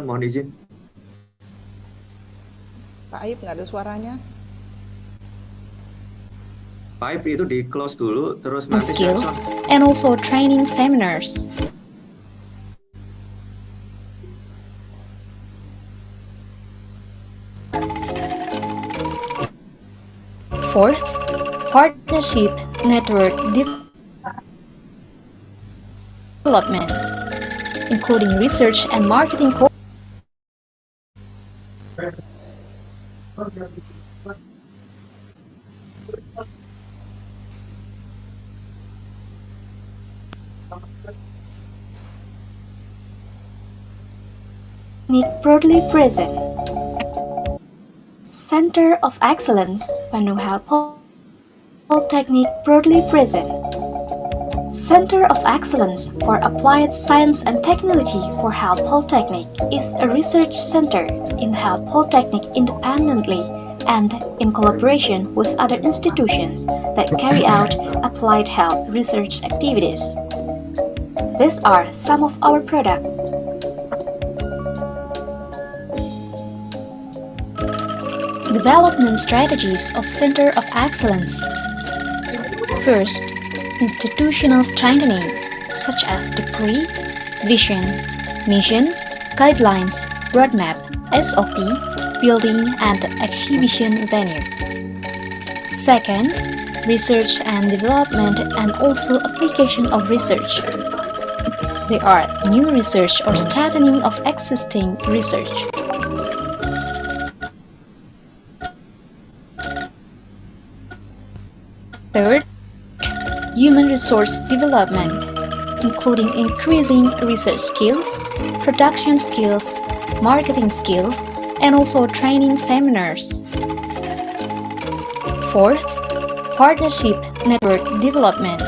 mohon izin. Pak Aib, nggak ada suaranya. Pak Aib itu di close dulu, terus and nanti skills, and also training seminars. Fourth, partnership network development, including research and marketing broadly present. Center of Excellence, Panuha Polytechnic broadly present. Center of Excellence for Applied Science and Technology for Health Polytechnic is a research center in Health Polytechnic independently and in collaboration with other institutions that carry out applied health research activities. These are some of our products. Development strategies of Center of Excellence. First, institutional strengthening, such as decree, vision, mission, guidelines, roadmap, SOP, building and exhibition venue. Second, research and development and also application of research. They are new research or strengthening of existing research. Third, human resource development, including increasing research skills, production skills, marketing skills, and also training seminars. Fourth, partnership network development,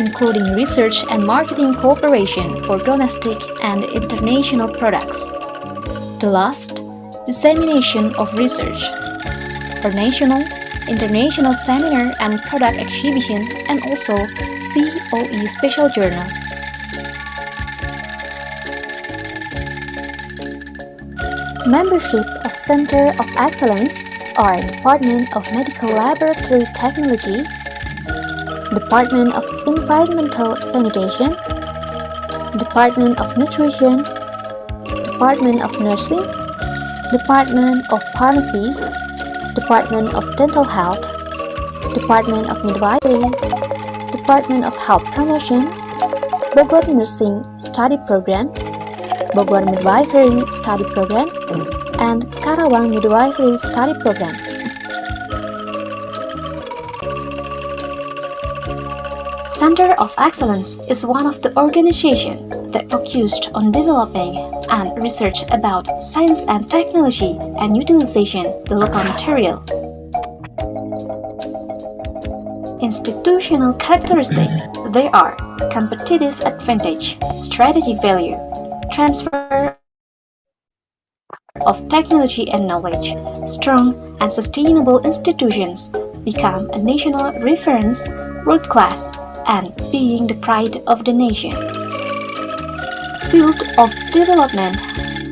including research and marketing cooperation for domestic and international products. The last, dissemination of research for national, international seminar and product exhibition, and also COE special journal. Membership of Center of Excellence are Department of Medical Laboratory Technology, Department of Environmental Sanitation, Department of Nutrition, Department of Nursing, Department of Pharmacy, Department of Dental Health, Department of Midwifery, Department of Health Promotion, Bogor Nursing Study Program, Bogor Midwifery Study Program, and Karawang Midwifery Study Program. Center of Excellence is one of the organizations that focused on developing and research about science and technology and utilization the local material. Institutional characteristics, they are competitive advantage, strategic value, transfer of technology and knowledge, strong and sustainable institutions, become a national reference, world-class, and being the pride of the nation. Field of development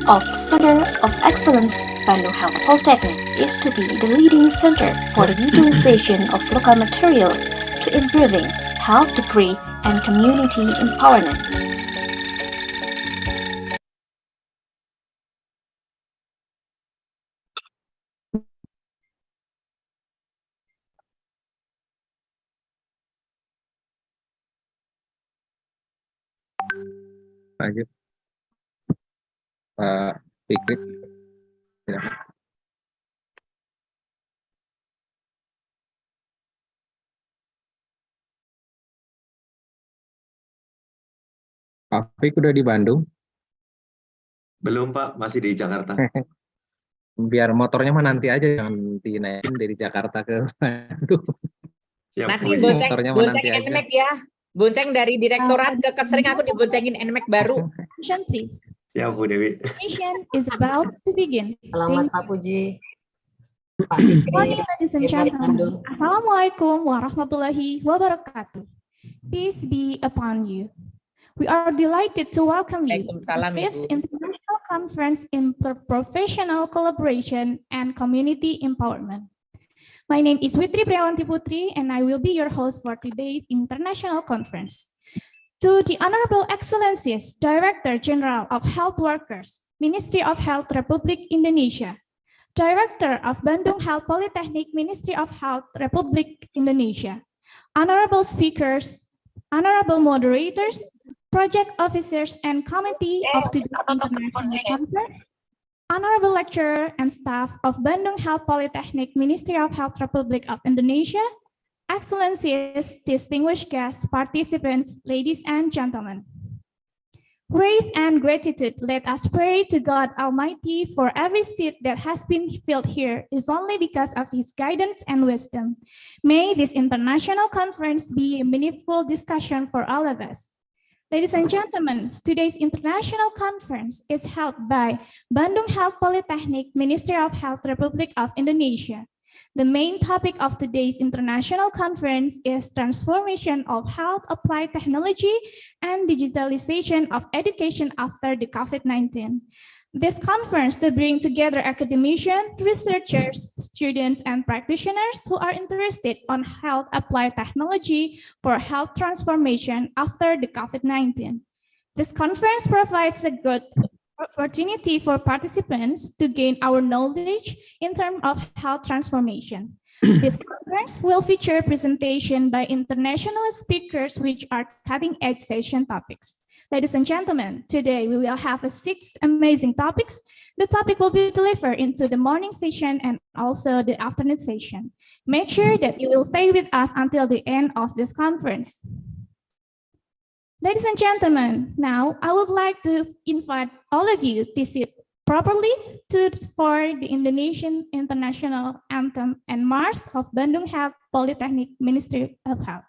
of Center of Excellence Bandung Health Polytechnic is to be the leading center for the utilization of local materials to improving health degree and community empowerment. Lanjut, Pak Fikri. Silakan. Pak Fik udah di Bandung? Belum Pak, masih di Jakarta. Biar motornya mah nanti aja, jangan dinaikin dari Jakarta ke Bandung. Siap, Nanti Bu izin. bonceng, Motornya mah bonceng nanti aja. NMAX ya. Bonceng dari direktorat ke kesering aku diboncengin NMAX baru. Attention please. Siap Bu Dewi. Session is about to begin. Selamat Pak Puji. Pak Fikri. Good morning, ladies and dari gentlemen. Bandung. Assalamualaikum warahmatullahi wabarakatuh. Peace be upon you. We are delighted to welcome you to the Waalaikumsalam, 5th Ibu. International Conference in Professional Collaboration and Community Empowerment. My name is Witri Priawanti Putri, and I will be your host for today's international conference. To the Honorable Excellencies, Director General of Health Workers, Ministry of Health Republik Indonesia, Director of Bandung Health Polytechnic, Ministry of Health Republik Indonesia, honorable speakers, honorable moderators, project officers, and committee of today's international conference, honorable lecturer and staff of Bandung Health Polytechnic, Ministry of Health Republic of Indonesia, excellencies, distinguished guests, participants, ladies and gentlemen. Praise and gratitude, let us pray to God Almighty for every seat that has been filled here is only because of His guidance and wisdom. May this international conference be a meaningful discussion for all of us. Ladies and gentlemen, today's international conference is held by Bandung Health Polytechnic, Ministry of Health Republic of Indonesia. The main topic of today's international conference is transformation of health applied technology and digitalization of education after the COVID-19. This conference to bring together academicians, researchers, students, and practitioners who are interested on health applied technology for health transformation after the COVID-19. This conference provides a good opportunity for participants to gain our knowledge in terms of health transformation. This conference will feature presentation by international speakers which are cutting-edge session topics. Ladies and gentlemen, today we will have 6 amazing topics. The topic will be delivered into the morning session and also the afternoon session. Make sure that you will stay with us until the end of this conference. Ladies and gentlemen, now I would like to invite all of you to sit properly for the Indonesian International Anthem and March of Bandung Health Polytechnic Ministry of Health.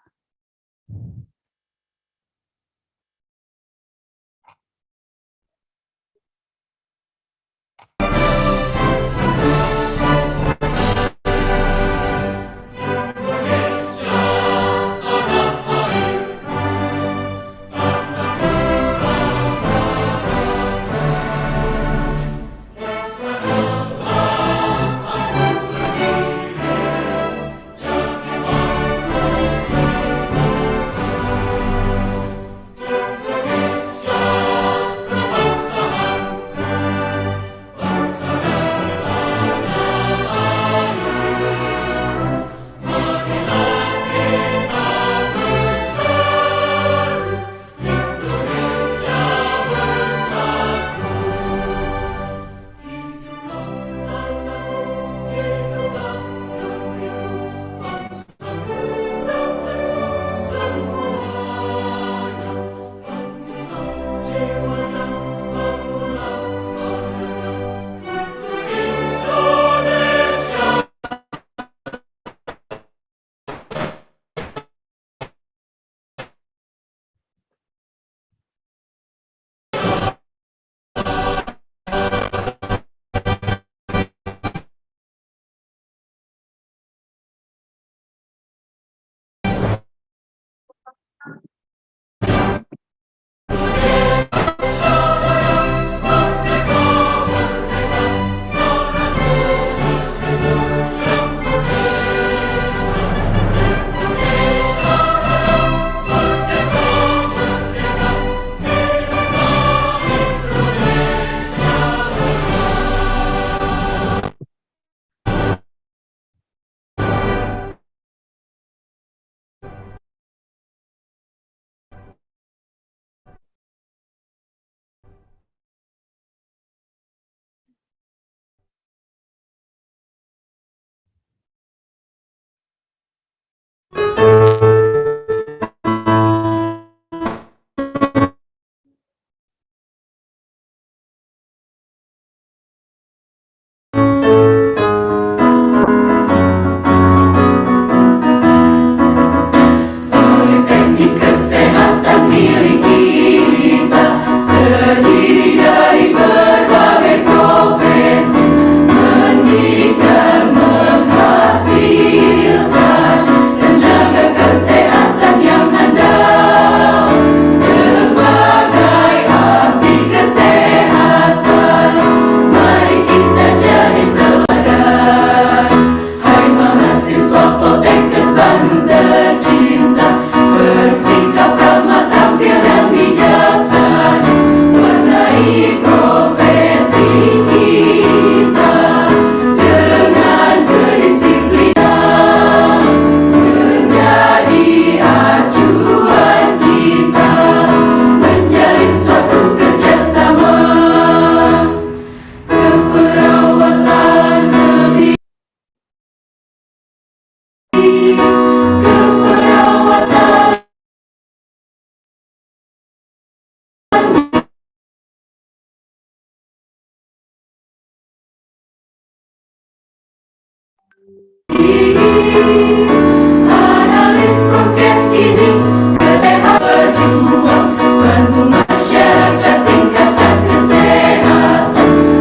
Analis Profil kesehatan berjuang bantu masyarakat tingkatkan kesehatan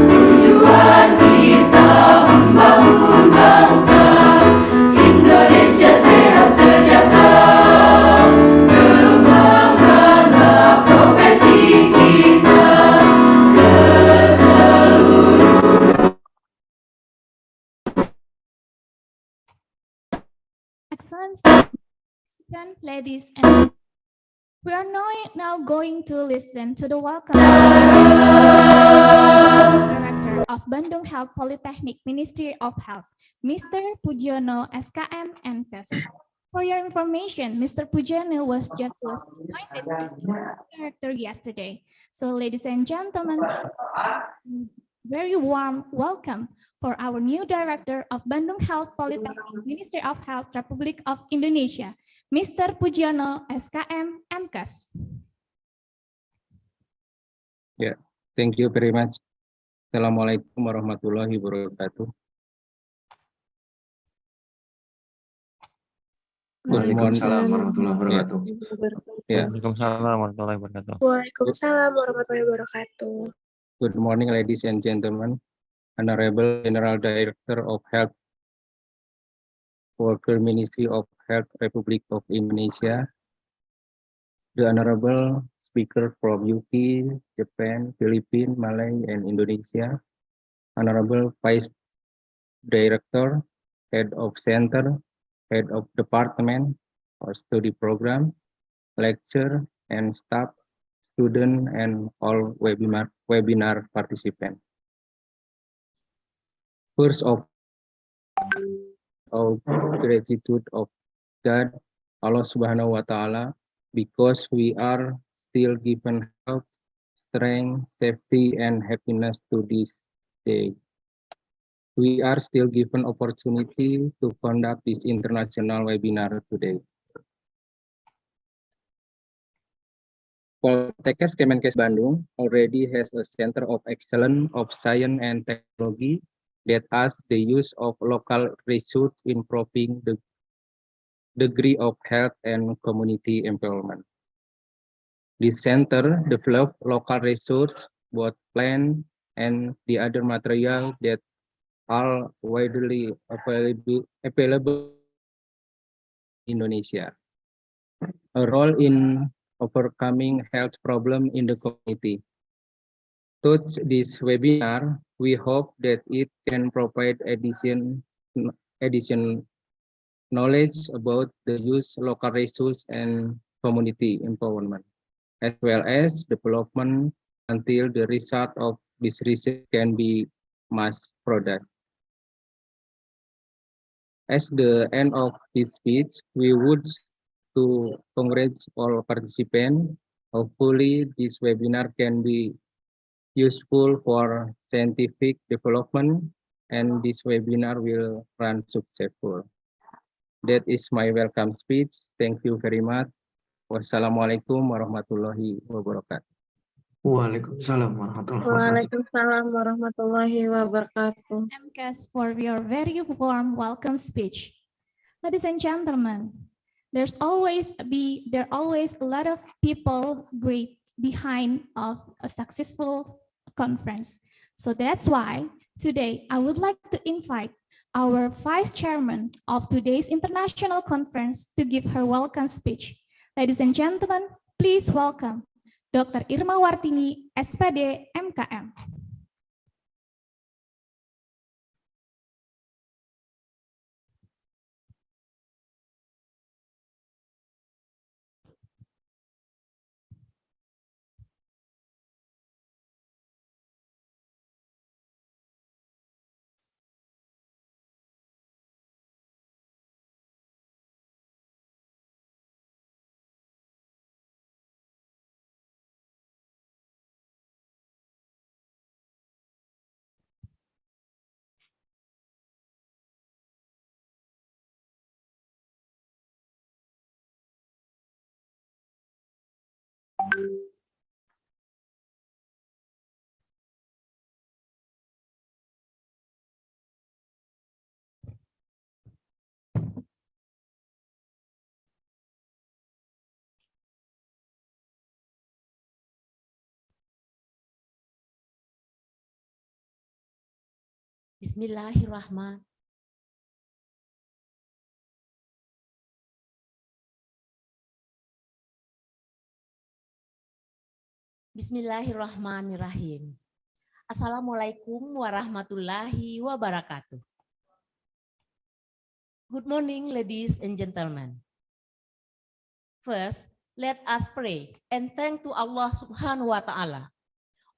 tujuan kita membangun bangsa Indonesia sehat sejahtera kembangkanlah profesi kita ke seluruh. Excellent, ladies and we are now going to listen to the welcome Director of Bandung Health Polytechnic Ministry of Health, Mr. Pujiono, SKM, NPES. For your information, Mr. Pujiono was appointed as director yesterday. So, ladies and gentlemen, very warm welcome for our new director of Bandung Health Polytechnic Ministry of Health Republic of Indonesia, Mr. Pujiono, SKM, MKes. Yeah, thank you very much. Assalamualaikum warahmatullahi wabarakatuh. Waalaikumsalam warahmatullahi wabarakatuh. Yeah. Waalaikumsalam warahmatullahi wabarakatuh. Waalaikumsalam warahmatullahi wabarakatuh. Good morning, ladies and gentlemen. Honorable General Director of Health, Worker Ministry of Health Republic of Indonesia, the Honorable Speaker from UK, Japan, Philippines, Malay, and Indonesia, Honorable Vice Director, Head of Center, Head of Department or Study Program, Lecturer, and staff, student, and all webinar participants. First of all, gratitude of God, Allah Subhanahu wa Ta'ala, because we are still given health, strength, safety, and happiness to this day. We are still given opportunity to conduct this international webinar today. Poltekkes Kemenkes Bandung already has a center of excellence of science and technology that has the use of local resources improving the degree of health and community empowerment. This center develops local resources, both plant and the other material that are widely available in Indonesia. A role in overcoming health problems in the community. Through this webinar, we hope that it can provide additional knowledge about the use of local resources and community empowerment, as well as development until the result of this research can be mass product. As the end of this speech, we would to congratulate all participants. Hopefully, this webinar can be useful for scientific development, and this webinar will run successful. That is my welcome speech. Thank you very much. Wassalamualaikum warahmatullahi wabarakatuh. Waalaikumsalam warahmatullahi wabarakatuh. Waalaikumsalam warahmatullahi wabarakatuh. MKes for your very warm welcome speech. Ladies and gentlemen, there always a lot of people great behind of a successful conference. So that's why today I would like to invite our Vice Chairman of today's international conference to give her welcome speech. Ladies and gentlemen, please welcome Dr. Irma Wartini, SPD, MKM. Bismillahirrahmanirrahim. Bismillahirrahmanirrahim. Assalamualaikum warahmatullahi wabarakatuh. Good morning, ladies and gentlemen. First, let us pray and thank to Allah Subhanahu wa Ta'ala.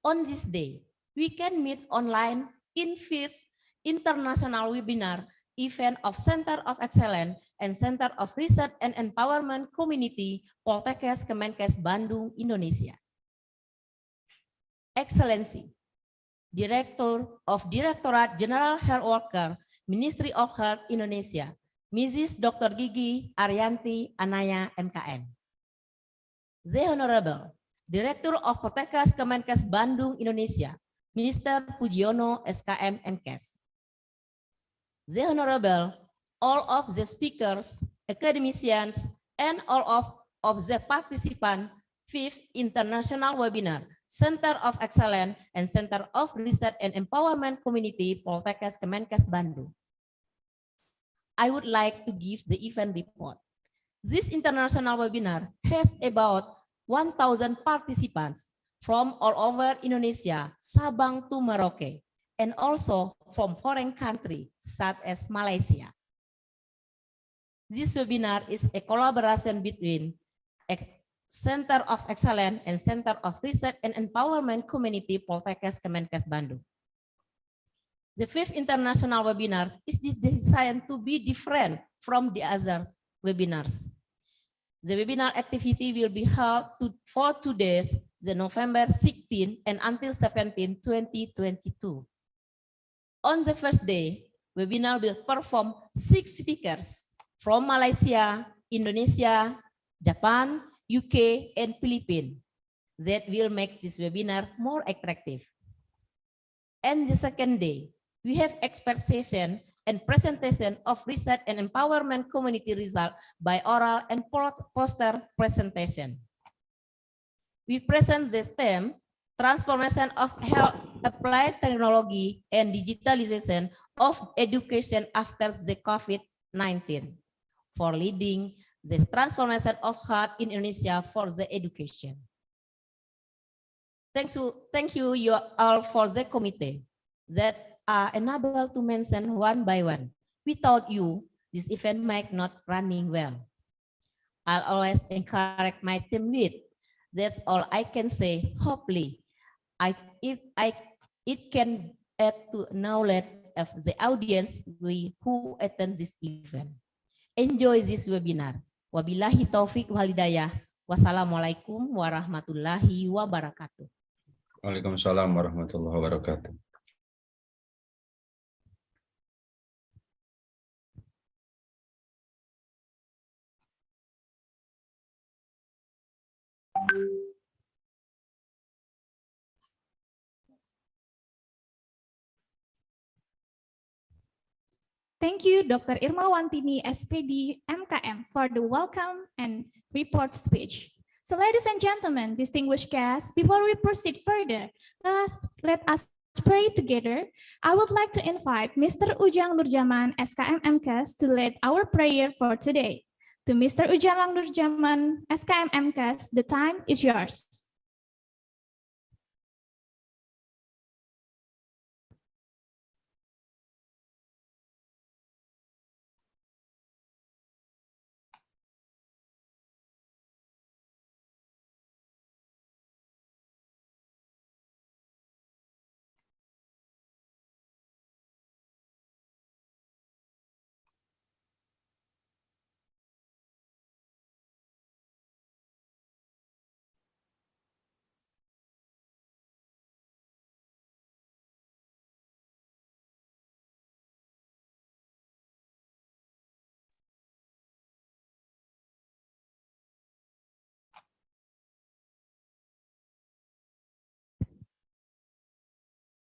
On this day, we can meet online in 5th International Webinar event of Center of Excellence and Center of Research and Empowerment Community Poltekkes Kemenkes Bandung, Indonesia. Excellency, Director of Directorate General Health Worker, Ministry of Health Indonesia, Mrs. Dr. Gigi Arianti Anaya, MKM. The Honorable Director of Poltekkes Kemenkes Bandung, Indonesia, Mr. Pujiono, SKM, MKes. The Honorable, all of the speakers, academicians, and all of the participants, 5th International Webinar, Center of Excellence and Center of Research and Empowerment Community Poltekkes Kemenkes Bandung. I would like to give the event report. This international webinar has about 1,000 participants from all over Indonesia, Sabang to Merauke, and also from foreign countries such as Malaysia. This webinar is a collaboration between Center of Excellence and Center of Research and Empowerment Community Poltekkes Kemenkes Bandung. The 5th international webinar is designed to be different from the other webinars. The webinar activity will be held for 2 days, the November 16 and until 17, 2022. On the first day, webinar will perform 6 speakers from Malaysia, Indonesia, Japan, UK, and Philippines that will make this webinar more attractive. And the second day, we have expert session and presentation of research and empowerment community result by oral and poster presentation. We present the theme, transformation of health, applied technology, and digitalization of education after the COVID-19 for leading the transformation of health in Indonesia for the education. Thank you all for the committee that are unable to mention one by one. Without you, this event might not running well. I'll always encourage my team lead. That's all I can say. Hopefully, it can add to knowledge of the audience who attend this event. Enjoy this webinar. Wabillahi taufik wal hidayah. Wassalamualaikum warahmatullahi wabarakatuh. Waalaikumsalam warahmatullahi wabarakatuh. Thank you, Dr. Irma Wantini, SPD, MKM, for the welcome and report speech. So ladies and gentlemen, distinguished guests, before we proceed further, let us pray together. I would like to invite Mr. Ujang Nurjaman, SKM MKes, to lead our prayer for today. To Mr. Ujang Nurjaman, SKM MKes, the time is yours.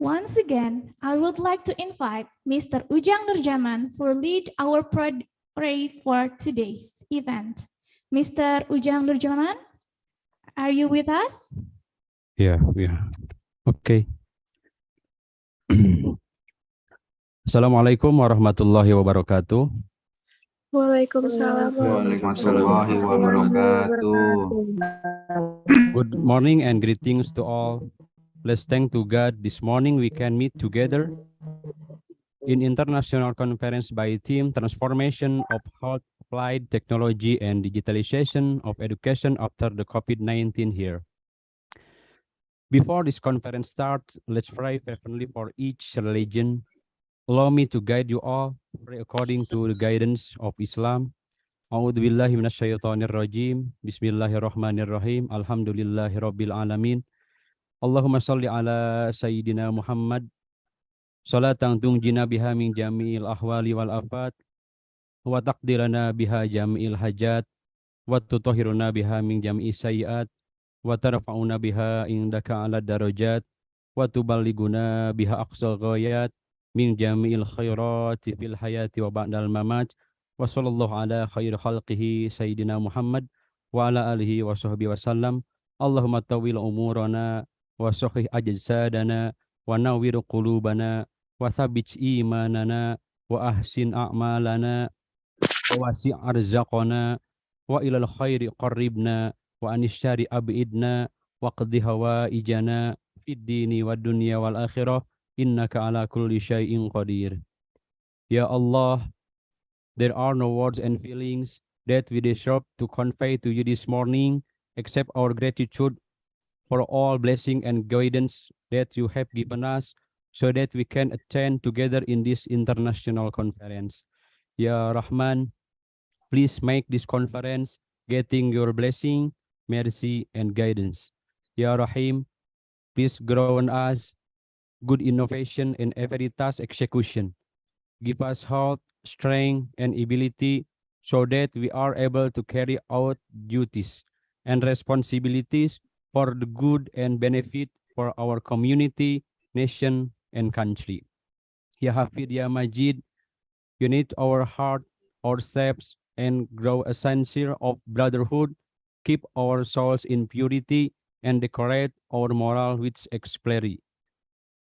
Once again, I would like to invite Mr. Ujang Nurjaman to lead our prayer for today's event. Mr. Ujang Nurjaman, are you with us? Yeah, we are. Okay. Assalamualaikum warahmatullahi wabarakatuh. Waalaikumsalam Warahmatullahi wabarakatuh. Good morning and greetings to all. Let's thank to God this morning we can meet together in international conference by theme Transformation of Health, Applied Technology and Digitalization of Education after the COVID-19 here. Before this conference starts, let's pray fervently for each religion. Allow me to guide you all, pray according to the guidance of Islam. A'udzubillahi minasyaitonirrajim. Bismillahirrahmanirrahim. Alhamdulillahirabbil alamin. Allahumma shalli ala sayyidina Muhammad. Salatan tungjina biha min jami'il ahwali wal afat wa taqdirana biha jami'il hajat wa tutahhiruna biha min jami'is sayyiat wa tarfa'una biha indaka ala darajat wa tuballiguna biha aqsal ghayat min jami'il khairati fil hayati wa ba'dal mamat wa sallallahu ala khair khalqihi sayyidina Muhammad wa ala alihi wa sahbihi wasallam. Allahumma tawil umurana wa sahih ajsadana wa nawwir qulubana wa thabbit imanana wa ahsin a'malana wa wasi' arzaqana wa ilal khairi qarribna wa anis syari abidna wa qadhi hawaijana fid dini wad dunya wal akhirah innaka ala kulli syai'in qadir. Ya Allah, there are no words and feelings that we deserve to convey to you this morning except our gratitude for all blessing and guidance that you have given us so that we can attend together in this international conference. Ya Rahman, please make this conference getting your blessing, mercy, and guidance. Ya Rahim, please grow in us good innovation in every task execution. Give us health, strength, and ability so that we are able to carry out duties and responsibilities for the good and benefit for our community, nation, and country. Ya Hafid, Ya Majid, unite our heart, our steps, and grow a sense of brotherhood, keep our souls in purity, and decorate our moral with exemplary.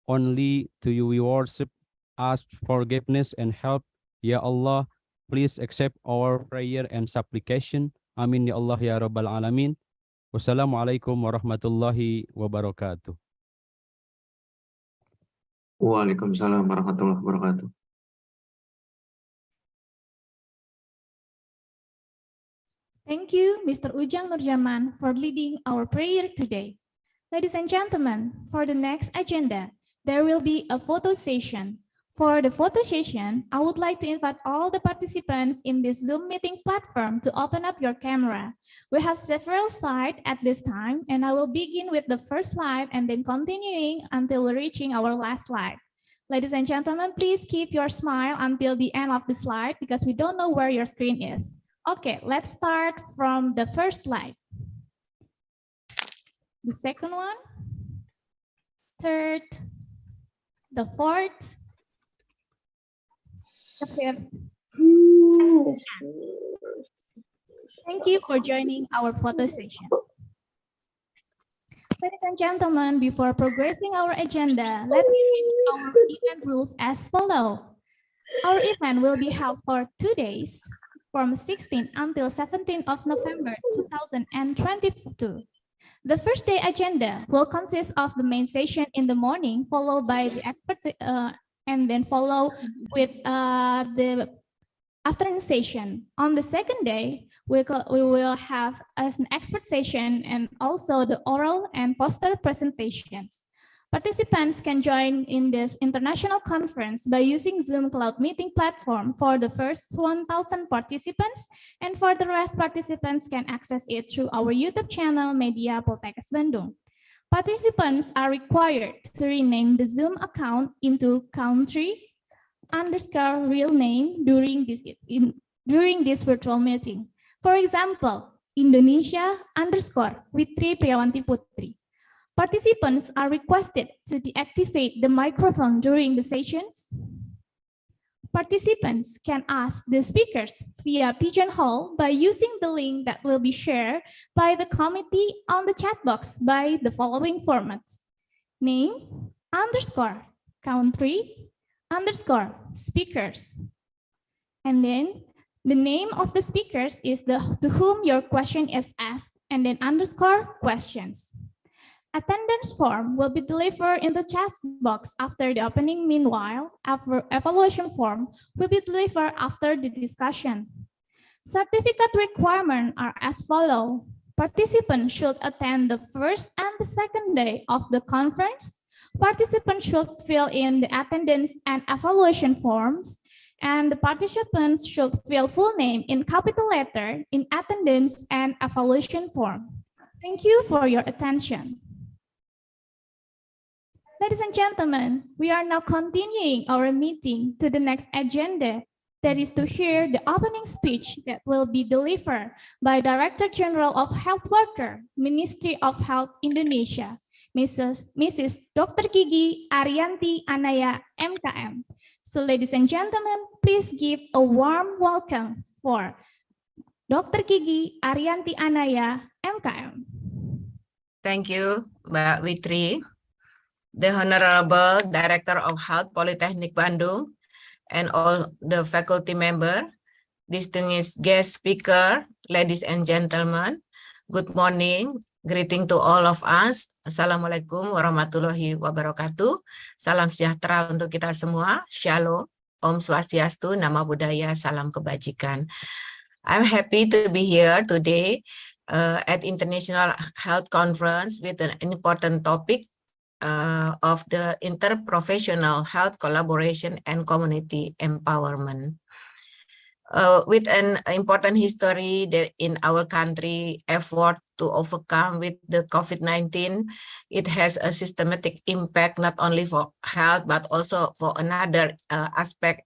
Only to you we worship, ask forgiveness and help. Ya Allah, please accept our prayer and supplication. Amin ya Allah ya Rabbal Alamin. Wassalamualaikum warahmatullahi wabarakatuh. Waalaikumsalam warahmatullahi wabarakatuh. Thank you, Mr. Ujang Nurjaman, for leading our prayer today. Ladies and gentlemen, for the next agenda, there will be a photo session. For the photo session, I would like to invite all the participants in this Zoom meeting platform to open up your camera. We have several slides at this time, and I will begin with the first slide and then continuing until reaching our last slide. Ladies and gentlemen, please keep your smile until the end of the slide because we don't know where your screen is. Okay, let's start from the first slide. The second one, third, the fourth, the fifth. Thank you for joining our photo session. Ladies and gentlemen, before progressing our agenda, let me read our event rules as follows. Our event will be held for 2 days, from 16 until 17 of November 2022. The first day agenda will consist of the main session in the morning, followed by the experts, and then follow with the afternoon session. On the second day, we will have an expert session and also the oral and poster presentations. Participants can join in this international conference by using Zoom Cloud Meeting platform for the first 1,000 participants, and for the rest, participants can access it through our YouTube channel, Media Polkesban Bandung. Participants are required to rename the Zoom account into country_real name during this virtual meeting. For example, Indonesia_Witri Priawanti Putri. Participants are requested to deactivate the microphone during the sessions. Participants can ask the speakers via Pigeonhole by using the link that will be shared by the committee on the chat box by the following formats: name, _country, underscore speakers. And then the name of the speakers is to whom your question is asked, and then underscore questions. Attendance form will be delivered in the chat box after the opening. Meanwhile, our evaluation form will be delivered after the discussion. Certificate requirements are as follows. Participants should attend the first and the second day of the conference. Participants should fill in the attendance and evaluation forms, and the participants should fill full name in capital letter in attendance and evaluation form. Thank you for your attention. Ladies and gentlemen, we are now continuing our meeting to the next agenda. That is to hear the opening speech that will be delivered by Director General of Health Worker, Ministry of Health Indonesia, Mrs. Dr. Gigi Arianti Anaya, MKM. So ladies and gentlemen, please give a warm welcome for Dr. Gigi Arianti Anaya, MKM. Thank you, Mbak Witri. The Honorable Director of Health Polytechnic Bandung, and all the faculty member, distinguished guest speaker, ladies and gentlemen, good morning. Greeting to all of us. Assalamualaikum warahmatullahi wabarakatuh. Salam sejahtera untuk kita semua. Shalom. Om Swastiastu, Nama Budaya, Salam Kebajikan. I'm happy to be here today at International Health Conference with an important topic of the interprofessional health collaboration and community empowerment. With an important history that in our country effort to overcome with the COVID-19, it has a systematic impact not only for health but also for another aspect,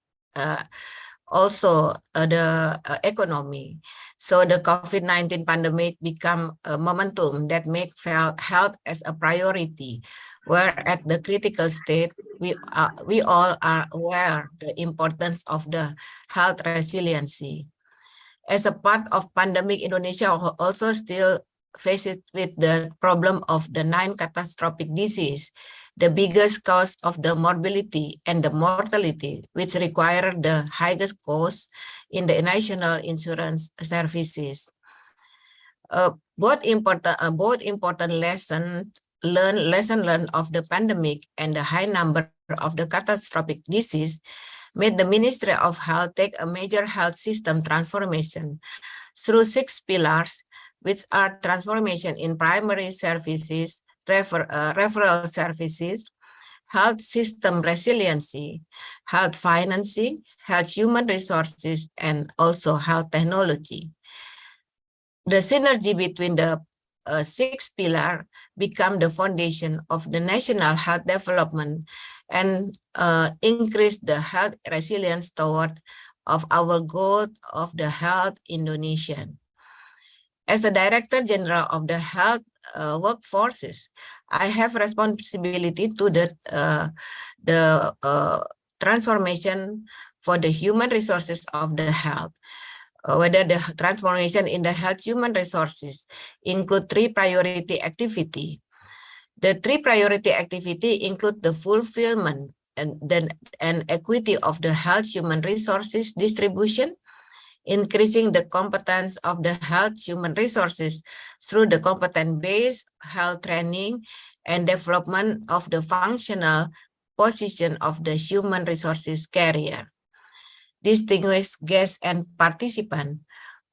also the economy. So the COVID-19 pandemic become a momentum that make health as a priority, where at the critical state, we all are aware the importance of the health resiliency. As a part of pandemic, Indonesia also still faces with the problem of the 9 catastrophic disease, the biggest cause of the morbidity and the mortality, which require the highest cost in the national insurance services. Both important lessons learned of the pandemic and the high number of the catastrophic disease made the Ministry of Health take a major health system transformation through 6 pillars, which are transformation in primary services, referral services, health system resiliency, health financing, health human resources, and also health technology. The synergy between the 6 pillars become the foundation of the national health development and increase the health resilience toward of our goal of the health Indonesia. As a Director General of the Health Workforces, I have responsibility to the transformation for the human resources of the health. Whether the transformation in the health human resources include 3 priority activity. The 3 priority activity include the fulfillment and equity of the health human resources distribution, increasing the competence of the health human resources through the competence-based health training and development of the functional position of the human resources carrier. Distinguished guests and participants,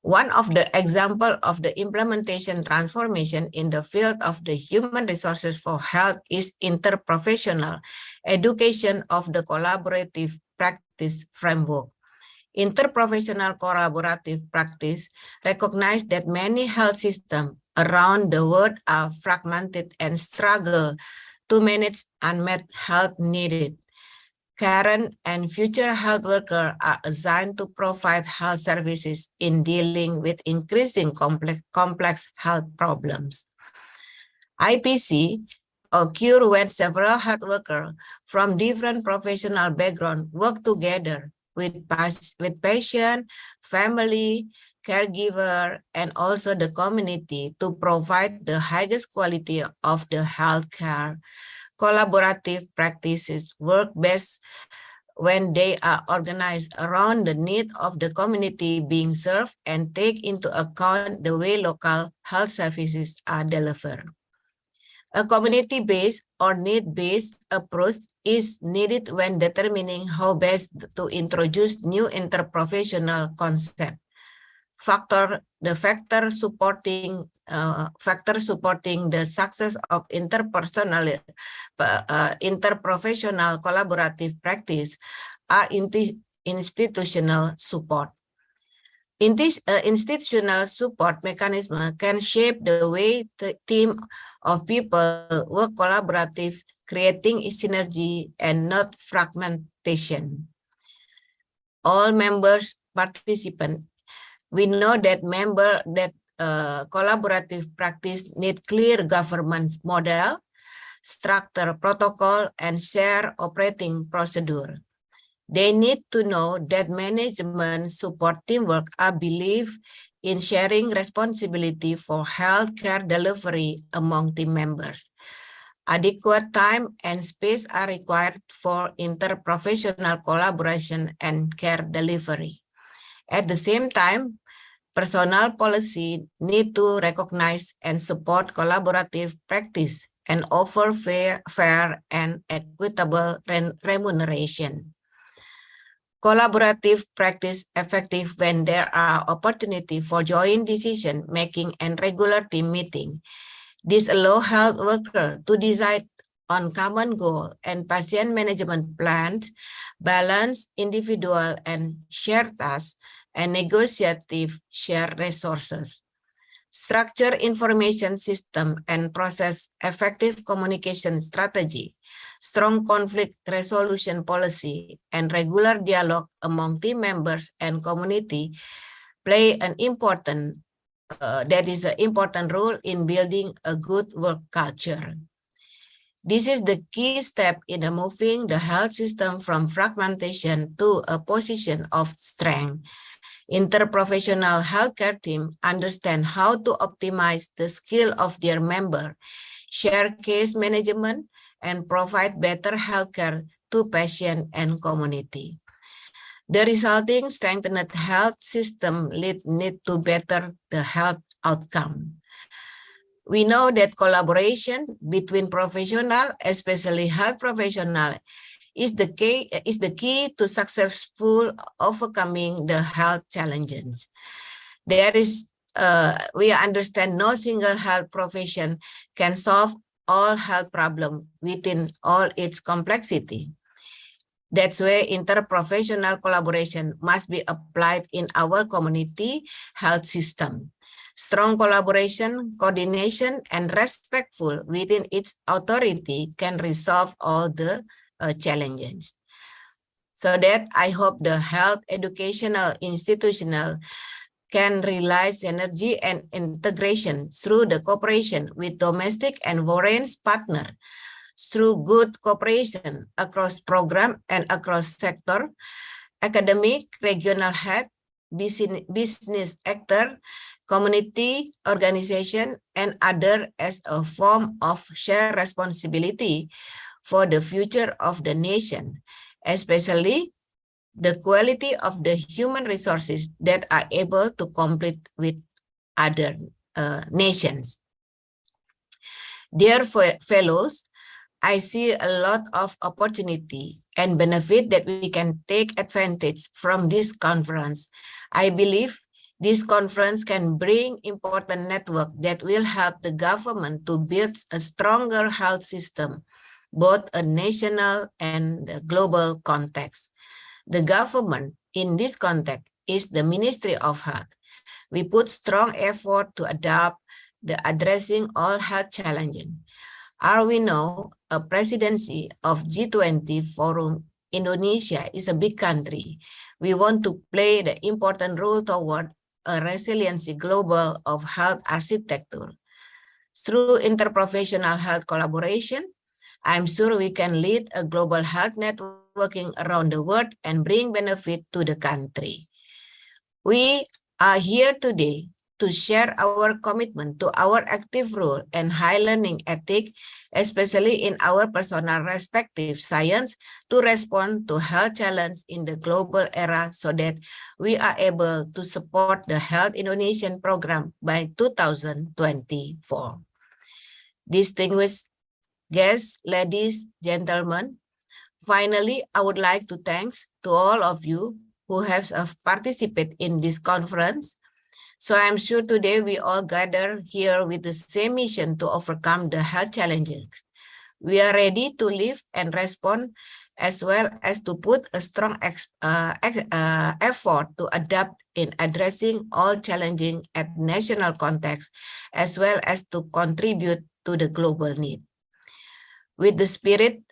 one of the example of the implementation transformation in the field of the human resources for health is interprofessional education of the collaborative practice framework. Interprofessional collaborative practice recognize that many health systems around the world are fragmented and struggle to manage unmet health needs. Current and future health workers are assigned to provide health services in dealing with increasing complex health problems. IPC occurs when several health workers from different professional backgrounds work together with patient, family, caregiver, and also the community to provide the highest quality of the health care. Collaborative practices work best when they are organized around the need of the community being served and take into account the way local health services are delivered. A community-based or need-based approach is needed when determining how best to introduce new interprofessional concept. The factor supporting the success of interprofessional collaborative practice are institutional support. Institutional support mechanism can shape the way the team of people work collaborative, creating synergy and not fragmentation. All members participant. We know that collaborative practice need clear governance model, structure, protocol, and share operating procedure. They need to know that management support teamwork are believed in sharing responsibility for healthcare delivery among team members. Adequate time and space are required for interprofessional collaboration and care delivery. At the same time, personal policy need to recognize and support collaborative practice and offer fair and equitable remuneration. Collaborative practice effective when there are opportunity for joint decision making and regular team meeting. This allows health workers to decide on common goal and patient management plans, balance individual and shared tasks, and negotiative shared resources. Structure information system and process effective communication strategy, strong conflict resolution policy, and regular dialogue among team members and community play an important role in building a good work culture. This is the key step in moving the health system from fragmentation to a position of strength. Interprofessional healthcare team understand how to optimize the skill of their member, share case management, and provide better healthcare to patient and community. The resulting strengthened health system need to better the health outcome. We know that collaboration between professionals, especially health professionals, is the key to successful overcoming the health challenges. We understand no single health profession can solve all health problems within all its complexity. That's why interprofessional collaboration must be applied in our community health system. Strong collaboration, coordination, and respectful within its authority can resolve all the challenges. So that I hope the health educational institutional can realize synergy and integration through the cooperation with domestic and foreign partners, through good cooperation across program and across sector, academic, regional head, business actor, community organization, and other as a form of shared responsibility for the future of the nation, especially the quality of the human resources that are able to compete with other nations. Dear fellows, I see a lot of opportunity and benefit that we can take advantage from this conference. I believe this conference can bring important network that will help the government to build a stronger health system, both a national and a global context. The government in this context is the Ministry of Health. We put strong effort to adopt the addressing all health challenges. As we know, a presidency of G20 Forum, Indonesia is a big country. We want to play the important role toward a resiliency global of health architecture. Through interprofessional health collaboration, I'm sure we can lead a global health networking around the world and bring benefit to the country. We are here today to share our commitment to our active role and high learning ethic, especially in our personal respective science, to respond to health challenges in the global era so that we are able to support the Health Indonesian program by 2024. Distinguished guests, ladies, gentlemen, finally, I would like to thank to all of you who have participated in this conference. So I'm sure today we all gather here with the same mission to overcome the health challenges. We are ready to live and respond, as well as to put a strong effort to adapt in addressing all challenging at national context, as well as to contribute to the global need. With the spirit,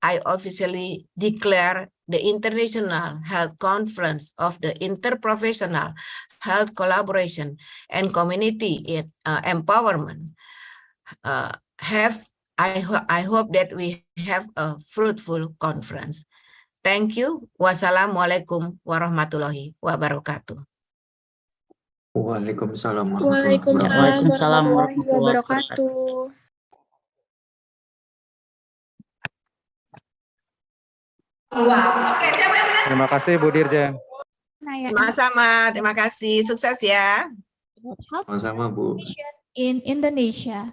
I officially declare the International Health Conference of the Interprofessional Health Collaboration and Community Empowerment. I hope that we have a fruitful conference. Thank you. Wassalamualaikum warahmatullahi wabarakatuh. Waalaikumsalam Waalaikumsalam warahmatullahi wabarakatuh. Terima kasih Bu Dirjen. Sama-sama, terima kasih. Sukses ya. Sama-sama, Bu. In Indonesia.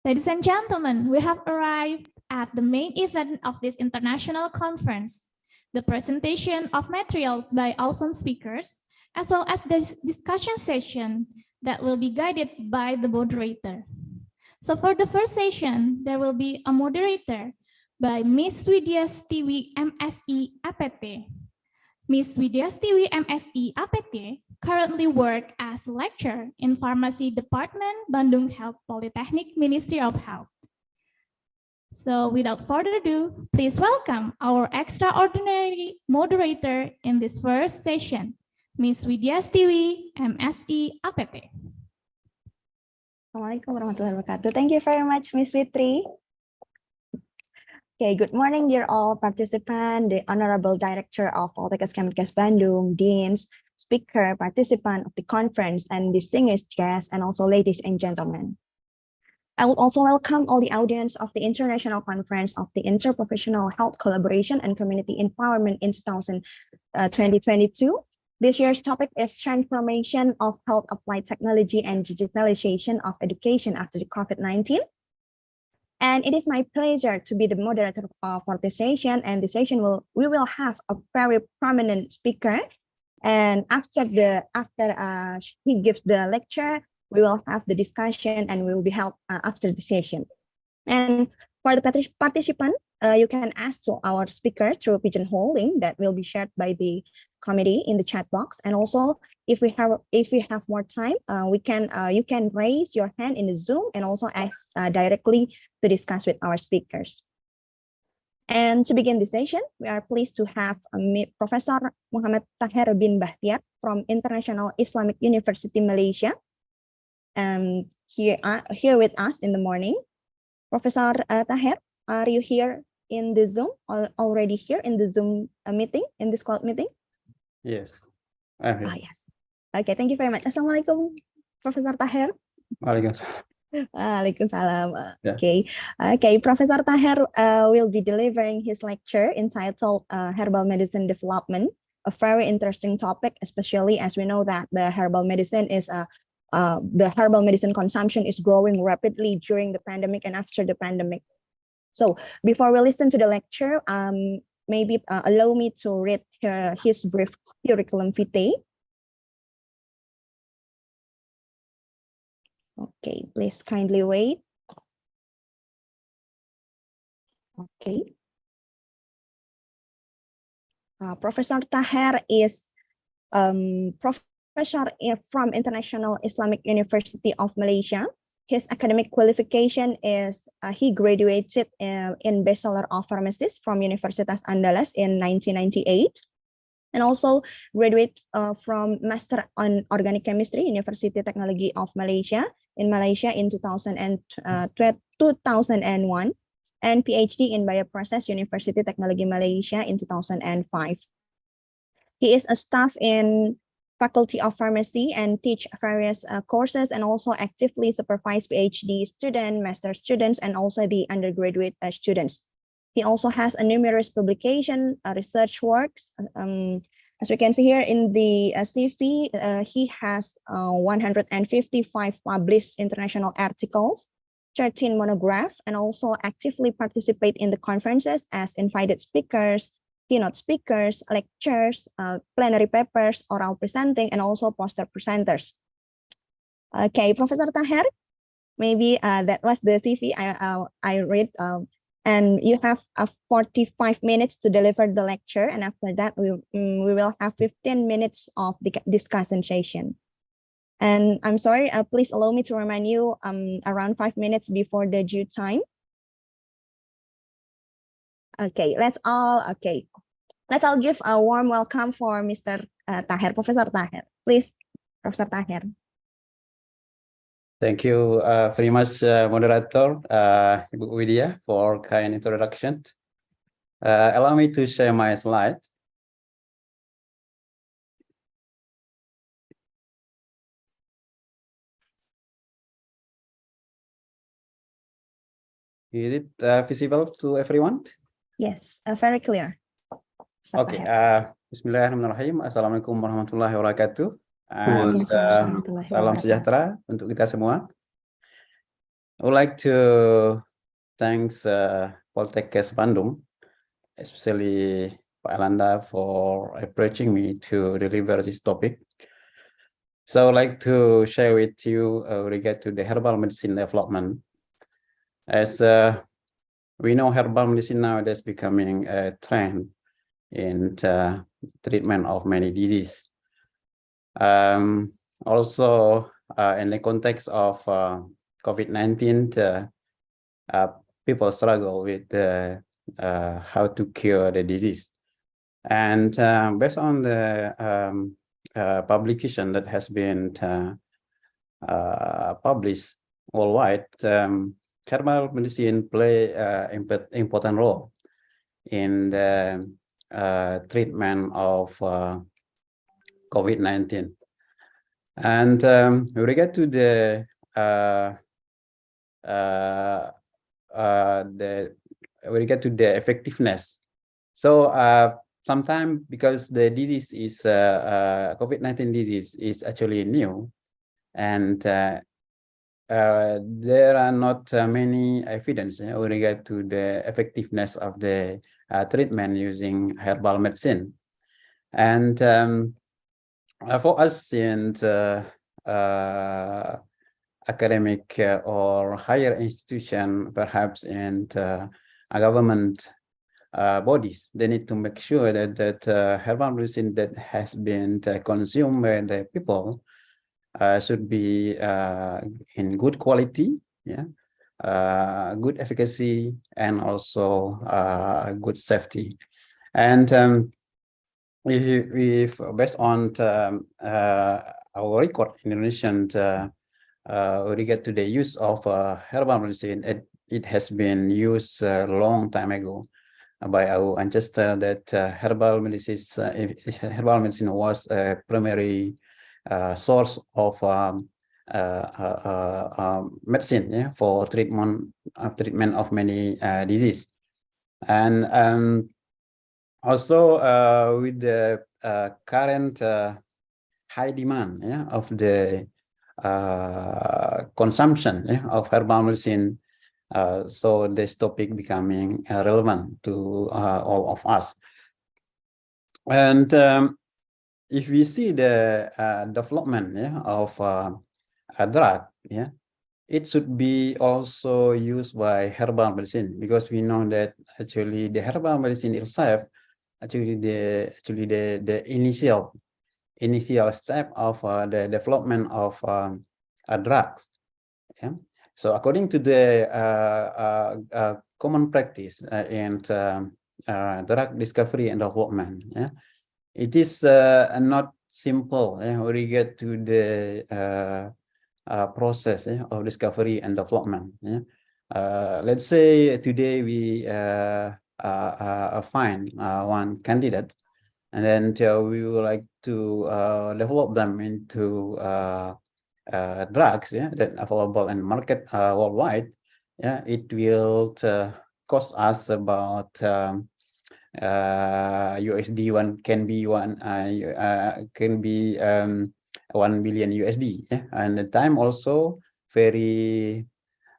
Ladies and gentlemen, we have arrived at the main event of this international conference, the presentation of materials by awesome speakers, as well as this discussion session that will be guided by the moderator. So for the first session, there will be a moderator by Ms. Widya Stiwi, MSc APT. Ms. Widya Stiwi, MSc APT, currently work as a lecturer in Pharmacy Department, Bandung Health Polytechnic, Ministry of Health. So without further ado, please welcome our extraordinary moderator in this first session, Ms. Widya Stiwi, MSc APT. Assalamualaikum warahmatullahi wabarakatuh. Thank you very much, Ms. Fitri. Okay, good morning, dear all participants, the Honorable Director of Polkesban Bandung, Deans, speaker, participant of the conference, and distinguished guests, and also ladies and gentlemen. I would also welcome all the audience of the International Conference of the Interprofessional Health Collaboration and Community Empowerment in 2022. This year's topic is transformation of health applied technology and digitalization of education after the COVID-19. And it is my pleasure to be the moderator for this session. And this session we will have a very prominent speaker. And after he gives the lecture, we will have the discussion and we will be held after the session. And for the participant, you can ask to our speaker through pigeonholing that will be shared by the committee in the chat box. And also, if we have more time, you can raise your hand in the Zoom and also ask directly to discuss with our speakers. And to begin the session, we are pleased to have Professor Muhammad Taher bin Bahtiar from International Islamic University Malaysia, here with us in the morning. Professor Taher, are you here in the Zoom, already here in the Zoom meeting, in this cloud meeting? Yes. I'm here. Yes. Okay, thank you very much. Assalamualaikum, Professor Taher. Waalaikumsalam. Waalaikumsalam. Yeah. Okay. Professor Taher will be delivering his lecture entitled Herbal Medicine Development, a very interesting topic, especially as we know that the herbal medicine consumption is growing rapidly during the pandemic and after the pandemic. So before we listen to the lecture, maybe allow me to read his brief curriculum vitae. Okay, please kindly wait. Okay. Professor Taher is professor from International Islamic University of Malaysia. His academic qualification is he graduated in Bachelor of Pharmacy from Universitas Andalas in 1998. And also graduate from Master on Organic Chemistry, University Technology of Malaysia in 2001, and PhD in Bioprocess, University Technology Malaysia in 2005. He is a staff in Faculty of Pharmacy and teach various courses and also actively supervise PhD students, master students, and also the undergraduate students. He also has a numerous publication, research works. As we can see here in the CV, he has 155 published international articles, 13 monographs, and also actively participate in the conferences as invited speakers, keynote speakers, lectures, plenary papers, oral presenting, and also poster presenters. Okay, Professor Taher, maybe that was the CV I read, and you have 45 minutes to deliver the lecture, and after that we will have 15 minutes of the discussion session. And I'm sorry, please allow me to remind you around 5 minutes before the due time. Okay, let's all give a warm welcome for Mr. Taher, Professor Taher. Please, Professor Taher. Thank you very much, moderator Ibu Widya, for kind introduction. Allow me to share my slide. Is it visible to everyone? Yes, very clear. Okay. Bismillahirrahmanirrahim. Assalamualaikum warahmatullahi wabarakatuh. And salam sejahtera untuk kita semua. I would like to thank Poltekkes Bandung, especially Pak Elanda, for approaching me to deliver this topic. So I would like to share with you regard to the herbal medicine development. As we know, herbal medicine nowadays becoming a trend in treatment of many diseases. Also, in the context of COVID-19, people struggle with how to cure the disease. And based on the publication that has been published worldwide, herbal medicine play an important role in the treatment of COVID-19. And with regard to the effectiveness, so sometimes because the disease is COVID-19 disease is actually new, and there are not many evidence with regard to the effectiveness of the treatment using herbal medicine. And for us in academic or higher institution, perhaps in a government bodies, they need to make sure that herbal medicine that has been consumed by the people should be in good quality, good efficacy, and also good safety. And if based on our record in Indonesian regard to the use of herbal medicine, it has been used a long time ago by our ancestor, that herbal medicine was a primary source of medicine for treatment of many diseases. And also with the current high demand of the consumption of herbal medicine, so this topic becoming relevant to all of us. And if we see the development of a drug, it should be also used by herbal medicine, because we know that actually the herbal medicine itself, actually the initial step of the development of drugs. So according to the common practice in drug discovery and development, it is not simple with regard to the process of discovery and development. Let's say today we find one candidate, and then we would like to develop them into drugs, yeah, that are available in market worldwide. Yeah, it will cost us about USD can be 1 billion USD, yeah? And the time also very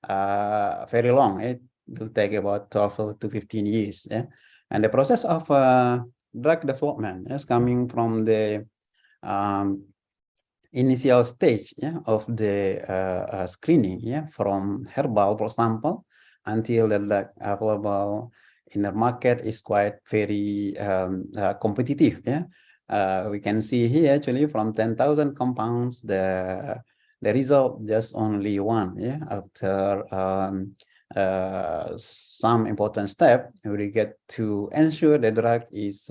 long. It will take about 12 to 15 years, yeah? And the process of drug development is coming from the initial stage, yeah, of the screening, yeah, from herbal, for example, until the drug available in the market is quite very competitive, yeah. We can see here actually from 10,000 compounds, the result just only one, yeah. After some important step, we get to ensure the drug is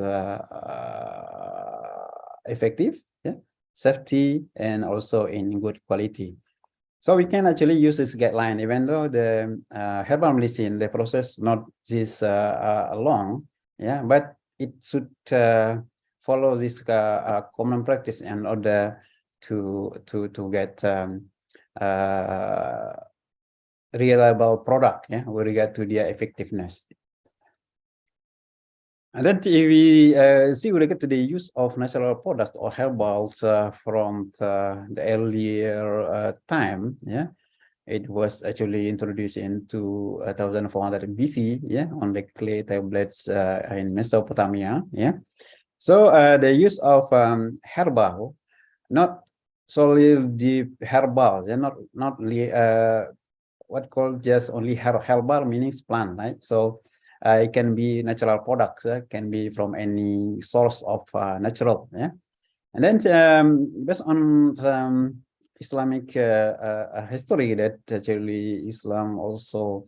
effective, yeah, safety, and also in good quality. So we can actually use this guideline, even though the herbal medicine, the process not this long, yeah, but it should follow this common practice in order to get reliable product, yeah, with regard to their effectiveness. And then if we see with regard to the use of natural products or herbals from the earlier time, yeah, it was actually introduced into 1400 BC, yeah, on the clay tablets in Mesopotamia, yeah. So the use of herbal, not solely the herbal, yeah, not what called just only herbal meaning plant, right? So it can be natural products, can be from any source of natural, yeah. And then based on Islamic history, that actually Islam also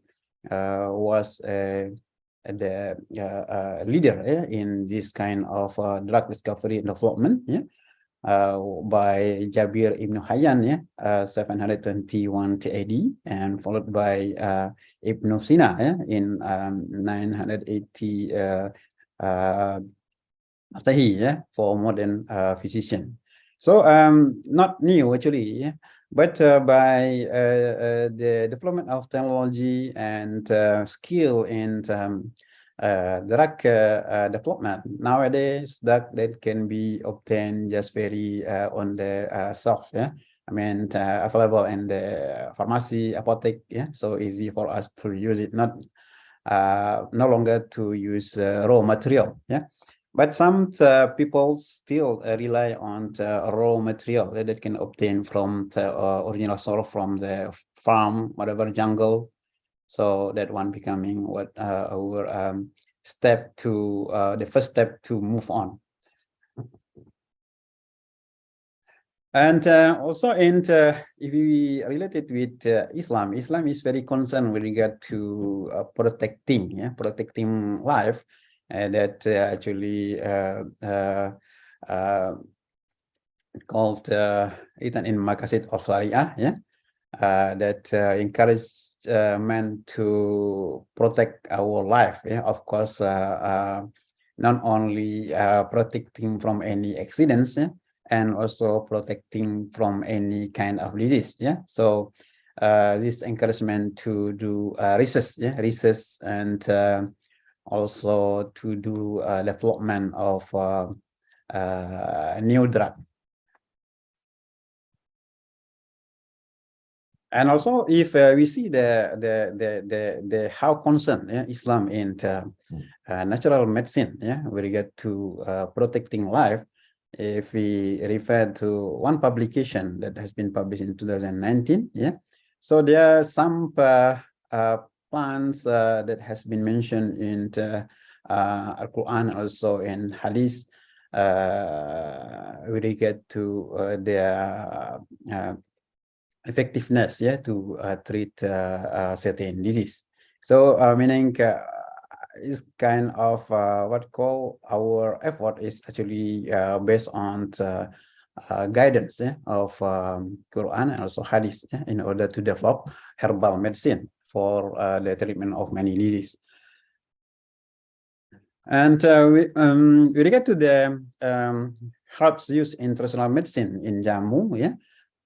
was the leader, yeah, in this kind of drug discovery and development, yeah. By Jabir ibn Hayyan, yeah, 721 AD, and followed by Ibn Sina, yeah, in 980 Sahih, yeah, for modern physician. So not new actually, yeah, but by the development of technology and skill in drug development nowadays, that can be obtained just very on the shelf, yeah. I mean, available in the pharmacy, apothec, yeah. So easy for us to use it, not no longer to use raw material, yeah. But some people still rely on raw material that can obtain from the original source from the farm, whatever jungle. So that one becoming what our step to the first step to move on. And also, if we relate it with Islam, Islam is very concerned with regard to protecting life, and that actually called Itan in Maqasid of Syariah, yeah, that encourage men to protect our life, yeah. Of course, not only protecting from any accidents, yeah, and also protecting from any kind of disease, yeah. So this encouragement to do research, yeah, research, and also to do development of new drug. And also, if we see the how concerned, yeah, Islam in natural medicine, yeah, with regard to protecting life, if we refer to one publication that has been published in 2019, yeah, so there are some plants that has been mentioned in Al-Quran, also in Hadith, with regard to their effectiveness, yeah, to treat certain disease. So meaning is kind of what call our effort is actually based on guidance, yeah, of Quran and also Hadith, yeah, in order to develop herbal medicine for the treatment of many diseases. And with regard to the herbs used in traditional medicine in jamu, yeah,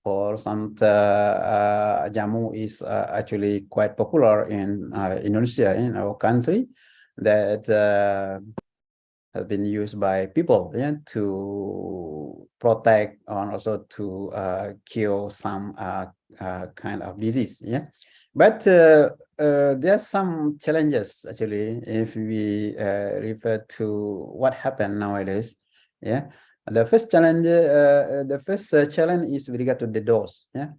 for some jamu is actually quite popular in Indonesia, in our country, that has been used by people, yeah, to protect and also to cure some kind of disease, yeah. But there are some challenges actually if we refer to what happened nowadays, yeah. The first challenge, challenge is with regard to the dose, yeah.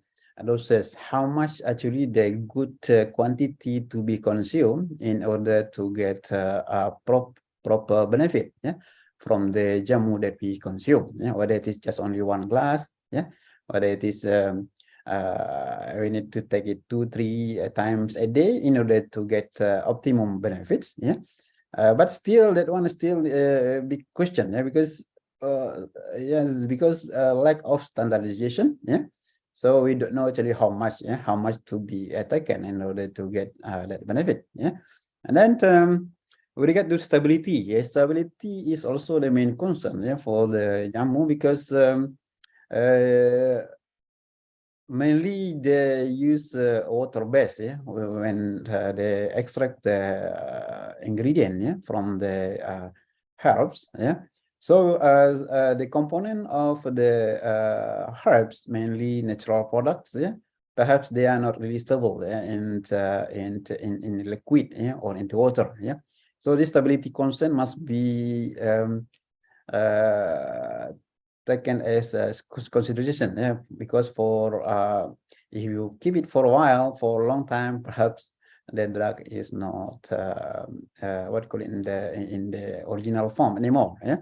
Doses, how much actually the good quantity to be consumed in order to get a proper benefit, yeah, from the jamu that we consume, yeah, whether it is just only one glass, yeah, whether it is we need to take it 2-3 times a day in order to get optimum benefits, yeah. But still, that one is still a big question, yeah, because yes, because lack of standardization, yeah. So we don't know actually how much, yeah, how much to be taken in order to get that benefit, yeah. And then with regard to stability, yeah, stability is also the main concern, yeah, for the jamu, because mainly they use water based, yeah, when they extract the ingredient, yeah, from the herbs, yeah. So the component of the herbs, mainly natural products, yeah, perhaps they are not really stable, yeah, in liquid, yeah, or into water, yeah. So this stability concern must be taken as a consideration, yeah, because for if you keep it for a while, for a long time, perhaps the drug is not what you call it in the original form anymore, yeah.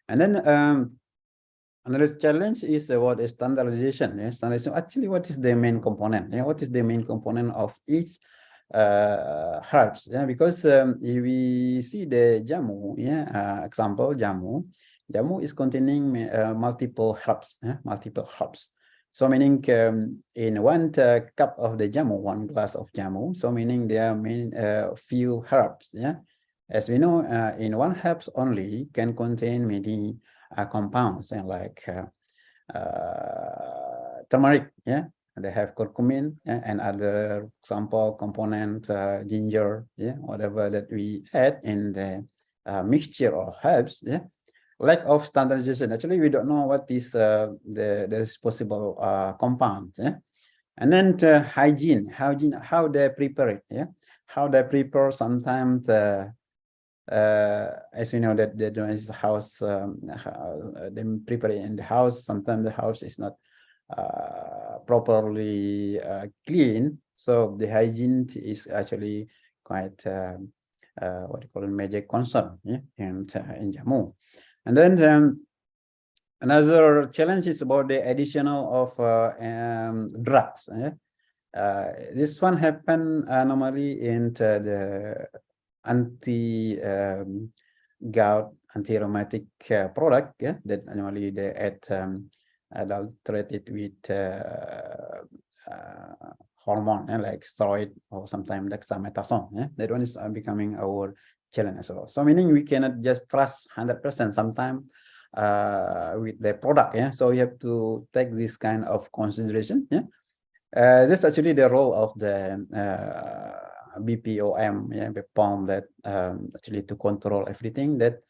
And then another challenge is what is standardization. Yeah? Standardization. Actually, what is the main component? Yeah? What is the main component of each herbs? Yeah, because if we see the jamu, yeah, example jamu. Jamu is containing multiple herbs, yeah? Multiple herbs. So meaning in one cup of the jamu, one glass of jamu. So meaning there are few herbs. Yeah, as we know, in one herbs only can contain many compounds, and like turmeric, yeah, they have curcumin, yeah, and other example components, ginger, yeah, whatever that we add in the mixture of herbs, yeah. Lack of standardization. Actually, we don't know what is the possible compounds, yeah. And then hygiene, how they prepare it, yeah, how they prepare. Sometimes as you know that the house, they prepare it in the house. Sometimes the house is not properly clean, so the hygiene is actually quite what you call a major concern, yeah, in jamu. And then another challenge is about the additional of drugs. Yeah? This one happen normally in the gout anti-rheumatic product, yeah, that normally they add adulterated with hormone, like steroid or sometimes dexamethasone. Yeah? That one is becoming our challenge as well. So meaning we cannot just trust 100%. Sometimes with the product, yeah. So we have to take this kind of consideration, yeah. This is actually the role of the BPOM, yeah, BPOM, that actually to control everything, that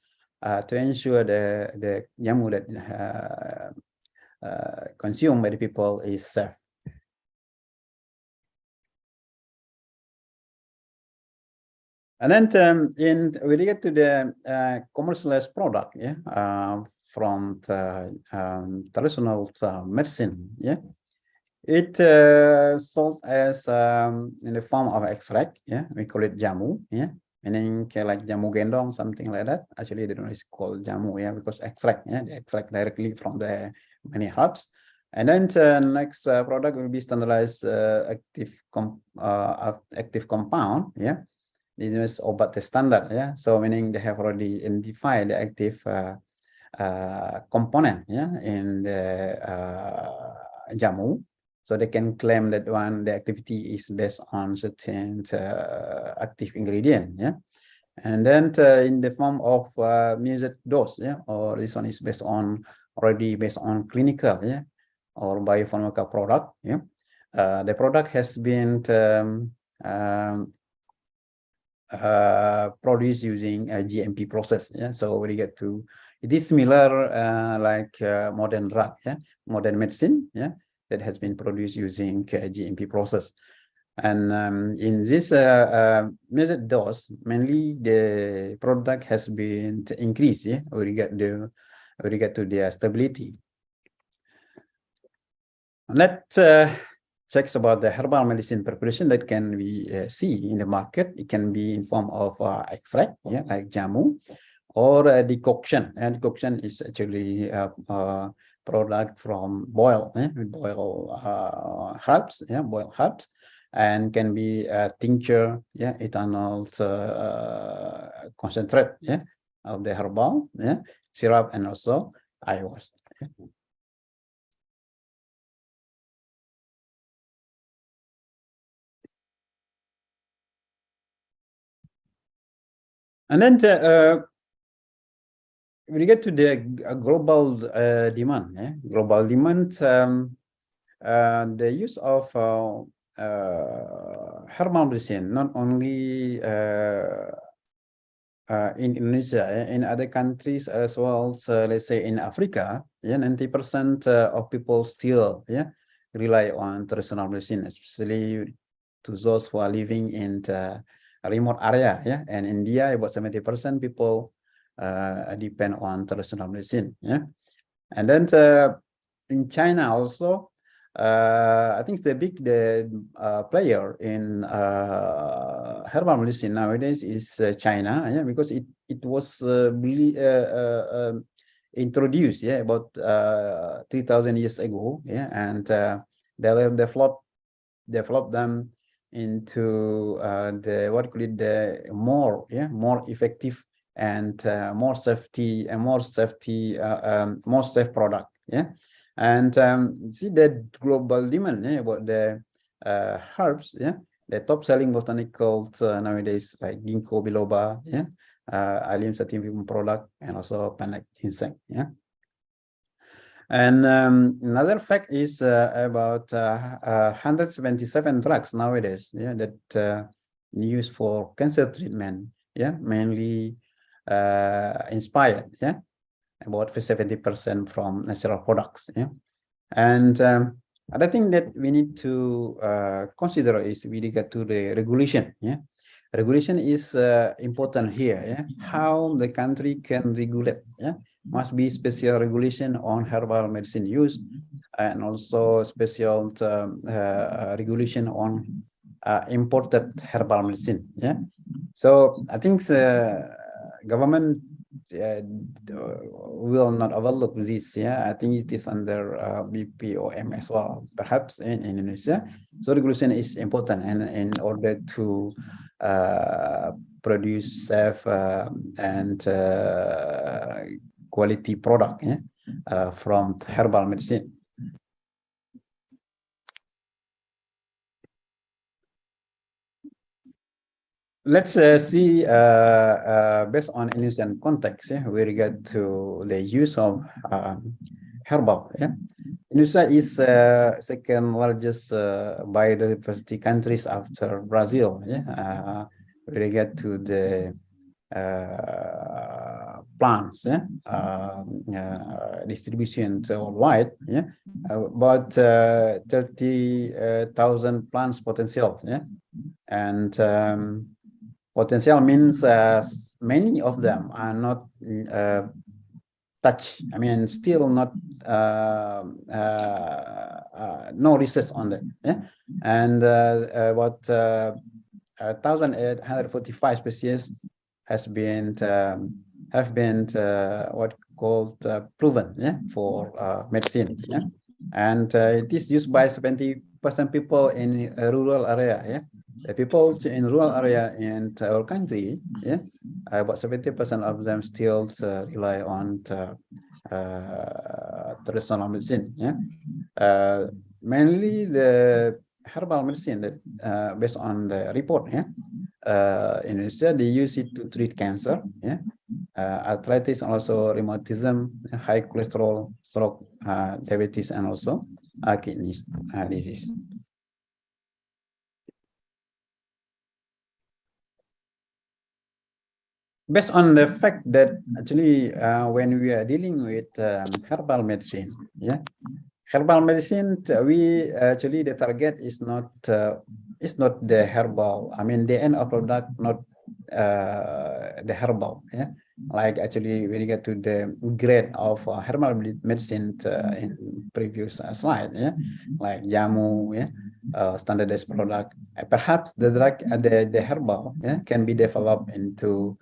to ensure the jamu that consumed by the people is safe. And then in with regard to the commercialized product, yeah, from the traditional medicine, yeah, it sold as in the form of extract, yeah, we call it jamu, yeah, meaning like jamu gendong, something like that. Actually, they don't know it's called jamu, yeah, because extract, yeah, they extract directly from the many herbs. And then next product will be standardized active compound, yeah. This is obat standard, yeah. So meaning they have already identified the active component, yeah, in the jamu. So they can claim that one, the activity is based on certain active ingredient, yeah. And then in the form of music dose, yeah, or this one is already based on clinical, yeah, or biopharmaceutical product, yeah. The product has been produced using a GMP process, yeah. So we get to, it is similar like modern drug, yeah, modern medicine, yeah, that has been produced using GMP process. And in this measured dose, mainly the product has been increased, yeah, with regard to their stability. Let's check about the herbal medicine preparation that can be see in the market. It can be in form of extract, yeah, like jamu, or decoction. And decoction is actually a product from boil herbs, yeah, boiled herbs, and can be a tincture, yeah, ethanol concentrate, yeah, of the herbal, yeah, syrup, and also ayahuasca. Yeah. And then we get to the global demand. Yeah? Global demand, the use of herbal medicine, not only in Indonesia, in other countries as well. So let's say in Africa, yeah, 90% of people still, yeah, rely on traditional medicine, especially to those who are living in the remote area, yeah. And India, about 70% people depend on traditional medicine, yeah. And then in China also, I think the big player in herbal medicine nowadays is China, yeah, because it was really introduced, yeah, about 3,000 years ago, yeah, and they developed them into the what call it, the more effective and more safe product, yeah. And see the global demand, yeah, about the herbs, yeah, the top selling botanicals nowadays, like ginkgo biloba, yeah, allium sativum product, and also panax ginseng, yeah. And another fact is about 177 drugs nowadays, yeah, that used for cancer treatment, yeah, mainly inspired, yeah, about 70% from natural products, yeah. And other thing that we need to consider is we get to the regulation, yeah. Regulation is important here, yeah. How the country can regulate, yeah. Must be special regulation on herbal medicine use, and also special regulation on imported herbal medicine, yeah. So I think the government will not overlook this, yeah. I think it is under BPOM as well, perhaps in Indonesia. So regulation is important, and in order to produce safe and quality product, yeah, from herbal medicine. Let's see, based on Indonesian context, yeah, with regard to the use of herbal. Yeah, Indonesia is second largest biodiversity countries after Brazil. Yeah, with regard to the plants, yeah, distribution worldwide. Yeah, about 30,000 plants potential. Yeah, and potential means many of them are not touched. I mean, still not no research on that. Yeah, and about 1,845 species has been what called proven, yeah, for medicine. Yeah, and it is used by 70% people in a rural area. Yeah. The people in rural area in our country, yeah, about 70% of them still rely on traditional medicine. Yeah, mainly the herbal medicine that based on the report, yeah, Indonesia, they use it to treat cancer, yeah, arthritis, also rheumatism, high cholesterol, stroke, diabetes, and also kidney disease. Based on the fact that actually when we are dealing with herbal medicine, yeah, herbal medicine, we actually the target is not the herbal. I mean, the end of product, not the herbal. Yeah, like actually when you get to the grade of herbal medicine in previous slide. Yeah, like jamu. Yeah. Standardized product. Perhaps the drug, the herbal, yeah, can be developed into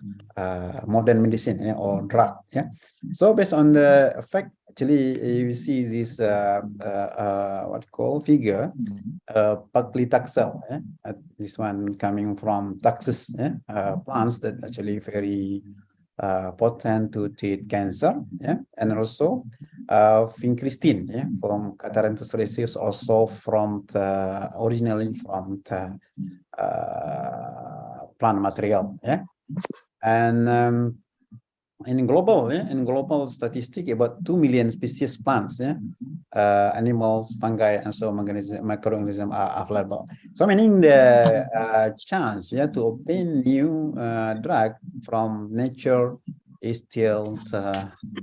modern medicine, yeah, or drug. Yeah. So based on the fact, actually, you see this what you call figure, paclitaxel. Yeah? This one coming from taxus, yeah? Plants that actually very potent to treat cancer, yeah, and also vincristine, yeah, from Catharanthus rhesus, also from originally from the plant material, yeah, and in global statistic, about 2 million species plants, yeah, animals, fungi, and so microorganisms are available. So meaning the chance, yeah, to obtain new drug from nature is still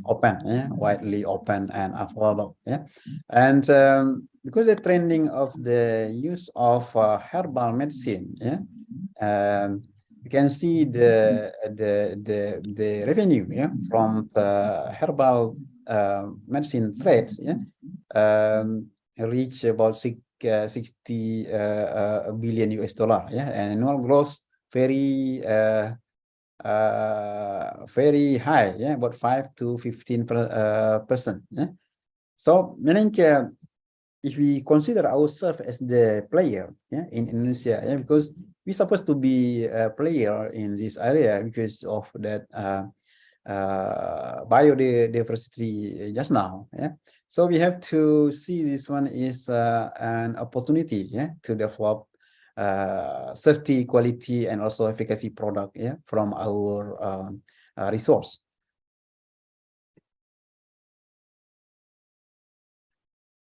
open, yeah, widely open and available, yeah, and because the trending of the use of herbal medicine, yeah. You can see the revenue, yeah, from the herbal medicine trades, yeah, reach about 60 billion US dollar, yeah, and annual growth very very high, yeah, about 5 to 15%, yeah. So meaning if we consider ourselves as the player, yeah, in Indonesia, yeah, because we're supposed to be a player in this area because of that biodiversity just now, yeah. So we have to see this one is an opportunity, yeah, to develop safety, quality, and also efficacy product, yeah, from our resource.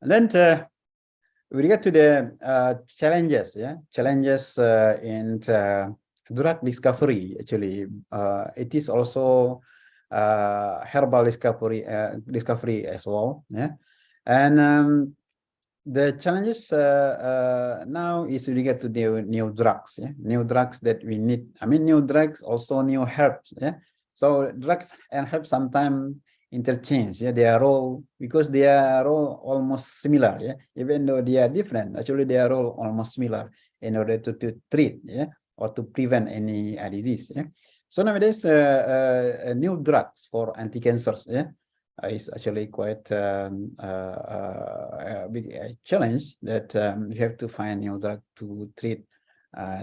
And then we get to the challenges, yeah, challenges in drug discovery. Actually, it is also herbal discovery as well, yeah, and the challenges now is we get to the new drugs, yeah, new drugs that we need. I mean, new drugs, also new herbs, yeah. So drugs and herbs sometimes interchange, yeah, they are all, because they are all almost similar, yeah, even though they are different, actually they are all almost similar in order to treat, yeah, or to prevent any disease, yeah. So nowadays new drugs for anti-cancers, yeah, is actually quite a big challenge, that you have to find new drug to treat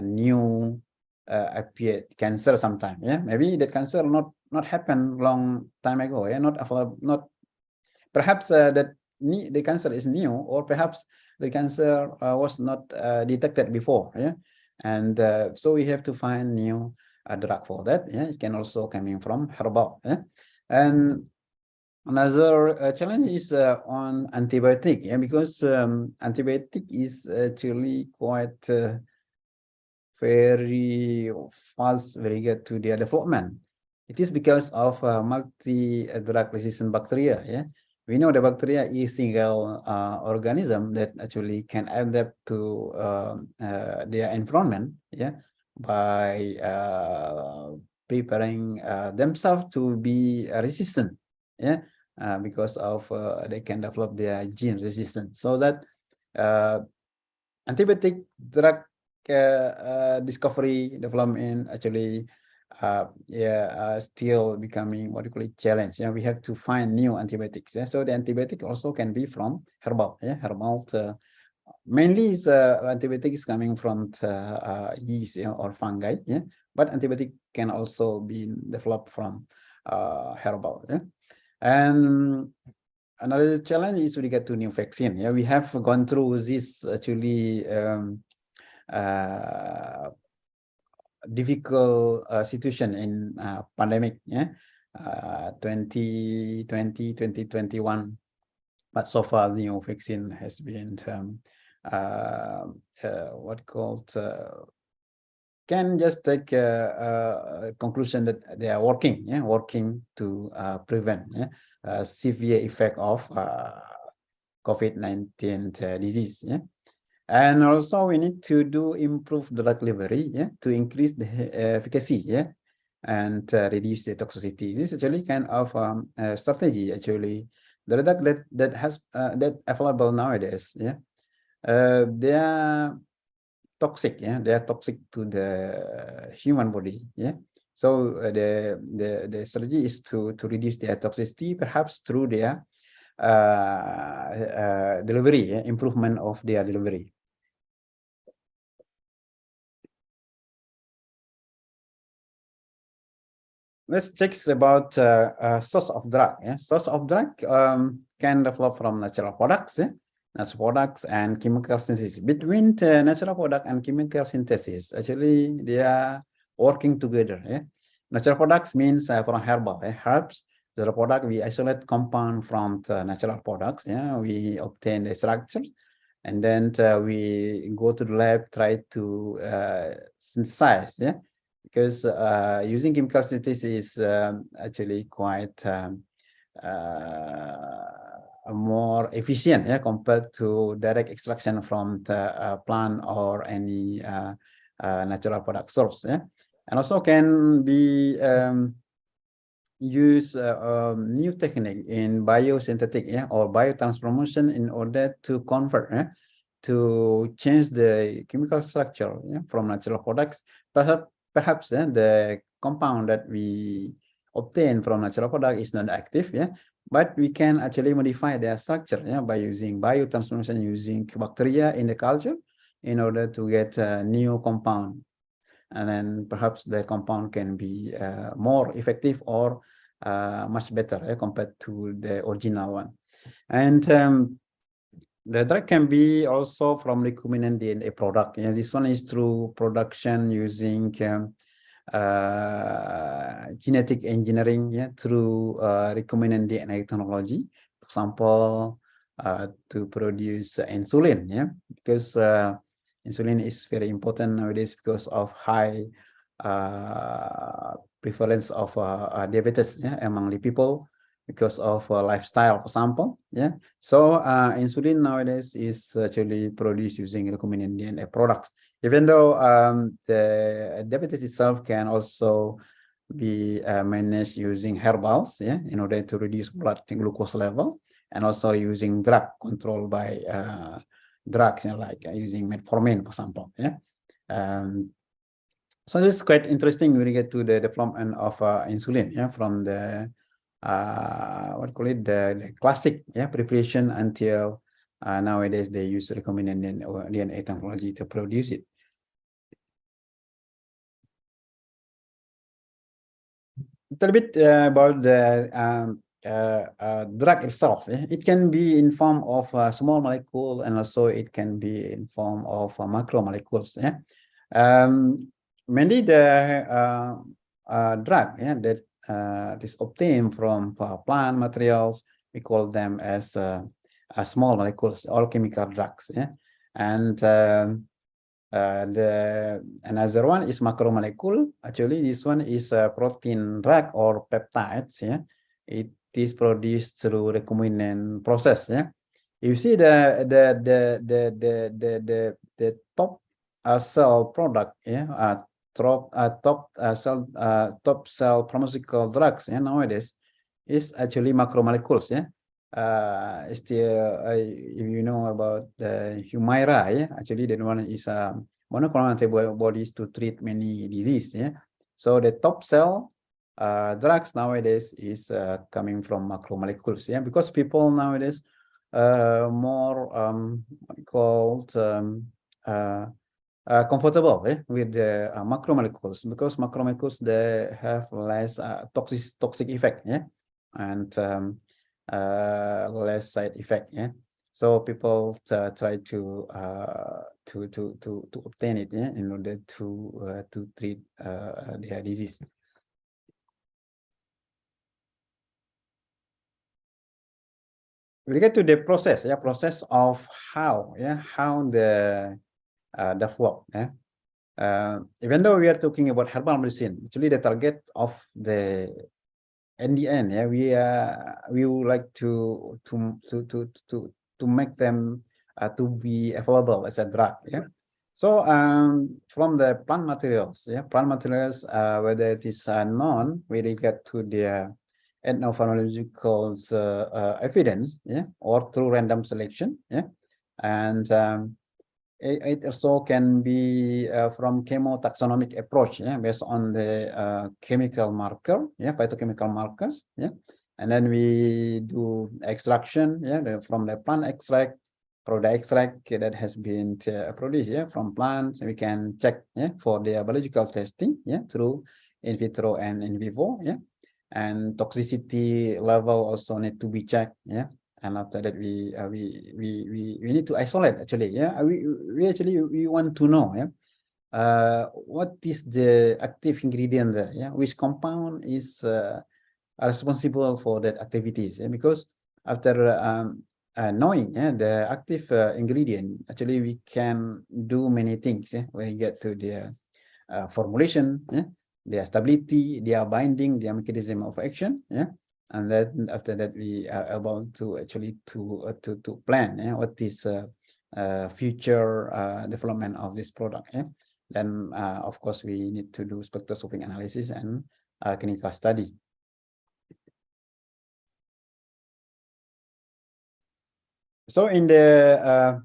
new appeared cancer sometime, yeah. Maybe that cancer not happened long time ago, yeah, not perhaps that the cancer is new, or perhaps the cancer was not detected before, yeah, and so we have to find new drug for that, yeah. It can also coming from herbal, yeah. And another challenge is on antibiotic, yeah, because antibiotic is actually quite very fast, very good to their development. It is because of multi-drug resistant bacteria, yeah. We know the bacteria is single organism that actually can adapt to their environment, yeah, by preparing themselves to be resistant, yeah, because of they can develop their gene resistance. So that antibiotic drug discovery development actually still becoming what you call it challenge. Yeah, we have to find new antibiotics. Yeah? So the antibiotic also can be from herbal. Yeah, herbal. Mainly is antibiotics coming from yeast, yeah, or fungi. Yeah, but antibiotic can also be developed from herbal. Yeah, and another challenge is we get to new vaccine. Yeah, we have gone through this actually difficult situation in pandemic, 2020, 2021. But so far, the new vaccine has been what called can just take a conclusion that they are working, working to prevent severe effect of COVID-19 disease. And also we need to improve the drug delivery, to increase the efficacy, and reduce the toxicity. This is actually kind of strategy. Actually, the drug that has that available nowadays, they are toxic, they are toxic to the human body, So the strategy is to reduce their toxicity, perhaps through their delivery, improvement of their delivery. Let's check about source of drug. Source of drug can develop from natural products, natural products and chemical synthesis. Between the natural product and chemical synthesis, actually they are working together. Natural products means from herbal, herbs. The product we isolate compound from the natural products. We obtain the structures, and then we go to the lab, try to synthesize. Because using chemical synthesis is actually quite more efficient, compared to direct extraction from the plant or any natural product source. And also can be use new technique in biosynthetic, or biotransformation in order to convert, to change the chemical structure, from natural products. Perhaps the compound that we obtain from natural product is not active, but we can actually modify their structure, by using biotransformation, using bacteria in the culture in order to get a new compound. And then perhaps the compound can be more effective or much better compared to the original one. And the drug can be also from recombinant DNA product. This one is through production using genetic engineering, through recombinant DNA technology. For example, to produce insulin, because insulin is very important nowadays because of high prevalence of diabetes among the people, because of lifestyle, for example. So insulin nowadays is actually produced using recombinant DNA products, even though the diabetes itself can also be managed using herbals, in order to reduce blood glucose level, and also using drug control by drugs, like using metformin, for example. So this is quite interesting when we get to the development of insulin, from the what call it, the classic preparation until nowadays they use recombinant DNA technology to produce it. A little bit about the drug itself. It can be in form of a small molecule, and also it can be in form of macromolecules. Mainly the drug that is obtained from plant materials, we call them as small molecules, all chemical drugs. And another one is macromolecule. Actually, this one is a protein drug or peptides. It is produced through recombinant process. You see the top cell product, top cell pharmaceutical drugs nowadays is actually macromolecules. Still, if you know about the Humira, actually that one is monoclonal antibodies to treat many diseases. So the top cell drugs nowadays is coming from macromolecules, because people nowadays more called comfortable with the macromolecules, because macromolecules they have less toxic effect, and less side effect. So people try to obtain it, yeah, in order to treat their disease. We get to the process, yeah, process of how the work, yeah. Even though we are talking about herbal medicine, actually the target of the in the end, yeah, we would like to make them to be available as a drug, yeah. So from the plant materials, yeah, whether it is known with regard to the ethnopharmacological evidence, yeah, or through random selection, yeah, and it also can be from chemotaxonomic approach, yeah, based on the chemical marker, yeah, phytochemical markers, yeah, and then we do extraction, yeah, from the plant extract, product extract that has been produced, yeah, from plants. We can check, yeah, for the biological testing, yeah, through in vitro and in vivo, yeah, and toxicity level also need to be checked, yeah. And after that, we need to isolate, actually, yeah. We want to know, yeah, what is the active ingredient there, yeah, which compound is responsible for that activities, yeah? Because after knowing, yeah, the active ingredient, actually we can do many things, yeah, when you get to the formulation, yeah, their stability, their binding, their mechanism of action, yeah. And then after that, we are able to actually to plan, yeah, what is future development of this product, yeah. Then of course we need to do spectroscopic analysis and clinical study. So in the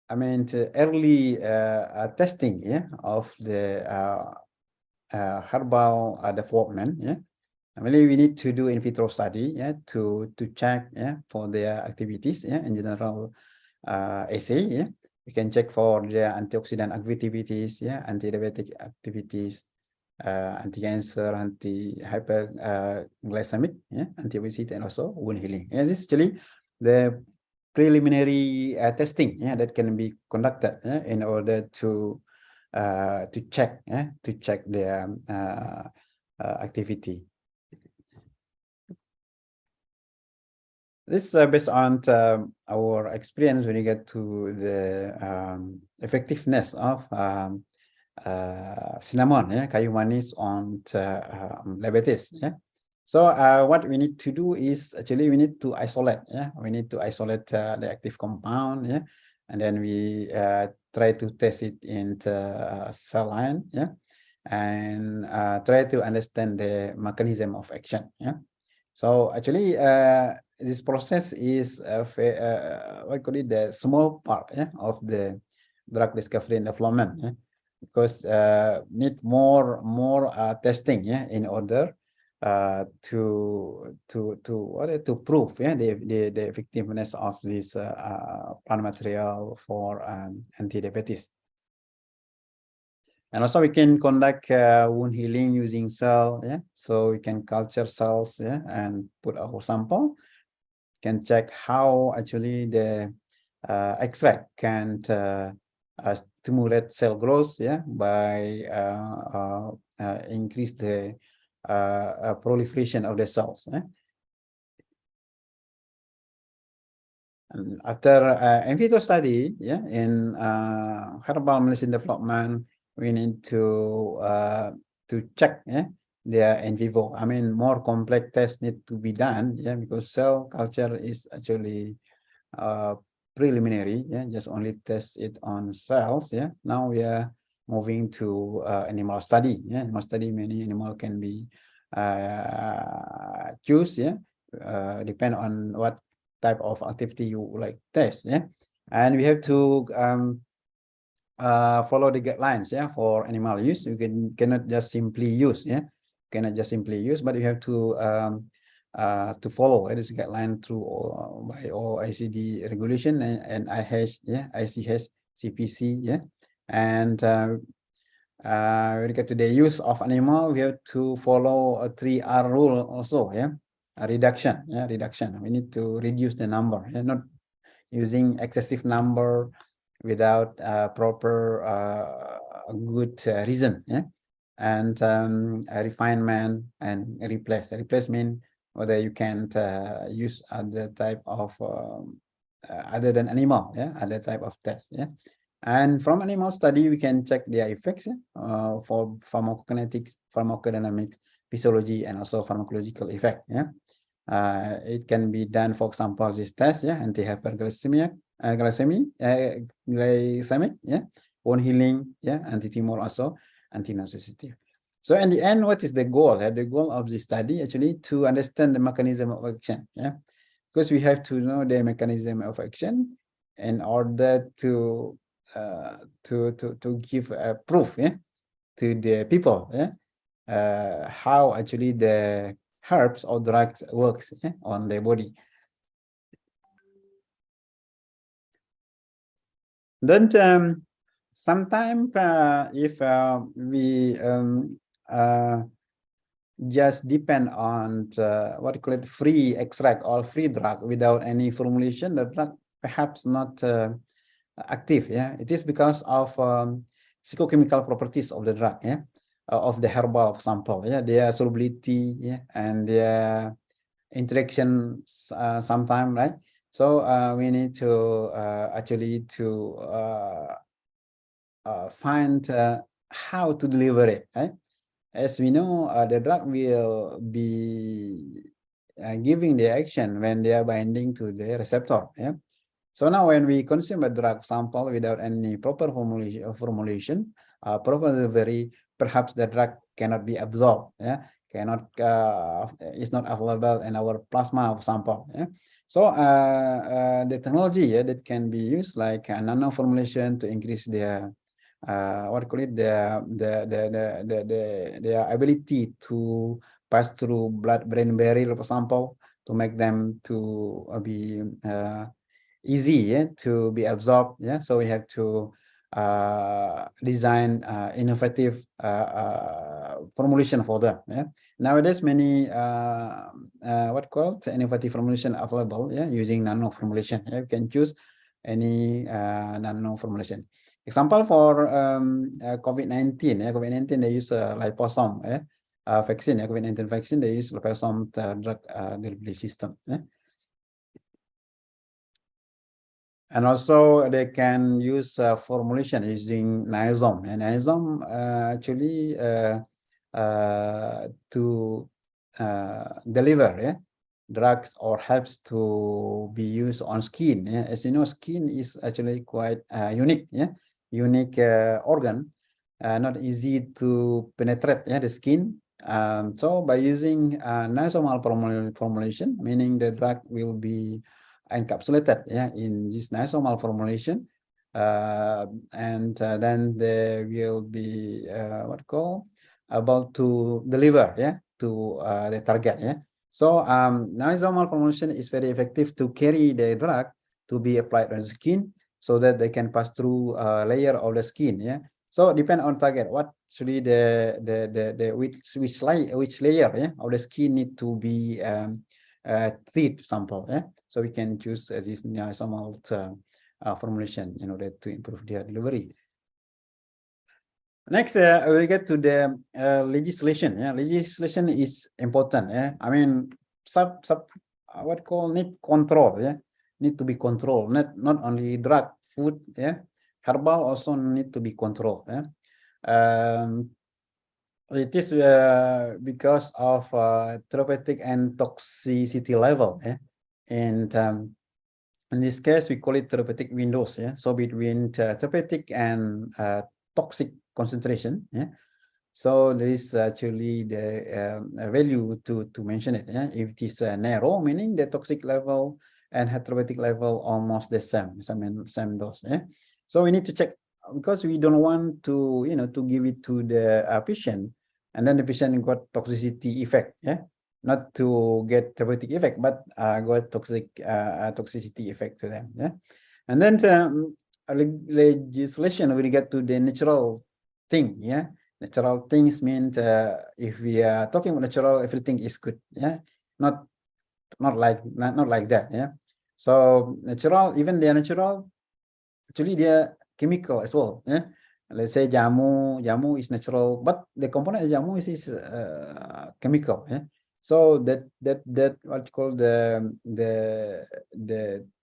I mean, the early testing, yeah, of the herbal development, yeah. Really, we need to do in vitro study, yeah, to check, yeah, for their activities, yeah, in general assay, yeah. We can check for their antioxidant activities, yeah, anti-diabetic activities, anti-cancer, anti-hyperglycemic, yeah, anti-obesity, and also wound healing. Yeah, this is actually the preliminary testing, yeah, that can be conducted, yeah, in order to check, yeah, their activity. This is based on our experience when you get to the effectiveness of cinnamon, yeah, kayu manis on diabetes, yeah. So what we need to do is actually we need to isolate, yeah, we need to isolate the active compound, yeah, and then we try to test it in the cell line, yeah, and try to understand the mechanism of action, yeah. So actually this process is what call it, the small part, yeah, of the drug discovery and development, yeah, because need more testing, yeah, in order to prove, yeah, the effectiveness of this plant material for anti-diabetes. And also we can conduct wound healing using cell, yeah. So we can culture cells, yeah, and put our sample. Can check how actually the extract can stimulate cell growth, yeah, by increase the proliferation of the cells, yeah. And after in vitro study, yeah, in herbal medicine development, we need to check, yeah, their in vivo. I mean, more complex tests need to be done, yeah, because cell culture is actually preliminary, yeah, just only test it on cells, yeah. Now we are moving to animal study, yeah. Animal study, many animal can be choose, yeah, depend on what type of activity you like test, yeah. And we have to follow the guidelines, yeah, for animal use. You cannot just simply use, yeah, cannot just simply use, but you have to follow this guideline through by OECD regulation and IH, yeah, ICH, CPC, yeah. And when you get to the use of animal, we have to follow a 3R rule also, yeah. reduction. Yeah, reduction. We need to reduce the number, not using excessive number without proper good reason. Yeah, and a refinement and replace. Replace mean whether you can use other type of other than animal. Yeah, other type of test. Yeah. And from animal study, we can check their effects for pharmacokinetics, pharmacodynamics, physiology, and also pharmacological effect. Yeah, it can be done, for example, this test. Yeah, anti-hyperglycemia, glycemic. Yeah, wound healing. Yeah, anti-tumor also, anti-nociceptive. So in the end, what is the goal? The goal of the study actually to understand the mechanism of action. Yeah, because we have to know the mechanism of action in order to give a proof, yeah, to the people, yeah, how actually the herbs or drugs works, yeah, on the body. Then sometimes if we just depend on what you call it, free extract or free drug without any formulation, the drug perhaps not active. Yeah, it is because of physicochemical properties of the drug. Yeah, of the herbal sample. Yeah, their solubility. Yeah, and their interaction sometime, right? So we need to actually to find how to deliver it. Right? As we know, the drug will be giving the action when they are binding to the receptor. Yeah. So now when we consume a drug sample without any proper formulation, proper delivery, perhaps the drug cannot be absorbed. Yeah, cannot is not available in our plasma sample. Yeah. So the technology, yeah, that can be used like a nano formulation to increase their what do you call it, their ability to pass through blood-brain barrier sample to make them to be easy, yeah, to be absorbed. Yeah, so we have to design innovative formulation for them. Yeah, nowadays many what called innovative formulation available. Yeah, using nano formulation. Yeah, you can choose any nano formulation. Example for COVID-19. Yeah, COVID-19 they use liposome. Yeah, vaccine. Yeah, COVID-19 vaccine they use liposome drug delivery system. Yeah. And also they can use formulation using niazome. And niazome actually to deliver, yeah, drugs or helps to be used on skin. Yeah? As you know, skin is actually quite unique, yeah, unique organ, not easy to penetrate, yeah, the skin. So by using niazomal formulation, meaning the drug will be encapsulated, yeah, in this niazomal formulation, and then they will be what called able to deliver, yeah, to the target. Yeah. So niazomal formulation is very effective to carry the drug to be applied on the skin so that they can pass through a layer of the skin. Yeah. So depend on target. What actually the which layer, yeah, of the skin need to be treat sample. Yeah. So we can choose this niazomal formulation in order to improve their delivery. Next, we get to the legislation. Yeah, legislation is important. Yeah, I mean, what call need control. Yeah, need to be controlled. Not only drug, food. Yeah, herbal also need to be controlled. Yeah, it is because of therapeutic and toxicity level. Yeah, and in this case, we call it therapeutic windows. Yeah, so between therapeutic and toxic concentration. Yeah, so there is actually the value to mention it. Yeah, if it is narrow, meaning the toxic level and therapeutic level almost the same dose. Yeah, so we need to check because we don't want to to give it to the patient and then the patient got toxicity effect. Yeah, not to get therapeutic effect, but got toxicity effect to them. Yeah, and then legislation we get to the natural thing. Yeah, natural things means if we are talking about natural, everything is good. Yeah, not not like that. Yeah. So natural, even they are natural, actually they are chemical as well. Yeah. Let's say jamu is natural, but the component of jamu is chemical. Yeah. So that what you call the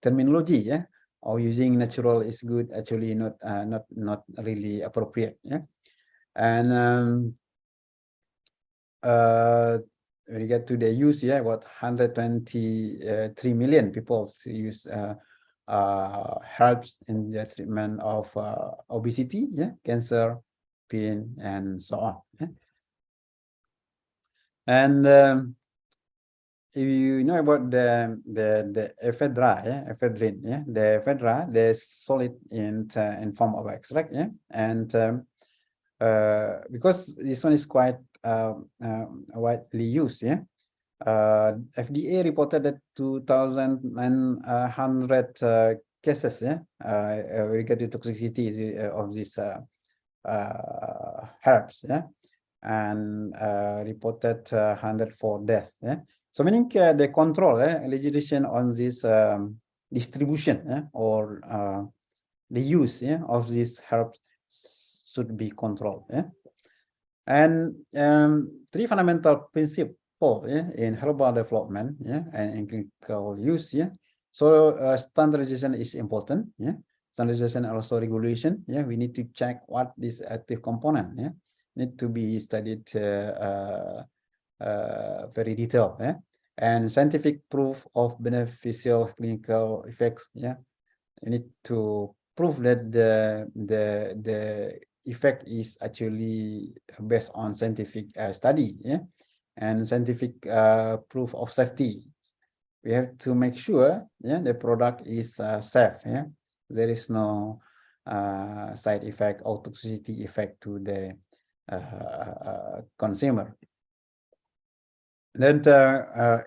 terminology, yeah, or using natural is good, actually not really appropriate. Yeah. And when you get to the use, yeah, what 123 million people use herbs in the treatment of obesity, yeah, cancer, pain, and so on. Yeah? And if you know about the ephedra, yeah, ephedrine, yeah, the ephedra, they solid in form of extract, yeah, and because this one is quite widely used, yeah. FDA reported that 2,900 cases, yeah, regarding toxicity of these herbs, yeah, and reported 104 deaths, yeah. So meaning the control, legislation on this distribution, yeah, or the use, yeah, of these herbs should be controlled, yeah. And three fundamental principles, yeah, in herbal development, yeah, and in clinical use, yeah. So standardization is important, yeah. Standardization and also regulation, yeah. We need to check what this active component, yeah, need to be studied very detailed, yeah. And scientific proof of beneficial clinical effects, yeah. You need to prove that the effect is actually based on scientific study, yeah, and scientific proof of safety. We have to make sure, yeah, the product is safe, yeah. There is no side effect or toxicity effect to the consumer. Then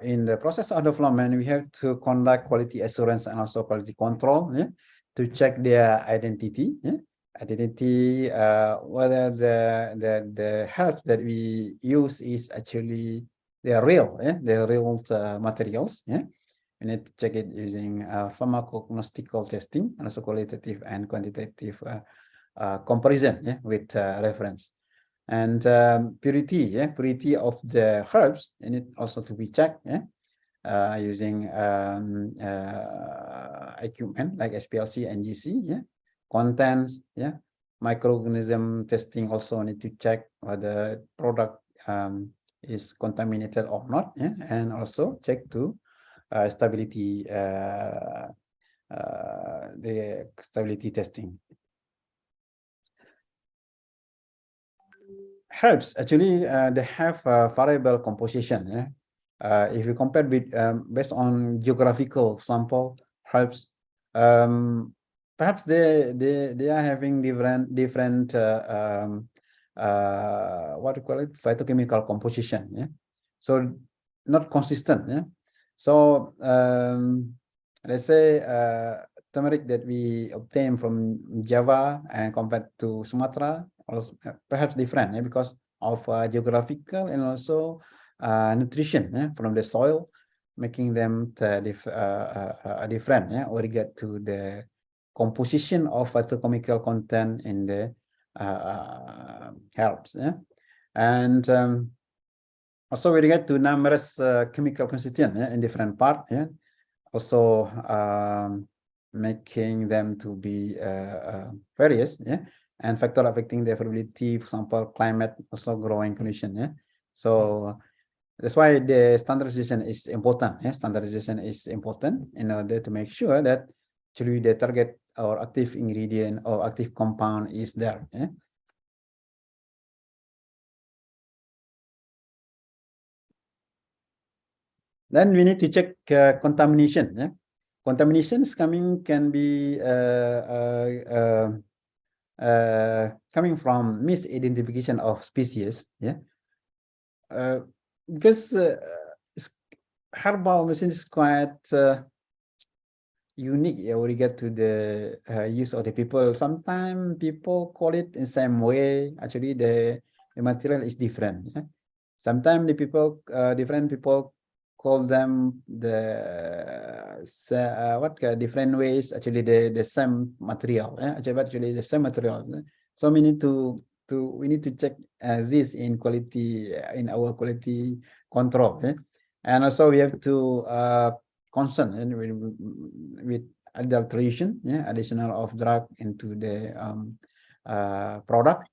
in the process of development, we have to conduct quality assurance and also quality control, yeah, to check their identity, yeah, identity, whether the herbs that we use is actually they're real, yeah, they're real materials, yeah. We need to check it using pharmacognostical testing and also qualitative and quantitative comparison, yeah, with reference. And purity, yeah, purity of the herbs, and it also to be checked, yeah, using equipment like SPLC and GC, yeah, contents, yeah, microorganism testing also need to check whether product is contaminated or not, yeah, and also check to stability, the stability testing. Herbs actually they have a variable composition. Yeah? If you compare with based on geographical sample herbs, perhaps they are having different what do you call it, phytochemical composition. Yeah, so not consistent. Yeah, so let's say turmeric that we obtain from Java and compared to Sumatra, also perhaps different, yeah, because of geographical and also nutrition, yeah, from the soil, making them different, yeah, with regard to the composition of phytochemical content in the herbs, yeah. And also with regard to numerous chemical constituents, yeah, in different part, yeah, also making them to be various, yeah, and factor affecting the favorability, for example, climate, also growing condition, yeah. So that's why the standardization is important. Yeah? Standardization is important in order to make sure that actually the target or active ingredient or active compound is there. Yeah? Then we need to check contamination. Yeah? Contamination is can be coming from misidentification of species. Yeah, because herbal medicine is quite unique, yeah, when we get to the use of the people. Sometimes people call it in same way. Actually, the material is different. Yeah? Sometimes the people, different people call them different ways. Actually, the same material. Actually the same material. So we need to check this in quality in our quality control. And also we have to concern with adulteration, additional of drug into the product,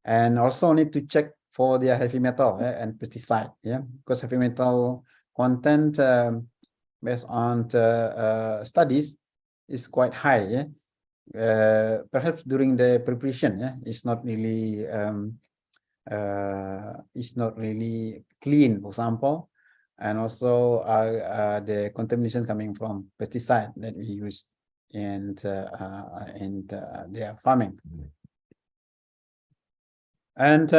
and also need to check for their heavy metal and pesticide, because heavy metal content based on the studies is quite high. Perhaps during the preparation, it's not really clean, for example, and also the contamination coming from pesticide that we use in their farming. And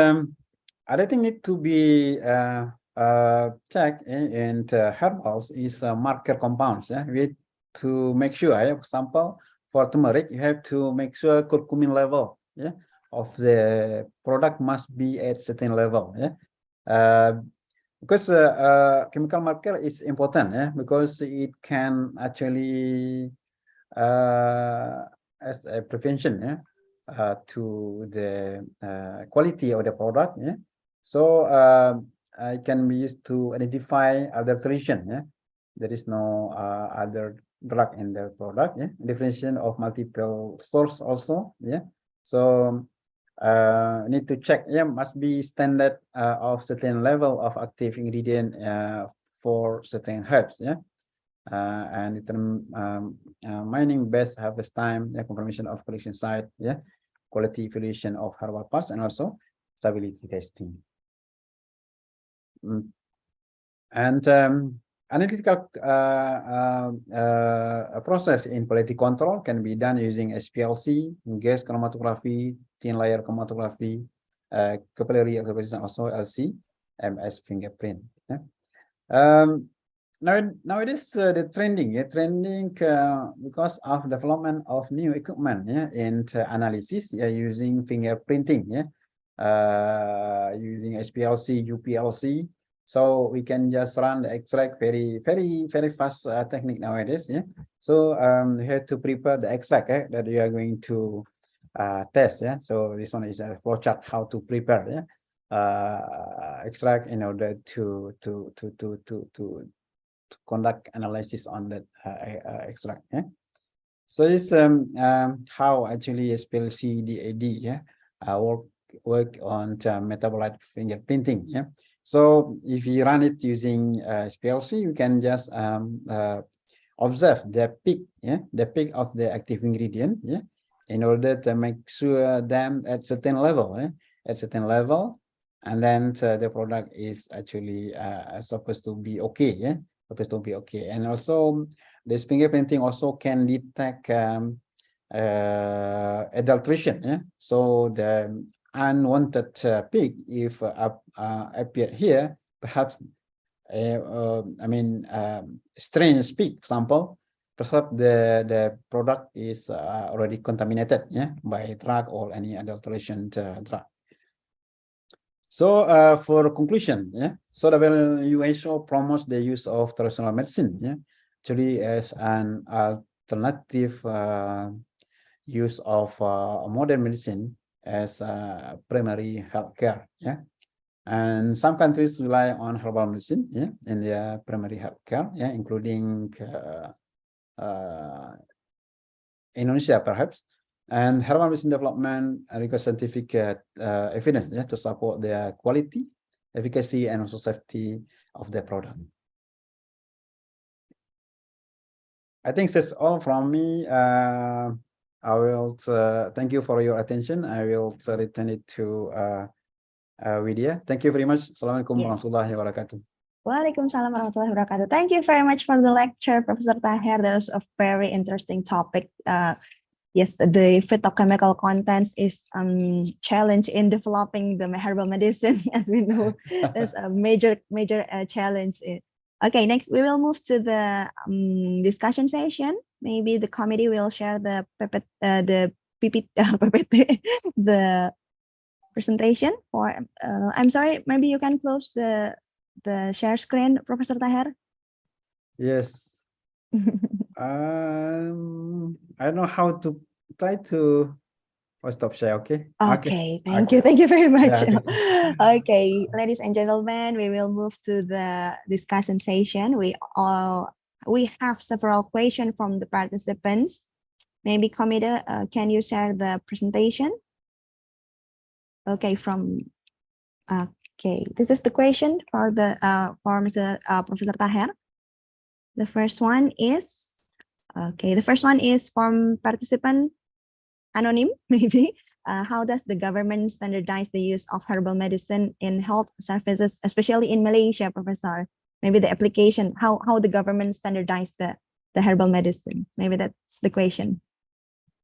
other thing need to be checked in herbals is marker compounds. We to make sure, for example, for turmeric, you have to make sure curcumin level of the product must be at certain level. Because chemical marker is important, because it can actually as a prevention to the quality of the product. So it can be used to identify adulteration. There is no other drug in the product. Differentiation of multiple source also. So need to check. Must be standard of certain level of active ingredient for certain herbs. And mining best harvest time, confirmation of collection site, quality evaluation of herbal parts, and also stability testing. And analytical process in quality control can be done using SPLC, gas chromatography, thin layer chromatography, capillary observation, also LC, MS fingerprint. Nowadays the trending because of development of new equipment in analysis using fingerprinting, using SPLC, UPLC, so we can just run the extract very fast technique nowadays. So we have to prepare the extract that we are going to test. So this one is a flowchart how to prepare extract in order to conduct analysis on that extract. So this how actually SPLC DAD work on metabolite fingerprinting. So if you run it using SPLC, you can just observe the peak, the peak of the active ingredient, in order to make sure them at certain level, and then the product is actually supposed to be okay, and also this fingerprinting also can detect adulteration. So the unwanted peak, if appear here, perhaps strange peak, for example, perhaps the product is already contaminated by drug or any adulteration drug. So for conclusion, so the WHO promotes the use of traditional medicine, actually as an alternative use of modern medicine as primary healthcare. And some countries rely on herbal medicine in their primary healthcare, including Indonesia perhaps. And herbal medicine development requires scientific evidence to support their quality, efficacy, and also safety of the product. I think that's all from me. I will thank you for your attention. I will return it to Widya. Thank you very much. Assalamualaikum warahmatullahi wabarakatuh. Waalaikumsalam warahmatullahi wabarakatuh. Thank you very much for the lecture, Professor Tahir. That was a very interesting topic. Yes, the phytochemical contents is challenge in developing the herbal medicine. As we know, there's a major challenge. Okay, next we will move to the discussion session. Maybe the committee will share the PPT, the presentation. For I'm sorry, maybe you can close the the share screen, Professor Taher? Yes. I don't know how to try to stop share. Okay. Okay, thank Okay. you. Thank you very much. Yeah, okay. Okay, ladies and gentlemen, we will move to the discussion session. We have several questions from the participants. Maybe Comida, can you share the presentation? Okay, this is the question for Mr. Professor Taher. The first one is from participant anonym, maybe. How does the government standardize the use of herbal medicine in health services, especially in Malaysia, Professor? Maybe the application, how the government standardize the herbal medicine. Maybe that's the question.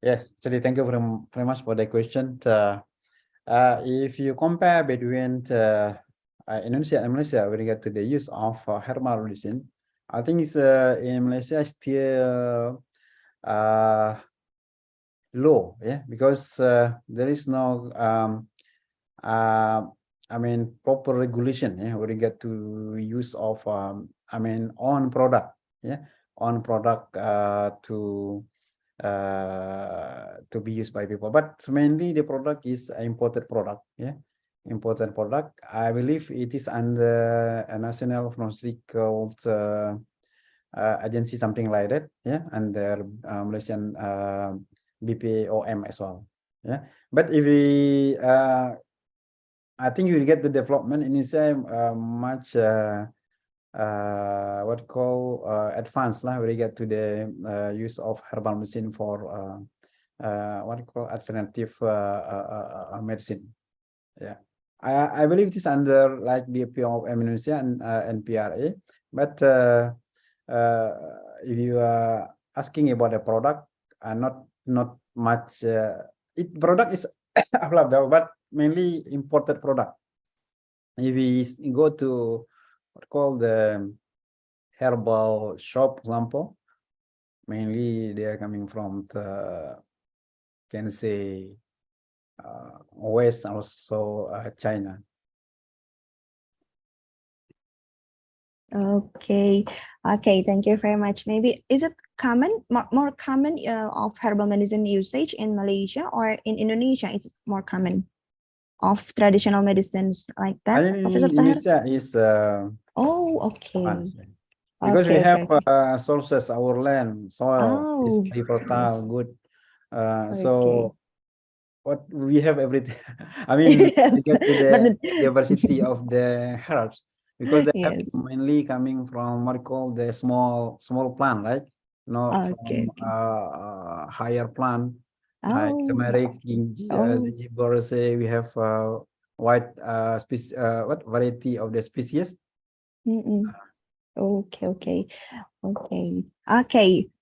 Yes, actually, thank you very much for the question. If you compare between Indonesia and Malaysia with regard to the use of herbal medicine, I think it's in Malaysia still low, yeah, because there is no proper regulation, yeah, with regard to use of own product, yeah, on product to be used by people, but mainly the product is imported product, yeah, imported product. I believe it is under a national pharmaceutical agency, something like that, yeah, under Malaysian BPOM as well, yeah. But if we I think you get the development in Indonesia much what call advanced lah, we get to the use of herbal medicine for what call alternative medicine. Yeah, I believe it is under like BPOM Indonesia and NPRA, but if you are asking about the product, not much. Product is available, but mainly imported product. If we go to what call the herbal shop example, mainly they are coming from the, can say, West, also China. Okay, thank you very much. Maybe is it common, more common of herbal medicine usage in Malaysia, or in Indonesia it's more common of traditional medicines like that? I think Indonesia is okay. Because we have okay. sources, our land, soil is very fertile, good. So what we have everything. I mean, to get to the diversity of the herbs, because they have mainly coming from what we call the small plant, right? Not from higher plant like turmeric, ginger, say we have wide species, what variety of the species. Okay.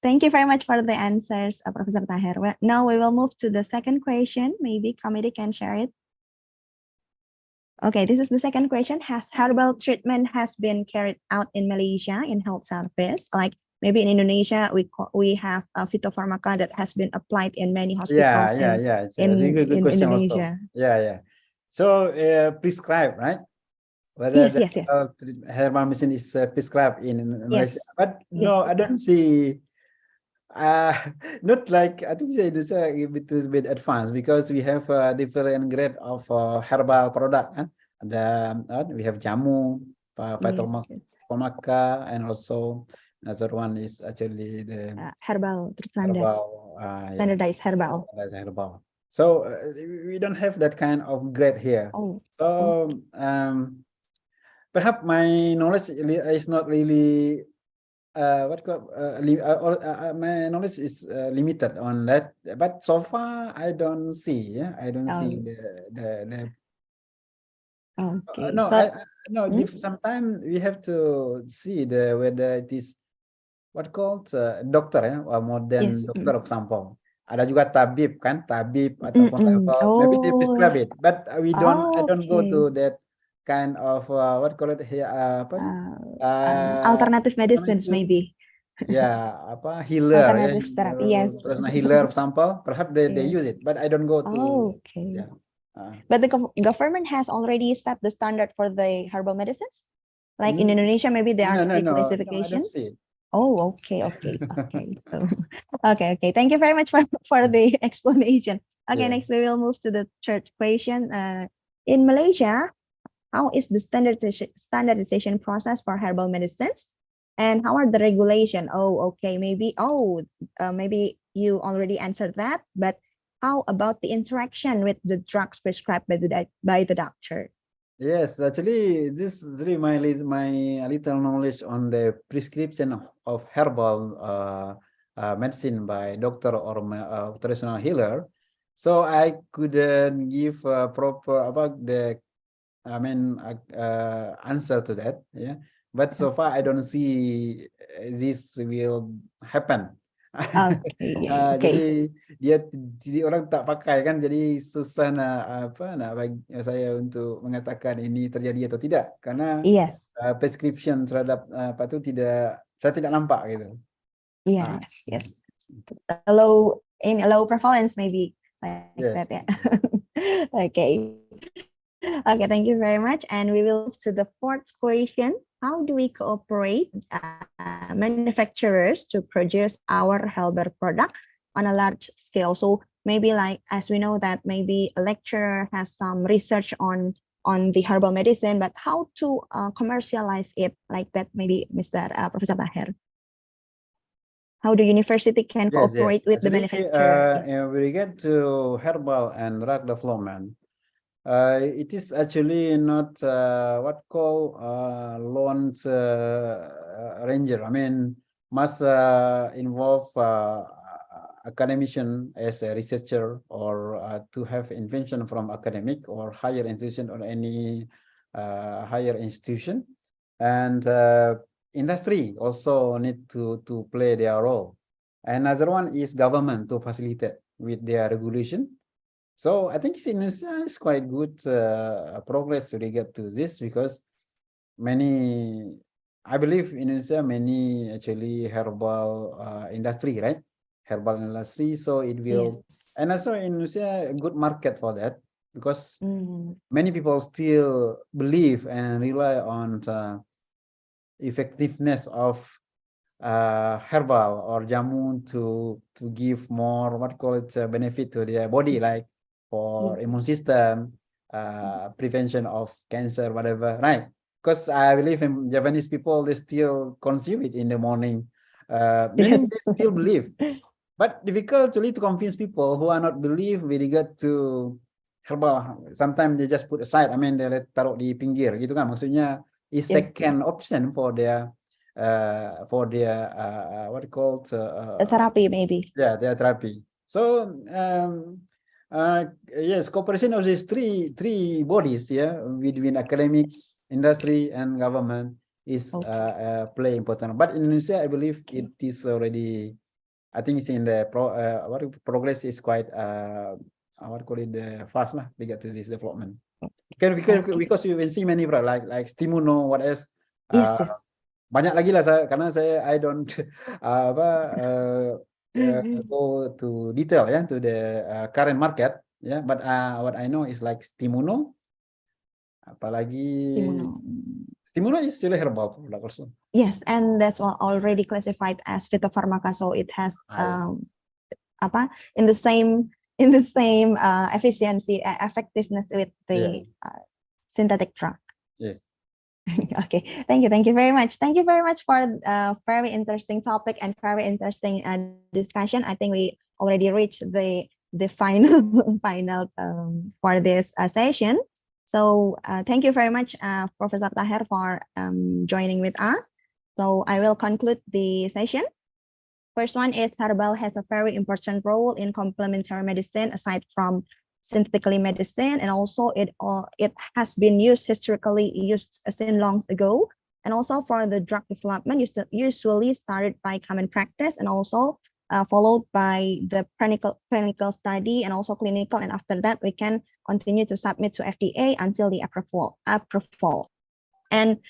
Thank you very much for the answers, Professor Taher. Well, now we will move to the second question. Maybe committee can share it. Okay, this is the second question. Has herbal treatment has been carried out in Malaysia in health service? Like maybe in Indonesia, we have a phytopharmaca that has been applied in many hospitals. Yeah. In good question Indonesia. Also. Yeah. So prescribed, right? Whether yes. herbal medicine is prescribed in Malaysia, but no, yes. I don't see. Not like, I think it's a bit advanced, because we have a different grade of herbal product. We have jamu, phytopharmaca, and also another one is actually the herbal standardized herbal. So we don't have that kind of grade here. So perhaps my knowledge is not really my knowledge is limited on that, but so far I don't see. I don't see the sometimes we have to see whether it is what called dokter, or modern dokter of example. Ada juga tabib ataupun level, maybe they prescribe it, but I don't go to that kind of what call it here alternative medicines maybe. Yeah, healer, alternative therapy, yes. Healer of example, perhaps they use it, but I don't go to. But the government has already set the standard for the herbal medicines. Like in Indonesia, maybe there are three No, I classifications. don't see it. Oh, okay. So, okay. Thank you very much for the explanation. Okay, Yeah. next we will move to the third question. In Malaysia, how is the standardization process for herbal medicines? And how are the regulation? Oh, okay. Maybe you already answered that, but how about the interaction with the drugs prescribed by the doctor? Yes, actually, this is really my little knowledge on the prescription of herbal medicine by doctor or traditional healer. So I couldn't give proper about the answer to that. Yeah, but so far I don't see this will happen. Jadi jadi orang tak pakai kan, jadi susah nak bagi saya untuk mengatakan ini terjadi atau tidak, karena prescription terhadap apa tu saya tidak nampak gitu. Yes. A low prevalence maybe like that. Yeah. Okay. Okay, thank you very much. And we will move to the fourth question. How do we cooperate manufacturers to produce our herbal product on a large scale? So maybe like, as we know that maybe a lecturer has some research on the herbal medicine, but how to commercialize it like that, maybe Mr. Professor Baher. How the university can cooperate with the manufacturer? We get to herbal and drug development. It is actually not what call lone ranger. I mean, must involve academician as a researcher, or to have invention from academic or higher institution or any higher institution, and industry also need to play their role. Another one is government to facilitate with their regulation. So I think Indonesia is quite good progress with regard to this, because I believe Indonesia many actually herbal industry, right? Herbal industry, so it will, and also Indonesia a good market for that, because many people still believe and rely on the effectiveness of herbal or jamu to give more benefit to their body, like for immune system, prevention of cancer, whatever, right? Because I believe in Japanese people, they still consume it in the morning. Many they still believe, but difficult to convince people who are not believe with regard to herbal. Sometimes they just put aside. I mean, they taruh di pinggir, gitu kan? Maksudnya is second option for their what called therapy, maybe. Yeah, their therapy. So yes, cooperation of these three bodies, between academics, industry, and government is play important. But in Indonesia, I believe it is already. I think it's in the progress is quite fast lah regard to this development. Because you will see many like Stimuno, what else? Banyak lagi lah karena I don't go to detail to the current market, but what I know is like Stimuno, apalagi Stimuno is still a herbal product also. Yes, and that's already classified as phytopharmaca, so it has in the same efficiency, effectiveness with the synthetic drug. Yes. Okay, thank you very much. Thank you very much for a very interesting topic and very interesting discussion. I think we already reached the final for this session. So thank you very much, Professor Taher, for joining with us. So I will conclude the session. First one is herbal has a very important role in complementary medicine aside from synthetically medicine, and also it has been historically used since long ago, and also for the drug development usually started by common practice and also followed by the clinical study and also clinical, and after that we can continue to submit to FDA until the approval. And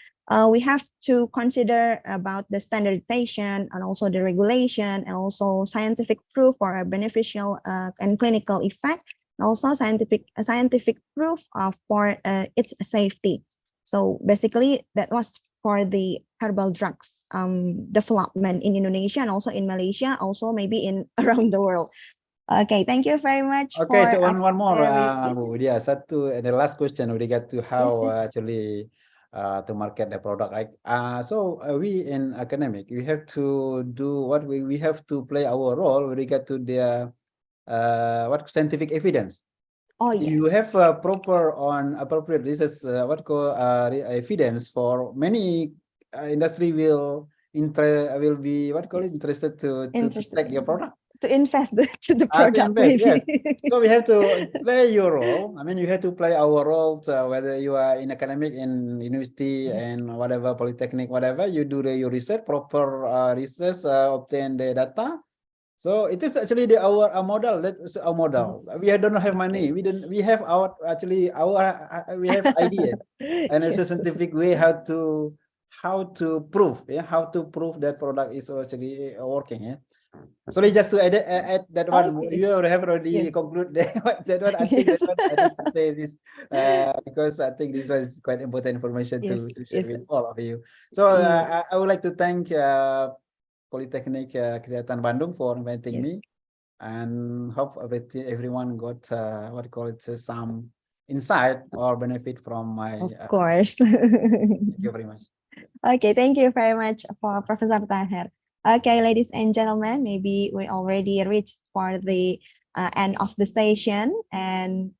we have to consider about the standardization and also the regulation and also scientific proof for a beneficial and clinical effect, and also scientific proof for its safety. So basically that was for the herbal drugs development in Indonesia and also in Malaysia, also maybe in around the world. Okay, thank you very much. Okay, for so one more, very- Bu Widya, satu, and the last question with regard to how yes. actually to market the product. Like, so we in academic, we have to do what we have to play our role with regard to the what scientific evidence. Oh yes. You have proper on appropriate research what call evidence for many industry will be what call it interested to take your product. To invest to the To product, invest, maybe. yes. So we have to play your role. I mean, you have to play our roles, whether you are in academic, in university, and whatever, polytechnic, whatever, you do your research, proper research, obtain the data. So it is actually our model. That's our model. We don't have money. We have our we have idea, and it's a scientific way how to prove, how to prove that product is actually working. Yeah. Sorry, just to add that one, you have already concluded that one. I think that one I need to say this because I think this was quite important information to share with all of you. So I would like to thank Polytechnic Kesehatan Bandung for inviting me, and hope everyone got what call it some insight or benefit from my. Of course. Thank you very much. Okay, thank you very much for Professor Taher. Okay, ladies and gentlemen, maybe we already reached for the end of the session, and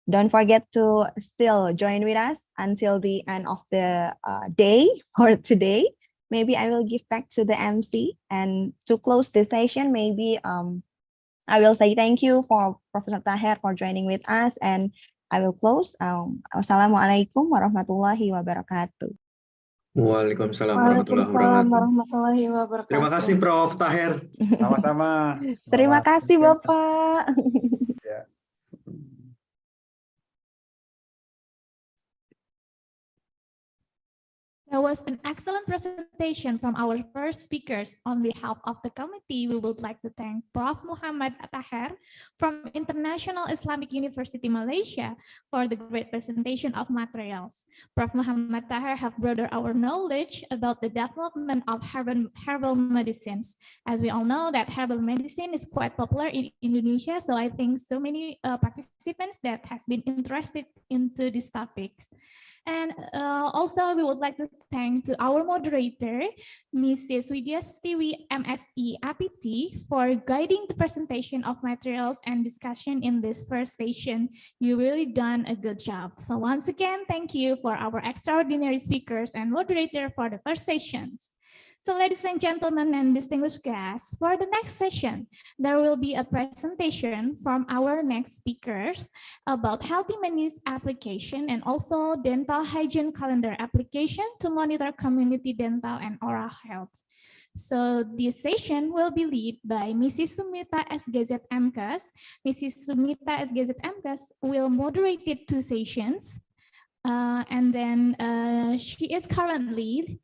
don't forget to still join with us until the end of the day or today. Maybe I will give back to the MC, and to close the session, maybe I will say thank you for Professor Taher for joining with us, and I will close. Wassalamualaikum warahmatullahi wabarakatuh. Waalaikumsalam warahmatullahi wabarakatuh. Terima kasih Prof. Taher. Sama-sama. Terima kasih Bapak. Ya. That was an excellent presentation from our first speakers. On behalf of the committee, we would like to thank Prof. Muhammad Taher from International Islamic University Malaysia for the great presentation of materials. Prof. Muhammad Taher have broadened our knowledge about the development of herbal medicines. As we all know that herbal medicine is quite popular in Indonesia, so I think so many participants that has been interested into this topic. And also, we would like to thank to our moderator, Mrs. Widya Stiwi, MSE APT, for guiding the presentation of materials and discussion in this first session. You really done a good job. So once again, thank you for our extraordinary speakers and moderator for the first sessions. So ladies and gentlemen and distinguished guests, for the next session, there will be a presentation from our next speakers about healthy menus application and also dental hygiene calendar application to monitor community dental and oral health. So this session will be led by Mrs. Sumita SGZ MKes. Mrs. Sumita SGZ MKes will moderate 2 sessions. And then she is currently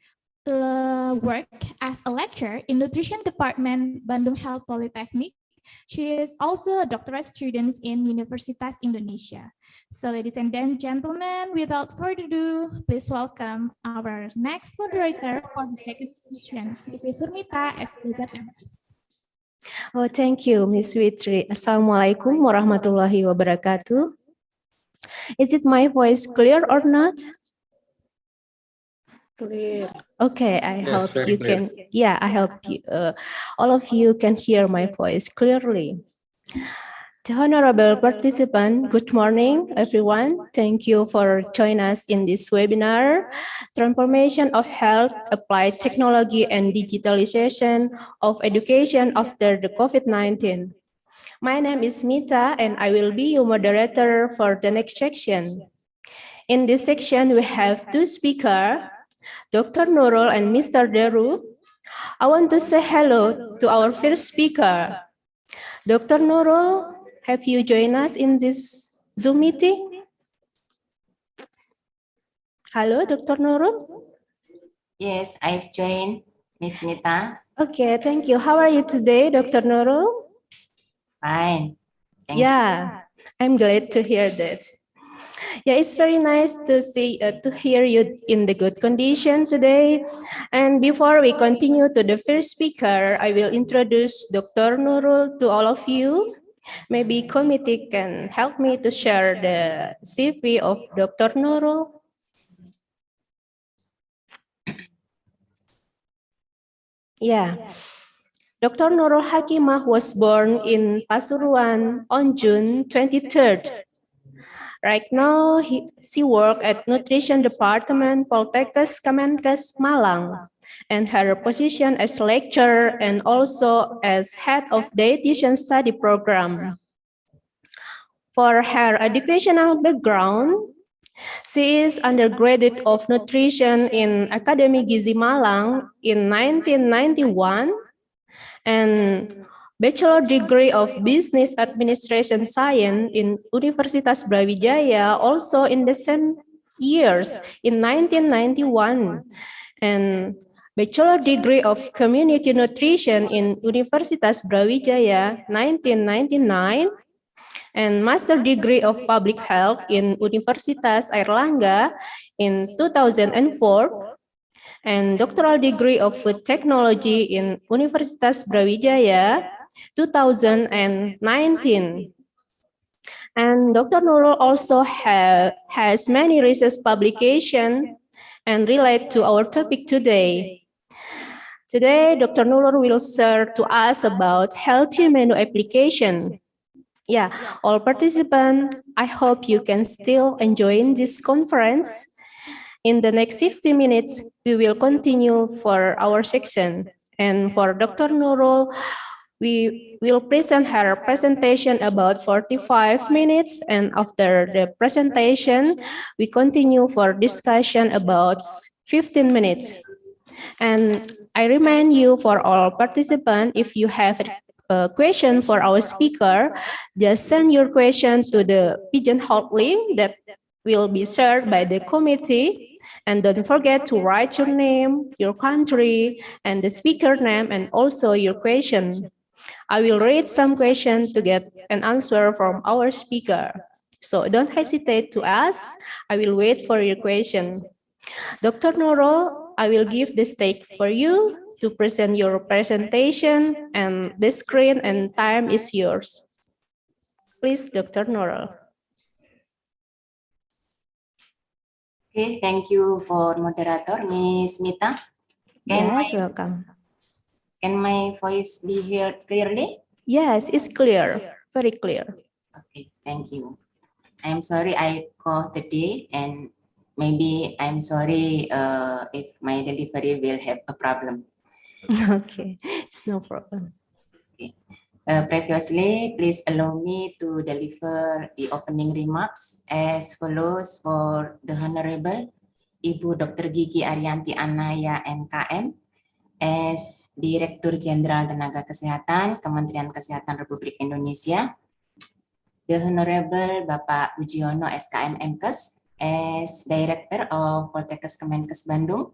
work as a lecturer in nutrition department Bandung Health Polytechnic. She is also a doctorate student in Universitas Indonesia. So ladies and gentlemen, without further ado, please welcome our next moderator for the second session, Mrs. Sumita SGZ. Oh, thank you, Ms. Witri. Assalamualaikum warahmatullahi wabarakatuh. Is it my voice clear or not? Clear. Okay, I Yes, hope very you clear. can. Yeah, I hope you, all of you can hear my voice clearly. The honorable participant, good morning, everyone. Thank you for joining us in this webinar, Transformation of Health, Applied Technology and Digitalization of Education After the COVID-19. My name is Mita, and I will be your moderator for the next section. In this section, we have 2 speakers, Dr. Nurul and Mr. Deru. I want to say hello to our first speaker. Dr. Nurul, have you joined us in this Zoom meeting? Hello, Dr. Nurul? Yes, I've joined, Miss Mita. Okay, thank you. How are you today, Dr. Nurul? Fine. Thank you. I'm glad to hear that. Yeah, it's very nice to hear you in the good condition today. And before we continue to the first speaker, I will introduce Dr. Nurul to all of you. Maybe committee can help me to share the CV of Dr. Nurul. Yeah. Dr. Nurul Hakimah was born in Pasuruan on June 23rd. Right now, she works at Nutrition Department Poltekkes Kemenkes Malang, and her position as lecturer and also as head of dietitian study program. For her educational background, she is undergraduate of nutrition in Akademi Gizi Malang in 1991 and bachelor degree of business administration science in Universitas Brawijaya also in the same years in 1991 and bachelor degree of community nutrition in Universitas Brawijaya 1999 and master degree of public health in Universitas Airlangga in 2004 and doctoral degree of food technology in Universitas Brawijaya 2019. And Dr. Nurul also has many research publications and relate to our topic today. Today, Dr. Nurul will share to us about healthy menu application. Yeah, all participants, I hope you can still enjoy this conference. In the next 60 minutes, we will continue for our section. And for Dr. Nurul, we will present her presentation about 45 minutes. And after the presentation, we continue for discussion about 15 minutes. And I remind you for all participants, if you have a question for our speaker, just send your question to the pigeonhole link that will be shared by the committee. And don't forget to write your name, your country, and the speaker name, and also your question. I will read some questions to get an answer from our speaker. So don't hesitate to ask. I will wait for your question. Dr. Nurul, I will give the stage for you to present your presentation, and the screen and time is yours. Please, Dr. Nurul. Okay, thank you for moderator, Miss Mita. Yes, welcome. Can my voice be heard clearly? Yes, it's clear, very clear. Okay, thank you. I'm sorry I called today, and maybe I'm sorry if my delivery will have a problem. Okay, it's no problem. Okay. Previously, please allow me to deliver the opening remarks as follows for the Honorable Ibu Dr. Gigi Arianti Anaya MKM as Direktur Jenderal Tenaga Kesehatan Kementerian Kesehatan Republik Indonesia, the Honorable Bapak Ujiono SKM MKes as Director of Poltekkes Kemenkes Bandung,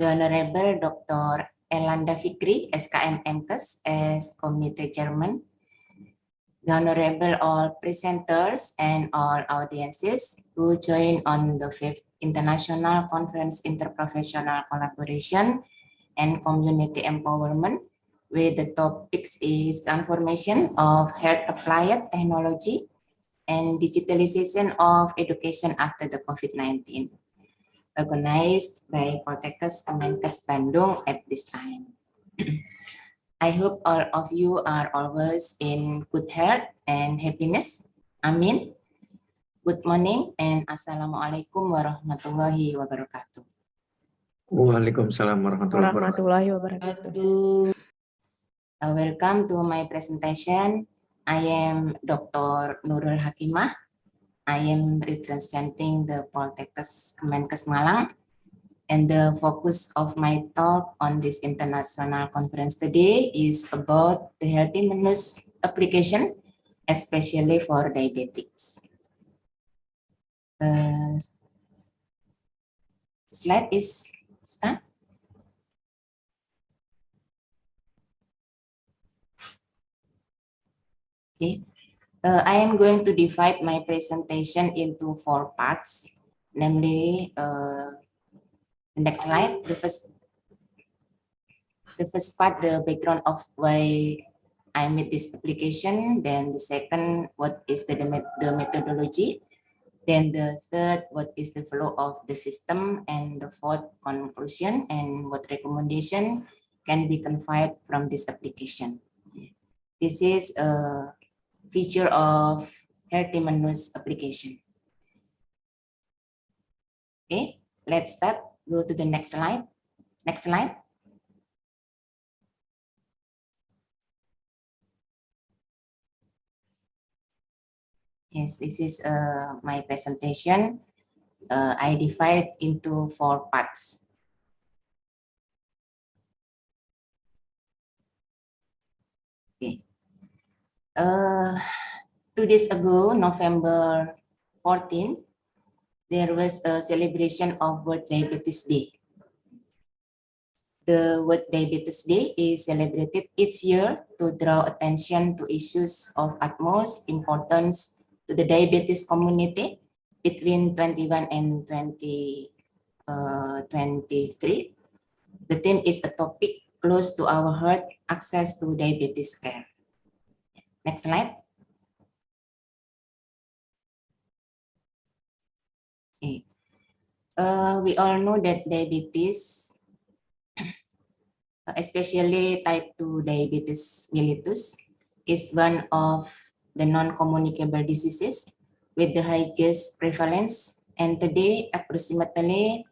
the Honorable Dr. Elanda Fikri SKM MKes as Committee Chairman, the Honorable all presenters and all audiences who join on the 5th International Conference Interprofessional Collaboration and Community Empowerment, where the topics is transformation of health applied technology and digitalization of education after the COVID-19, organized by Poltekkes Kemenkes Bandung at this time. I hope all of you are always in good health and happiness. Amin. Good morning and Assalamualaikum warahmatullahi wabarakatuh. Waalaikumsalam warahmatullahi wabarakatuh. Welcome to my presentation. I am Dr. Nurul Hakimah. I am representing the Poltekkes Kemenkes Malang, and the focus of my talk on this international conference today is about the healthy menus application, especially for diabetics. Slide is start. Okay. I am going to divide my presentation into 4 parts, namely, the next slide, the first part, the background of why I made this application. Then the second, what is the methodology. Then the third, what is the flow of the system. And the fourth, conclusion and what recommendation can be conveyed from this application. This is a feature of Healthy Menus application. Okay, let's start. Go to the next slide. Next slide. Yes, this is my presentation. I divide into 4 parts. Okay. 2 days ago, November 14th, there was a celebration of World Diabetes Day. The World Diabetes Day is celebrated each year to draw attention to issues of utmost importance to the diabetes community between 21 and 23. The theme is a topic close to our heart, access to diabetes care. Next slide. Okay. We all know that diabetes, especially type 2 diabetes mellitus, is one of the non-communicable diseases with the highest prevalence. And today, approximately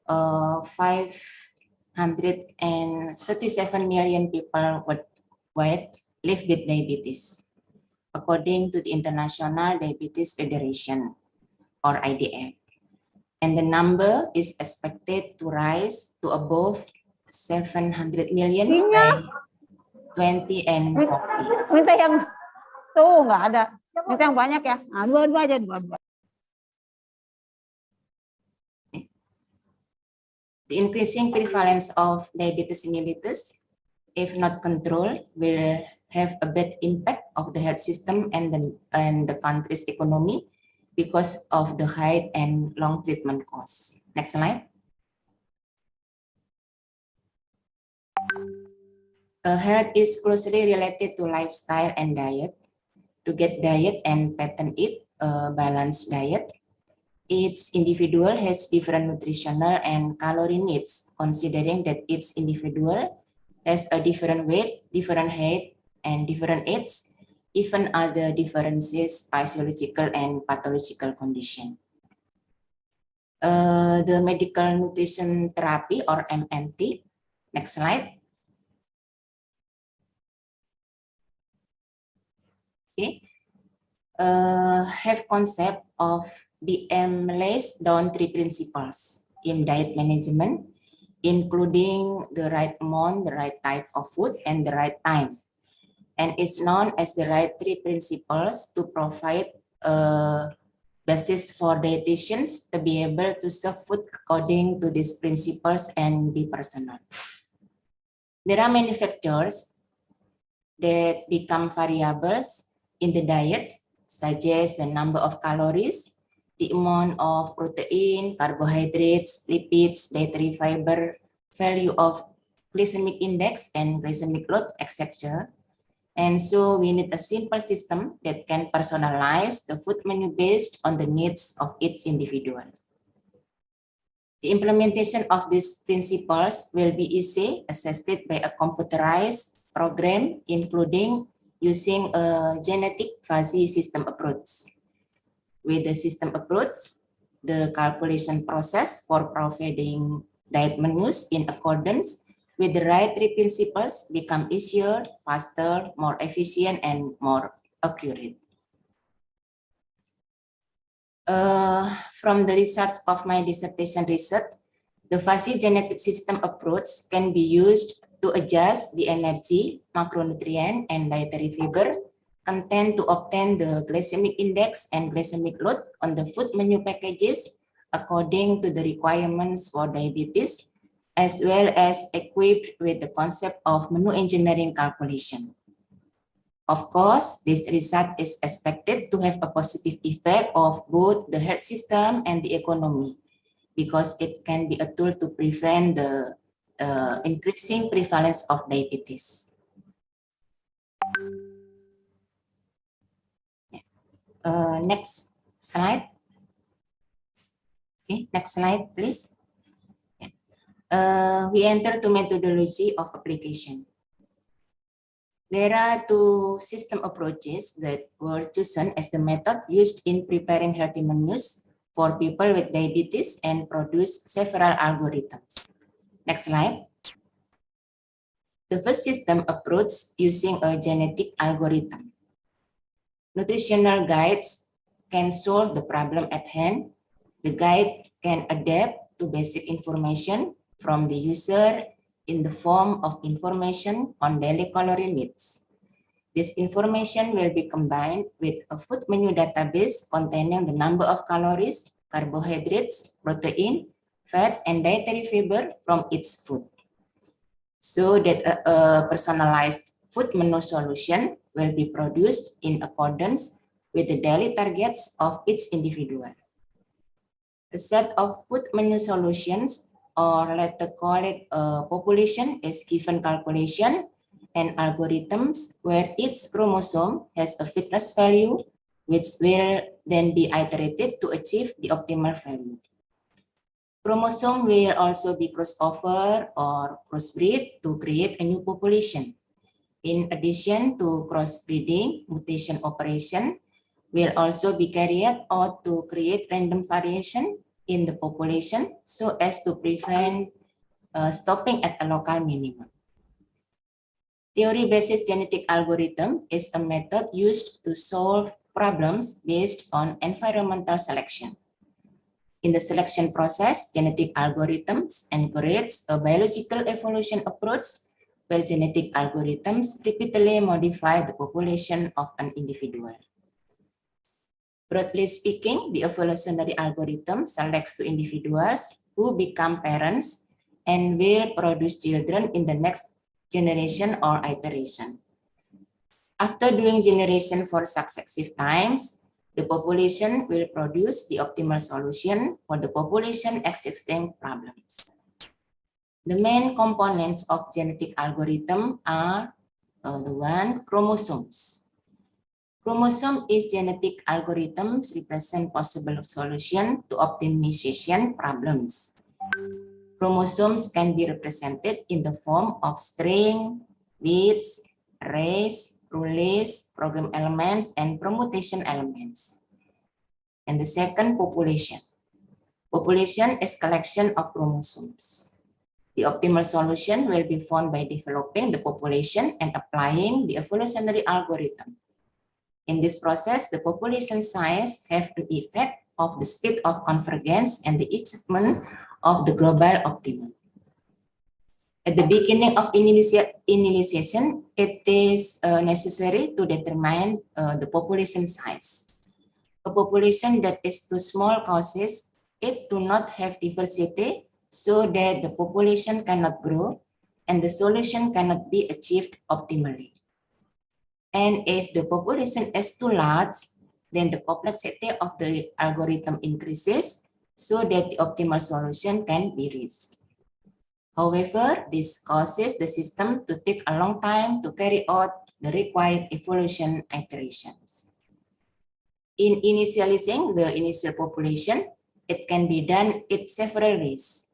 537 million people worldwide live with diabetes, according to the International Diabetes Federation, or IDF. And the number is expected to rise to above 700 million by 20 and 40. Minta yang tuh nggak ada. Minta yang banyak ya. Nah, dua-dua aja, dua-dua. The increasing prevalence of diabetes mellitus, if not controlled, will have a bad impact of the health system and the country's economy because of the high and long treatment costs. Next slide. Health is closely related to lifestyle and diet. To get diet and pattern eat a balanced diet, each individual has different nutritional and calorie needs, considering that each individual has a different weight, different height, and different age, even other differences, physiological and pathological condition. The medical nutrition therapy, or MNT, next slide. Okay. Have concept of DM lays down 3 principles in diet management, including the right amount, the right type of food, and the right time. And is known as the right 3 principles to provide a basis for dietitians to be able to serve food according to these principles and be personal. There are many factors that become variables in the diet, such as the number of calories, the amount of protein, carbohydrates, lipids, dietary fiber, value of glycemic index and glycemic load, etc. And so we need a simple system that can personalize the food menu based on the needs of each individual. The implementation of these principles will be easy, assisted by a computerized program, including using a genetic fuzzy system approach. With the system approach, the calculation process for providing diet menus in accordance with the right 3 principles become easier, faster, more efficient, and more accurate. From the results of my dissertation research, the fuzzy genetic system approach can be used to adjust the energy, macronutrient, and dietary fiber content to obtain the glycemic index and glycemic load on the food menu packages according to the requirements for diabetes, as well as equipped with the concept of menu engineering calculation. Of course, this result is expected to have a positive effect of both the health system and the economy, because it can be a tool to prevent the increasing prevalence of diabetes. Next slide. Okay, next slide, please. We enter to methodology of application. There are two system approaches that were chosen as the method used in preparing healthy menus for people with diabetes and produce several algorithms. Next slide. The first system approach using a genetic algorithm. Nutritional guides can solve the problem at hand. The guide can adapt to basic information from the user in the form of information on daily calorie needs. This information will be combined with a food menu database containing the number of calories, carbohydrates, protein, fat, and dietary fiber from each food, so that a personalized food menu solution will be produced in accordance with the daily targets of each individual. A set of food menu solutions, or let's call it a population, is given calculation and algorithms where each chromosome has a fitness value, which will then be iterated to achieve the optimal value. Chromosome will also be crossover or crossbreed to create a new population. In addition to crossbreeding, mutation operation will also be carried out to create random variation in the population so as to prevent stopping at a local minimum. Theory-based genetic algorithm is a method used to solve problems based on environmental selection. In the selection process, genetic algorithms encourage a biological evolution approach where genetic algorithms repeatedly modify the population of an individual. Broadly speaking, the evolutionary algorithm selects two individuals who become parents and will produce children in the next generation or iteration. After doing generation for successive times, the population will produce the optimal solution for the population existing problems. The main components of genetic algorithm are chromosomes. Chromosome is genetic algorithms represent possible solution to optimization problems. Chromosomes can be represented in the form of string, bits, arrays, rules, program elements, and permutation elements. And the second, population. Population is collection of chromosomes. The optimal solution will be found by developing the population and applying the evolutionary algorithm. In this process, the population size have an effect of the speed of convergence and the achievement of the global optimum. At the beginning of initialization, it is necessary to determine the population size. A population that is too small causes it to not have diversity, so that the population cannot grow and the solution cannot be achieved optimally. And if the population is too large, then the complexity of the algorithm increases so that the optimal solution can be reached. However, this causes the system to take a long time to carry out the required evolution iterations. In initializing the initial population, it can be done in several ways.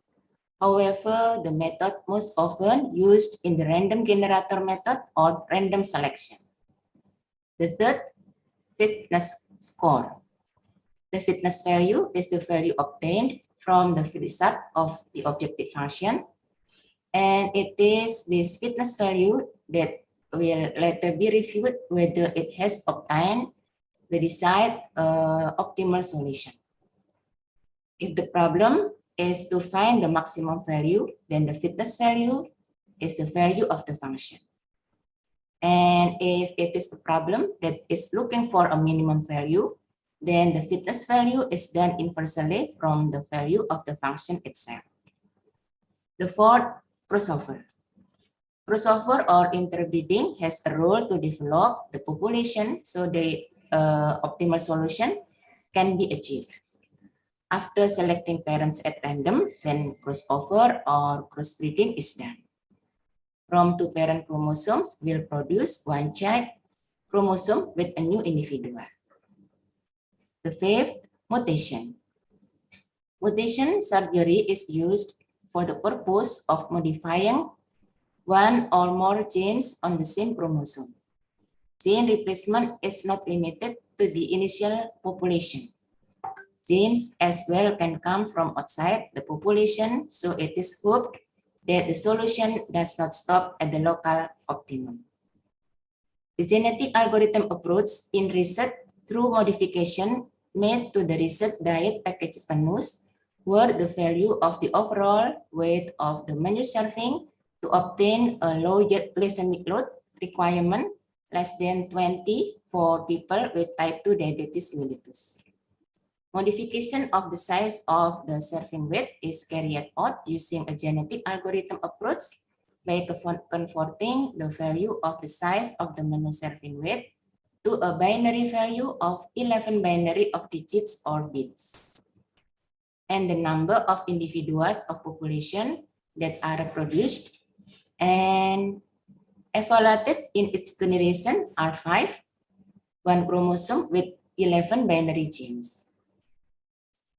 However, the method most often used in the random generator method or random selection. The third, fitness score. The fitness value is the value obtained from the result of the objective function. And it is this fitness value that will later be reviewed whether it has obtained the desired optimal solution. If the problem is to find the maximum value, then the fitness value is the value of the function. And if it is a problem that is looking for a minimum value, then the fitness value is done inversely from the value of the function itself. The fourth, crossover. Crossover or interbreeding has a role to develop the population so the optimal solution can be achieved. After selecting parents at random, then crossover or crossbreeding is done. From two parent chromosomes will produce one child chromosome with a new individual. The fifth, mutation. Mutation surgery is used for the purpose of modifying one or more genes on the same chromosome. Gene replacement is not limited to the initial population. Genes as well can come from outside the population, so it is hoped that the solution does not stop at the local optimum. The genetic algorithm approach in research through modification made to the research diet packages menus where the value of the overall weight of the menu serving to obtain a low glycemic load requirement less than 20 for people with type 2 diabetes mellitus. Modification of the size of the serving weight is carried out using a genetic algorithm approach by converting the value of the size of the menu serving weight to a binary value of 11 binary of digits or bits. And the number of individuals of population that are produced and evaluated in its generation are 5, one chromosome with 11 binary genes.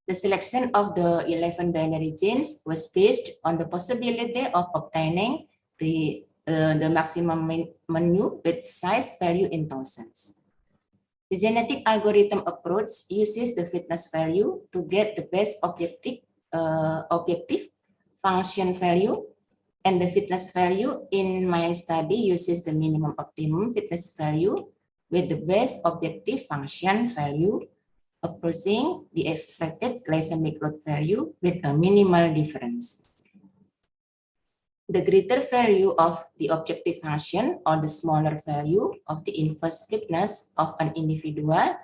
The selection of the 11 binary genes was based on the possibility of obtaining the maximum menu with size value in thousands. The genetic algorithm approach uses the fitness value to get the best objective function value, and the fitness value in my study uses the minimum optimum fitness value with the best objective function value approaching the expected glycemic load value with a minimal difference. The greater value of the objective function or the smaller value of the inverse fitness of an individual,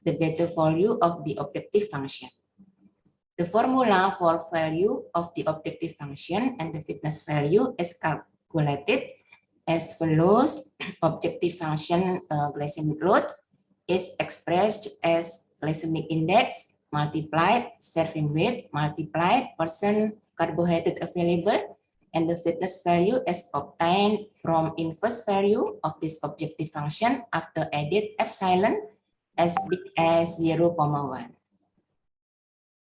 the better value of the objective function. The formula for value of the objective function and the fitness value is calculated as follows. Objective function glycemic load is expressed as glycemic index multiplied serving weight multiplied percent carbohydrate available, and the fitness value is obtained from inverse value of this objective function after added epsilon as big as 0,1.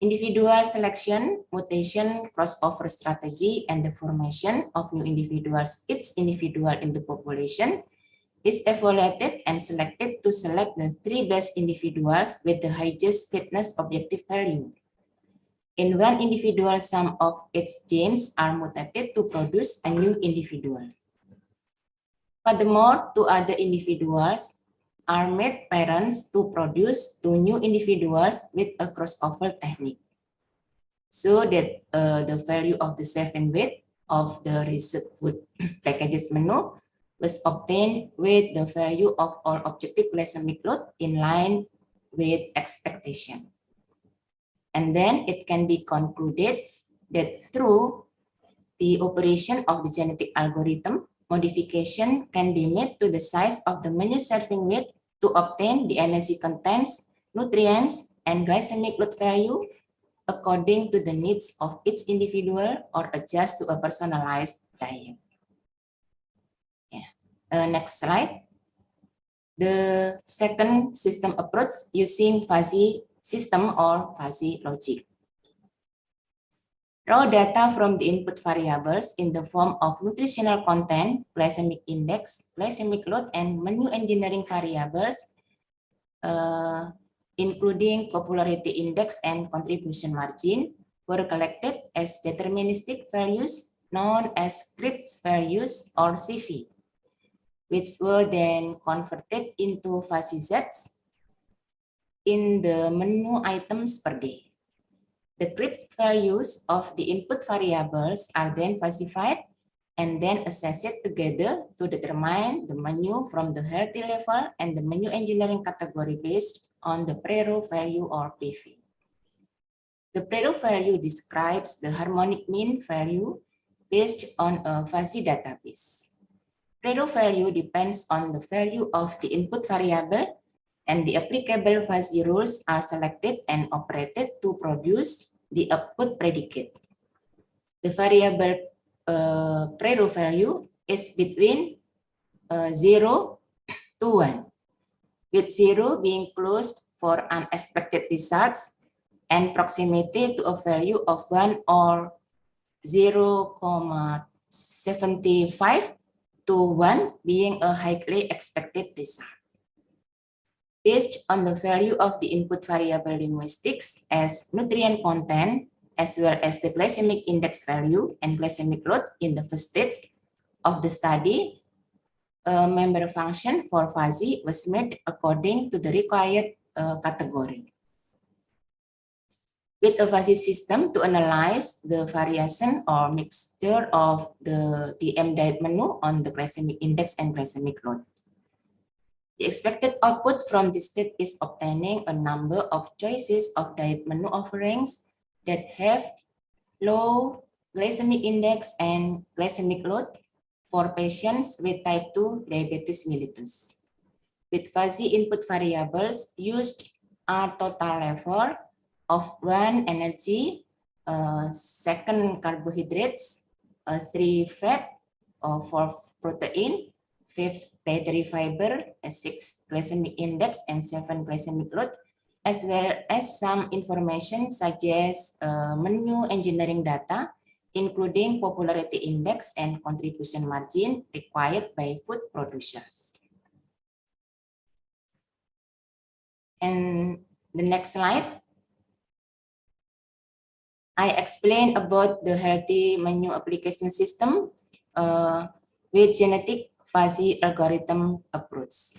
Individual selection, mutation, crossover strategy, and the formation of new individuals, each individual in the population is evaluated and selected to select the 3 best individuals with the highest fitness objective value. In one individual, some of its genes are mutated to produce a new individual. Furthermore, 2 other individuals are made parents to produce 2 new individuals with a crossover technique, so that the value of the serving weight of the research food packages menu was obtained with the value of all objective glycemic load in line with expectation. And then it can be concluded that through the operation of the genetic algorithm, modification can be made to the size of the menu serving weight to obtain the energy contents, nutrients, and glycemic load value according to the needs of each individual or adjust to a personalized diet. Next slide. The second system approach using fuzzy system or fuzzy logic. Raw data from the input variables in the form of nutritional content, glycemic index, glycemic load, and menu engineering variables, including popularity index and contribution margin, were collected as deterministic values known as Cripps values or CV, which were then converted into fuzzy sets in the menu items per day. The Cripps values of the input variables are then falsified and then assessed together to determine the menu from the healthy level and the menu engineering category based on the pre-row value or PV. The pre-row value describes the harmonic mean value based on a fuzzy database. Prero value depends on the value of the input variable, and the applicable fuzzy rules are selected and operated to produce the output predicate. The variable Prero value is between 0 to 1, with 0 being closed for unexpected results and proximity to a value of 1 or 0.75 to 1 being a highly expected result. Based on the value of the input variable linguistics as nutrient content, as well as the glycemic index value and glycemic load in the first stage of the study, a member function for fuzzy was made according to the required category. With a fuzzy system to analyze the variation or mixture of the DM diet menu on the glycemic index and glycemic load. The expected output from this state is obtaining a number of choices of diet menu offerings that have low glycemic index and glycemic load for patients with type 2 diabetes mellitus. With fuzzy input variables used are total level of 1 energy, 2 carbohydrates, 3 fat, 4 protein, 5 dietary fiber, 6 glycemic index, and 7 glycemic load, as well as some information such as menu engineering data, including popularity index and contribution margin required by food producers. And the next slide, I explain about the healthy menu application system with genetic fuzzy algorithm approach.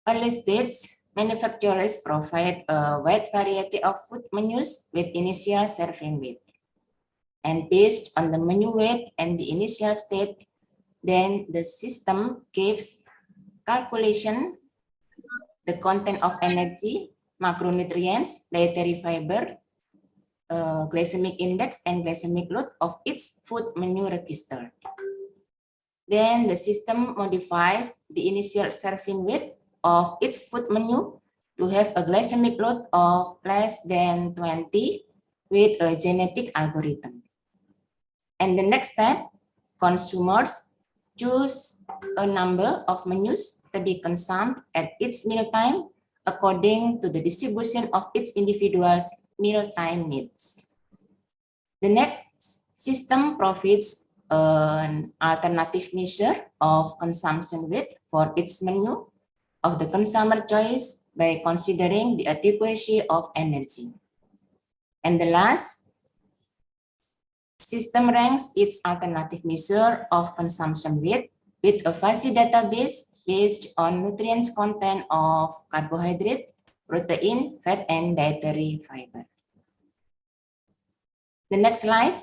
Early stage, manufacturers provide a wide variety of food menus with initial serving weight. And based on the menu weight and the initial state, then the system gives calculation, the content of energy, macronutrients, dietary fiber, glycemic index, and glycemic load of each food menu register. Then the system modifies the initial serving weight of each food menu to have a glycemic load of less than 20 with a genetic algorithm. And the next step, consumers choose a number of menus to be consumed at each mealtime according to the distribution of each individual's mealtime needs. The next system provides an alternative measure of consumption weight for each menu of the consumer choice by considering the adequacy of energy. And the last system ranks its alternative measure of consumption weight with a fuzzy database based on nutrients content of carbohydrate, protein, fat, and dietary fiber. The next slide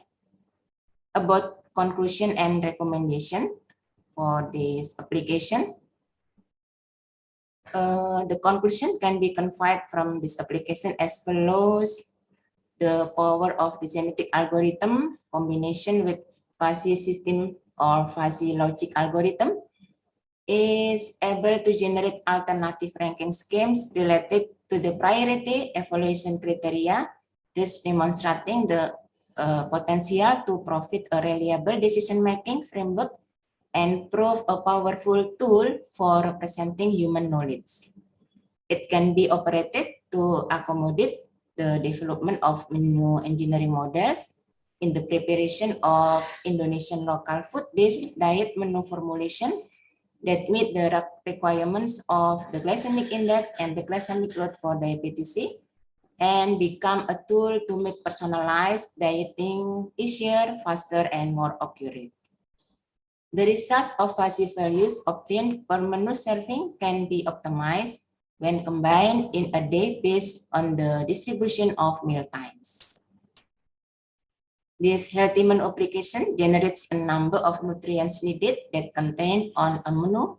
about conclusion and recommendation for this application. The conclusion can be conveyed from this application as follows. The power of the genetic algorithm combination with fuzzy system or fuzzy logic algorithm is able to generate alternative ranking schemes related to the priority evaluation criteria, thus demonstrating the potential to provide a reliable decision-making framework and prove a powerful tool for representing human knowledge. It can be operated to accommodate the development of menu engineering models in the preparation of Indonesian local food-based diet menu formulation that meet the requirements of the glycemic index and the glycemic load for diabetes and become a tool to make personalized dieting easier, faster, and more accurate. The results of fuzzy values obtained per menu serving can be optimized when combined in a day based on the distribution of meal times. This healthy menu application generates a number of nutrients needed that contained on a menu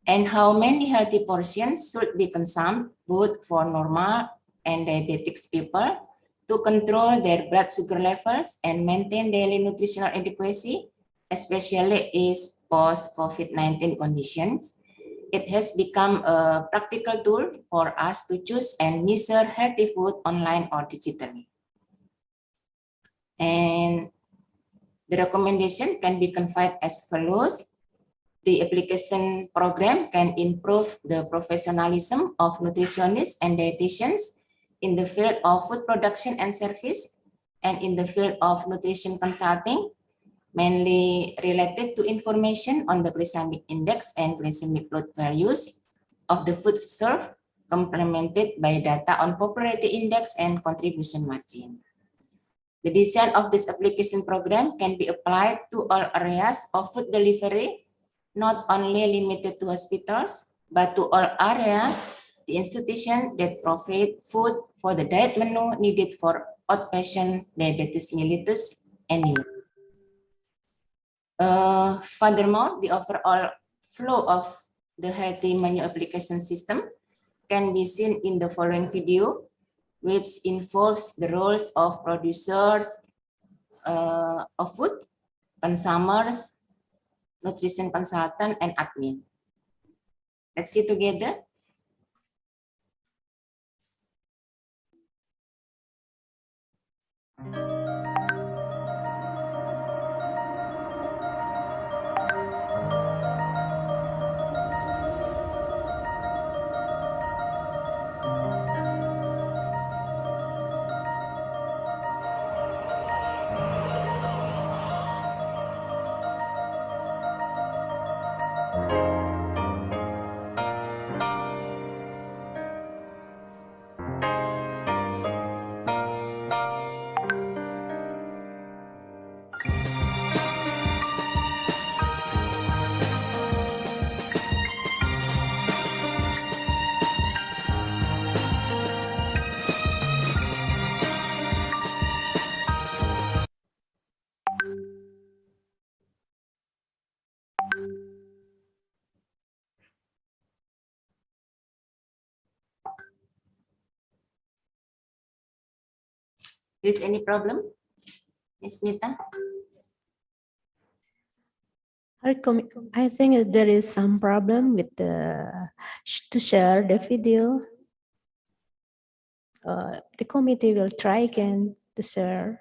and how many healthy portions should be consumed both for normal and diabetic people to control their blood sugar levels and maintain daily nutritional adequacy, especially in post-COVID-19 conditions. It has become a practical tool for us to choose and measure healthy food online or digitally. And the recommendation can be conveyed as follows. The application program can improve the professionalism of nutritionists and dietitians in the field of food production and service, and in the field of nutrition consulting, mainly related to information on the glycemic index and glycemic load values of the food served, complemented by data on popularity index and contribution margin. The design of this application program can be applied to all areas of food delivery, not only limited to hospitals, but to all areas, the institution that provide food for the diet menu needed for outpatient diabetes mellitus anyway. Furthermore, the overall flow of the healthy menu application system can be seen in the following video, which involves the roles of producers of food, consumers, nutrition consultant, and admin. Let's see together. Is any problem, Ms. Mita? I think there is some problem with to share the video. The committee will try again to share.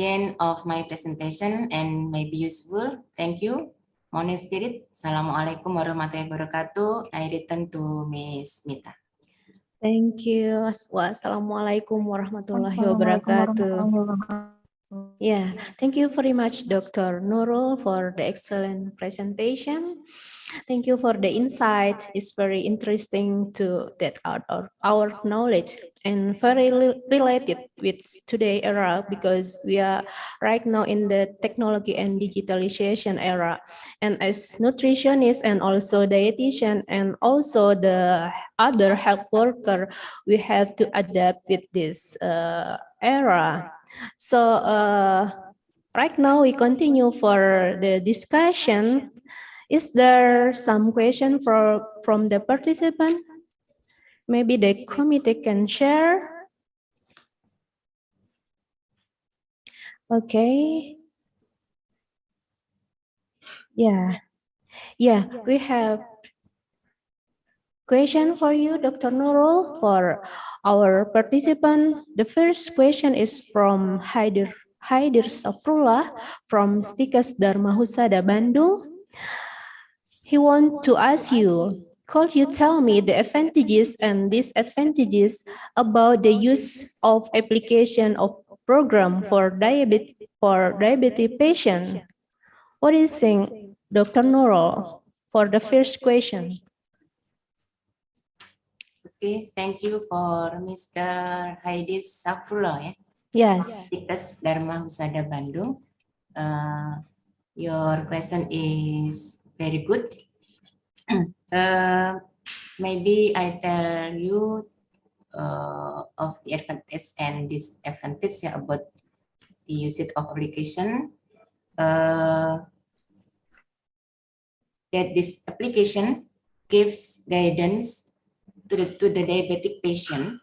the end of my presentation and may be useful. Thank you. Morning Spirit. Assalamualaikum warahmatullahi wabarakatuh. I return to Miss Mita. Thank you. Wassalamualaikum warahmatullahi wabarakatuh. Yeah, thank you very much, Dr. Nurul, for the excellent presentation. Thank you for the insight. It's very interesting to get out of our knowledge and very related with today era because we are right now in the technology and digitalization era. And as nutritionist and also dietitian and also the other health worker, we have to adapt with this era. So right now we continue for the discussion. Is there some question from the participant? Maybe the committee can share. Okay. Yeah, we have question for you, Dr. Nurul, for our participant. The first question is from Haidir Safrullah from Stikas Dharma Husada, Bandung. He wants to ask you, could you tell me the advantages and disadvantages about the use of application of program for diabetic patient? What do you think, Dr. Nurul, for the first question? Okay, thank you for Mr. Haidis Safrullah. Yes. Stikas Dharma Husada, Bandung. Your question is very good. Maybe I tell you of the advantage and disadvantage about the usage of application. That this application gives guidance to the diabetic patient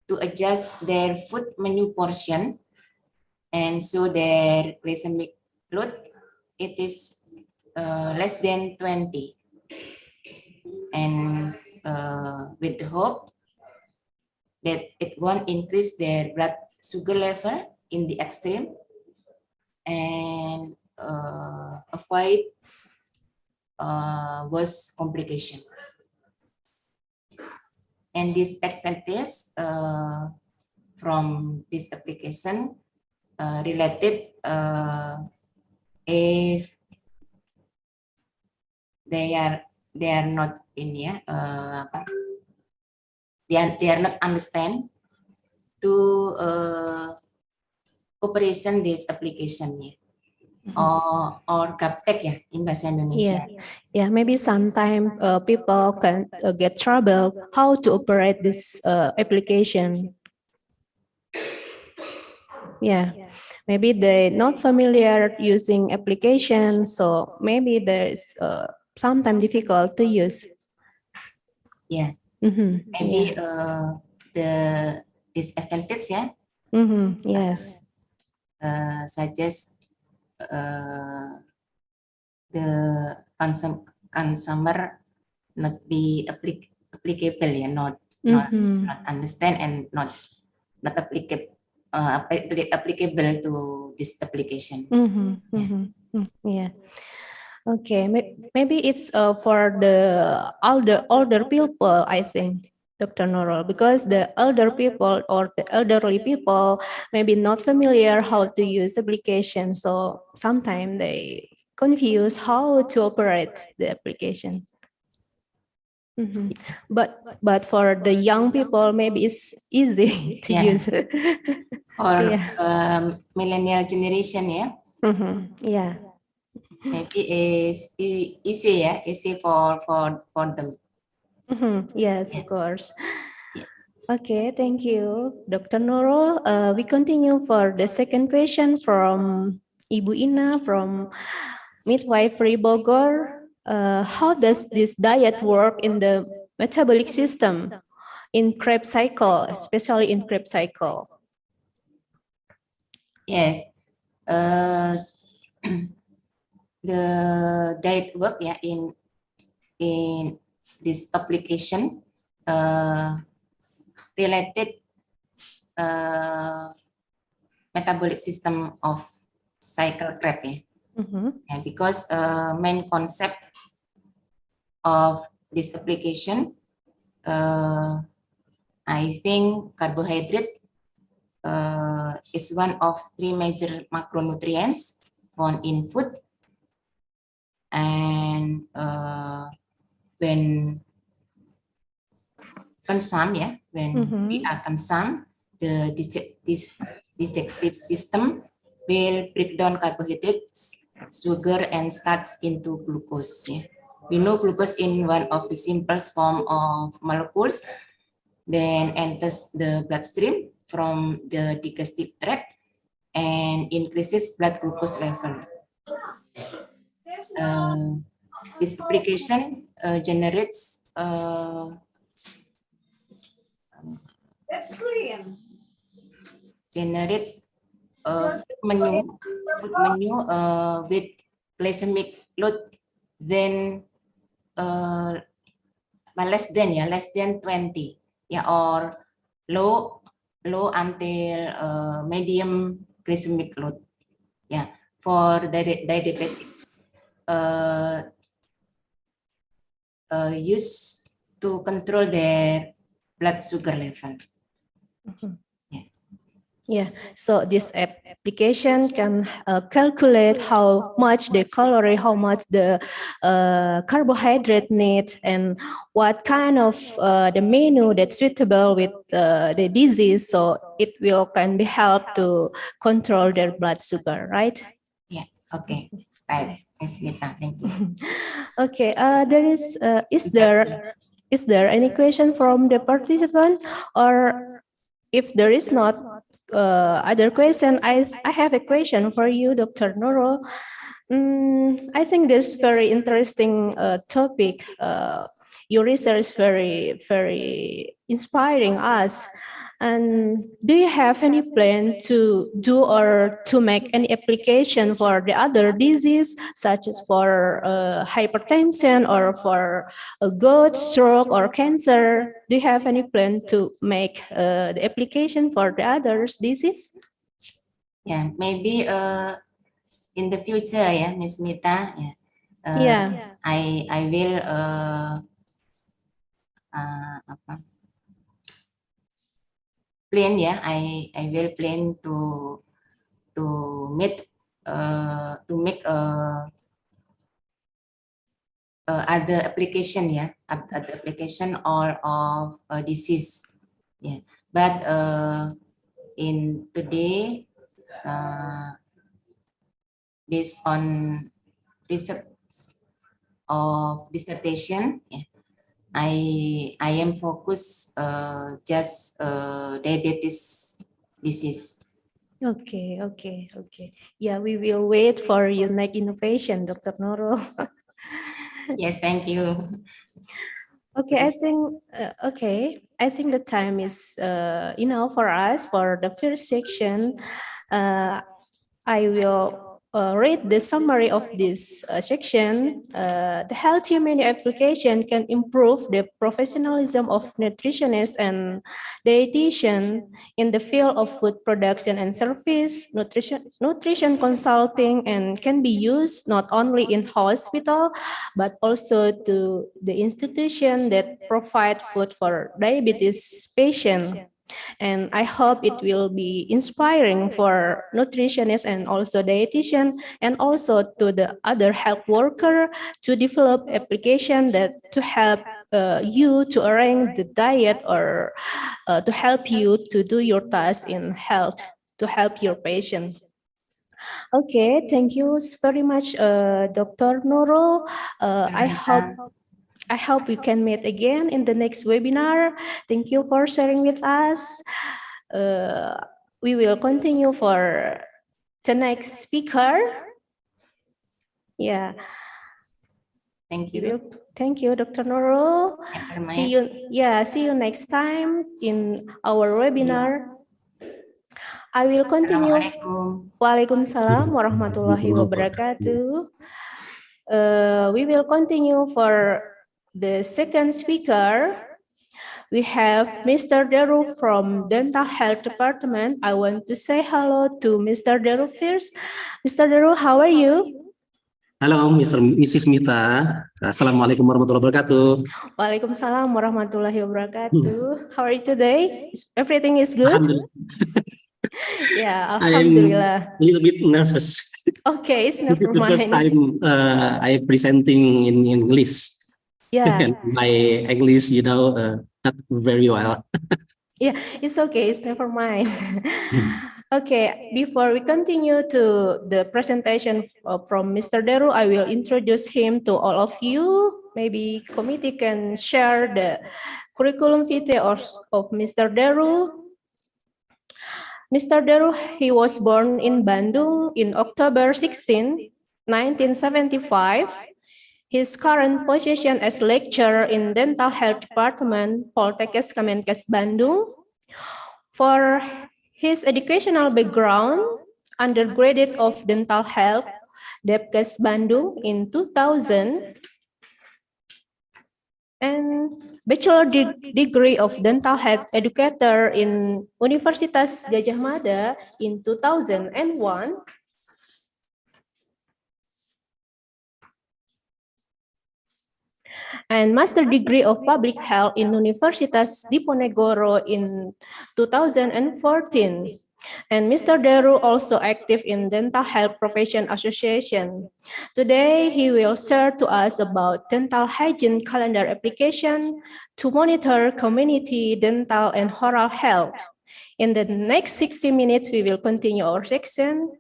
to adjust their food menu portion and so their glycemic load it is less than 20. And with the hope that it won't increase their blood sugar level in the extreme and avoid worse complication. And this advantage from this application related if they are not in they are not understand to operation this application or gaptek ya in bahasa Indonesia. Yeah, maybe sometimes people can get trouble how to operate this application. Yeah, maybe they not familiar using application, so maybe there's sometimes difficult to use. Yeah, maybe the disadvantage Yes. Such as the consumer not be applicable not understand and not applicable to this application. Yeah. Okay, maybe it's for the older people, I think, Dr. Nurul, because the elder people or the elderly people maybe not familiar how to use application, so sometimes they confuse how to operate the application. But for the young people, maybe it's easy to use. Or millennial generation, yeah. Maybe is easy, easy for them. Yes, of course. Okay, thank you, Dr. Nurul. We continue for the second question from Ibu Ina from Midwifery Bogor. How does this diet work in the metabolic system in Krebs cycle, especially in Krebs cycle? Yes, the diet work in this application related metabolic system of cycle crab ya. Yeah, because main concept of this application, I think carbohydrate is one of 3 major macronutrients found in food, and when consumed, yeah, when we are consumed, the digestive system will break down carbohydrates, sugar, and starts into glucose. Yeah. We know glucose in one of the simplest form of molecules, then enters the bloodstream from the digestive tract and increases blood glucose level. This application generates food menu with glycemic load then less than 20, yeah, or low until medium glycemic load, yeah. For diabetics, used to control their blood sugar level. Yeah, so this application can calculate how much the calorie, how much the carbohydrate need, and what kind of the menu that's suitable with the disease. So it can be helped to control their blood sugar, right? Yeah. Okay. Right. Thanks, Nita. Thank you. Okay. Is there any question from the participant, or if there is not other question, I have a question for you, Dr. Nurul. I think this very interesting topic. Your research is very, very inspiring us. And do you have any plan to do or to make any application for the other disease, such as for hypertension or for gout, stroke, or cancer? Do you have any plan to make the application for the other disease? Yeah, maybe in the future, yeah, Miss Mita. Yeah. I will plan, yeah. I will plan to make other application, yeah, other application all of disease, yeah. But in today, based on research of dissertation, yeah, I am focused just diabetes disease. Okay. Yeah, we will wait for your next innovation, Dr. Nurul. Yes, thank you. Okay, I think the time is enough for us for the first section. I will read the summary of this section. The healthy menu application can improve the professionalism of nutritionists and dietitian in the field of food production and service, nutrition consulting, and can be used not only in hospital, but also to the institution that provide food for diabetes patients. And I hope it will be inspiring for nutritionists and also dietitian, and also to the other health worker to develop application that to help you to arrange the diet, or to help you to do your task in health, to help your patient. Okay, thank you very much, Dr. Nurul. I hope we can meet again in the next webinar. Thank you for sharing with us. We will continue for the next speaker. Yeah. Thank you. Thank you, Dr. Nurul. See you next time in our webinar. I will continue. Waalaikumsalam warahmatullahi wabarakatuh. We will continue for the second speaker. We have Mr. Deru from Dental Health Department. I want to say hello to Mr. Deru first. Mr. Deru, how are you? Halo, Mrs. Mita. Assalamualaikum warahmatullahi wabarakatuh. Waalaikumsalam warahmatullahi wabarakatuh. How are you today? Everything is good? Alhamdulillah. Yeah, I am alhamdulillah. a little bit nervous. Okay, it's never The first mind. time I presenting in English. Yeah. And my English, not very well. Yeah, it's okay. It's never mind. Okay, before we continue to the presentation from Mr. Deru, I will introduce him to all of you. Maybe committee can share the curriculum vitae of Mr. Deru. Mr. Deru, he was born in Bandung in October 16, 1975. His current position as lecturer in Dental Health Department, Poltekkes Kemenkes Bandung. For his educational background, undergraduate of Dental Health, Depkes Bandung in 2000, and bachelor degree of Dental Health Educator in Universitas Gajah Mada in 2001. And master degree of public health in Universitas Diponegoro in 2014. And Mr. Deru also active in Dental Health Profession Association. Today, he will share to us about dental hygiene calendar application to monitor community dental and oral health. In the next 60 minutes, we will continue our section.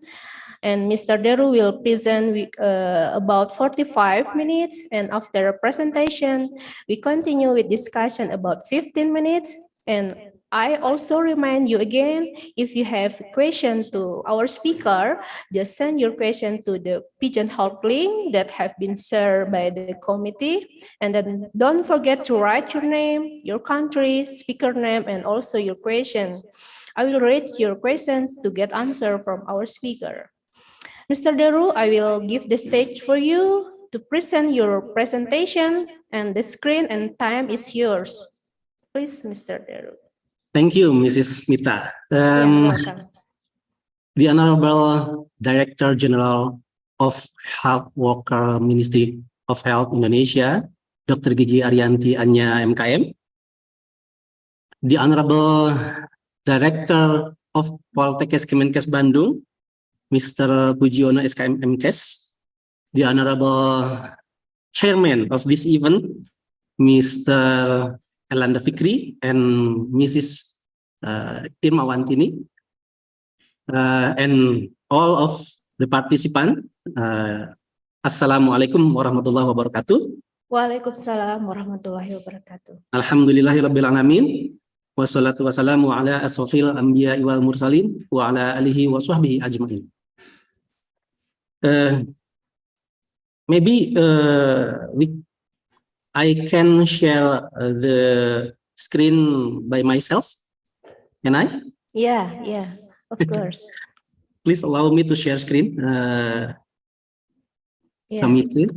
And Mr. Deru will present about 45 minutes. And after a presentation, we continue with discussion about 15 minutes. And I also remind you again, if you have a question to our speaker, just send your question to the pigeonhole link that have been shared by the committee. And then don't forget to write your name, your country, speaker name, and also your question. I will read your questions to get answer from our speaker. Mr. Deru, I will give the stage for you to present your presentation, and the screen and time is yours. Please, Mr. Deru. Thank you, Mrs. Mita. Welcome. The Honorable Director General of Health Worker Ministry of Health Indonesia, Dr. Gigi Arianti Anya MKM. The Honorable Director of Poltekkes Kemenkes Bandung, Mr. Pujiono SKM MKes, the Honorable Chairman of this event, Mr. Elanda Fikri and Mrs. Irmawantini, and all of the participants. Assalamualaikum warahmatullahi wabarakatuh. Waalaikumsalam warahmatullahi wabarakatuh. Alhamdulillahirabbil alamin. Wassalatu wassalamu ala asrofil anbiya wal mursalin wa ala alihi wa sahbihi ajmain. Maybe I can share the screen by myself. Can I? Yeah, of course. Please allow me to share screen. Committee.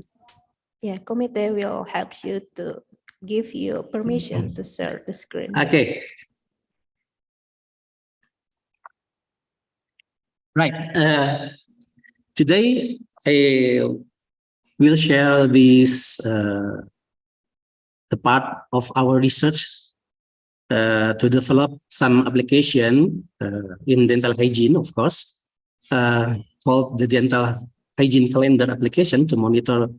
Yeah, committee will help you to give you permission to share the screen. Okay. Right. Today I will share this the part of our research to develop some application in dental hygiene, of course, called the dental hygiene calendar application to monitor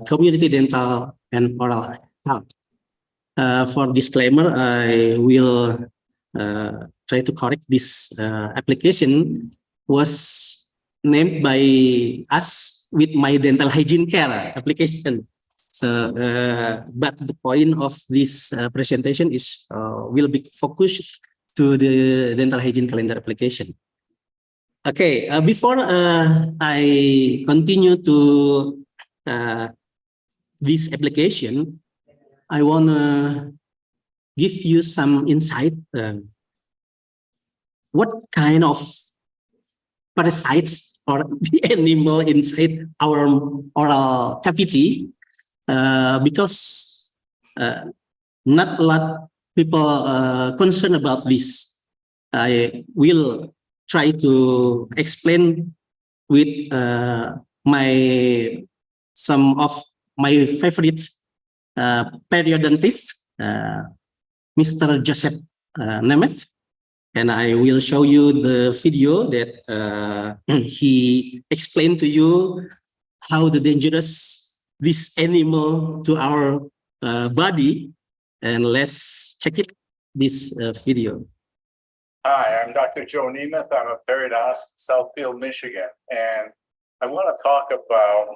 community dental and oral health. For disclaimer, I will try to correct this application was named by us with my dental hygiene care application. So, but the point of this presentation is will be focused to the dental hygiene calendar application. Okay, before I continue to this application, I want to give you some insight. What kind of parasites or the animal inside our oral cavity, because not a lot people concerned about this. I will try to explain with some of my favorite periodontist, Mr. Joseph Nemeth, and I will show you the video that he explained to you how the dangerous this animal to our body, and let's check it this video. Hi, I'm Dr. Joe Nemeth. I'm a periodontist in Southfield, Michigan, and I want to talk about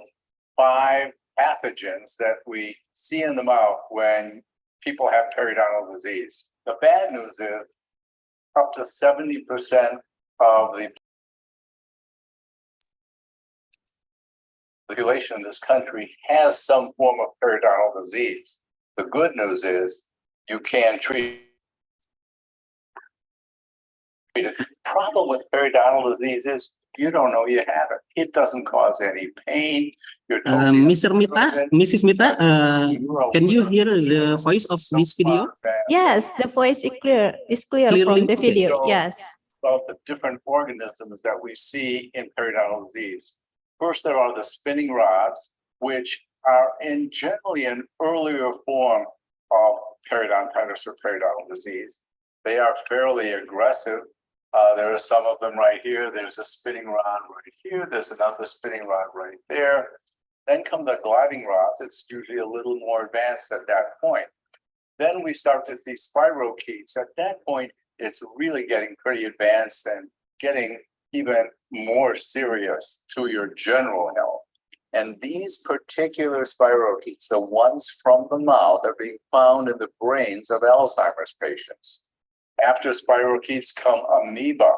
5 pathogens that we see in the mouth when people have periodontal disease. The bad news is up to 70% of the population in this country has some form of periodontal disease. The good news is you can treat it. The problem with periodontal disease is you don't know you have it. It doesn't cause any pain. Mr. Mita, Mrs. Mita, can you hear the voice of this video? Yes, the voice is clear. Is clear from the video. So, yes. About the different organisms that we see in periodontal disease. First, there are the spinning rods, which are generally an earlier form of periodontitis or periodontal disease. They are fairly aggressive. There are some of them right here. There's a spinning rod right here. There's another spinning rod right there. Then come the gliding rods. It's usually a little more advanced at that point. Then we start to see spirochetes. At that point, it's really getting pretty advanced and getting even more serious to your general health. And these particular spirochetes, the ones from the mouth, are being found in the brains of Alzheimer's patients. After spirochetes come amoeba.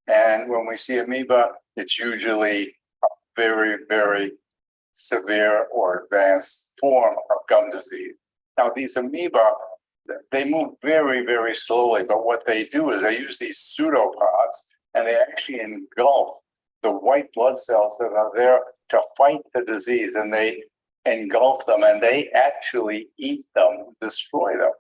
And when we see amoeba, it's usually a very, very severe or advanced form of gum disease. Now, these amoeba, they move very, very slowly, but what they do is they use these pseudopods and they actually engulf the white blood cells that are there to fight the disease, and they engulf them and they actually eat them, destroy them.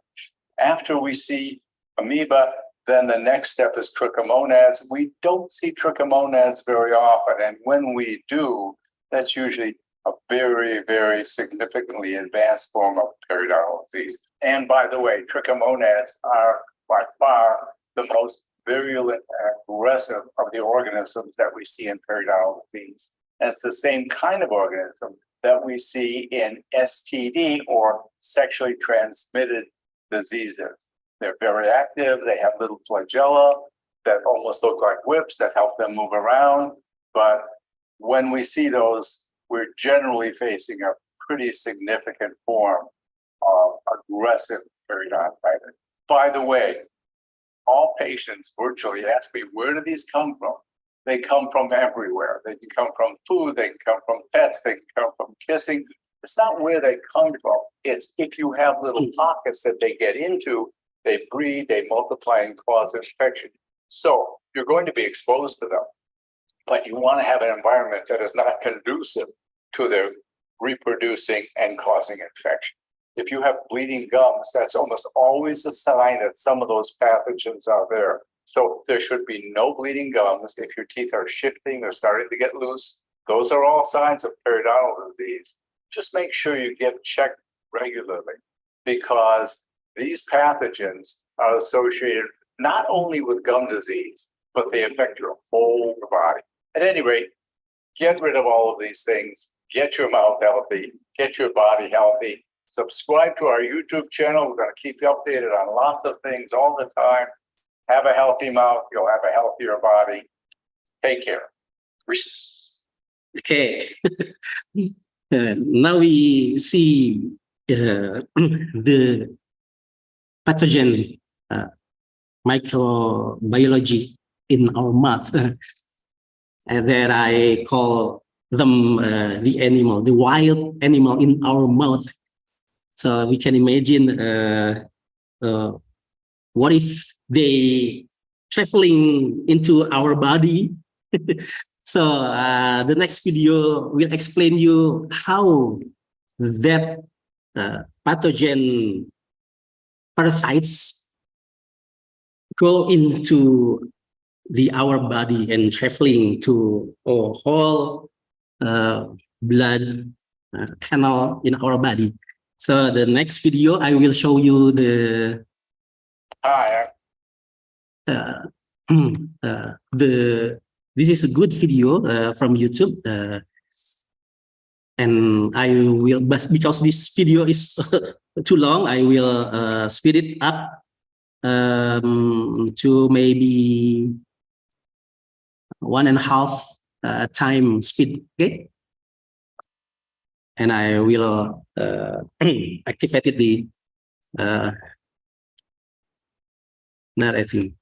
After we see amoeba, then the next step is trichomonads. We don't see trichomonads very often, and when we do, that's usually a very, very significantly advanced form of periodontal disease. And by the way, trichomonads are by far the most virulent and aggressive of the organisms that we see in periodontal disease. And it's the same kind of organism that we see in STD, or sexually transmitted diseases. They're very active. They have little flagella that almost look like whips that help them move around. But when we see those, we're generally facing a pretty significant form of aggressive periodontitis. By the way, all patients virtually ask me, where do these come from? They come from everywhere. They can come from food, they can come from pets, they can come from kissing. It's not where they come from. It's if you have little pockets that they get into, they breed, they multiply and cause infection. So you're going to be exposed to them, but you want to have an environment that is not conducive to their reproducing and causing infection. If you have bleeding gums, that's almost always a sign that some of those pathogens are there. So there should be no bleeding gums. If your teeth are shifting or starting to get loose, those are all signs of periodontal disease. Just make sure you get checked regularly, because these pathogens are associated not only with gum disease, but they affect your whole body. At any rate, get rid of all of these things. Get your mouth healthy. Get your body healthy. Subscribe to our YouTube channel. We're going to keep you updated on lots of things all the time. Have a healthy mouth. You'll have a healthier body. Take care. Okay. Now we see the pathogen microbiology in our mouth, and that I call them the animal, the wild animal in our mouth. So we can imagine what if they traveling into our body. So the next video will explain you how that pathogen parasites go into our body and traveling to a whole blood canal in our body. So the next video, I will show you the this is a good video from YouTube, and I will, but because this video is too long, I will speed it up to maybe 1.5 time speed. Okay, and I will activate the narrative.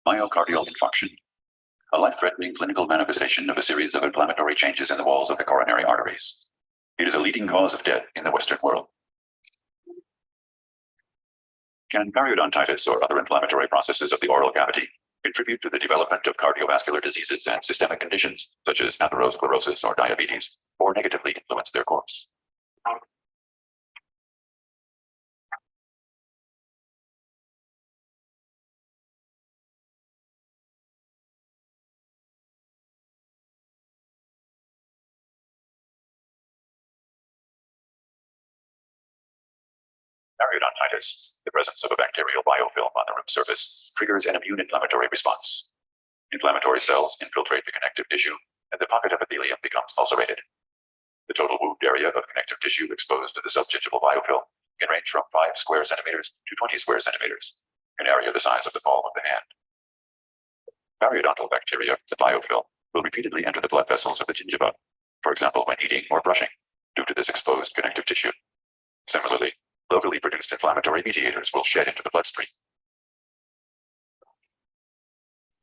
Myocardial infarction, a life-threatening clinical manifestation of a series of inflammatory changes in the walls of the coronary arteries. It is a leading cause of death in the Western world. Can periodontitis or other inflammatory processes of the oral cavity contribute to the development of cardiovascular diseases and systemic conditions, such as atherosclerosis or diabetes, or negatively influence their course? Periodontitis, the presence of a bacterial biofilm on the root surface, triggers an immune inflammatory response. Inflammatory cells infiltrate the connective tissue, and the pocket epithelium becomes ulcerated. The total wound area of connective tissue exposed to the subgingival biofilm can range from 5 square centimeters to 20 square centimeters, an area the size of the palm of the hand. Periodontal bacteria, the biofilm, will repeatedly enter the blood vessels of the gingiva, for example, when eating or brushing, due to this exposed connective tissue. Similarly, locally produced inflammatory mediators will shed into the bloodstream.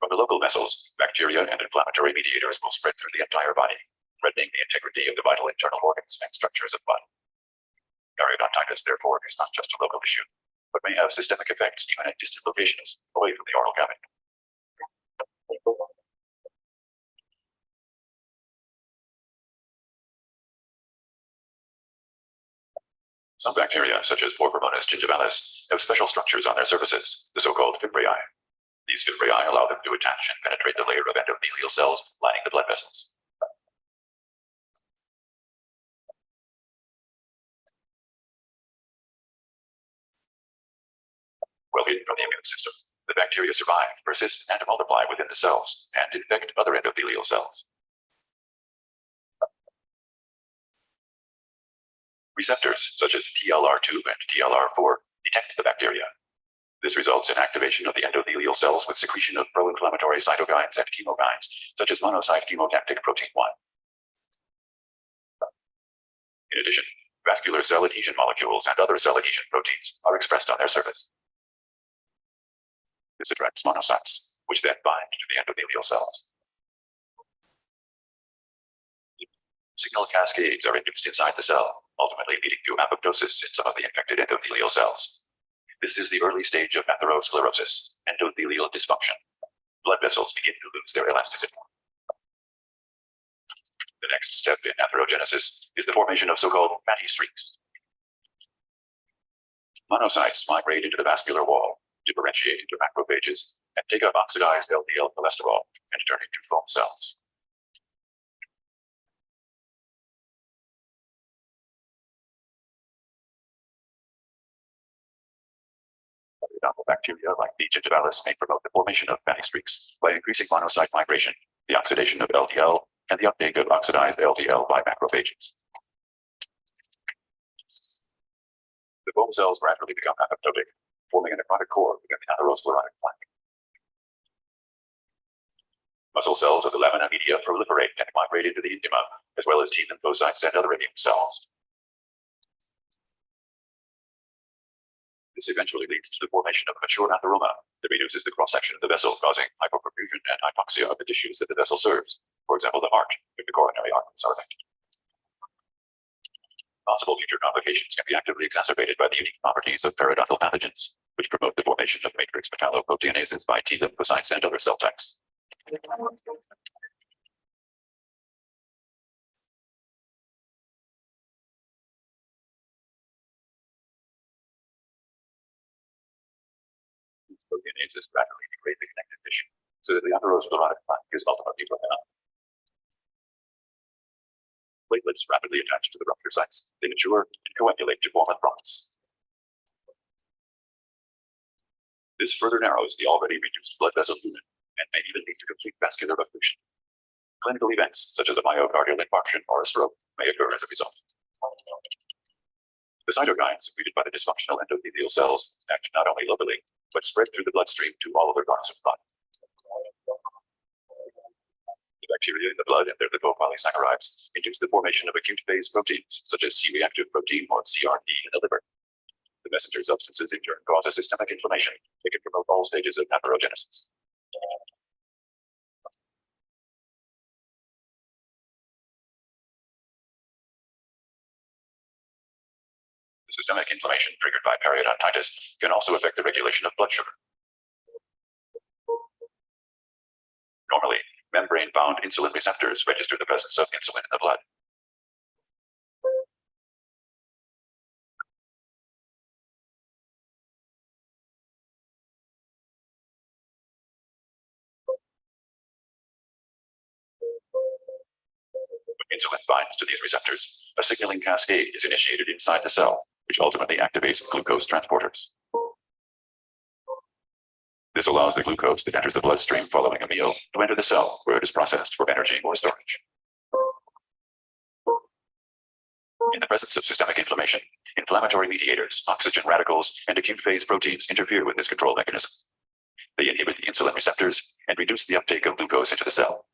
From the local vessels, bacteria and inflammatory mediators will spread through the entire body, threatening the integrity of the vital internal organs and structures of blood. Periodontitis, therefore, is not just a local issue, but may have systemic effects even at distant locations away from the oral cavity. Some bacteria, such as Porphyromonas gingivalis, have special structures on their surfaces, the so-called fimbriae. These fimbriae allow them to attach and penetrate the layer of endothelial cells lining the blood vessels. Well hidden from the immune system, the bacteria survive, persist, and multiply within the cells, and infect other endothelial cells. Receptors, such as TLR2 and TLR4, detect the bacteria. This results in activation of the endothelial cells with secretion of pro-inflammatory cytokines and chemokines, such as monocyte chemotactic protein 1. In addition, vascular cell adhesion molecules and other cell adhesion proteins are expressed on their surface. This attracts monocytes, which then bind to the endothelial cells. Signal cascades are induced inside the cell, ultimately leading to apoptosis in some of the infected endothelial cells. This is the early stage of atherosclerosis, endothelial dysfunction. Blood vessels begin to lose their elasticity. The next step in atherogenesis is the formation of so-called fatty streaks. Monocytes migrate into the vascular wall, differentiate into macrophages, and take up oxidized LDL cholesterol and turn into foam cells. Bacteria like B. gingivalis may promote the formation of fatty streaks by increasing monocyte migration, the oxidation of LDL, and the uptake of oxidized LDL by macrophages. The foam cells gradually become apoptotic, forming a necrotic core within the atherosclerotic plaque. Muscle cells of the lamina media proliferate and migrate into the intima, as well as T lymphocytes and other immune cells. This eventually leads to the formation of a mature atheroma that reduces the cross-section of the vessel, causing hypoperfusion and hypoxia of the tissues that the vessel serves, for example, the heart, if the coronary arteries are affected. Possible future complications can be actively exacerbated by the unique properties of periodontal pathogens, which promote the formation of matrix metalloproteinases by T lymphocytes and other cell types. These proteinases rapidly degrade the connective tissue so that the atherosclerotic plaque is ultimately broken up. Platelets rapidly attach to the rupture sites. They mature and coagulate to form a thrombus. This further narrows the already reduced blood vessel lumen and may even lead to complete vascular occlusion. Clinical events such as a myocardial infarction or a stroke may occur as a result. The cytokines secreted by the dysfunctional endothelial cells act not only locally, but spread through the bloodstream to all other parts of the body. The bacteria in the blood and their lipopolysaccharides induce the formation of acute phase proteins, such as C-reactive protein or CRP in the liver. The messenger substances in turn cause a systemic inflammation that can promote all stages of atherogenesis. The systemic inflammation triggered by periodontitis can also affect the regulation of blood sugar. Normally, membrane-bound insulin receptors register the presence of insulin in the blood. When insulin binds to these receptors, a signaling cascade is initiated inside the cell, which ultimately activates glucose transporters. This allows the glucose that enters the bloodstream following a meal to enter the cell, where it is processed for energy or storage. In the presence of systemic inflammation, inflammatory mediators, oxygen radicals, and acute phase proteins interfere with this control mechanism. They inhibit the insulin receptors and reduce the uptake of glucose into the cell.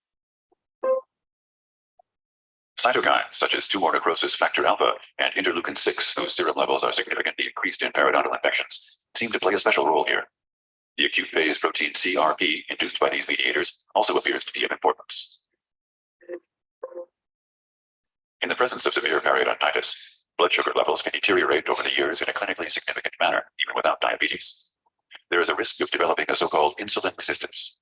Cytokines such as tumor necrosis factor alpha and interleukin-6, whose serum levels are significantly increased in periodontal infections, seem to play a special role here. The acute phase protein CRP induced by these mediators also appears to be of importance. In the presence of severe periodontitis, blood sugar levels can deteriorate over the years in a clinically significant manner, even without diabetes. There is a risk of developing a so-called insulin resistance.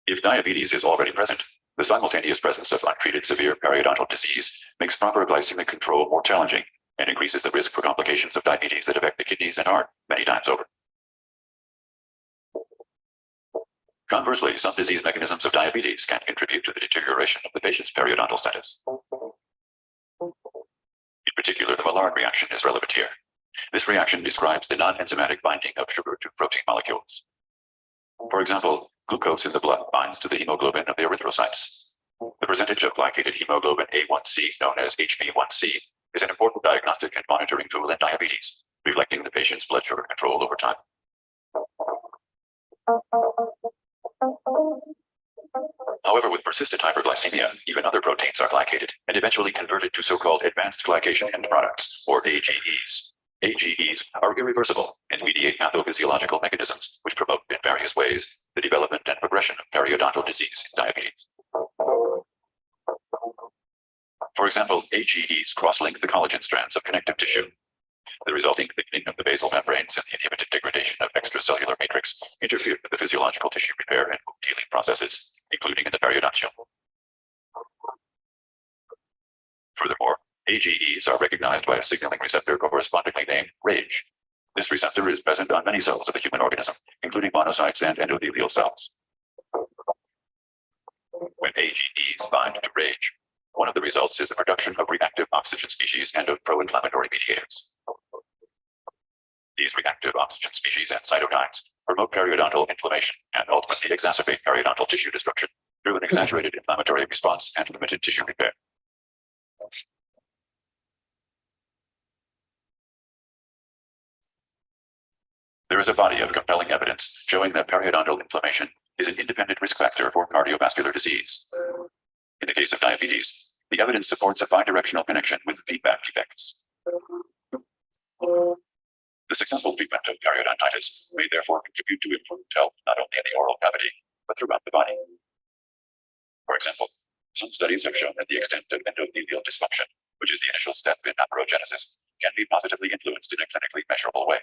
If diabetes is already present, the simultaneous presence of untreated severe periodontal disease makes proper glycemic control more challenging and increases the risk for complications of diabetes that affect the kidneys and heart many times over. Conversely, some disease mechanisms of diabetes can contribute to the deterioration of the patient's periodontal status. In particular, the Maillard reaction is relevant here. This reaction describes the non-enzymatic binding of sugar to protein molecules. For example, glucose in the blood binds to the hemoglobin of the erythrocytes. The percentage of glycated hemoglobin A1C, known as HbA1c, is an important diagnostic and monitoring tool in diabetes, reflecting the patient's blood sugar control over time. However, with persistent hyperglycemia, even other proteins are glycated and eventually converted to so-called advanced glycation end products, or AGEs. AGEs are irreversible and mediate pathophysiological mechanisms which promote in various ways the development and progression of periodontal disease in diabetes. For example, AGEs cross-link the collagen strands of connective tissue. The resulting thickening of the basal membranes and the inhibited degradation of extracellular matrix interfere with the physiological tissue repair and wound healing processes, including in the periodontium. Furthermore, AGEs are recognized by a signaling receptor correspondingly named RAGE. This receptor is present on many cells of the human organism, including monocytes and endothelial cells. When AGEs bind to RAGE, one of the results is the production of reactive oxygen species and of pro-inflammatory mediators. These reactive oxygen species and cytokines promote periodontal inflammation and ultimately exacerbate periodontal tissue destruction through an exaggerated inflammatory response and limited tissue repair. There is a body of compelling evidence showing that periodontal inflammation is an independent risk factor for cardiovascular disease. In the case of diabetes, the evidence supports a bidirectional connection with feedback defects. The successful treatment of periodontitis may therefore contribute to improved health not only in the oral cavity, but throughout the body. For example, some studies have shown that the extent of endothelial dysfunction, which is the initial step in atherogenesis, can be positively influenced in a clinically measurable way.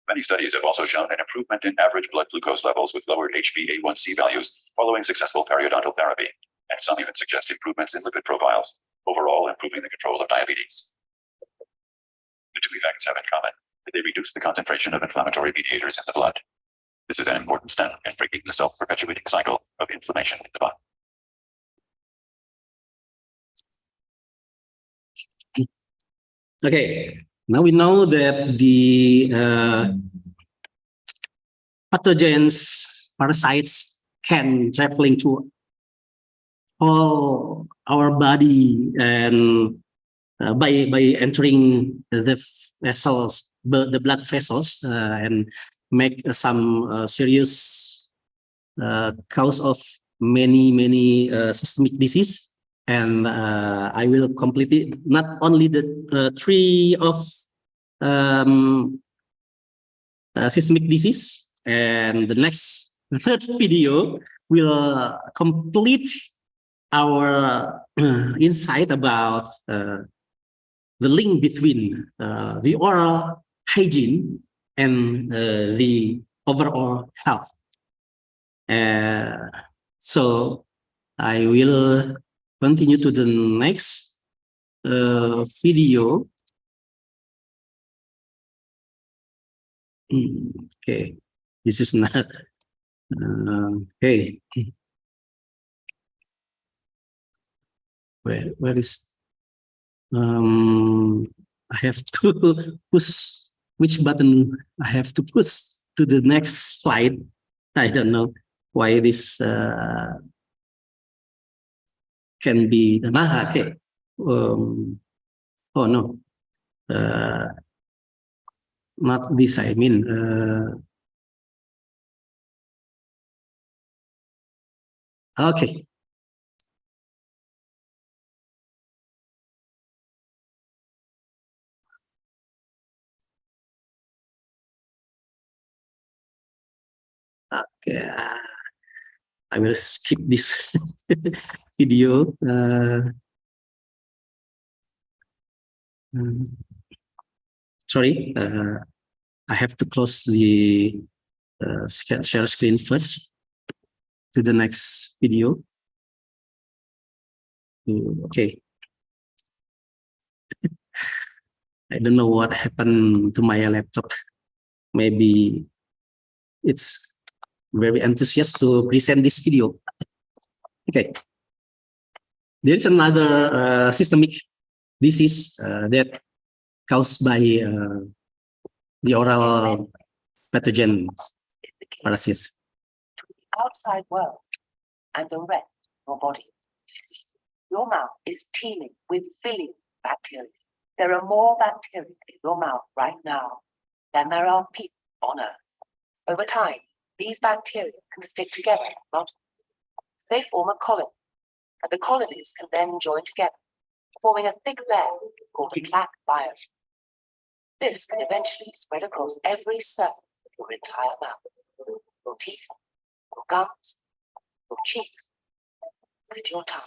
Many studies have also shown an improvement in average blood glucose levels with lowered HbA1c values following successful periodontal therapy, and some even suggest improvements in lipid profiles, overall improving the control of diabetes. The two effects have in common that they reduce the concentration of inflammatory mediators in the blood. This is an important step in breaking the self-perpetuating cycle of inflammation in the body. Okay, now we know that the pathogens, parasites can traveling to all our body and by entering the vessels, the blood vessels, and make some serious cause of many systemic disease. And I will complete it, not only the three of systemic disease, and the third video will complete our insight about the link between the oral hygiene and the overall health. So I will continue to the next video. Okay, this is not okay. Where is I have to push which button I have to push to the next slide. I don't know why this can be okay. Oh no, not this. I mean, okay. Okay, I will skip this video. Sorry, I have to close the share screen first to the next video. Okay. I don't know what happened to my laptop. Maybe it's very enthusiastic to present this video. Okay. There is another systemic disease that caused by the oral pathogen parasites. To the outside world and the rest of your body. Your mouth is teeming with billions of bacteria. There are more bacteria in your mouth right now than there are people on Earth. Over time, these bacteria can stick together. They form a colony, and the colonies can then join together, forming a thick layer called a plaque biofilm. This can eventually spread across every surface of your entire mouth, your teeth, your gums, your cheeks, and your tongue.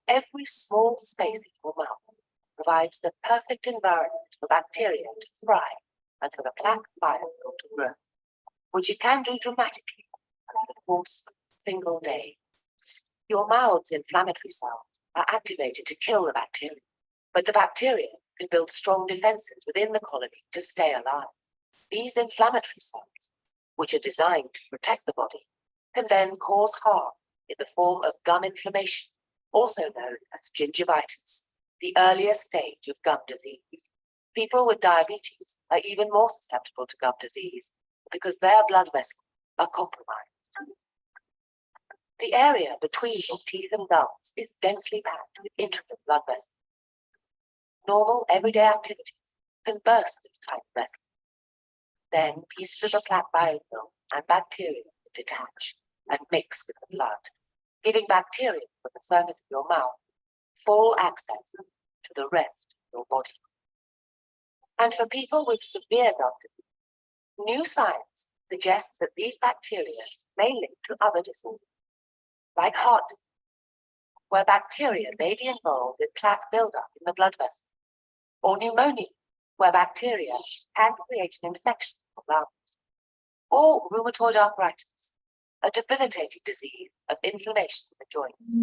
Every small space in your mouth provides the perfect environment for bacteria to thrive and for the plaque biofilm to grow, which it can do dramatically over the course of a single day. Your mouth's inflammatory cells are activated to kill the bacteria, but the bacteria can build strong defenses within the colony to stay alive. These inflammatory cells, which are designed to protect the body, can then cause harm in the form of gum inflammation, also known as gingivitis, the earliest stage of gum disease. People with diabetes are even more susceptible to gum disease because their blood vessels are compromised. The area between your teeth and gums is densely packed with intricate blood vessels. Normal everyday activities can burst these tiny vessels. Then pieces of the plaque biofilm and bacteria detach and mix with the blood, giving bacteria from the surface of your mouth full access to the rest of your body. And for people with severe gum disease, new science suggests that these bacteria may link to other disorders, like heart disease, where bacteria may be involved in plaque buildup in the blood vessel, or pneumonia, where bacteria can create an infection of lungs, or rheumatoid arthritis, a debilitating disease of inflammation in the joints,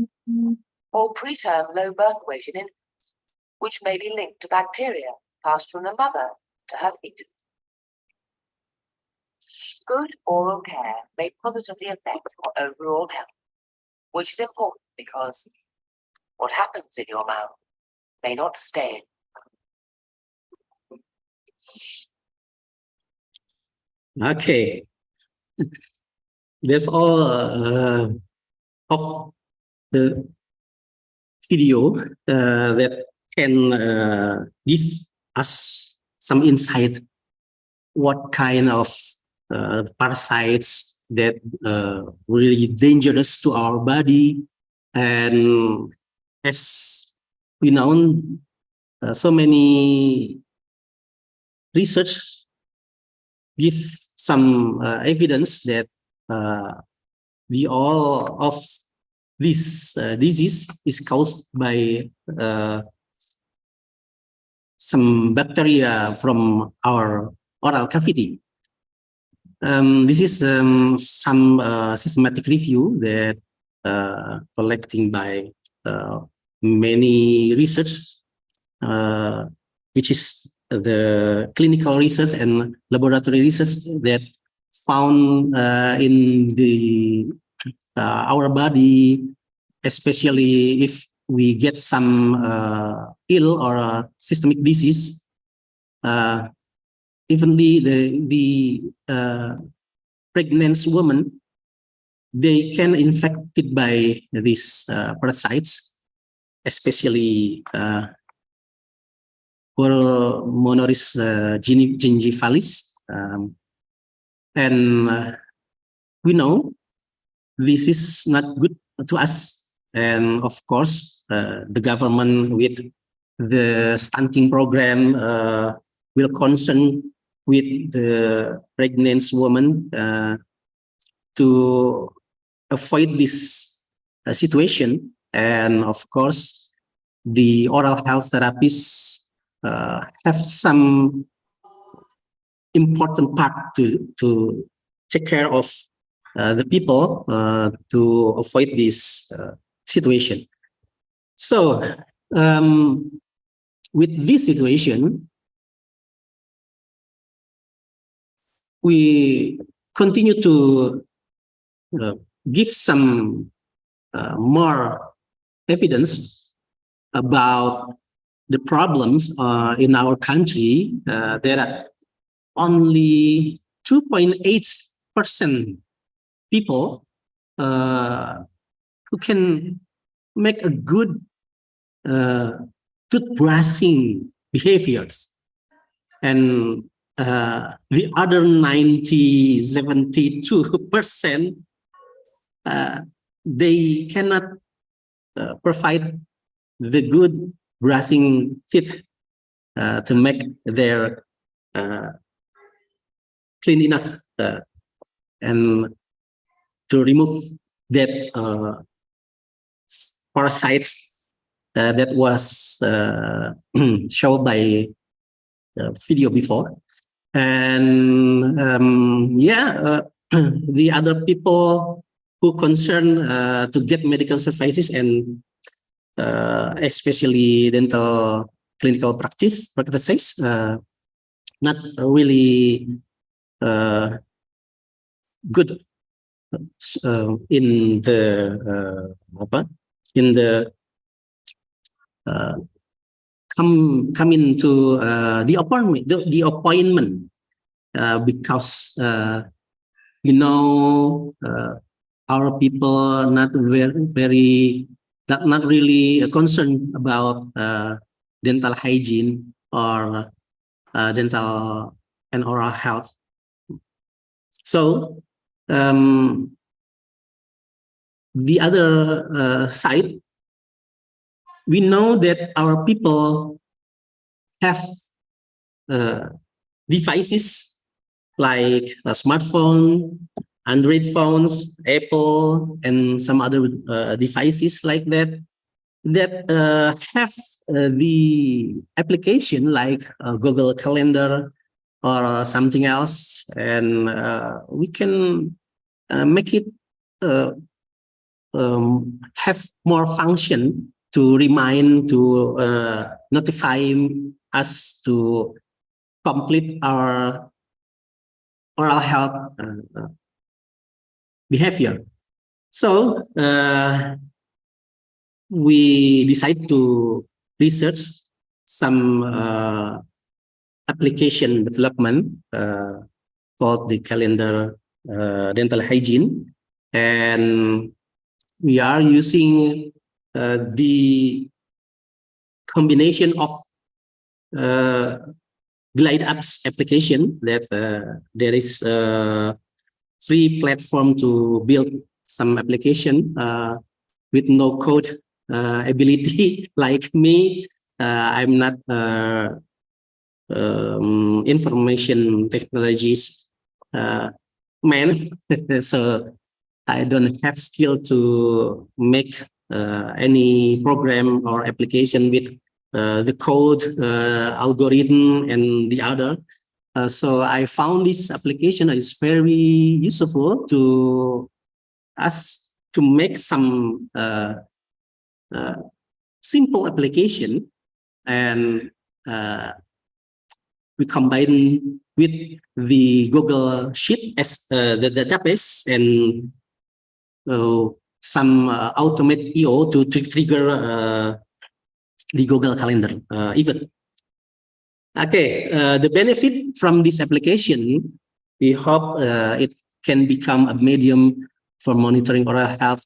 or preterm low birth weight in infants, which may be linked to bacteria passed from the mother to her fetus. Good oral care may positively affect your overall health, which is important because what happens in your mouth may not stay. Okay, that's all of the video that can give us some insight what kind of parasites that really dangerous to our body. And as we know, so many research give some evidence that the all of this disease is caused by some bacteria from our oral cavity. This is some systematic review that collecting by many research, which is the clinical research and laboratory research that found in the our body, especially if we get some ill or systemic disease. Evenly the pregnant woman, they can infected by these parasites, especially Pulmonaris gingivalis, and we know this is not good to us. And of course, the government with the stunting program will concern with the pregnant woman to avoid this situation. And of course, the oral health therapists have some important part to take care of the people to avoid this situation. So with this situation, we continue to give some more evidence about the problems in our country. There are only 2.8% people who can make a good toothbrushing behaviors, and the other 72% they cannot provide the good brushing teeth to make their clean enough and to remove that parasites that was shown by the video before. And the other people who concern to get medical services and especially dental clinical practices, not really good in the come into the appointment because you know our people not really concerned about dental hygiene or dental and oral health. So the other side, we know that our people have devices like a smartphone, Android phones, Apple, and some other devices like that. that have the application like Google Calendar or something else, and we can make it have more function to remind, to notify us to complete our oral health behavior. So we decide to research some application development called the calendar dental hygiene, and we are using the combination of Glide Apps application that there is a free platform to build some application with no code ability like me. I'm not information technologies man, so I don't have skill to make any program or application with the code, algorithm, and the other. So I found this application is very useful to us to make some simple application, and we combine with the Google Sheet as the database, and some automate EO to trigger the Google Calendar event. Okay, the benefit from this application, we hope it can become a medium for monitoring oral health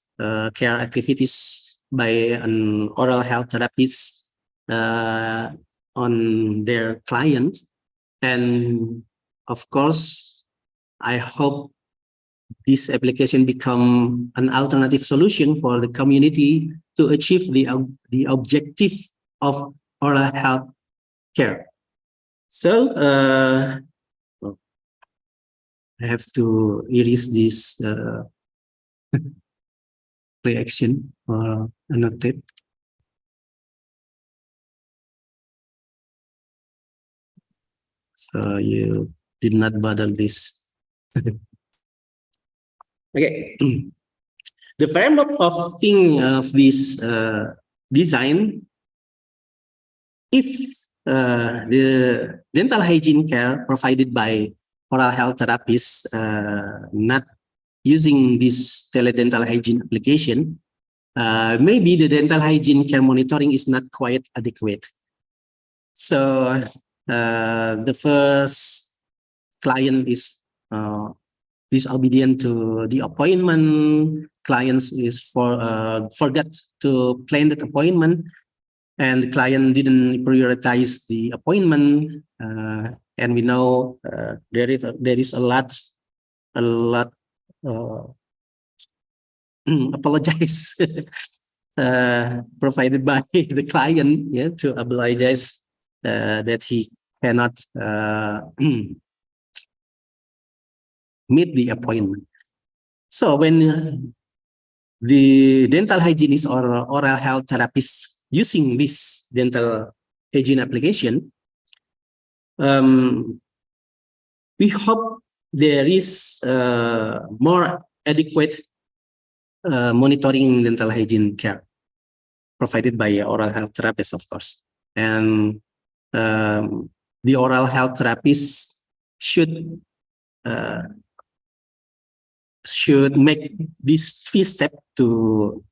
care activities by an oral health therapist on their clients. And of course, I hope this application become an alternative solution for the community to achieve the objective of oral health care. So I have to erase this reaction or annotate. So you did not bother this. Okay. The framework of thinking of this design, if the dental hygiene care provided by oral health therapists not using this teledental hygiene application, maybe the dental hygiene care monitoring is not quite adequate. So the first client is disobedient to the appointment. Clients is forgot to plan that appointment, and the client didn't prioritize the appointment. And we know there is a lot apologize provided by the client, yeah, to oblige that he cannot meet the appointment. So when the dental hygienist or oral health therapist using this dental hygiene application, we hope there is more adequate monitoring dental hygiene care provided by oral health therapists, of course. And the oral health therapist should make this 3 step to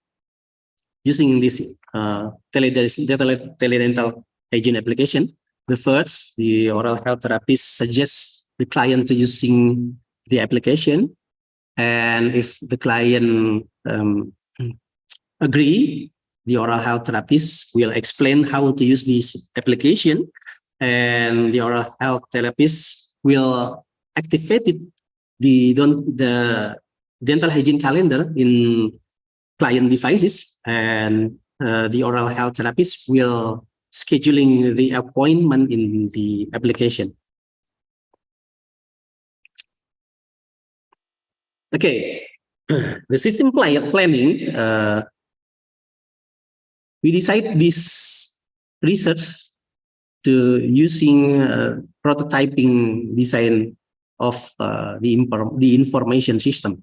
using this teledental hygiene application. The first, the oral health therapist suggests the client to using the application, and if the client agree, the oral health therapist will explain how to use this application, and the oral health therapist will activate the dental hygiene calendar in client devices, and the oral health therapist will scheduling the appointment in the application. Okay, the system planning we decide this research to using prototyping design of the information system.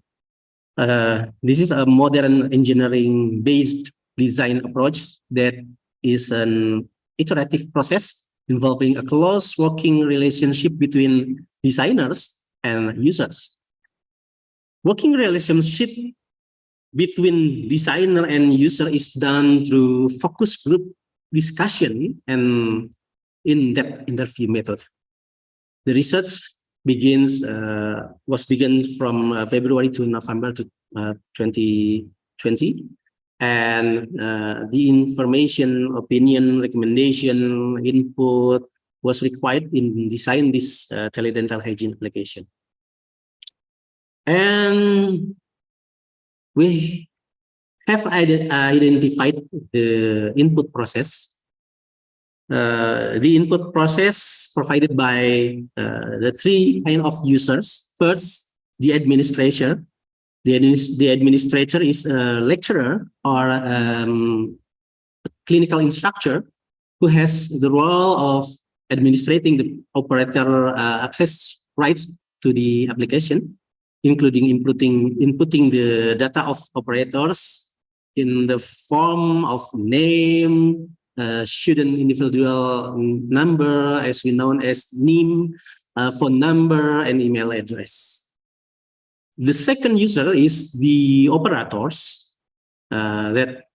This is a modern engineering-based design approach that is an iterative process involving a close working relationship between designers and users. Working relationship between designer and user is done through focus group discussion and in-depth interview method. The research was begun from February to November 2020, and the information, opinion, recommendation, input was required in design this teledental hygiene application. And we have identified the input process. The input process provided by the three kind of users. First, the administrator. The administrator is a lecturer or a clinical instructor who has the role of administrating the operator access rights to the application, including inputting the data of operators in the form of name, student individual number, as we know as NIM, phone number, and email address. The second user is the operators, that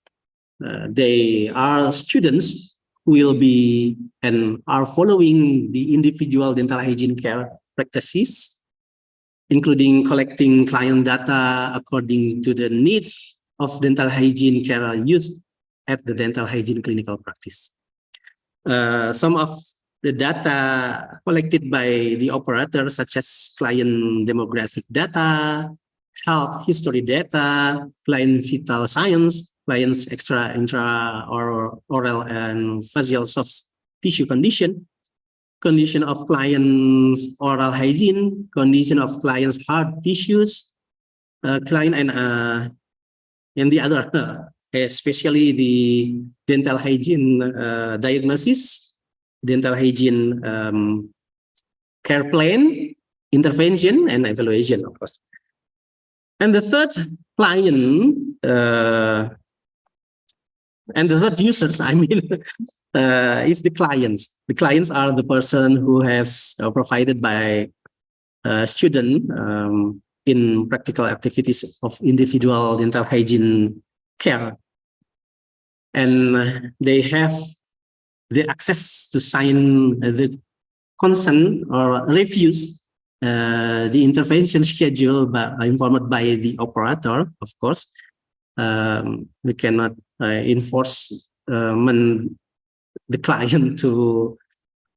they are students who will be and are following the individual dental hygiene care practices, including collecting client data according to the needs of dental hygiene care used at the dental hygiene clinical practice. Some of the data collected by the operator, such as client demographic data, health history data, client vital signs, client's intra or oral and facial soft tissue condition of client's oral hygiene, condition of client's hard tissues, client and the other, especially the dental hygiene diagnosis, dental hygiene care plan, intervention, and evaluation, of course. And the third client, and the third users, I mean, is the clients. The clients are the person who has provided by a student in practical activities of individual dental hygiene care. And they have the access to sign the consent or refuse the intervention schedule informed by the operator, of course. We cannot enforce the client to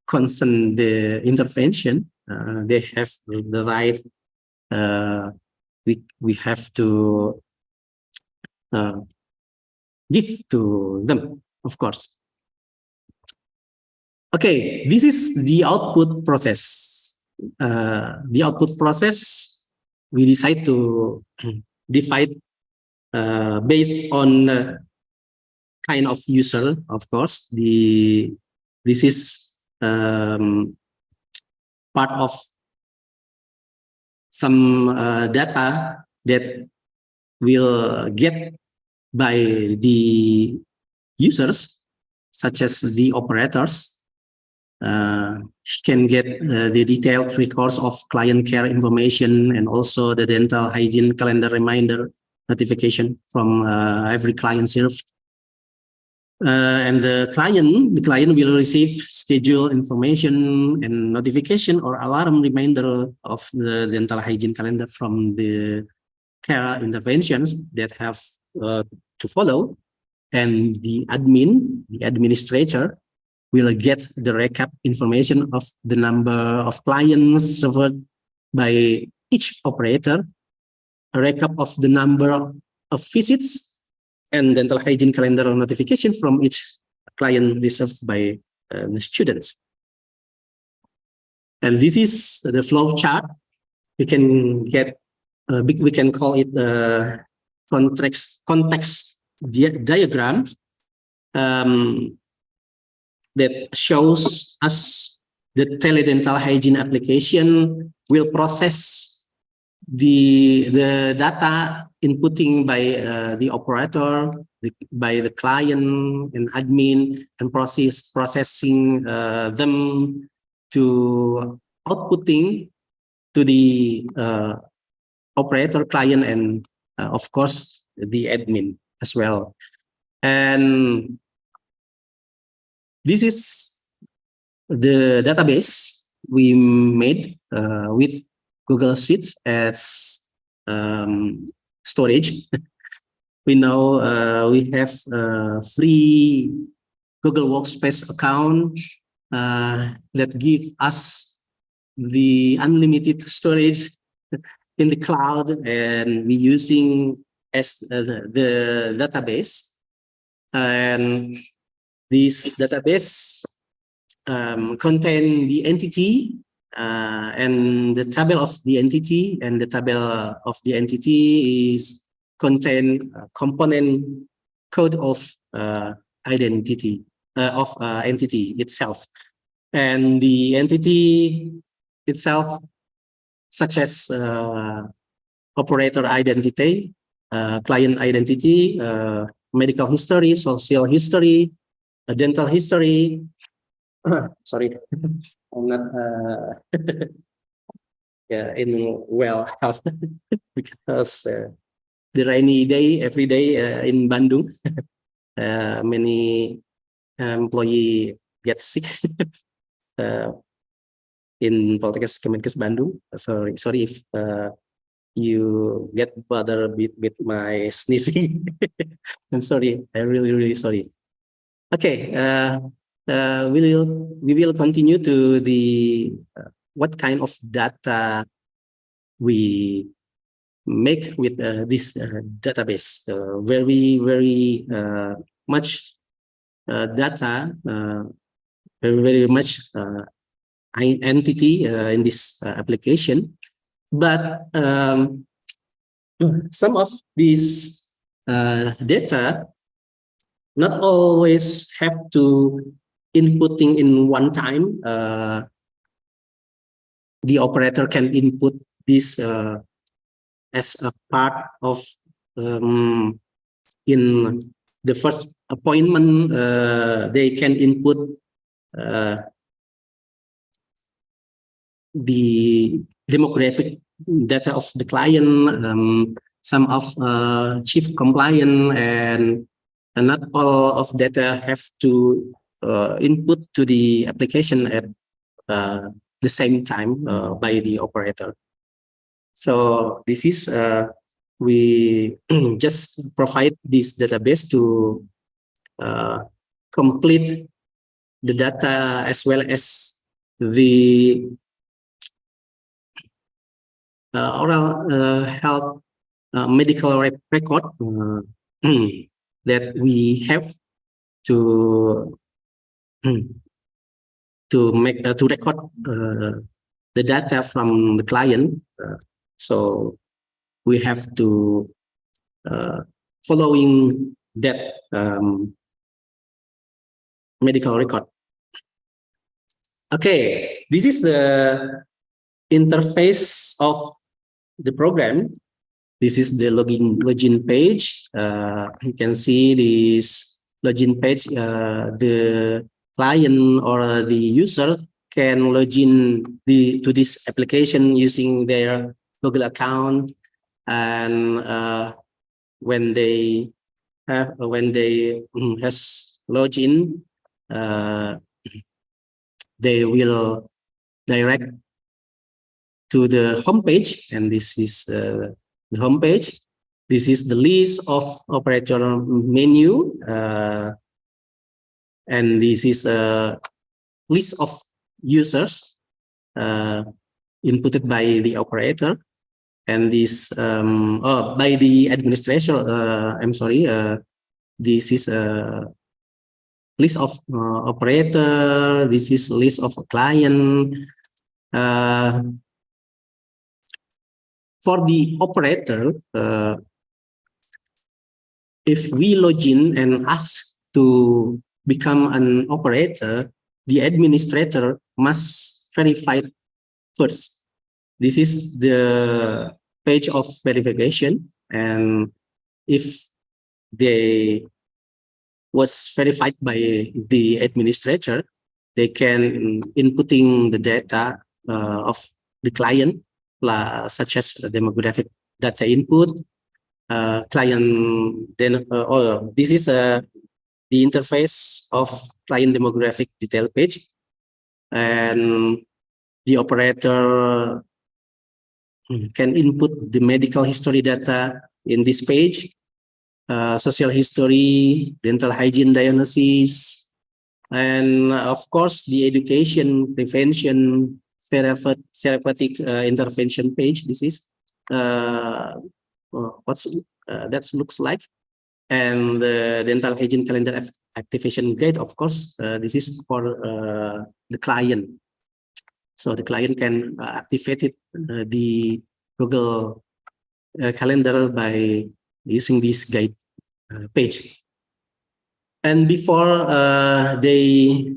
consent the intervention. They have the right. We have to give to them, of course. Okay, this is the output process. The output process, we decide to divide based on kind of user, of course. This is part of some data that will get by the users, such as the operators. Can get the detailed records of client care information and also the dental hygiene calendar reminder notification from every client served. And the client will receive schedule information and notification or alarm reminder of the dental hygiene calendar from the care interventions that have to follow. And the administrator, will get the recap information of the number of clients served by each operator, a recap of the number of visits, and dental hygiene calendar notification from each client reserved by the students. And this is the flow chart. We can get, we can call it context diagram. that shows us the teledental hygiene application will process the data inputting by the operator, by the client and admin, and processing them to outputting to the operator, client, and of course the admin as well. And this is the database we made with Google Sheets as storage. We know we have free Google Workspace account that give us the unlimited storage in the cloud, and we using as the database. And this database contain the entity and the table of the entity, and the table of the entity is contain component code of identity of entity itself, and the entity itself, such as operator identity, client identity, medical history, social history, dental history. Sorry, I'm not yeah, in well health because the rainy day every day in Bandung. Many employee get sick in Polkesban Bandung. Sorry if you get bothered with my sneezing. I'm sorry. I'm really sorry. Okay. We will continue to the what kind of data we make with this database. Very much data, very much entity in this application, but some of these data not always have to inputting in one time. The operator can input this as a part of in the first appointment. They can input the demographic data of the client, some of chief compliant, and not all of data have to input to the application at the same time by the operator. So this is we just provide this database to complete the data as well as the oral health medical record that we have to make to record the data from the client. So we have to following that medical record. Okay, this is the interface of the program. This is the login page. You can see this login page. The client or the user can log in to this application using their Google account, and when they has logged in, they will direct to the home page, and this is the home page. This is the list of operator menu, and this is a list of users inputted by the operator, and this by the administrator. I'm sorry. This is a list of operator. This is list of client. For the operator, if we log in and ask to become an operator, the administrator must verify first. This is the page of verification, and if they was verified by the administrator, they can inputting the data of the client, such as demographic data input, client. Then, this is the interface of client demographic detail page, and the operator can input the medical history data in this page, social history, dental hygiene diagnosis, and of course the education, prevention, therapeutic intervention page. This is what's that looks like. And the dental hygiene calendar activation guide, of course, this is for the client. So the client can activate it, the Google Calendar by using this guide page. And before they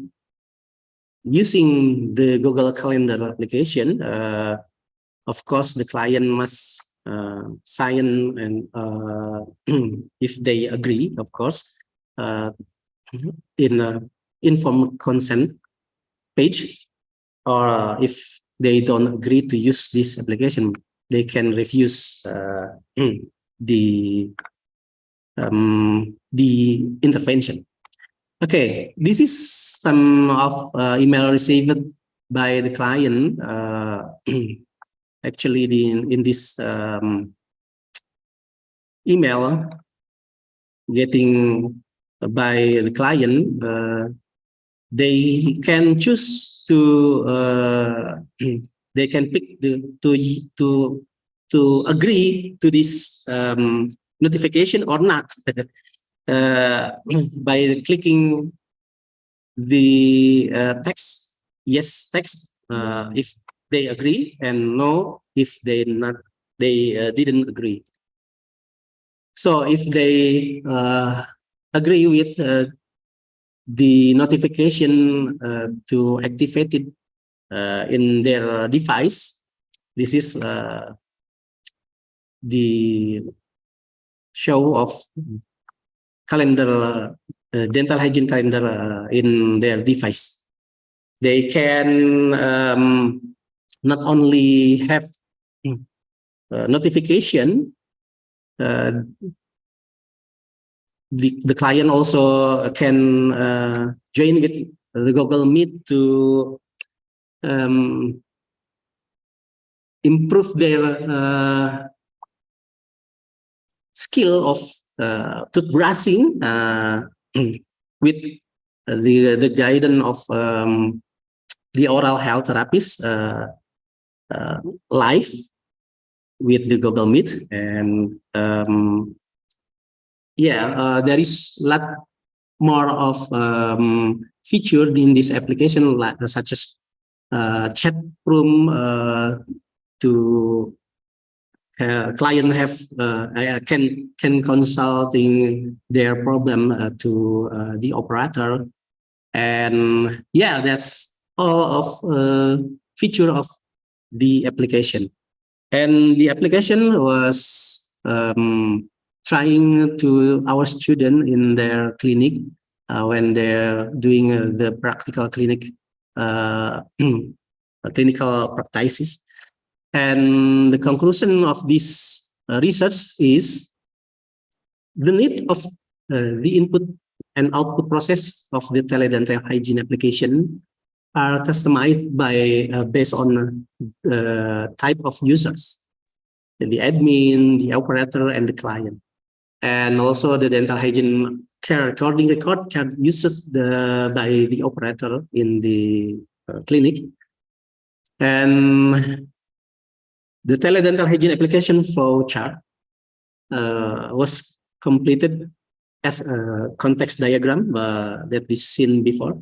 using the Google Calendar application, of course, the client must sign, and if they agree, of course, in an informed consent page, or if they don't agree to use this application, they can refuse the intervention. Okay, this is some of email received by the client. Actually, in this email getting by the client, they can choose to they can pick to agree to this notification or not by clicking the text, yes text, if they agree, and no if they didn't agree. So if they agree with the notification to activate it in their device, this is the show of calendar, dental hygiene calendar in their device. They can not only have notification, the client also can join with the Google Meet to improve their skill of toothbrushing with the guidance of the oral health therapist live with the Google Meet. And there is a lot more of feature in this application, such as chat room to client have can consulting their problem to the operator. And that's all of feature of the application. And the application was trying to our student in their clinic when they're doing the practical clinic clinical practices. And the conclusion of this research is the need of the input and output process of the teledental hygiene application are customized by based on type of users, the admin, the operator, and the client. And also the dental hygiene care recording record can used by the operator in the clinic. And the teledental hygiene application flow chart was completed as a context diagram that is seen before.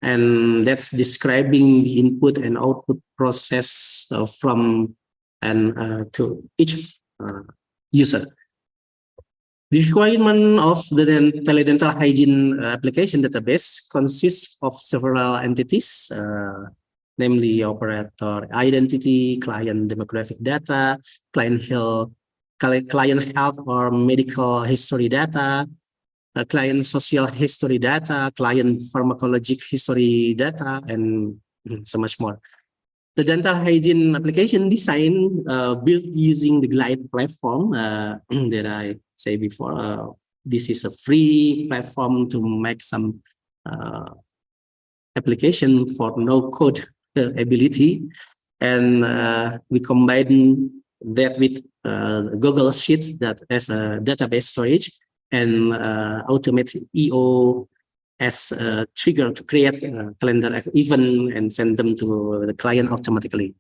And that's describing the input and output process from and to each user. The requirement of the teledental hygiene application database consists of several entities, namely operator identity, client demographic data, client health or medical history data, client social history data, client pharmacologic history data, and so much more. The dental hygiene application design built using the Glide platform that I say before. This is a free platform to make some application for no code ability, and we combine that with Google Sheets that as a database storage and automate EO as a trigger to create a calendar event and send them to the client automatically.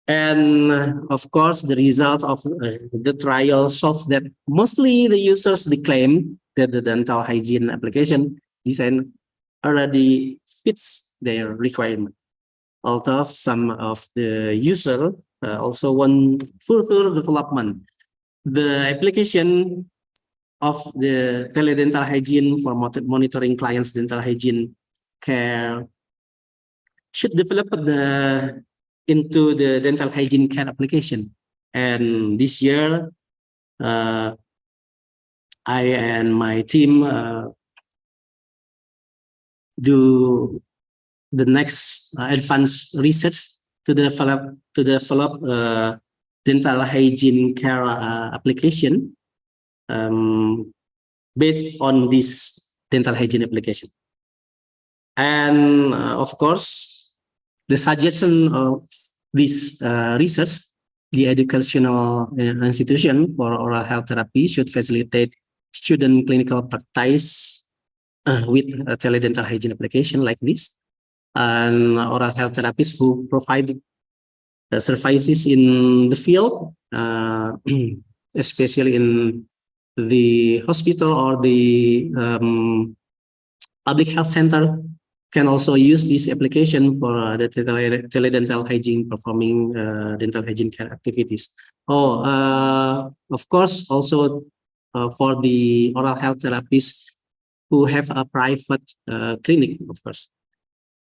And of course, the results of the trial shows that mostly the users claim that the dental hygiene application design already fits their requirement. Although some of the user also want further development. The application of the teledental hygiene for monitoring clients' dental hygiene care should develop into the dental hygiene care application. And this year, I and my team do the next advanced research to develop dental hygiene care application based on this dental hygiene application. And of course, the suggestion of this research, the educational institution for oral health therapy should facilitate student clinical practice with a teledental hygiene application like this. And oral health therapists who provide services in the field, especially in the hospital or the public health center, can also use this application for the teledental hygiene, performing dental hygiene care activities. Of course, also for the oral health therapists who have a private clinic, of course.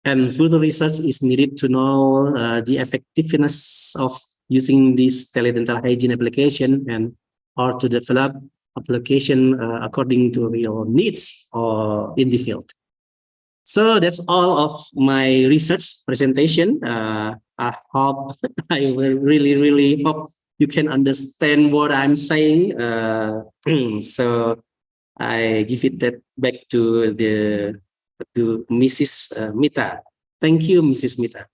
And further research is needed to know the effectiveness of using this teledental hygiene application or to develop application according to real needs or in the field. So that's all of my research presentation. I hope, I really hope you can understand what I'm saying. So I give it back to Mrs. Mita. Thank you, Mrs. Mita.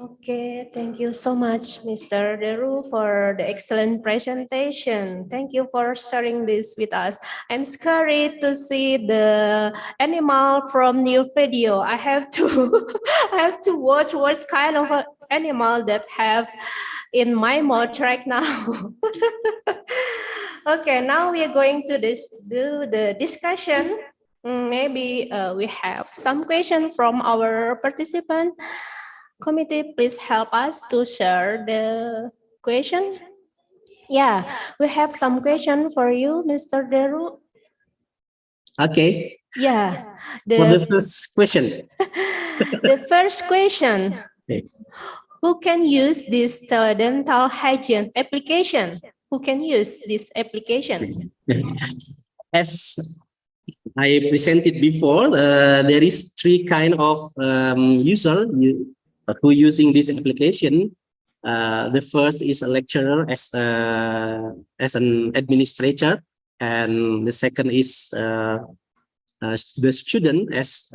Okay, thank you so much, Mr. Deru, for the excellent presentation. Thank you for sharing this with us. I'm scared to see the animal from your video. I have to I have to watch what kind of a animal that have in my mouth right now. Okay, now we are going to do the discussion. Maybe we have some question from our participant. Committee, please help us to share the question. Yeah, we have some question for you, Mr. Deru. Okay. Yeah. For the first question. The first question. Okay. Who can use this teledental hygiene application? Who can use this application? As I presented before, there is three kind of user who using this application. The first is a lecturer as an administrator, and the second is the student as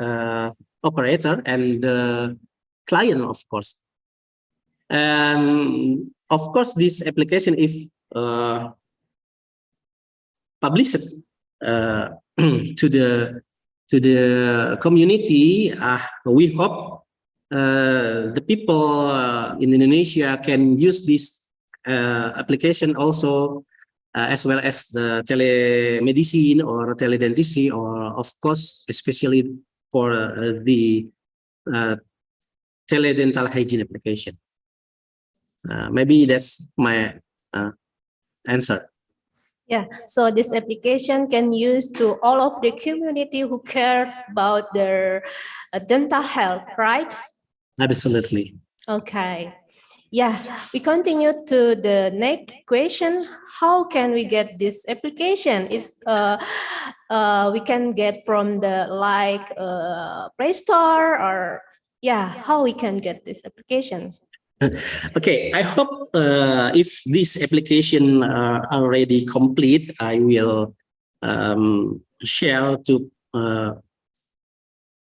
operator, and the client, of course. Of course, this application is published to the community. We hope the people in Indonesia can use this application also, as well as the telemedicine or teledentistry, or of course, especially for the teledental hygiene application. Maybe that's my answer. Yeah, so this application can use to all of the community who care about their dental health, right? Absolutely. Okay. Yeah, we continue to the next question. How can we get this application? We can get from the Play Store, or yeah, how we can get this application? Okay, I hope if this application already complete, I will share to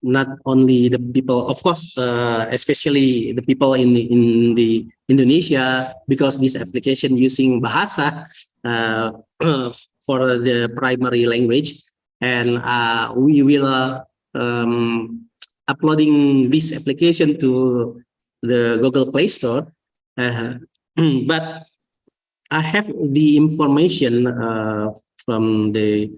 not only the people, of course, especially the people in the Indonesia, because this application using Bahasa for the primary language, and we will uploading this application to the Google Play Store. But I have the information from the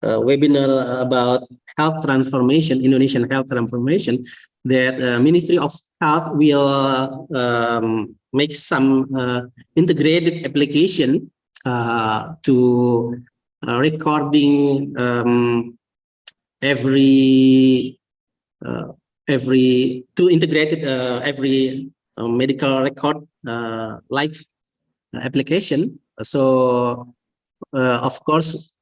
webinar about health transformation, Indonesian health transformation, that Ministry of Health will make some integrated application to recording every to integrate every medical record like application. So of course,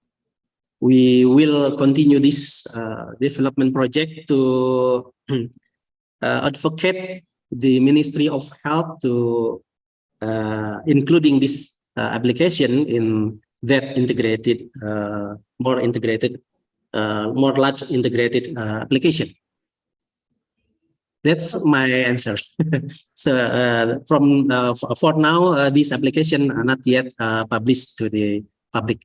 we will continue this development project to advocate the Ministry of Health to including this application in that integrated, more integrated, more large integrated application. That's my answer. So for now, this application are not yet published to the public.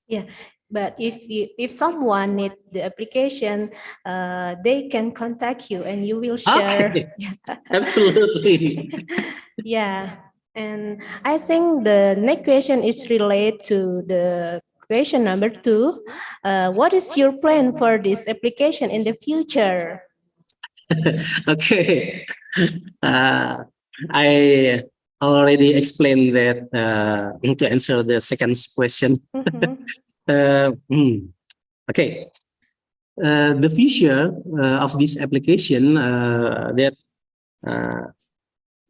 Yeah, but if someone need the application, they can contact you and you will share. Okay. Absolutely. Yeah, and I think the next question is related to the question number 2. What is your plan for this application in the future? Okay. I already explained that to answer the second question. Okay. The future of this application that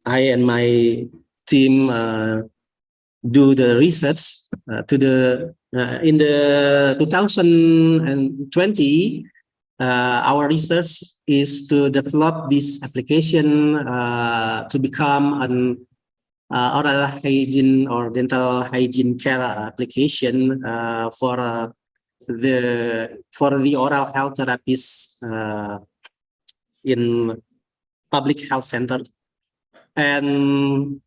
I and my team do the research to the in the 2020. Our research is to develop this application to become an oral hygiene or dental hygiene care application for the oral health therapists in public health center. And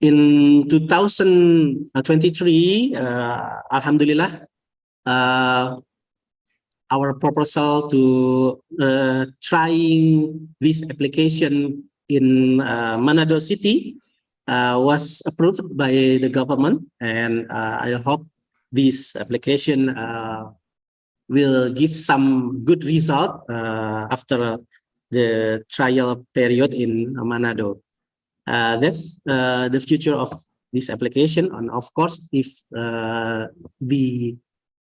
in 2023, Alhamdulillah, our proposal to trying this application in Manado City was approved by the government, and I hope this application will give some good result after the trial period in Manado. That's the future of this application, and of course, if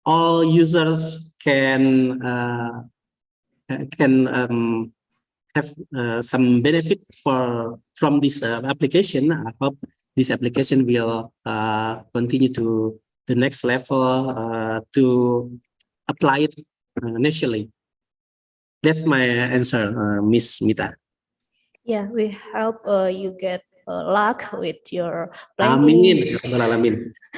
all users can have some benefit from this application, I hope this application will continue to the next level to apply it nationally. That's my answer, Miss Mita. Yeah, we hope you get luck with your planning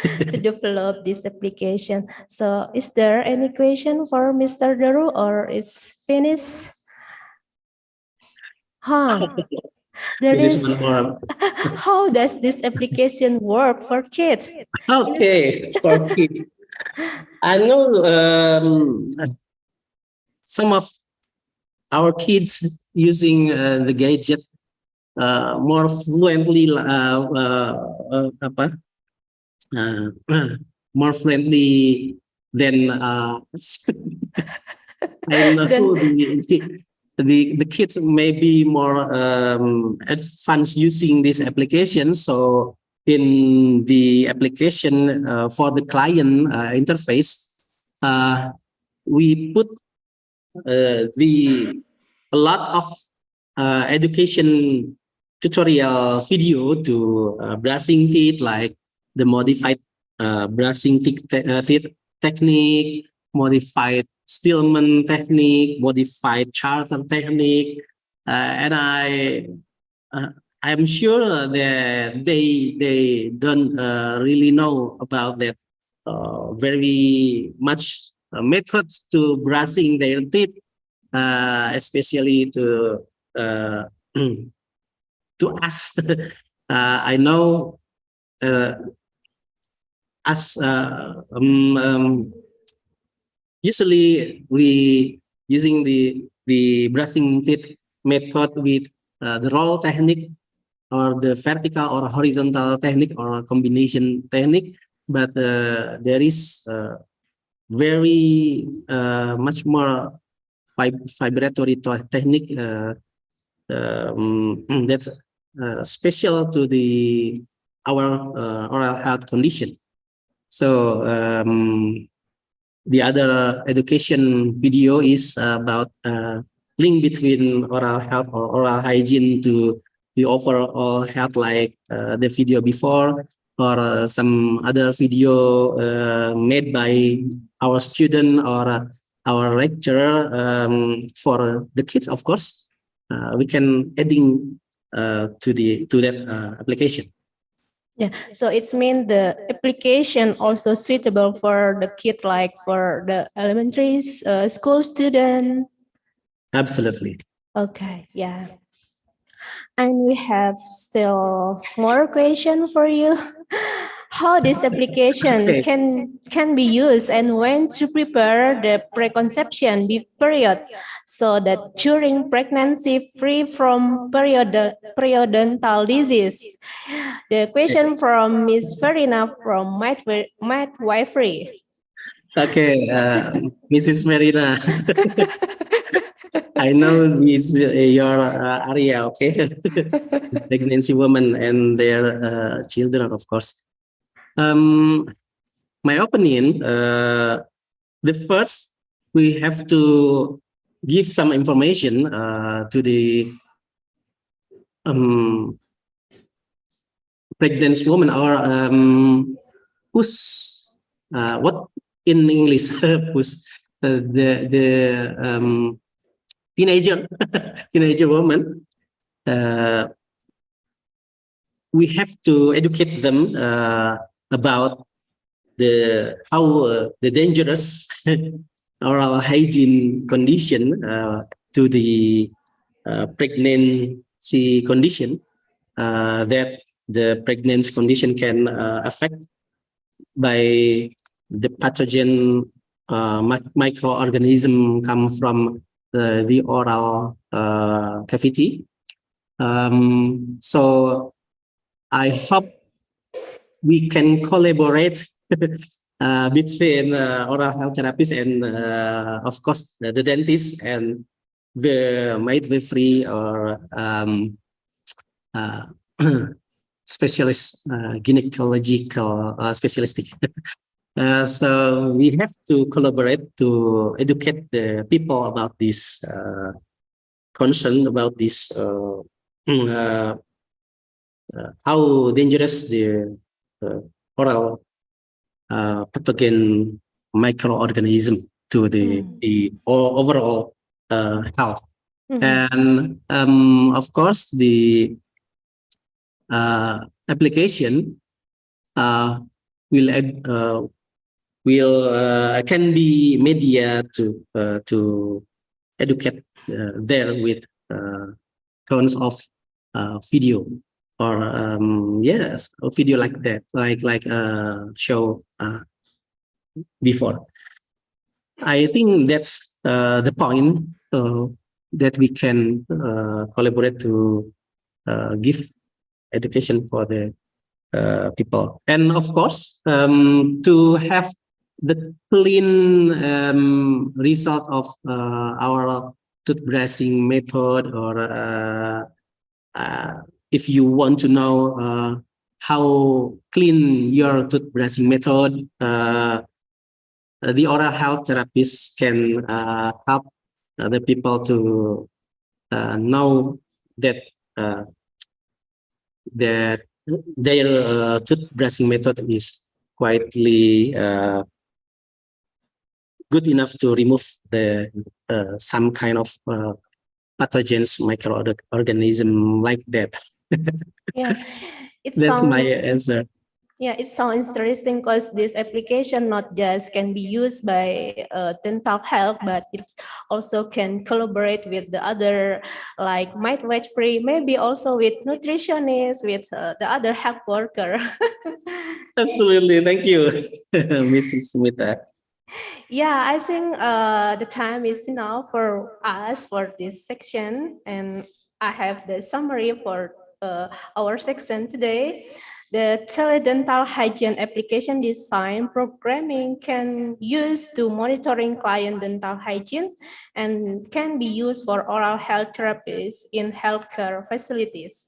to develop this application. So is there any question for Mr. Daru, or it's finished? There is. How does this application work for kids? Okay, for kids. I know some of our kids using the gadget more fluently, more friendly than I know the kids may be more advanced using this application. So in the application for the client interface, we put a lot of education tutorial video to brushing teeth, like the modified brushing teeth technique, modified Stillman technique, modified charter technique, and I'm sure that they don't really know about that very much methods to brushing their teeth, especially to to us. I know as usually we using the brushing teeth method with the roll technique, or the vertical or horizontal technique, or combination technique, but there is very much more vibratory technique that's special to our oral health condition. So the other education video is about link between oral health or oral hygiene to the overall health, like the video before, or some other video made by our student or our lecturer for the kids. Of course, we can adding to that application. Yeah, so it's mean the application also suitable for the kid, like for the elementary school student. Absolutely. Okay, yeah. And we have still more question for you. How this application can be used, and when to prepare the preconception period, so that during pregnancy free from periodontal disease. The question from Ms. Farina from Midwifery. Okay, Mrs. Marina. I know this your area, okay? Pregnancy women and their children, of course. My opinion, the first we have to give some information to the pregnant woman, or who's what in English who's the teenager woman. We have to educate them about the dangerous oral hygiene condition to the pregnancy condition, that the pregnancy condition can affect by the pathogen microorganism come from the oral cavity. So I hope we can collaborate between oral health therapists and of course the dentist and the midwifery or specialist, gynecological specialistic. So we have to collaborate to educate the people about this concern about this how dangerous the oral pathogen microorganism to the overall health. And of course the application can be media to educate there with tons of video, or yes, a video like that, like show before. I think that's the point that we can collaborate to give education for the people, and of course to have the clean result of our toothbrushing method, or if you want to know how clean your toothbrushing method. The oral health therapist can help the people to know that that their toothbrushing method is quietly good enough to remove the some kind of pathogens, microorganism like that. Yeah, it That's sounds my answer. Yeah, it sounds interesting because this application not just can be used by dental health, but it also can collaborate with the other like midwifery, maybe also with nutritionists, with the other health worker. Absolutely, thank you, Mrs. Smita. Yeah, I think the time is enough for us for this section, and I have the summary for our section today. The teledental hygiene application design programming can use to monitoring client dental hygiene and can be used for oral health therapies in healthcare facilities.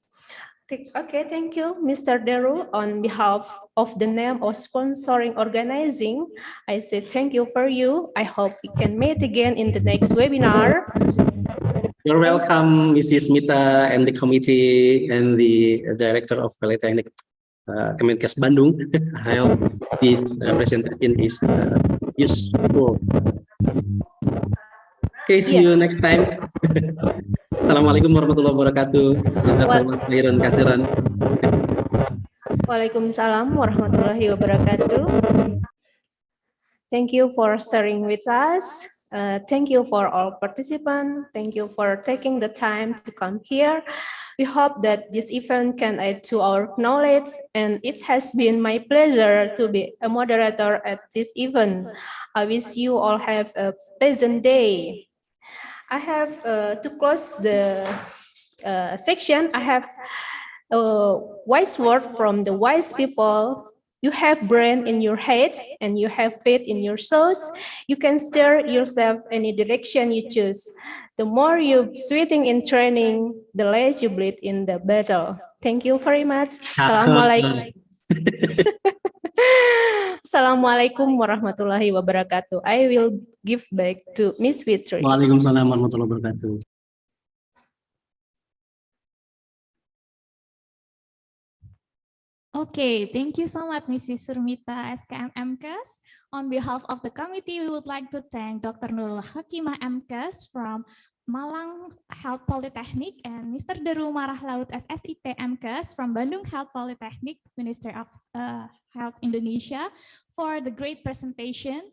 Okay, thank you, Mr. Deru. On behalf of the name of sponsoring organizing, I say thank you for you. I hope we can meet again in the next webinar. You're welcome, Mrs. Smita and the committee and the director of Polytechnic Kemenkes Bandung. I hope this presentation is useful. Okay, see you next time. Assalamualaikum warahmatullahi wabarakatuh. Jazakallah khairan kasiran. Waalaikumsalam warahmatullahi wabarakatuh. Thank you for sharing with us. Thank you for all participants. Thank you for taking the time to come here. We hope that this event can add to our knowledge, and it has been my pleasure to be a moderator at this event. I wish you all have a pleasant day. I have to close the section. I have a wise word from the wise people. You have brain in your head and you have faith in your souls. You can steer yourself any direction you choose. The more you sweating in training, the less you bleed in the battle. Thank you very much. Assalamualaikum. Assalamualaikum warahmatullahi wabarakatuh. I will give back to Miss Fitri. Waalaikumsalam warahmatullahi wabarakatuh. Okay, thank you so much, Mrs. Surmita, SKM MKes. On behalf of the committee, we would like to thank Dr. Nurul Hakimah MKes from Malang Health Polytechnic and Mr. Deru Marah Laut SSIT MKes from Bandung Health Polytechnic, Ministry of Health Indonesia, for the great presentation.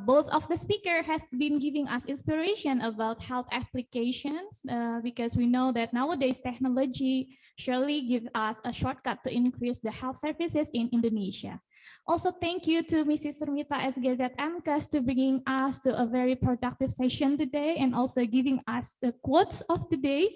Both of the speakers has been giving us inspiration about health applications because we know that nowadays technology surely give us a shortcut to increase the health services in Indonesia. Also, thank you to Mrs. Surmita SGZ MKes to bringing us to a very productive session today and also giving us the quotes of the day.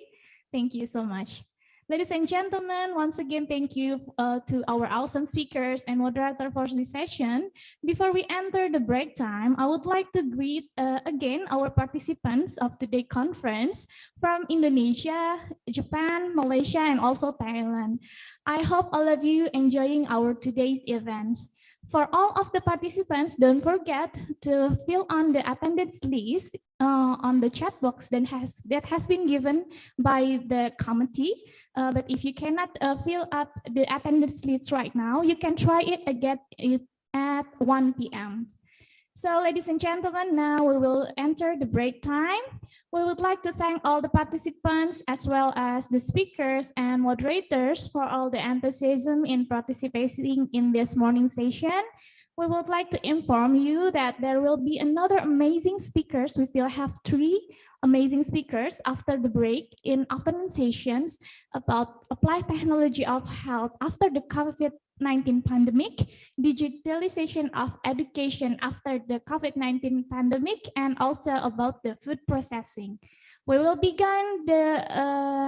Thank you so much. Ladies and gentlemen, once again, thank you to our awesome speakers and moderator for this session. Before we enter the break time, I would like to greet again our participants of today's conference from Indonesia, Japan, Malaysia, and also Thailand. I hope all of you enjoying our today's events. For all of the participants, don't forget to fill on the attendance list on the chat box that has been given by the committee. But if you cannot fill up the attendance list right now, you can try it again at 1 p.m. So, ladies and gentlemen, now we will enter the break time. We would like to thank all the participants as well as the speakers and moderators for all the enthusiasm in participating in this morning session. We would like to inform you that there will be another amazing speakers. We still have 3 amazing speakers after the break in afternoon sessions about applied technology of health after the COVID-19 pandemic, digitalization of education after the COVID-19 pandemic, and also about the food processing. We will begin the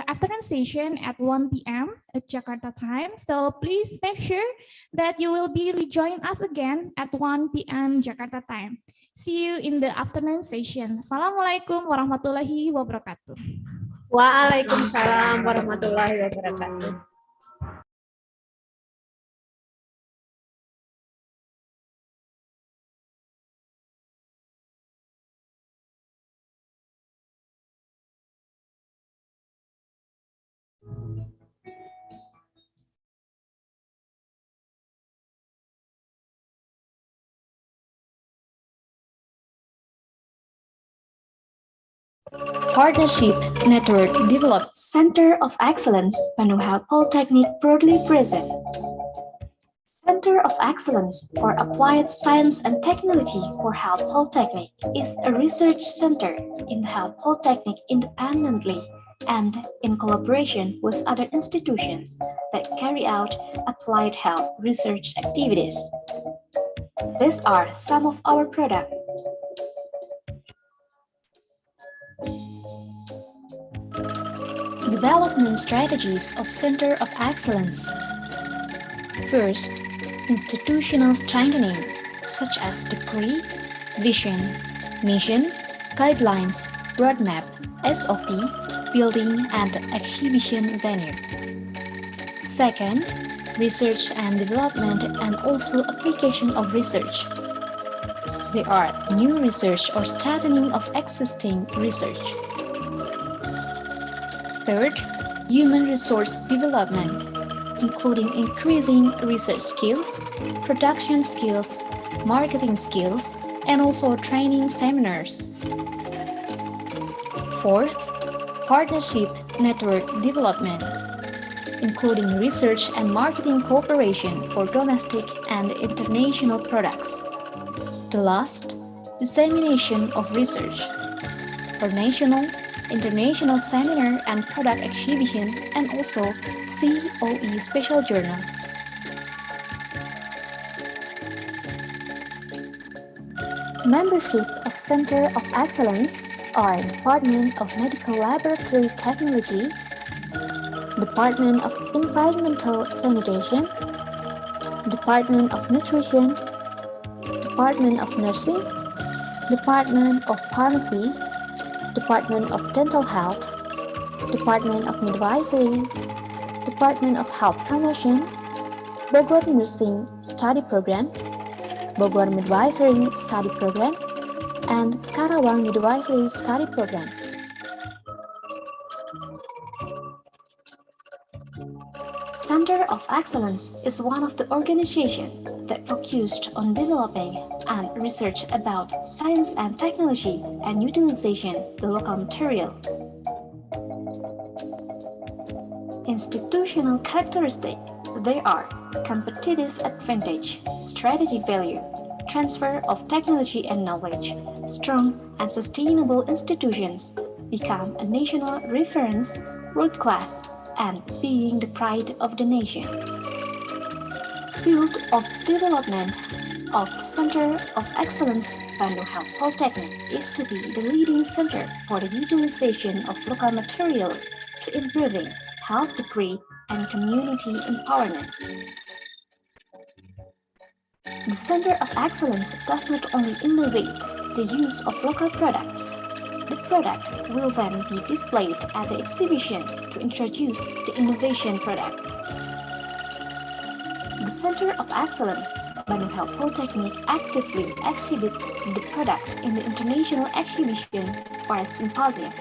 afternoon session at 1 p.m. at Jakarta time. So please make sure that you will be rejoin us again at 1 p.m. Jakarta time. See you in the afternoon session. Assalamualaikum warahmatullahi wabarakatuh. Waalaikumsalam warahmatullahi wabarakatuh. Partnership Network Developed Center of Excellence Bandung Health Polytechnic proudly present. Center of Excellence for Applied Science and Technology for Health Polytechnic is a research center in the Health Polytechnic independently and in collaboration with other institutions that carry out applied health research activities. These are some of our products. Development strategies of Center of Excellence. First, institutional strengthening, such as decree, vision, mission, guidelines, roadmap, SOP, building and exhibition venue. Second, research and development and also application of research. They are new research or strengthening of existing research. Third, human resource development, including increasing research skills, production skills, marketing skills, and also training seminars. Fourth, partnership network development, including research and marketing cooperation for domestic and international products. The last, dissemination of research for national, international seminar and product exhibition, and also COE special journal. Membership of Center of Excellence are Department of Medical Laboratory Technology, Department of Environmental Sanitation, Department of Nutrition, Department of Nursing, Department of Pharmacy, Department of Dental Health, Department of Midwifery, Department of Health Promotion, Bogor Nursing Study Program, Bogor Midwifery Study Program, and Karawang Midwifery Study Program. Center of Excellence is one of the organizations that focused on developing and research about science and technology and utilization the local material. Institutional characteristics, they are competitive advantage, strategic value, transfer of technology and knowledge, strong and sustainable institutions, become a national reference, world-class, and being the pride of the nation. Field of development of Center of Excellence Bandung Health Polytechnic is to be the leading center for the utilization of local materials to improving health degree and community empowerment. The Center of Excellence does not only innovate the use of local products. The product will then be displayed at the exhibition to introduce the innovation product. The Center of Excellence, Bandung Health Polytechnic, actively exhibits the product in the international exhibition or symposium.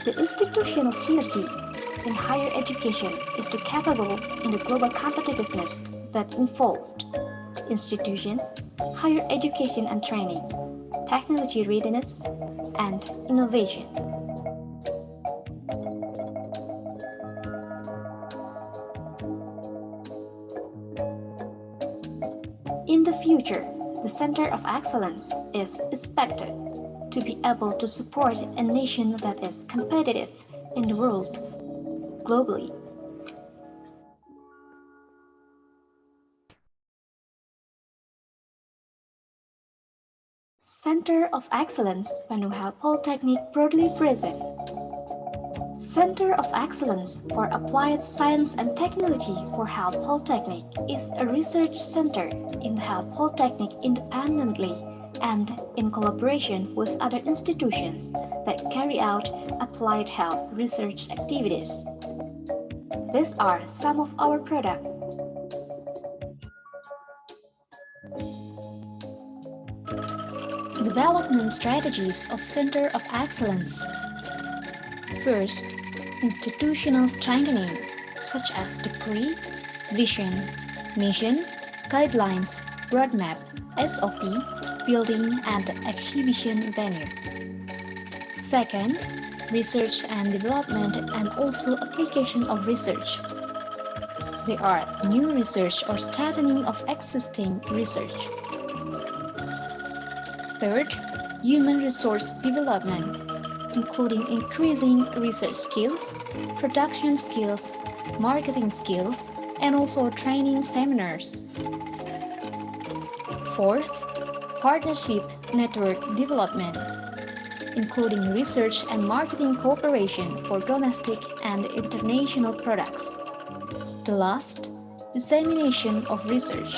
The institutional synergy in higher education is too capable in the global competitiveness that involved institution, higher education and training, technology readiness, and innovation. In the future, the Center of Excellence is expected to be able to support a nation that is competitive in the world globally. Center of Excellence Bandung Health Polytechnic proudly present. Center of Excellence for Applied Science and Technology for Health Polytechnic is a research center in the Health Polytechnic independently and in collaboration with other institutions that carry out applied health research activities. These are some of our products. Development strategies of Center of Excellence. First, institutional strengthening, such as decree, vision, mission, guidelines, roadmap, SOP, building and exhibition venue. Second, research and development and also application of research. They are new research or strengthening of existing research. Third, human resource development, including increasing research skills, production skills, marketing skills, and also training seminars. Fourth, partnership network development, including research and marketing cooperation for domestic and international products. The last, dissemination of research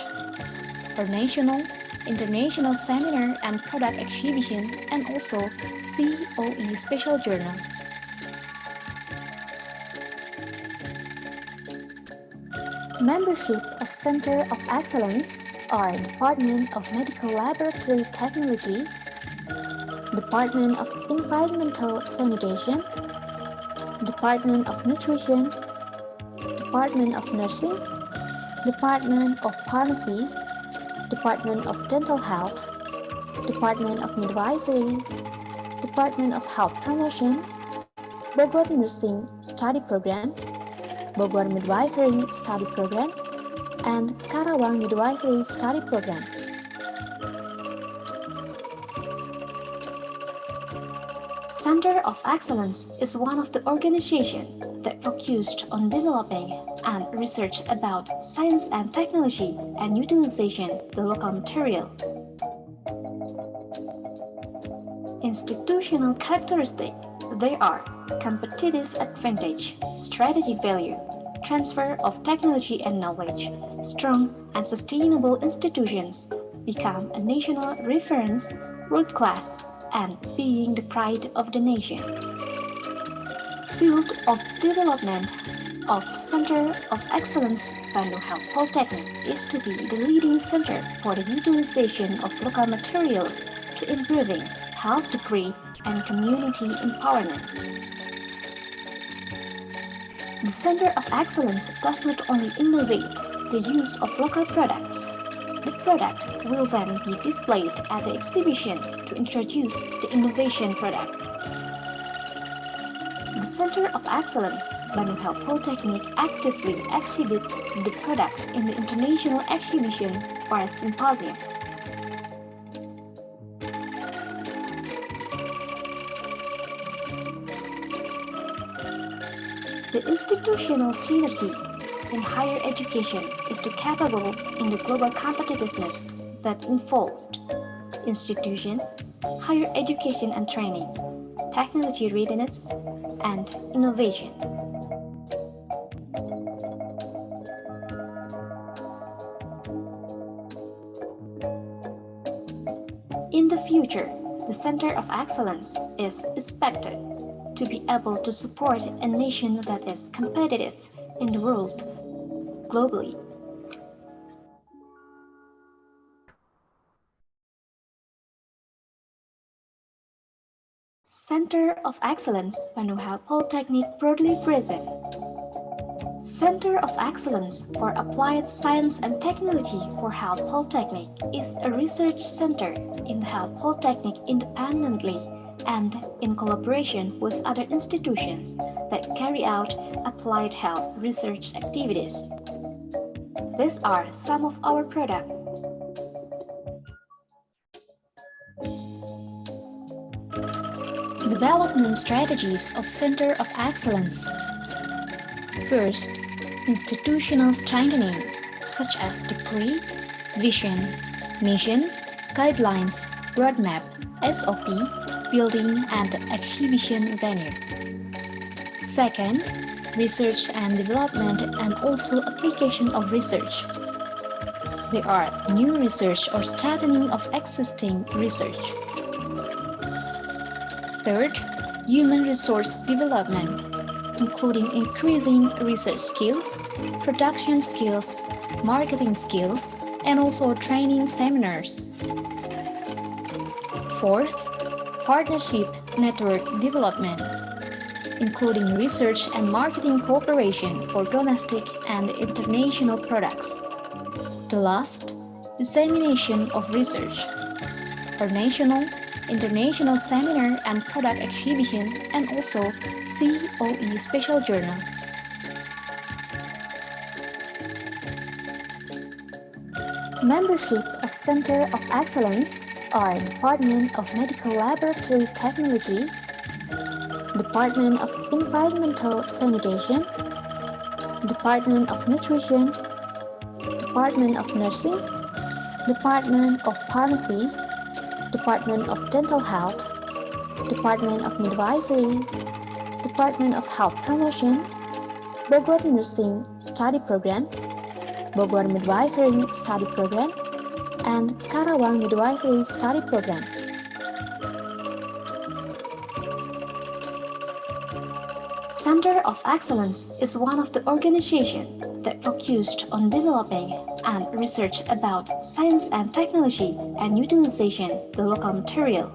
for national, international seminar and product exhibition, and also COE special journal. Membership of Center of Excellence are Department of Medical Laboratory Technology, Department of Environmental Sanitation, Department of Nutrition, Department of Nursing, Department of Pharmacy, Department of Dental Health, Department of Midwifery, Department of Health Promotion, Bogor Nursing Study Program, Bogor Midwifery Study Program, and Karawang Midwifery Study Program. Center of Excellence is one of the organizations that focused on developing and research about science and technology and utilization the local material. Institutional characteristics, they are competitive advantage, strategic value, transfer of technology and knowledge, strong and sustainable institutions, become a national reference, world-class, and being the pride of the nation. Field of development of Center of Excellence Bandung Health Polytechnic is to be the leading center for the utilization of local materials to improving health degree and community empowerment. The Center of Excellence does not only innovate the use of local products. The product will then be displayed at the exhibition to introduce the innovation product. The Center of Excellence, Bandung Health Polytechnic, actively exhibits the product in the international exhibition or symposium. The institutional synergy in higher education is too capable in the global competitiveness that involved institution, higher education and training, technology readiness, and innovation. In the future, the Center of Excellence is expected to be able to support a nation that is competitive in the world globally. Center of Excellence, Bandung Health Polytechnic proudly present. Center of Excellence for Applied Science and Technology for Health Polytechnic is a research center in the Health Polytechnic independently and in collaboration with other institutions that carry out applied health research activities. These are some of our products. Development strategies of Center of Excellence. First, institutional strengthening, such as degree, vision, mission, guidelines, roadmap, SOP, building and exhibition venue. Second, research and development and also application of research. They are new research or strengthening of existing research. Third, human resource development, including increasing research skills, production skills, marketing skills, and also training seminars. Fourth, partnership network development, including research and marketing cooperation for domestic and international products. The last, dissemination of research for national, international seminar and product exhibition, and also COE special journal. Membership of Center of Excellence are Department of Medical Laboratory Technology, Department of Environmental Sanitation, Department of Nutrition, Department of Nursing, Department of Pharmacy, Department of Dental Health, Department of Midwifery, Department of Health Promotion, Bogor Nursing Study Program, Bogor Midwifery Study Program, and Karawang Midwifery Study Program. Center of Excellence is one of the organizations that focused on developing and research about science and technology and utilization the local material.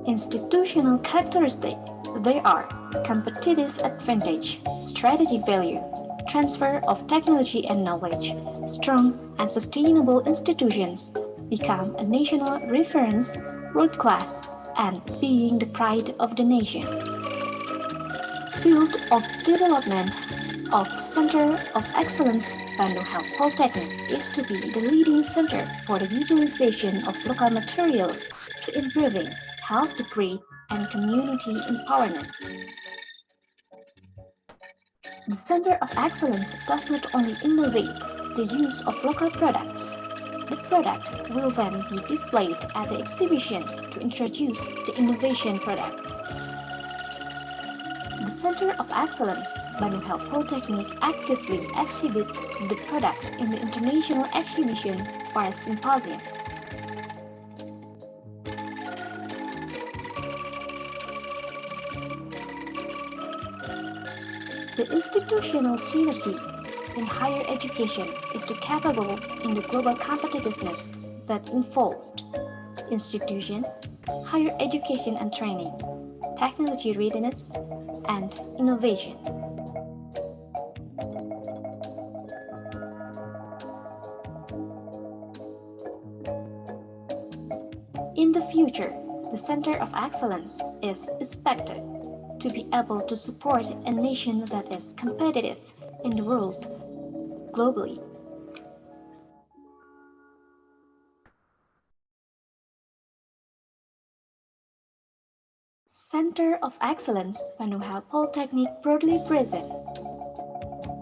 Institutional characteristics, they are competitive advantage, strategic value, transfer of technology and knowledge, strong and sustainable institutions, become a national reference, world-class, and being the pride of the nation. Field of development of Center of Excellence Bandung Health Polytechnic is to be the leading center for the utilization of local materials to improving health degree and community empowerment. The Center of Excellence does not only innovate the use of local products. The product will then be displayed at the exhibition to introduce the innovation product. The Center of Excellence Bandung Health Polytechnic actively exhibits the product in the international exhibition or symposium. The institutional synergy in higher education is to capable in the global competitiveness that involved institution, higher education and training, technology readiness, and innovation. In the future, the Center of Excellence is expected to be able to support a nation that is competitive in the world globally. Center of Excellence Bandung Health Polytechnic proudly present.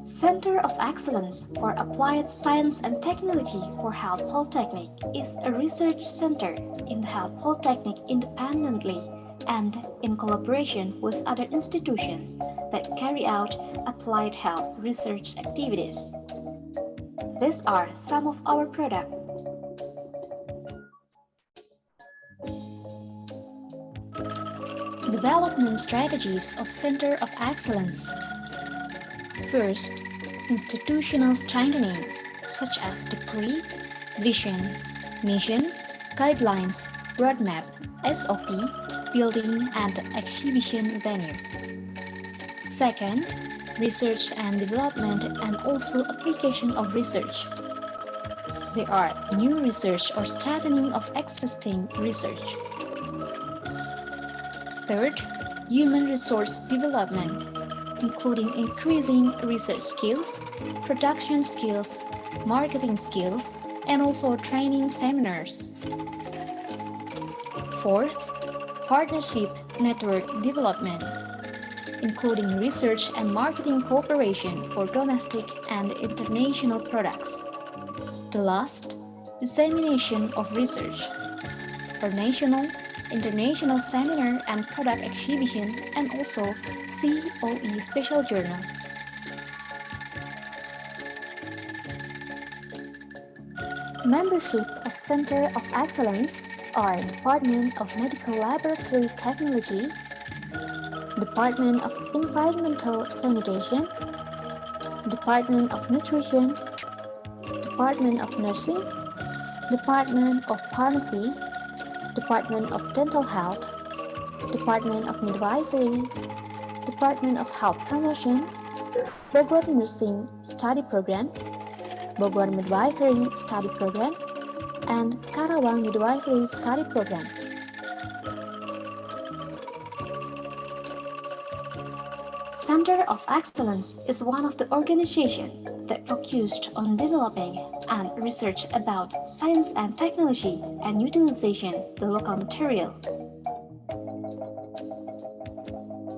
Center of Excellence for Applied Science and Technology for Health Polytechnic is a research center in the Health Polytechnic independently and in collaboration with other institutions that carry out applied health research activities. These are some of our products. Development strategies of Center of Excellence. First, institutional strengthening, such as degree, vision, mission, guidelines, roadmap, SOP, building and exhibition venue. Second, research and development and also application of research. They are new research or strengthening of existing research. Third, human resource development, including increasing research skills, production skills, marketing skills, and also training seminars. Fourth, partnership network development, including research and marketing cooperation for domestic and international products. The last, dissemination of research for national, international seminar and product exhibition, and also COE special journal. Membership of Center of Excellence are Department of Medical Laboratory Technology, Department of Environmental Sanitation, Department of Nutrition, Department of Nursing, Department of Pharmacy, Department of Dental Health, Department of Midwifery, Department of Health Promotion, Bogor Nursing Study Program, Bogor Midwifery Study Program, and Karawang Midwifery Study Program. Center of Excellence is one of the organizations that focused on developing and research about science and technology and utilization the local material.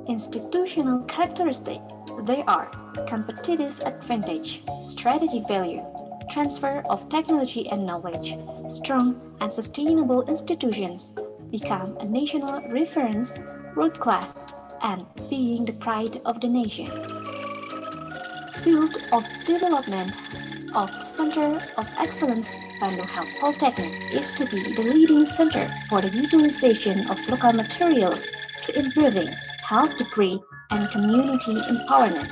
Institutional characteristic, they are competitive advantage, strategic value, transfer of technology and knowledge, strong and sustainable institutions, become a national reference, world-class, and being the pride of the nation. Field of development of Center of Excellence Bandung Health Polytechnic is to be the leading center for the utilization of local materials to improving health degree and community empowerment.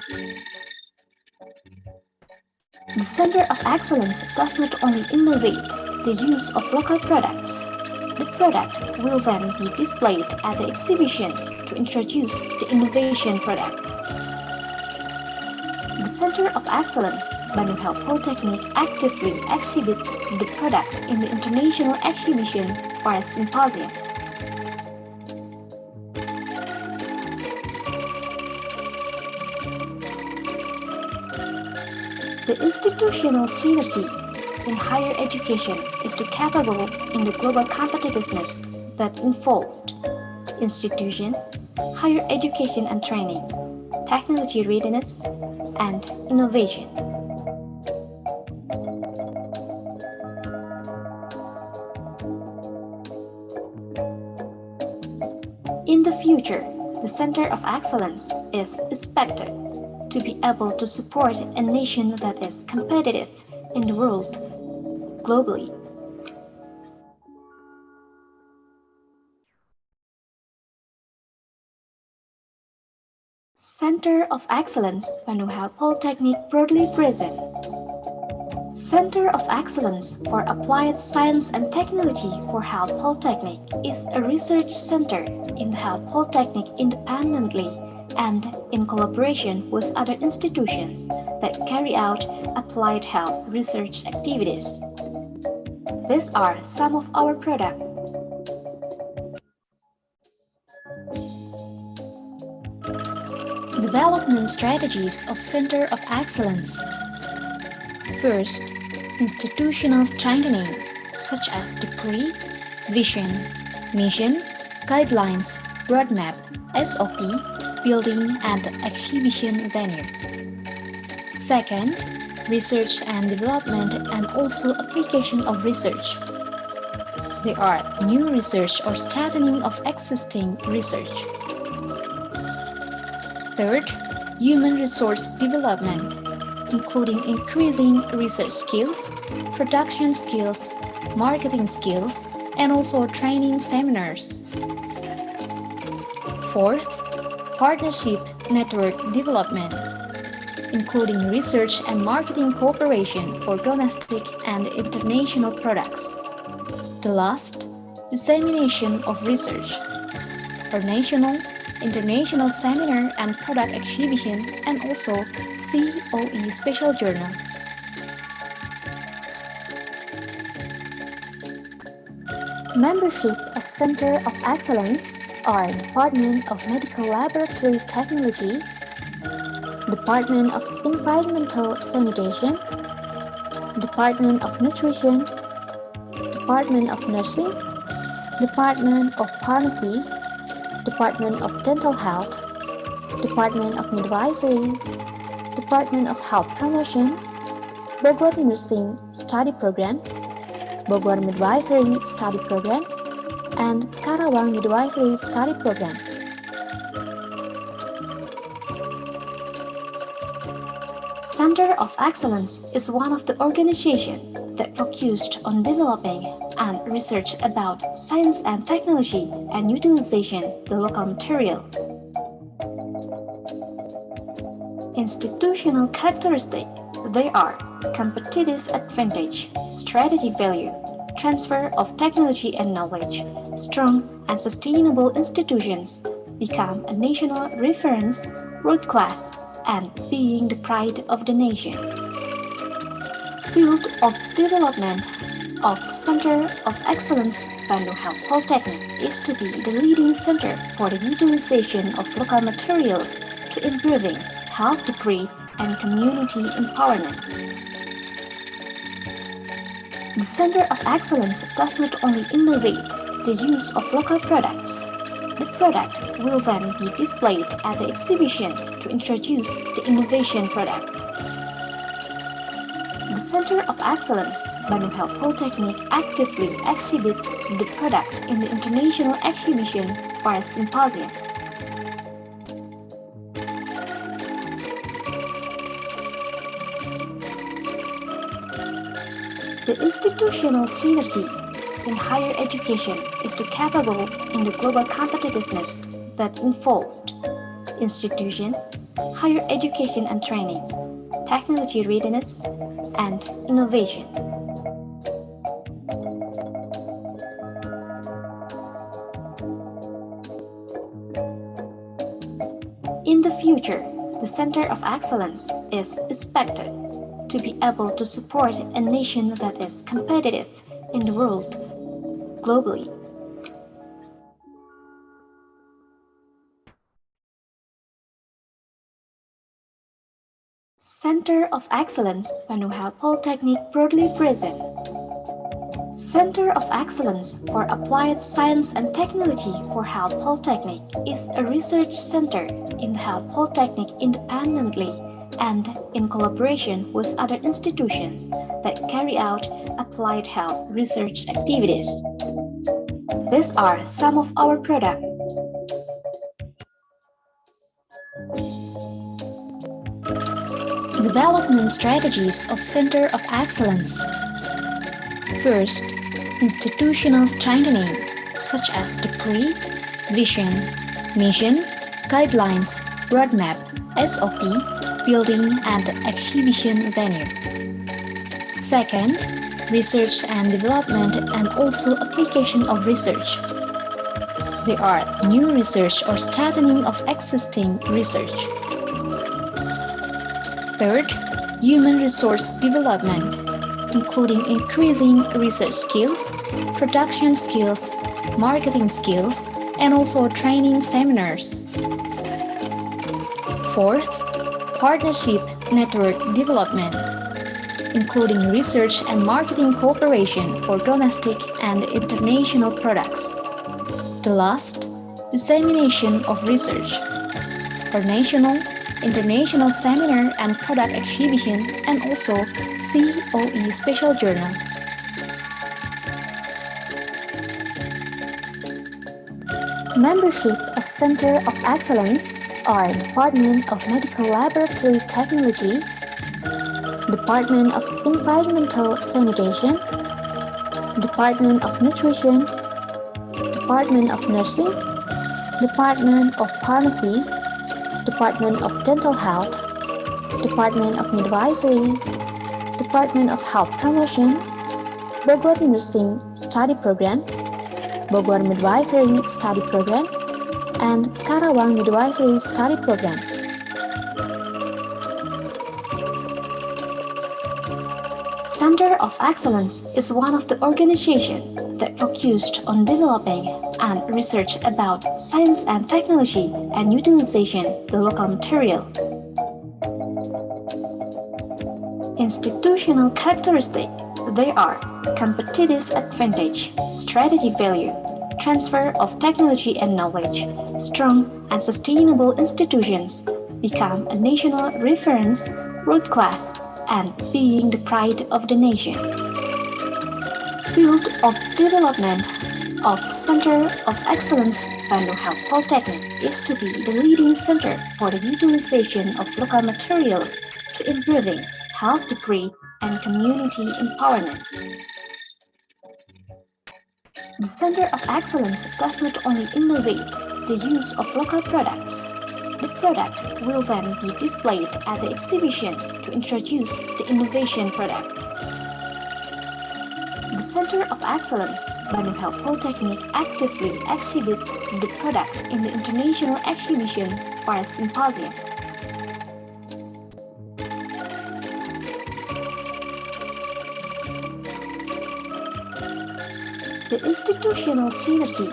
The Center of Excellence does not only innovate the use of local products. The product will then be displayed at the exhibition to introduce the innovation product. The Center of Excellence, Bandung Health Polytechnic, actively exhibits the product in the international exhibition or a symposium. The institutional synergy in higher education is to capable in the global competitiveness that involved institution, higher education and training, technology readiness, and innovation. In the future, the Center of Excellence is expected to be able to support a nation that is competitive in the world globally. Center of Excellence, Bandung Health Polytechnic broadly present. Center of Excellence for Applied Science and Technology for Health Polytechnic is a research center in the Health Polytechnic independently and in collaboration with other institutions that carry out applied health research activities. These are some of our products. Development strategies of Center of Excellence. First, institutional strengthening, such as degree, vision, mission, guidelines, roadmap, SOP, building and exhibition venue. Second, research and development and also application of research. They are new research or strengthening of existing research. Third, human resource development, including increasing research skills, production skills, marketing skills, and also training seminars. Fourth, partnership network development, including research and marketing cooperation for domestic and international products. The last, dissemination of research for national, international seminar and product exhibition, and also COE special journal. Membership of Center of Excellence are Department of Medical Laboratory Technology, Department of Environmental Sanitation, Department of Nutrition, Department of Nursing, Department of Pharmacy, Department of Dental Health, Department of Midwifery, Department of Health Promotion, Bogor Nursing Study Program, Bogor Midwifery Study Program, and Karawang Midwifery Study Program. Center of Excellence is one of the organizations that focused on developing and research about science and technology and utilization the local material. Institutional characteristic, they are competitive advantage, strategic value, transfer of technology and knowledge, strong and sustainable institutions, become a national reference, world-class, and being the pride of the nation. Field of development of Center of Excellence Bandung Health Polytechnic is to be the leading center for the utilization of local materials to improving health degree and community empowerment. The Center of Excellence does not only innovate the use of local products. The product will then be displayed at the exhibition to introduce the innovation product. The Center of Excellence Bandung Health Polytechnic actively exhibits the product in the International Exhibition for its symposium. The institutional synergy in higher education is to capable in the global competitiveness that involved institution, higher education and training, technology readiness, and innovation. In the future, the Center of Excellence is expected to be able to support a nation that is competitive in the world globally. Center of Excellence Bandung Health Polytechnic broadly present. Center of Excellence for Applied Science and Technology for Health Polytechnic is a research center in the Health Polytechnic independently and in collaboration with other institutions that carry out applied health research activities. These are some of our products. Development strategies of Center of Excellence. First, institutional strengthening, such as decree, vision, mission, guidelines, roadmap, SOP, building and exhibition venue. Second, research and development and also application of research. They are new research or strengthening of existing research. Third, human resource development, including increasing research skills, production skills, marketing skills, and also training seminars. Fourth, partnership network development, including research and marketing cooperation for domestic and international products. The last, dissemination of research for national, international seminar and product exhibition, and also COE special journal. Membership of Center of Excellence are Department of Medical Laboratory Technology, Department of Environmental Sanitation, Department of Nutrition, Department of Nursing, Department of Pharmacy, Department of Dental Health, Department of Midwifery, Department of Health Promotion, Bogor Nursing Study Program, Bogor Midwifery Study Program, and Karawang Midwifery Study Program. Center of Excellence is one of the organizations that focused on developing and research about science and technology and utilization the local material. Institutional characteristics, they are competitive advantage, strategic value, transfer of technology and knowledge, strong and sustainable institutions, become a national reference, world class, and being the pride of the nation. Field of development of Center of Excellence Bandung Health Polytechnic is to be the leading center for the utilization of local materials to improving health degree and community empowerment. The Center of Excellence does not only innovate the use of local products. The product will then be displayed at the exhibition to introduce the innovation product. The Center of Excellence Bandung Health Polytechnic actively exhibits the product in the International Exhibition for its symposium. The institutional synergy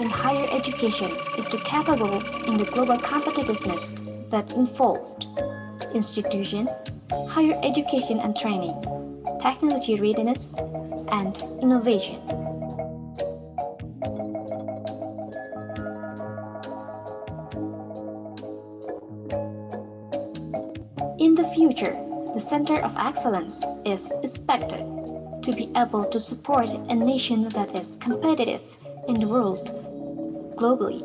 in higher education is to capable in the global competitiveness that involved institution, higher education and training, technology readiness, and innovation. In the future, the Center of Excellence is expected to be able to support a nation that is competitive in the world globally.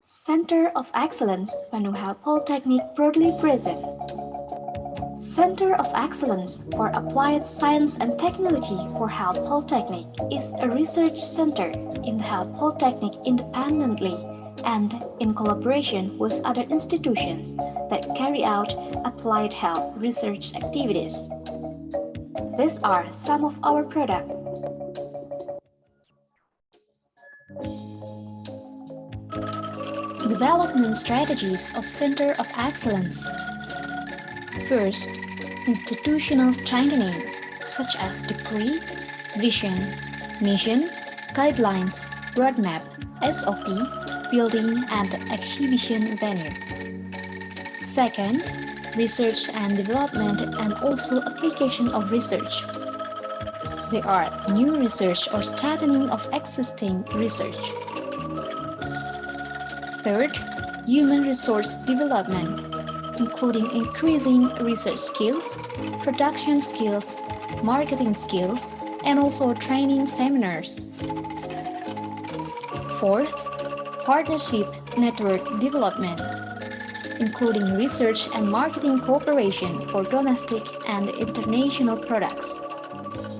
Center of Excellence Bandung Health Polytechnic proudly present. Center of Excellence for Applied Science and Technology for Health Polytechnic is a research center in the Health Polytechnic independently and in collaboration with other institutions that carry out applied health research activities. These are some of our products. Development strategies of Center of Excellence. First, institutional strengthening, such as decree, vision, mission, guidelines, roadmap, SOP, building and exhibition venue. Second, research and development and also application of research. There are new research or strengthening of existing research. Third, human resource development, including increasing research skills, production skills, marketing skills, and also training seminars. Fourth, partnership network development, including research and marketing cooperation for domestic and international products.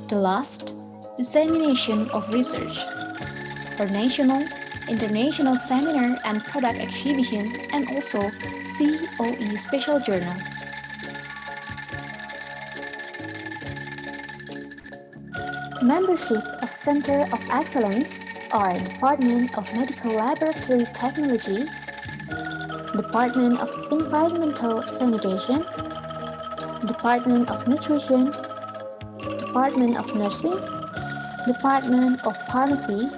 The last, dissemination of research for national, international seminar and product exhibition, and also COE special journal. Membership of Center of Excellence are Department of Medical Laboratory Technology, Department of Environmental Sanitation, Department of Nutrition, Department of Nursing, Department of Pharmacy,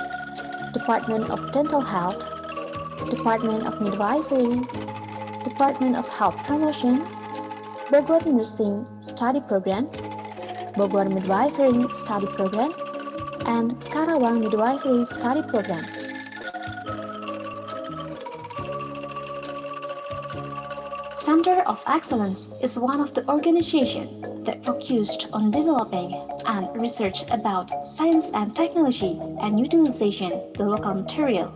Department of Dental Health, Department of Midwifery, Department of Health Promotion, Bogor Nursing Study Program, Bogor Midwifery Study Program, and Karawang Midwifery Study Program. Center of Excellence is one of the organizations that focused on developing and research about science and technology and utilization the local material.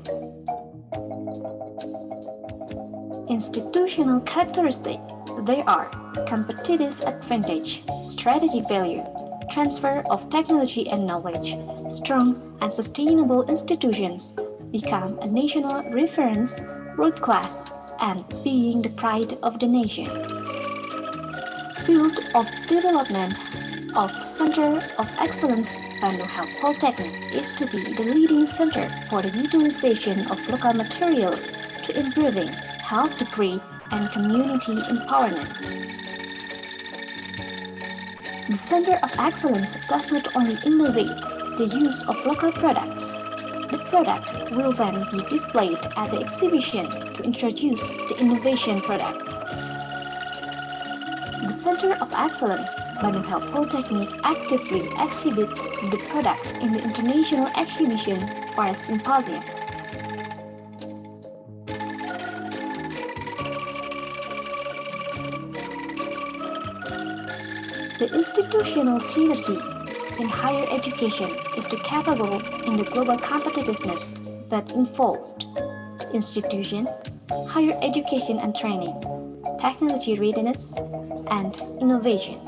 Institutional characteristics, they are competitive advantage, strategic value, transfer of technology and knowledge, strong and sustainable institutions, become a national reference, world-class, and being the pride of the nation. Field of development of Center of Excellence Bandung Health Polytechnic is to be the leading center for the utilization of local materials to improving health degree and community empowerment. The Center of Excellence does not only innovate the use of local products. The product will then be displayed at the exhibition to introduce the innovation product. The Center of Excellence Bandung Health Polytechnic actively exhibits the product in the international exhibition or symposium. The institutional synergy in higher education is to capable in the global competitiveness that involved institution, higher education and training, technology readiness, and innovation.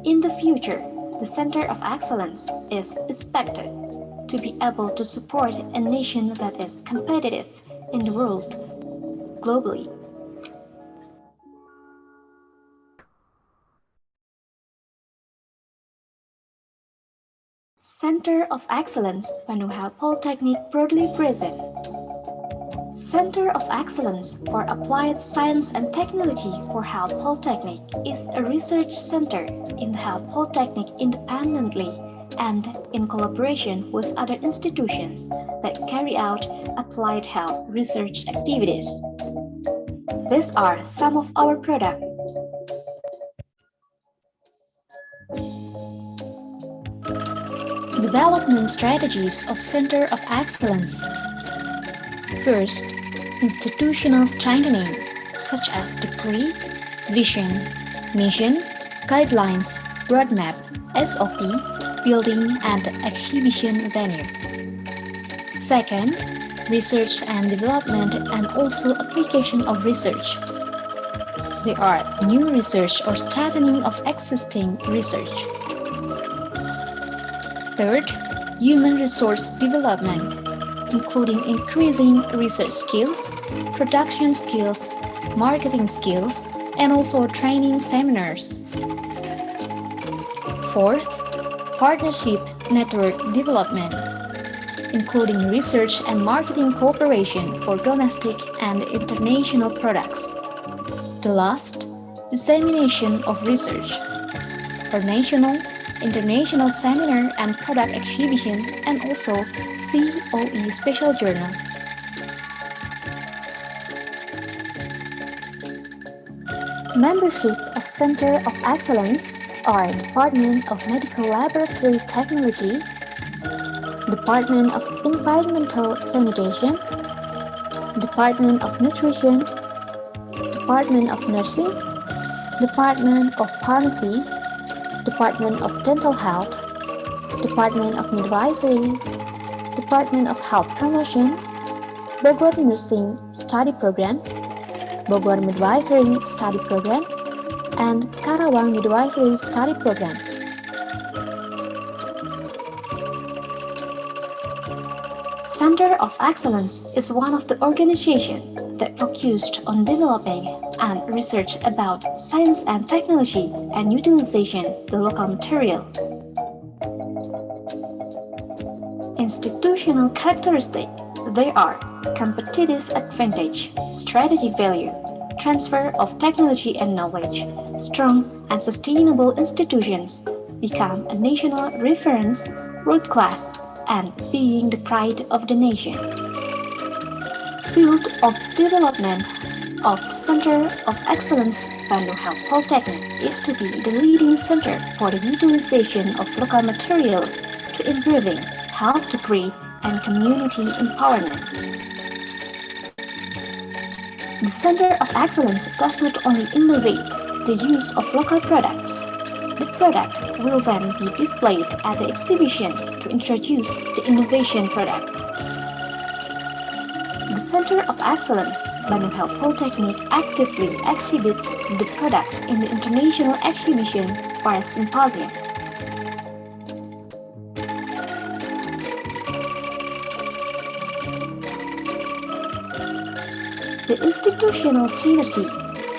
In the future, the Center of Excellence is expected to be able to support a nation that is competitive in the world globally. Center Center of Excellence, Bandung Polytechnic proudly present. Center of Excellence for Applied Science and Technology for Health Polytechnic is a research center in the Health Polytechnic independently and in collaboration with other institutions that carry out applied health research activities. These are some of our products. Development strategies of Center of Excellence. First, institutional strengthening, such as decree, vision, mission, guidelines, roadmap, SOP, building and exhibition venue. Second, research and development and also application of research. There are new research or strengthening of existing research. Third, human resource development, including increasing research skills, production skills, marketing skills, and also training seminars. Fourth, partnership network development, including research and marketing cooperation for domestic and international products. The last, dissemination of research for national, international seminar and product exhibition, and also COE special journal. Membership of Center of Excellence are Department of Medical Laboratory Technology, Department of Environmental Sanitation, Department of Nutrition, Department of Nursing, Department of Pharmacy, Department of Dental Health, Department of Midwifery, Department of Health Promotion, Bogor Nursing Study Program, Bogor Midwifery Study Program, and Karawang Midwifery Study Program. Center of Excellence is one of the organizations that focused on developing and research about science and technology and utilization the local material. Institutional characteristics, they are competitive advantage, strategic value, transfer of technology and knowledge, strong and sustainable institutions, become a national reference, world-class, and being the pride of the nation. Field of development of Center of Excellence Bandung Polytechnic is to be the leading center for the utilization of local materials to improving health degree and community empowerment. The Center of Excellence does not only innovate the use of local products. The product will then be displayed at the exhibition to introduce the innovation product. The Center of Excellence, Bandung Polytechnic, actively exhibits the product in the international exhibition or symposium. The institutional synergy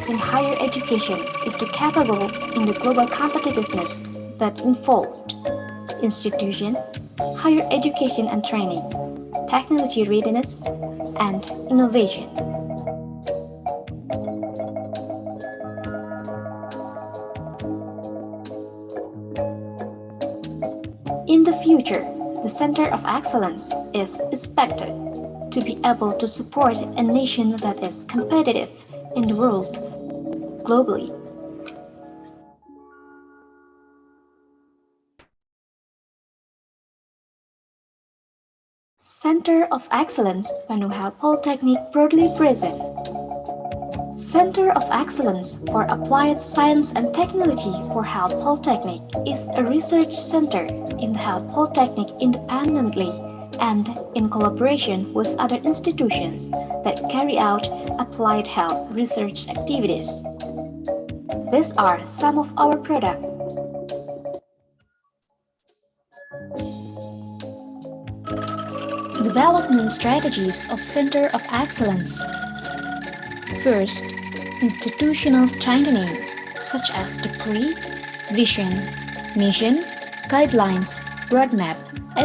in higher education is to capable in the global competitiveness that involved institution, higher education and training, technology readiness, and innovation. In the future, the Center of Excellence is expected to be able to support a nation that is competitive in the world globally. Center of Excellence, Bandung Polytechnic proudly present. Center of Excellence for Applied Science and Technology for Health Polytechnic is a research center in the Health Polytechnic independently and in collaboration with other institutions that carry out applied health research activities. These are some of our products. Development strategies of Center of Excellence. First, institutional strengthening, such as decree, vision, mission, guidelines, roadmap,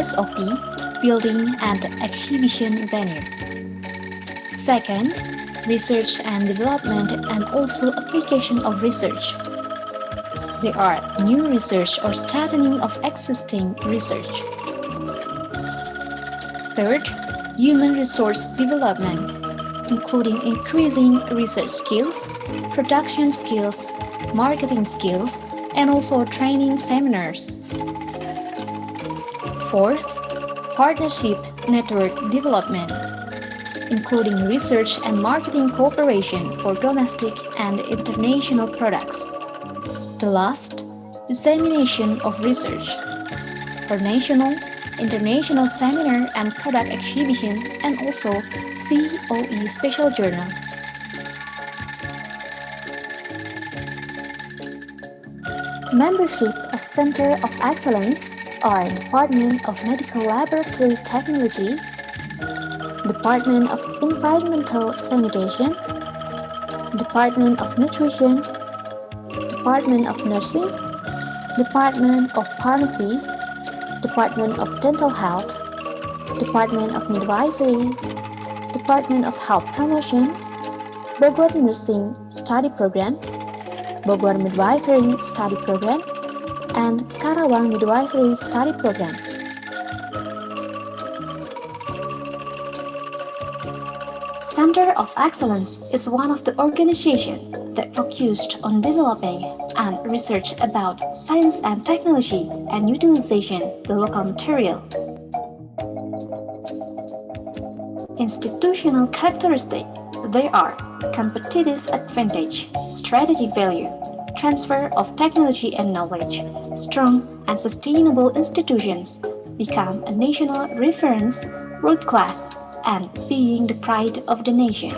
SOP, building and exhibition venue. Second, research and development and also application of research. They are new research or strengthening of existing research. Third, human resource development, including increasing research skills, production skills, marketing skills, and also training seminars. Fourth, partnership network development, including research and marketing cooperation for domestic and international products. The last, dissemination of research for national, international seminar and product exhibition, and also COE special journal. Membership of Center of Excellence are Department of Medical Laboratory Technology, Department of Environmental Sanitation, Department of Nutrition, Department of Nursing, Department of Pharmacy, Department of Dental Health, Department of Midwifery, Department of Health Promotion, Bogor Nursing Study Program, Bogor Midwifery Study Program, and Karawang Midwifery Study Program. Center of Excellence is one of the organizations that focused on developing and research about science and technology and utilization the local material. Institutional characteristics, they are competitive advantage, strategic value, transfer of technology and knowledge, strong and sustainable institutions, become a national reference, world-class, and being the pride of the nation.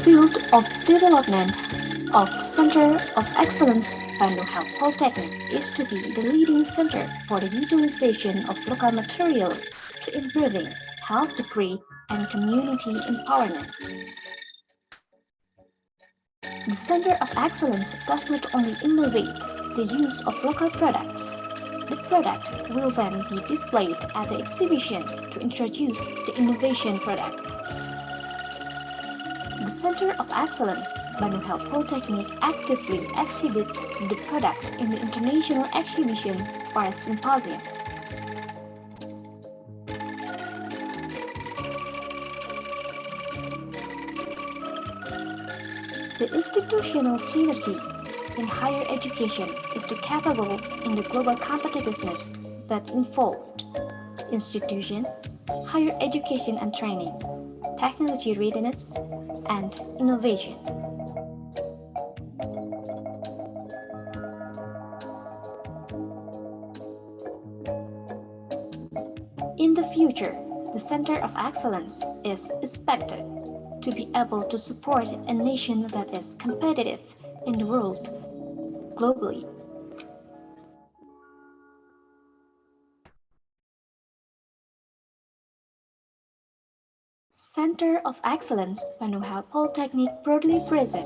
Field of development of Center of Excellence Bandung Health Polytechnic is to be the leading center for the utilization of local materials to improving health degree and community empowerment. The Center of Excellence does not only innovate the use of local products. The product will then be displayed at the exhibition to introduce the innovation product. The Center of Excellence Bandung Health Polytechnic actively exhibits the product in the international exhibition or symposium. The institutional synergy in higher education is to capable in the global competitiveness that involved institution, higher education and training, technology readiness, and innovation. In the future, the Center of Excellence is expected to be able to support a nation that is competitive in the world globally. Center of Excellence Bandung Health Polytechnic proudly present.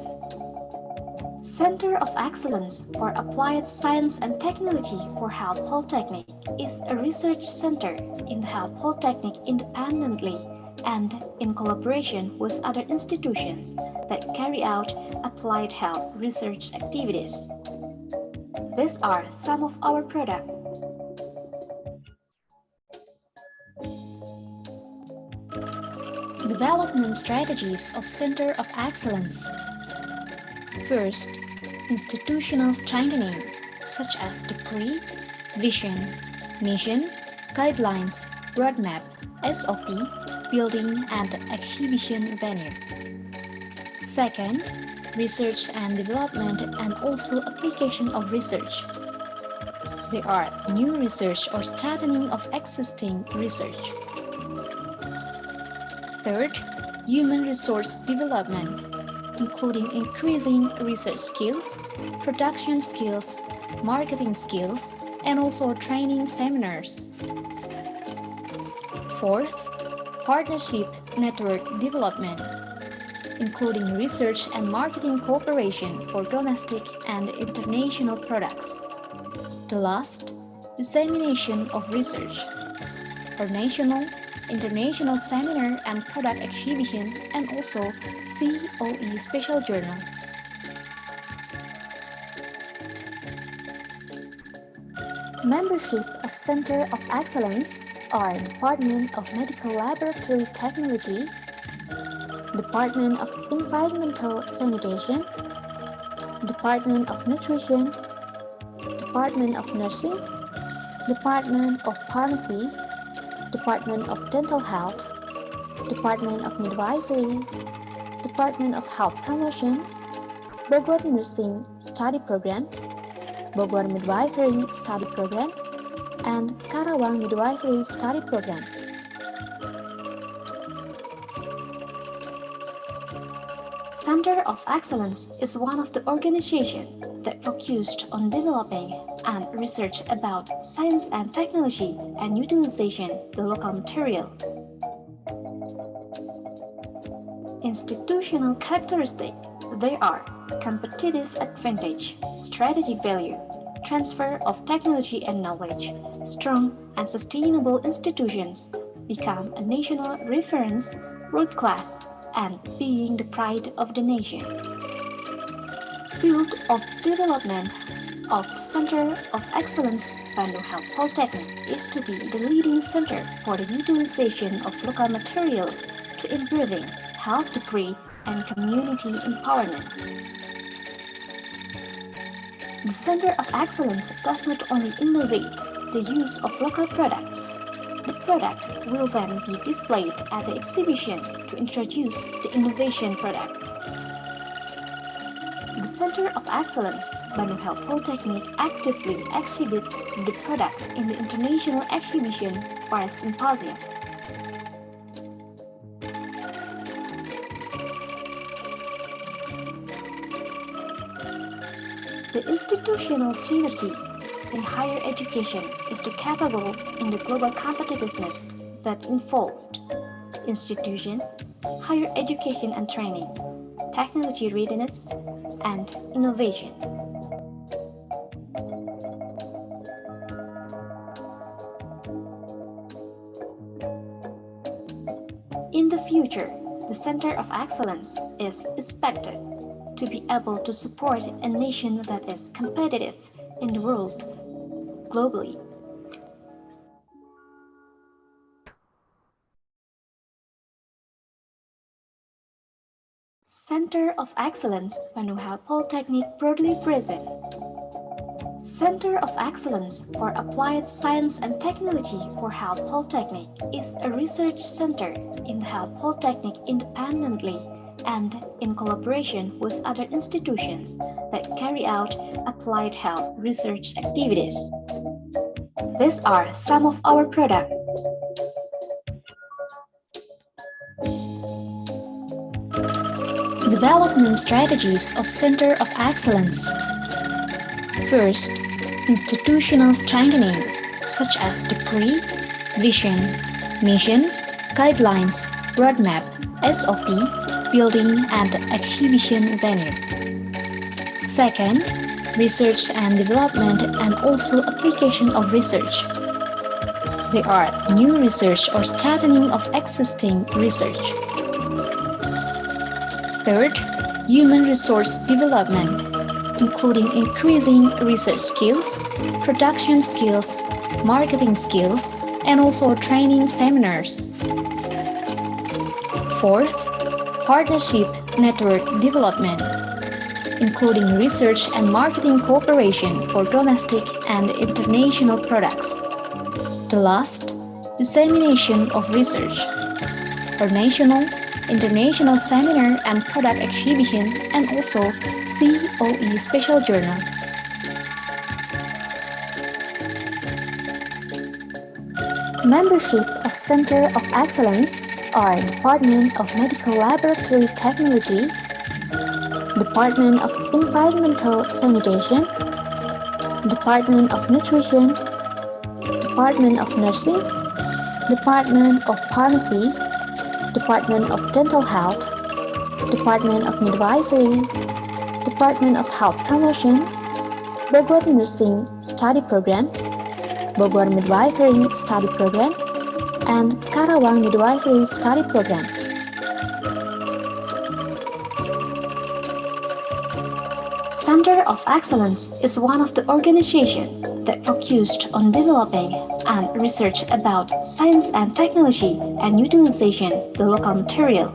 Center of Excellence for Applied Science and Technology for Health Polytechnic is a research center in the Health Polytechnic independently and in collaboration with other institutions that carry out applied health research activities. These are some of our products. Development strategies of Center of Excellence. First, institutional strengthening, such as decree, vision, mission, guidelines, roadmap, SOP, building and exhibition venue. Second, research and development and also application of research. They are new research or strengthening of existing research. Third, human resource development, including increasing research skills, production skills, marketing skills, and also training seminars. Fourth, partnership network development, including research and marketing cooperation for domestic and international products. The last, dissemination of research, for national, international seminar and product exhibition, and also COE special journal. Membership of Center of Excellence are Department of Medical Laboratory Technology, Department of Environmental Sanitation, Department of Nutrition, Department of Nursing, Department of Pharmacy, Department of Dental Health, Department of Midwifery, Department of Health Promotion, Bogor Nursing Study Program, Bogor Midwifery Study Program, and Karawang Midwifery Study Program. Center of Excellence is one of the organizations that focused on developing and research about science and technology and utilization the local material. Institutional characteristics, they are competitive advantage, strategic value, transfer of technology and knowledge, strong and sustainable institutions, become a national reference, world-class, and being the pride of the nation. Field of development of Center of Excellence Bandung Health Polytechnic is to be the leading center for the utilization of local materials to improving health degree and community empowerment. The Center of Excellence does not only innovate the use of local products. The product will then be displayed at the exhibition to introduce the innovation product. The Center of Excellence Bandung Health Polytechnic actively exhibits the product in the international exhibition or symposium. The institutional synergy in higher education is to capable in the global competitiveness that involved institution, higher education and training, technology readiness, and innovation. In the future, the Center of Excellence is expected to be able to support a nation that is competitive in the world globally. Center of Excellence Bandung Health Polytechnic proudly present. Center of Excellence for Applied Science and Technology for Health Polytechnic is a research center in the Health Polytechnic independently and in collaboration with other institutions that carry out applied health research activities. These are some of our products. Development strategies of Center of Excellence. First, institutional strengthening, such as degree, vision, mission, guidelines, roadmap, SOP, building and exhibition venue. Second, research and development and also application of research. They are new research or strengthening of existing research. Third, human resource development, including increasing research skills, production skills, marketing skills, and also training seminars. Fourth, partnership network development, including research and marketing cooperation for domestic and international products. The last, dissemination of research for national, international seminar and product exhibition, and also COE special journal. Membership of Center of Excellence are Department of Medical Laboratory Technology, Department of Environmental Sanitation, Department of Nutrition, Department of Nursing, Department of Pharmacy, Department of Dental Health, Department of Midwifery, Department of Health Promotion, Bogor Nursing Study Program, Bogor Midwifery Study Program, and Karawang Midwifery Study Program. Center of Excellence is one of the organizations that focused on developing and research about science and technology and utilization the local material.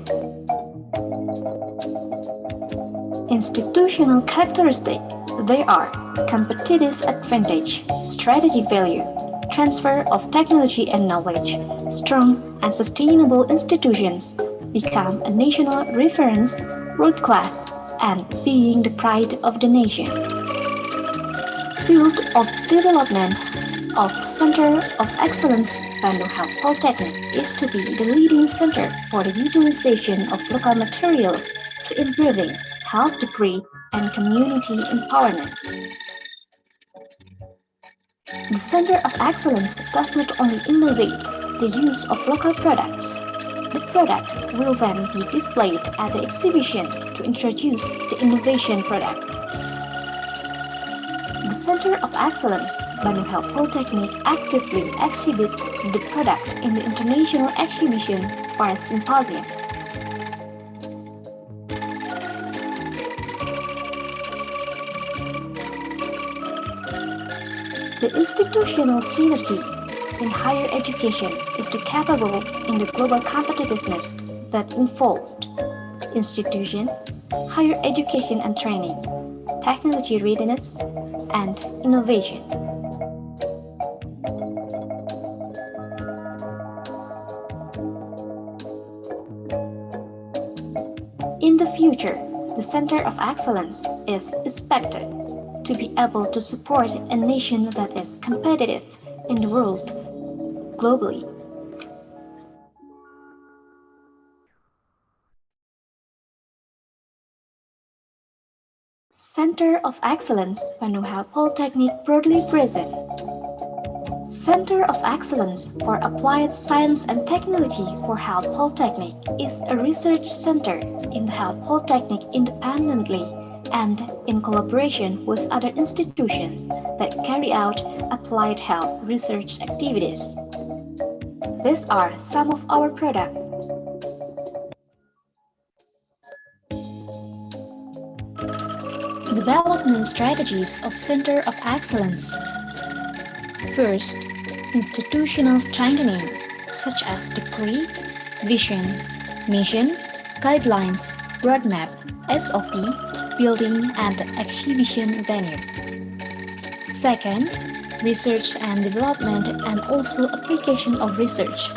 Institutional characteristic, they are competitive advantage, strategic value, transfer of technology and knowledge, strong and sustainable institutions, become a national reference, world-class, and being the pride of the nation. Field of development of Center of Excellence Bandung Health Polytechnic is to be the leading center for the utilization of local materials to improving health degree and community empowerment. The Center of Excellence does not only innovate the use of local products. The product will then be displayed at the exhibition to introduce the innovation product. The Center of Excellence Bandung Health Polytechnic actively exhibits the product in the International Exhibition for a Symposium. The institutional synergy in higher education is to capable in the global competitiveness that involved institution, higher education and training, technology readiness, and innovation. In the future, the Center of Excellence is expected to be able to support a nation that is competitive in the world globally. Center of Excellence Bandung Health Polytechnic broadly present. Center of Excellence for Applied Science and Technology for Health Polytechnic is a research center in the Health Polytechnic independently and in collaboration with other institutions that carry out applied health research activities. These are some of our products. Development strategies of Center of Excellence. First, institutional strengthening, such as degree, vision, mission, guidelines, roadmap, SOP, building and exhibition venue. Second, research and development and also application of research.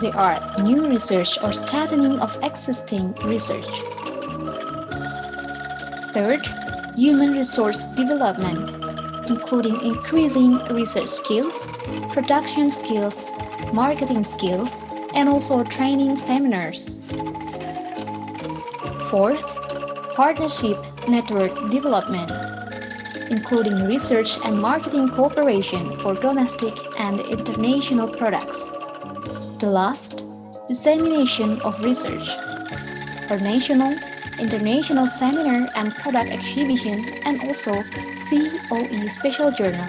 They are new research or strengthening of existing research. Third, human resource development, including increasing research skills, production skills, marketing skills, and also training seminars. Fourth, partnership network development, including research and marketing cooperation for domestic and international products. The last, dissemination of research for national, international seminar and product exhibition, and also COE special journal.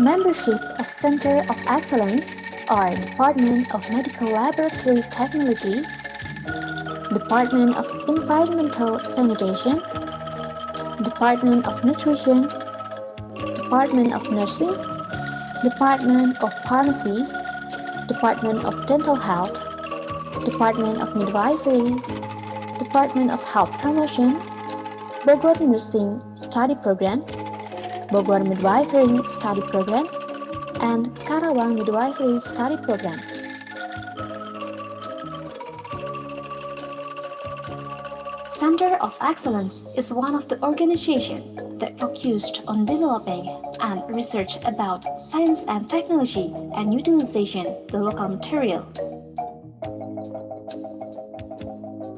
Membership of Center of Excellence are Department of Medical Laboratory Technology, Department of Environmental Sanitation, Department of Nutrition, Department of Nursing, Department of Pharmacy, Department of Dental Health, Department of Midwifery, Department of Health Promotion, Bogor Nursing Study Program, Bogor Midwifery Study Program, and Karawang Midwifery Study Program. Center of Excellence is one of the organizations that focused on developing and research about science and technology and utilization the local material.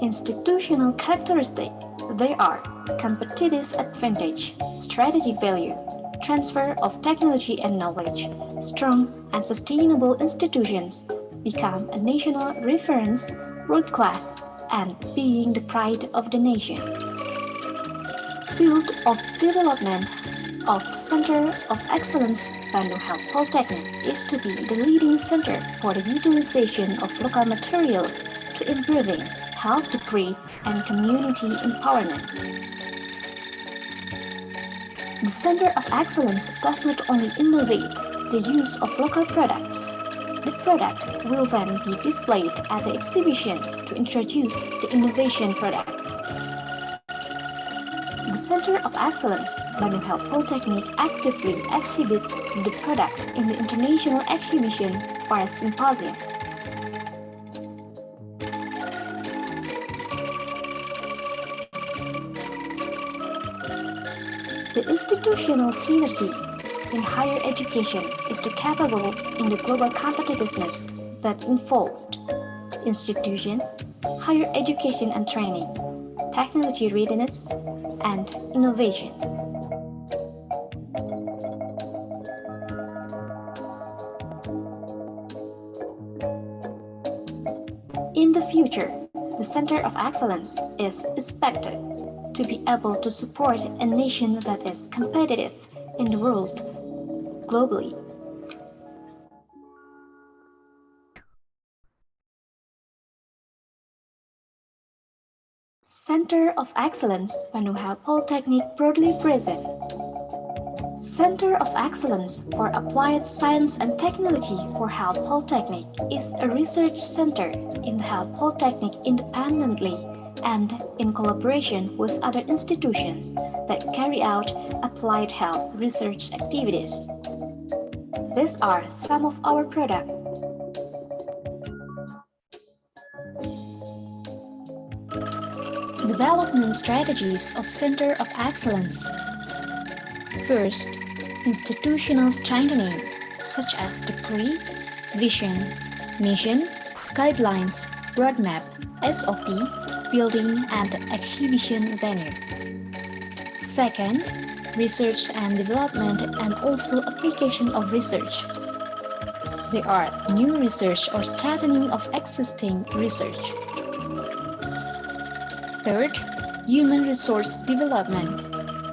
Institutional characteristic, they are competitive advantage, strategic value, transfer of technology and knowledge, strong and sustainable institutions, become a national reference, world-class, and being the pride of the nation. Field of Development of Center of Excellence Bandung Health Polytechnic is to be the leading center for the utilization of local materials to improving health degree and community empowerment. The Center of Excellence does not only innovate the use of local products. The product will then be displayed at the exhibition to introduce the innovation product. The Center of Excellence Bandung Health Polytechnic actively exhibits the product in the International Exhibition for a Symposium. The institutional synergy in higher education is the capable in the global competitiveness that involved institution, higher education and training, technology readiness, and innovation. In the future, the Center of Excellence is expected to be able to support a nation that is competitive in the world globally. Center of Excellence Bandung Health Polytechnic broadly present. Center of Excellence for Applied Science and Technology for Health Polytechnic is a research center in the Health Polytechnic independently and in collaboration with other institutions that carry out applied health research activities. These are some of our products. Development strategies of Center of Excellence. First, institutional strengthening, such as decree, vision, mission, guidelines, roadmap, SOP, building and exhibition venue. Second, research and development and also application of research. There are new research or strengthening of existing research. Third, human resource development,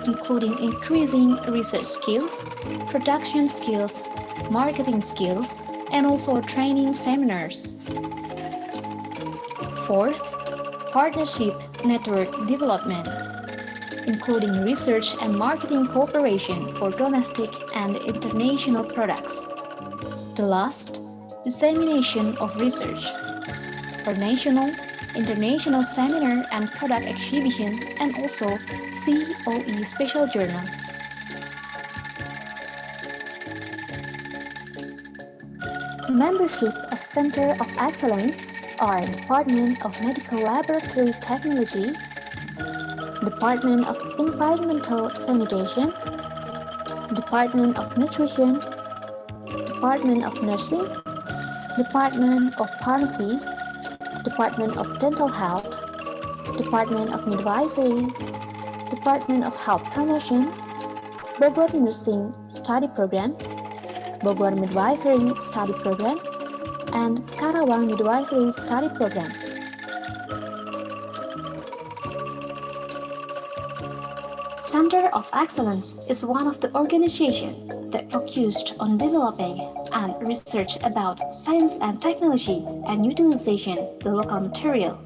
including increasing research skills, production skills, marketing skills, and also training seminars. Fourth, partnership network development, including research and marketing cooperation for domestic and international products. The last, dissemination of research for national, international seminar and product exhibition, and also COE special journal. Membership of Center of Excellence are Department of Medical Laboratory Technology, Department of Environmental Sanitation, Department of Nutrition, Department of Nursing, Department of Pharmacy, Department of Dental Health, Department of Midwifery, Department of Health Promotion, Bogor Nursing Study Program, Bogor Midwifery Study Program, and Karawang Midwifery Study Program. Center of Excellence is one of the organizations that focused on developing and research about science and technology and utilization the local material.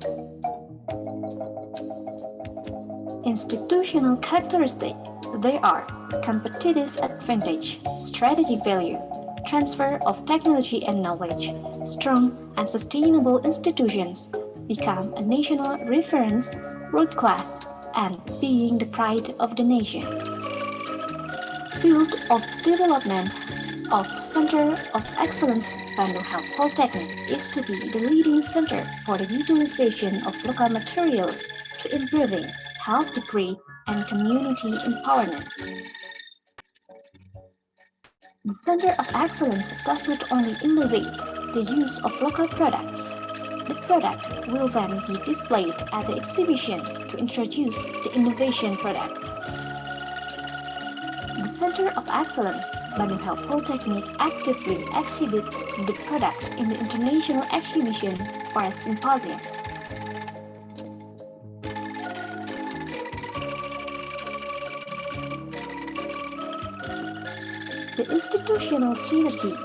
Institutional characteristics, they are competitive advantage, strategic value, transfer of technology and knowledge, strong and sustainable institutions, become a national reference, world-class, and being the pride of the nation. Field of Development of Center of Excellence Bandung Health Polytechnic is to be the leading center for the utilization of local materials to improving health degree and community empowerment. The Center of Excellence does not only innovate the use of local products. The product will then be displayed at the exhibition to introduce the innovation product. The Center of Excellence Bandung Health Polytechnic actively exhibits the product in the International Exhibition for a Symposium. The institutional synergy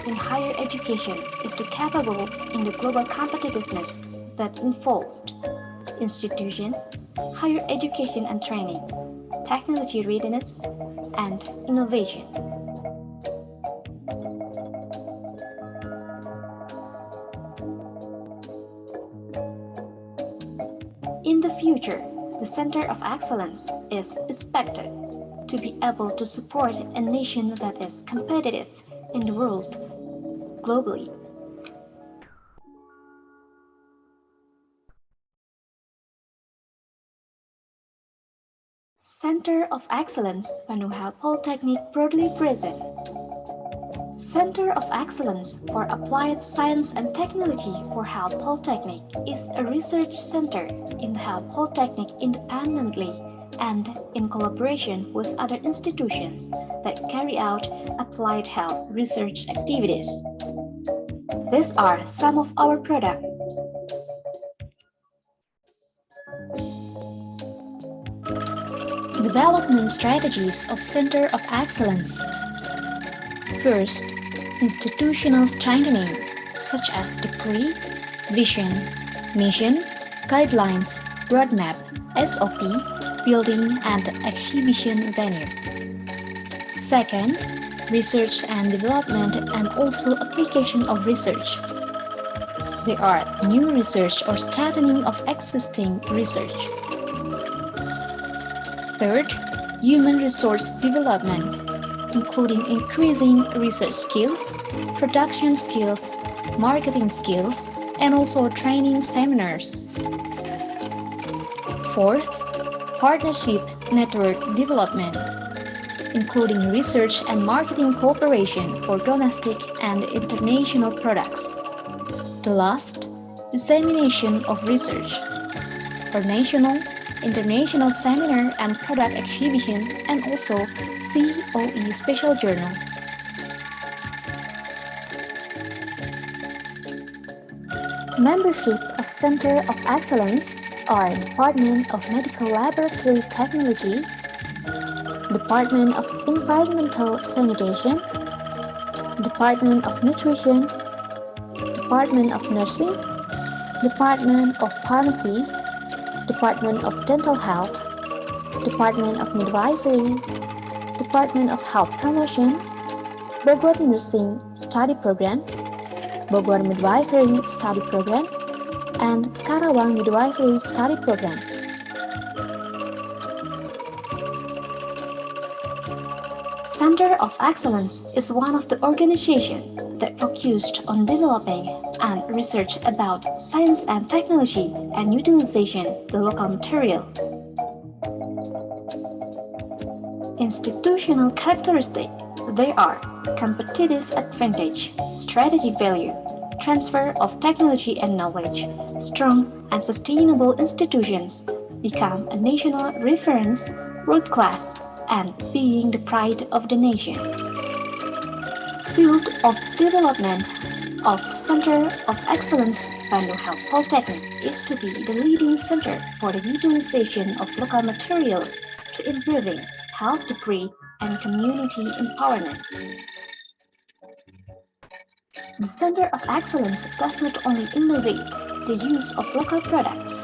in higher education is to capable in the global competitiveness that involved institution, higher education and training, technology readiness, and innovation. In the future, the Center of Excellence is expected to be able to support a nation that is competitive in the world globally. Center of Excellence Bandung Polytechnic broadly present. Center of Excellence for Applied Science and Technology for Health Polytechnic is a research center in the Health Polytechnic independently and in collaboration with other institutions that carry out applied health research activities. These are some of our products. Development strategies of Center of Excellence. First, institutional strengthening, such as decree, vision, mission, guidelines, roadmap, SOP, building and exhibition venue. Second, research and development and also application of research. There are new research or strengthening of existing research. Third, human resource development, including increasing research skills, production skills, marketing skills, and also training seminars. Fourth, partnership network development, including research and marketing cooperation for domestic and international products. The last, dissemination of research for national, international seminar and product exhibition, and also COE special journal. Membership of Center of Excellence are Department of Medical Laboratory Technology, Department of Environmental Sanitation, Department of Nutrition, Department of Nursing, Department of Pharmacy, Department of Dental Health, Department of Midwifery, Department of Health Promotion, Bogor Nursing Study Program, Bogor Midwifery Study Program, and Karawang Midwifery Study Program. Center of Excellence is one of the organizations that focused on developing and research about science and technology and utilization the local material. Institutional characteristics, they are competitive advantage, strategic value, transfer of technology and knowledge, strong and sustainable institutions, become a national reference, world-class, and being the pride of the nation. Field of development of Center of Excellence Bandung Polytechnic is to be the leading center for the utilization of local materials to improving health degree and community empowerment. The Center of Excellence does not only innovate the use of local products.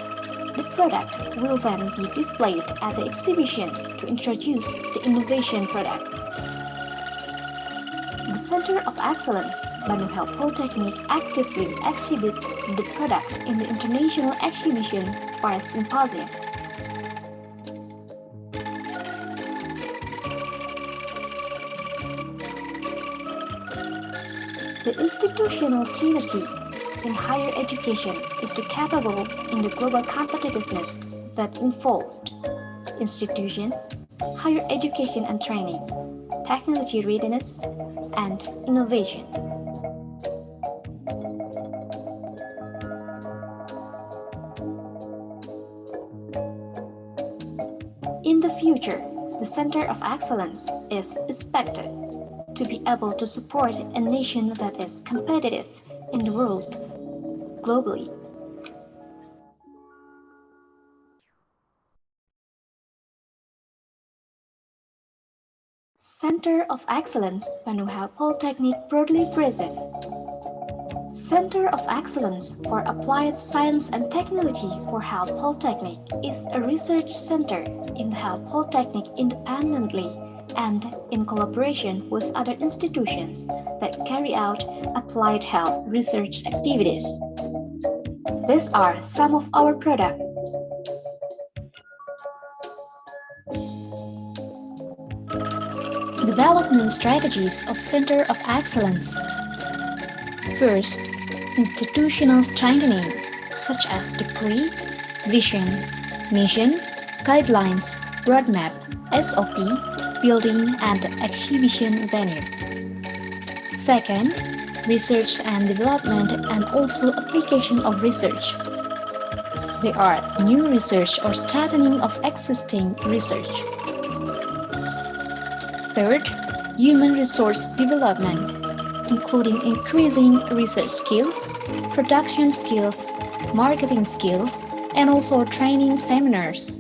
The product will then be displayed at the exhibition to introduce the innovation product. The Center of Excellence Bandung Polytechnic actively exhibits the product in the international exhibition or symposium. The institutional synergy in higher education is to capable in the global competitiveness that involved institution, higher education and training, technology readiness, and innovation. In the future, the Center of Excellence is expected to be able to support a nation that is competitive in the world globally. Center of Excellence, Bandung Polytechnic proudly present. Center of Excellence for Applied Science and Technology for Health Polytechnic is a research center in the Health Polytechnic independently and in collaboration with other institutions that carry out applied health research activities. These are some of our products. Development strategies of Center of Excellence. First, institutional strengthening, such as decree, vision, mission, guidelines, roadmap, SOP, building and exhibition venue. Second, research and development and also application of research. They are new research or strengthening of existing research. Third, human resource development, including increasing research skills, production skills, marketing skills, and also training seminars.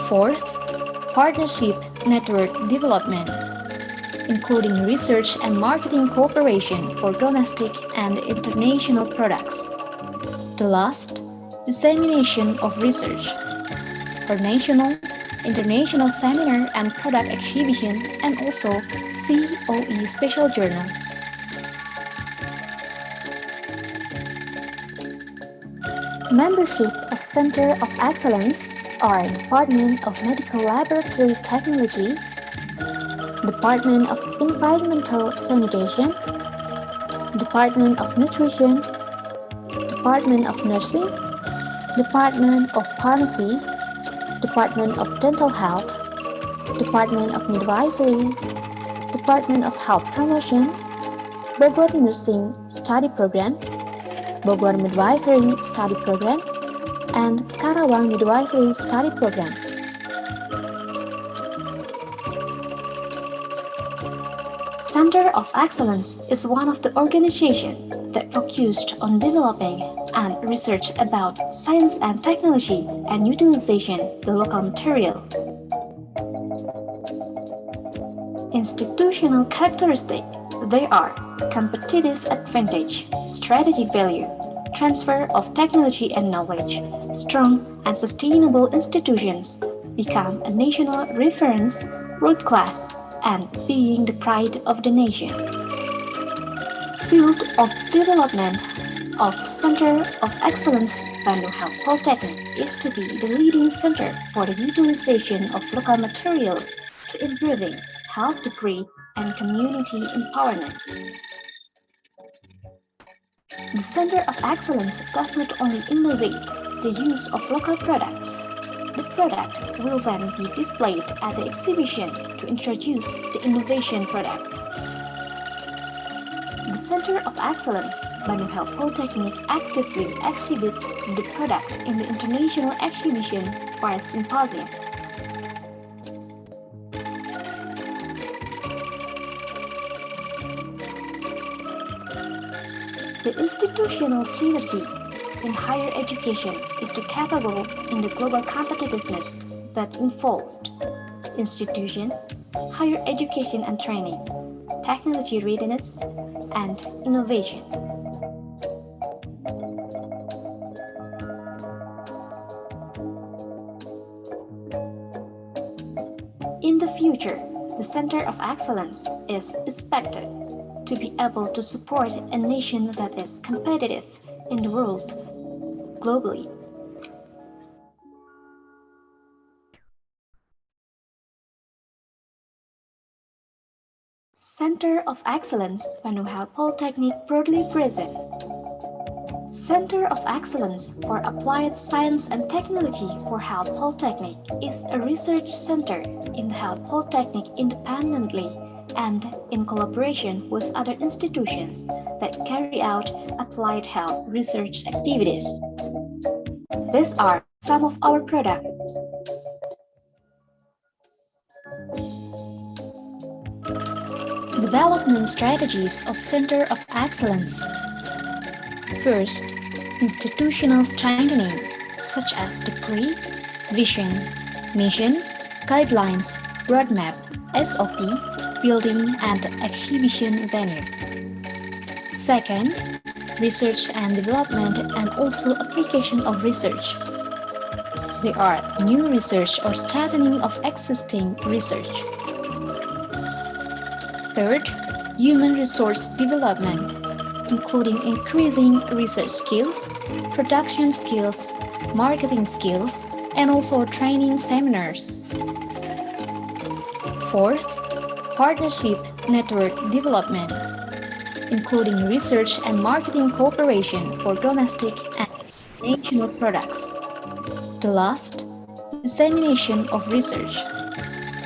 Fourth, partnership network development, including research and marketing cooperation for domestic and international products. The last, dissemination of research for national, international seminar and product exhibition, and also COE special journal. Membership of Center of Excellence are Department of Medical Laboratory Technology, Department of Environmental Sanitation, Department of Nutrition, Department of Nursing, Department of Pharmacy, Department of Dental Health, Department of Midwifery, Department of Health Promotion, Bogor Nursing Study Program, Bogor Midwifery Study Program, and Karawang Midwifery Study Program. Center of Excellence is one of the organizations that focused on developing and research about science and technology and utilization the local material. Institutional characteristics, they are competitive advantage, strategic value, transfer of technology and knowledge, strong and sustainable institutions, become a national reference, world-class, and being the pride of the nation. Field of development of Center of Excellence Bandung Polytechnic is to be the leading center for the utilization of local materials to improving health degree and community empowerment. The Center of Excellence does not only innovate the use of local products. The product will then be displayed at the exhibition to introduce the innovation product. The Center of Excellence, Bandung Polytechnic, actively exhibits the product in the international exhibition or symposium. The institutional synergy in higher education is to capable in the global competitiveness that involved institution, higher education and training, technology readiness, and innovation. In the future, the Center of Excellence is expected to be able to support a nation that is competitive in the world globally. Center of Excellence, Bandung Polytechnic proudly present. Center of Excellence for Applied Science and Technology for Health Polytechnic is a research center in the Health Polytechnic independently and in collaboration with other institutions that carry out applied health research activities. These are some of our products. Development strategies of Center of Excellence. First, institutional strengthening, such as decree, vision, mission, guidelines, roadmap, SOP, building and exhibition venue. Second, research and development and also application of research. They are new research or strengthening of existing research. Third, human resource development, including increasing research skills, production skills, marketing skills, and also training seminars. Fourth, partnership network development, including research and marketing cooperation for domestic and international products. The last, dissemination of research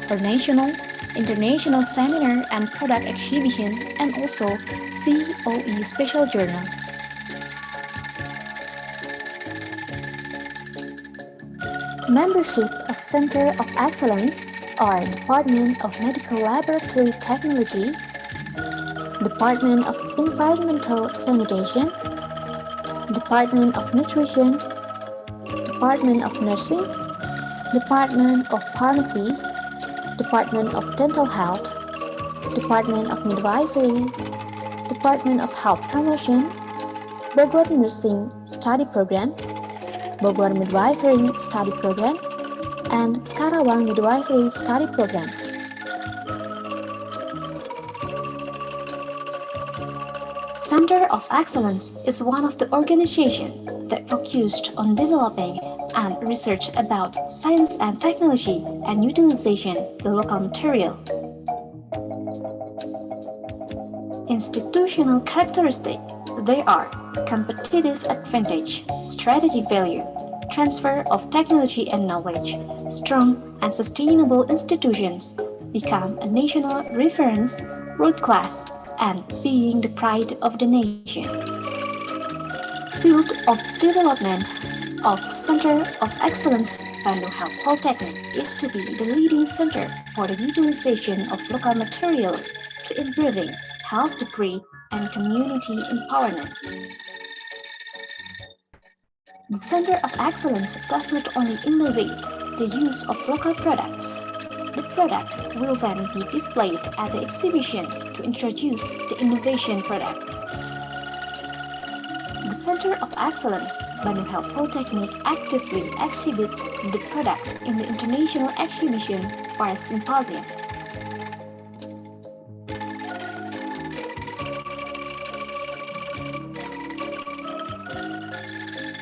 for national, international seminar and product exhibition, and also COE special journal. Membership of Center of Excellence are Department of Medical Laboratory Technology, Department of Environmental Sanitation, Department of Nutrition, Department of Nursing, Department of Pharmacy, Department of Dental Health, Department of Midwifery, Department of Health Promotion, Bogor Nursing Study Program, Bogor Midwifery Study Program, and Karawang Midwifery Study Program. Center of Excellence is one of the organizations that focused on developing and research about science and technology and utilization the local material. Institutional characteristics, they are competitive advantage, strategic value, transfer of technology and knowledge, strong and sustainable institutions, become a national reference, world-class, and being the pride of the nation. Field of development of Center of Excellence Bandung Health Polytechnic is to be the leading center for the utilization of local materials to improving health degree and community empowerment. The Center of Excellence does not only innovate the use of local products. The product will then be displayed at the exhibition to introduce the innovation product. The Center of Excellence, Bandung Health Polytechnic, actively exhibits the product in the international exhibition or symposium.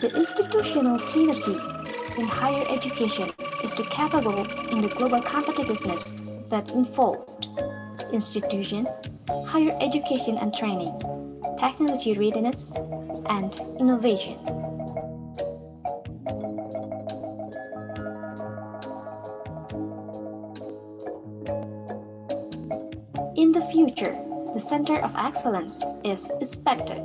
The institutional synergy in higher education is to capable in the global competitiveness that involved institution, higher education and training, technology readiness, and innovation. In the future, the Center of Excellence is expected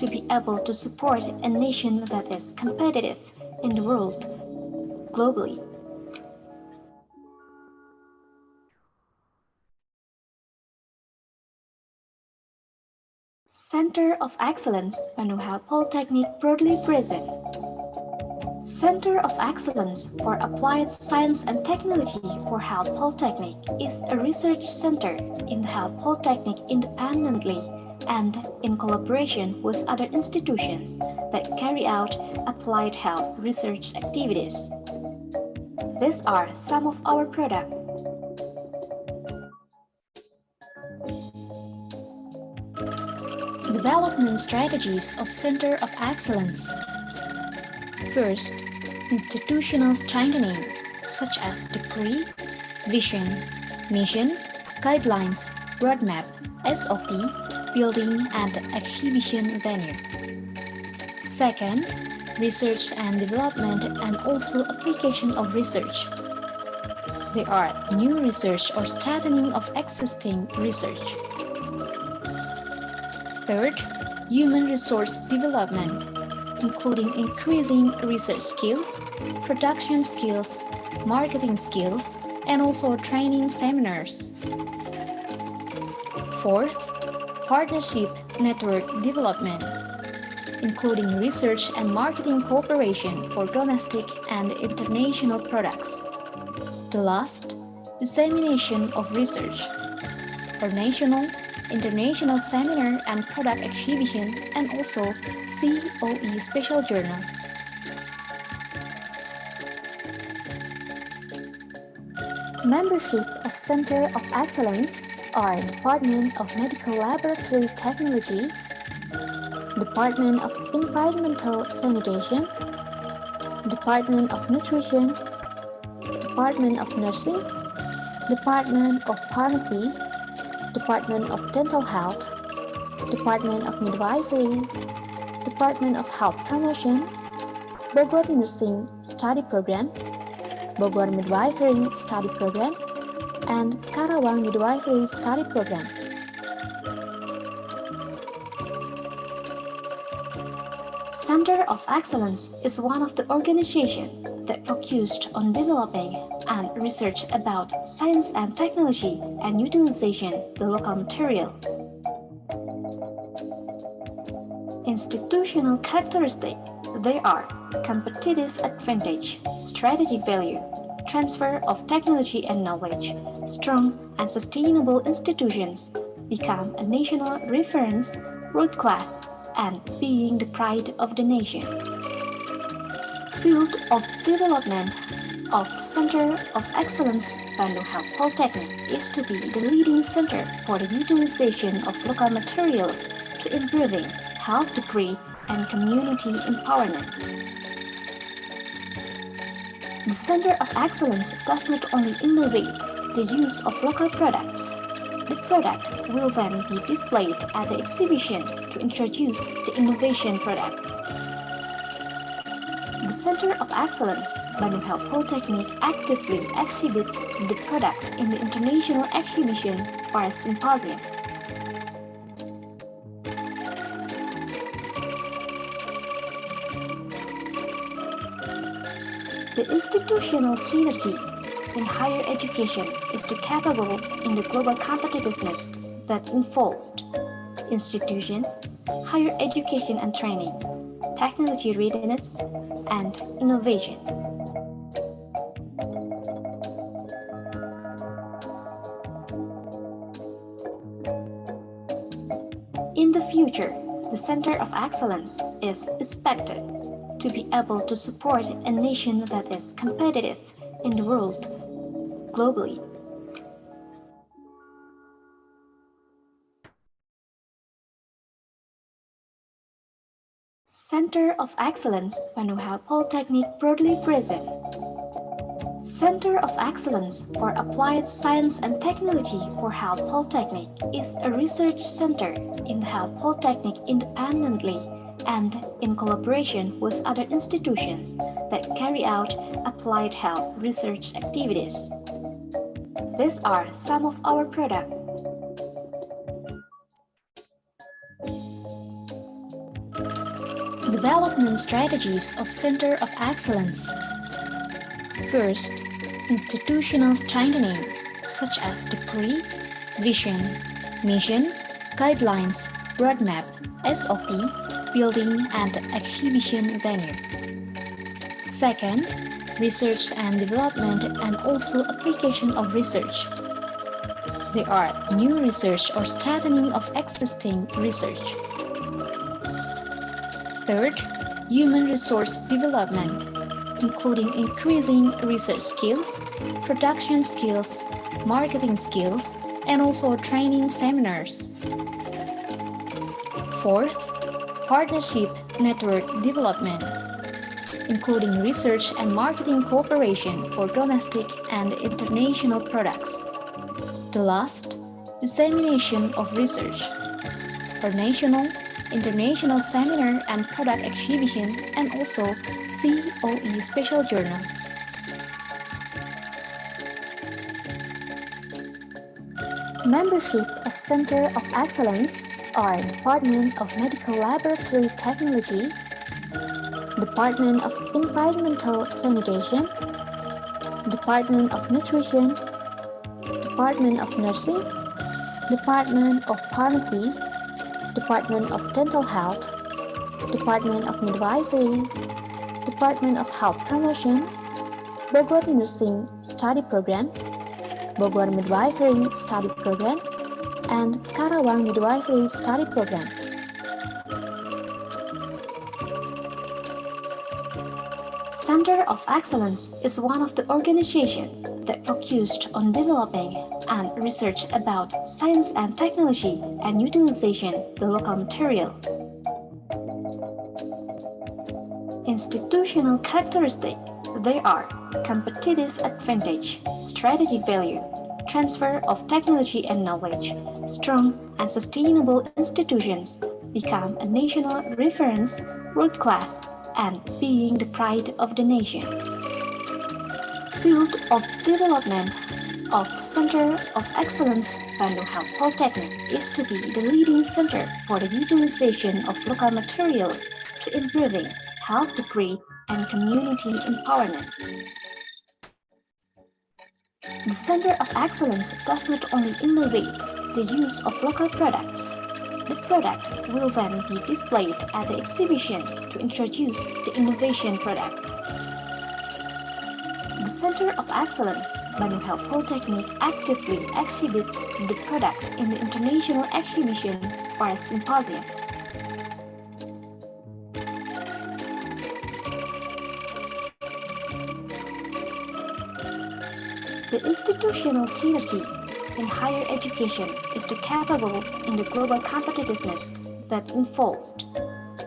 to be able to support a nation that is competitive in the world globally. Center of Excellence, Bandung Health Polytechnic proudly present. Center of Excellence for Applied Science and Technology for Health Polytechnic is a research center in Health Polytechnic independently and in collaboration with other institutions that carry out applied health research activities. These are some of our products. Development strategies of Center of Excellence. First, institutional strengthening, such as degree, vision, mission, guidelines, roadmap, SOP, building and exhibition venue. Second, research and development and also application of research. They are new research or strengthening of existing research. Third, human resource development, including increasing research skills, production skills, marketing skills, and also training seminars. Fourth, partnership network development, including research and marketing cooperation for domestic and international products. The last, dissemination of research, for national, international seminar and product exhibition, and also COE special journal. Membership of Center of Excellence are Department of Medical Laboratory Technology, Department of Environmental Sanitation, Department of Nutrition, Department of Nursing, Department of Pharmacy, Department of Dental Health, Department of Midwifery, Department of Health Promotion, Bogor Nursing Study Program, Bogor Midwifery Study Program, and Karawang Midwifery Study Program. Center of Excellence is one of the organizations that focused on developing and research about science and technology and utilization the local material. Institutional characteristics, they are competitive advantage, strategic value, transfer of technology and knowledge, strong and sustainable institutions, become a national reference, world class, and being the pride of the nation. Field of development of Center of Excellence Bandung Health Polytechnic is to be the leading center for the utilization of local materials to improving health degree and community empowerment. The Center of Excellence does not only innovate the use of local products. The product will then be displayed at the exhibition to introduce the innovation product. The Center of Excellence Bandung Health Polytechnic actively exhibits the product in the international exhibition or symposium. The institutional synergy in higher education is too capable in the global competitiveness that involved institution, higher education and training, technology readiness, and innovation. In the future, the Center of Excellence is expected to be able to support a nation that is competitive in the world globally. Center of Excellence Bandung Health Polytechnic proudly present. Center of Excellence for Applied Science and Technology for Health Polytechnic is a research center in the Health Polytechnic independently and in collaboration with other institutions that carry out applied health research activities. These are some of our products. Development strategies of Center of Excellence. First, institutional strengthening, such as degree, vision, mission, guidelines, roadmap, SOP, building and exhibition venue. Second, research and development and also application of research. They are new research or strengthening of existing research. Third, human resource development, including increasing research skills, production skills, marketing skills, and also training seminars. Fourth, partnership network development, including research and marketing cooperation for domestic and international products. The last, dissemination of research for national, international seminar and product exhibition, and also COE special journal. Membership of Center of Excellence are Department of Medical Laboratory Technology, Department of Environmental Sanitation, Department of Nutrition, Department of Nursing, Department of Pharmacy, Department of Dental Health, Department of Midwifery, Department of Health Promotion, Bogor Nursing Study Program, Bogor Midwifery Study Program, and Karawang Midwifery Study Program. Center of Excellence is one of the organizations that focused on developing and research about science and technology and utilization the local material. Institutional characteristic, they are competitive advantage, strategic value, transfer of technology and knowledge, strong and sustainable institutions, become a national reference, world-class, and being the pride of the nation. Field of development of Center of Excellence Bandung Health Polytechnic is to be the leading center for the utilization of local materials to improving health degree and community empowerment. The Center of Excellence does not only innovate the use of local products. The product will then be displayed at the exhibition to introduce the innovation product. The Center of Excellence Bandung Health Polytechnic actively exhibits the product in the international exhibition or symposium. The institutional synergy in higher education is to capable in the global competitiveness that involved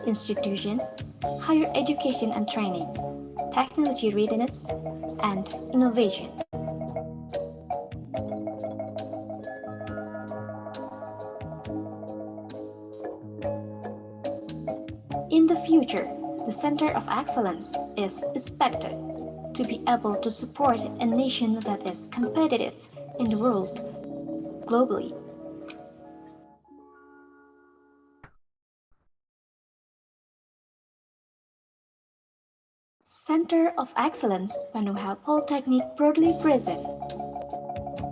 institution, higher education and training, technology readiness, and innovation. In the future, the Center of Excellence is expected to be able to support a nation that is competitive in the world globally. Center of Excellence Bandung Health Polytechnic proudly present.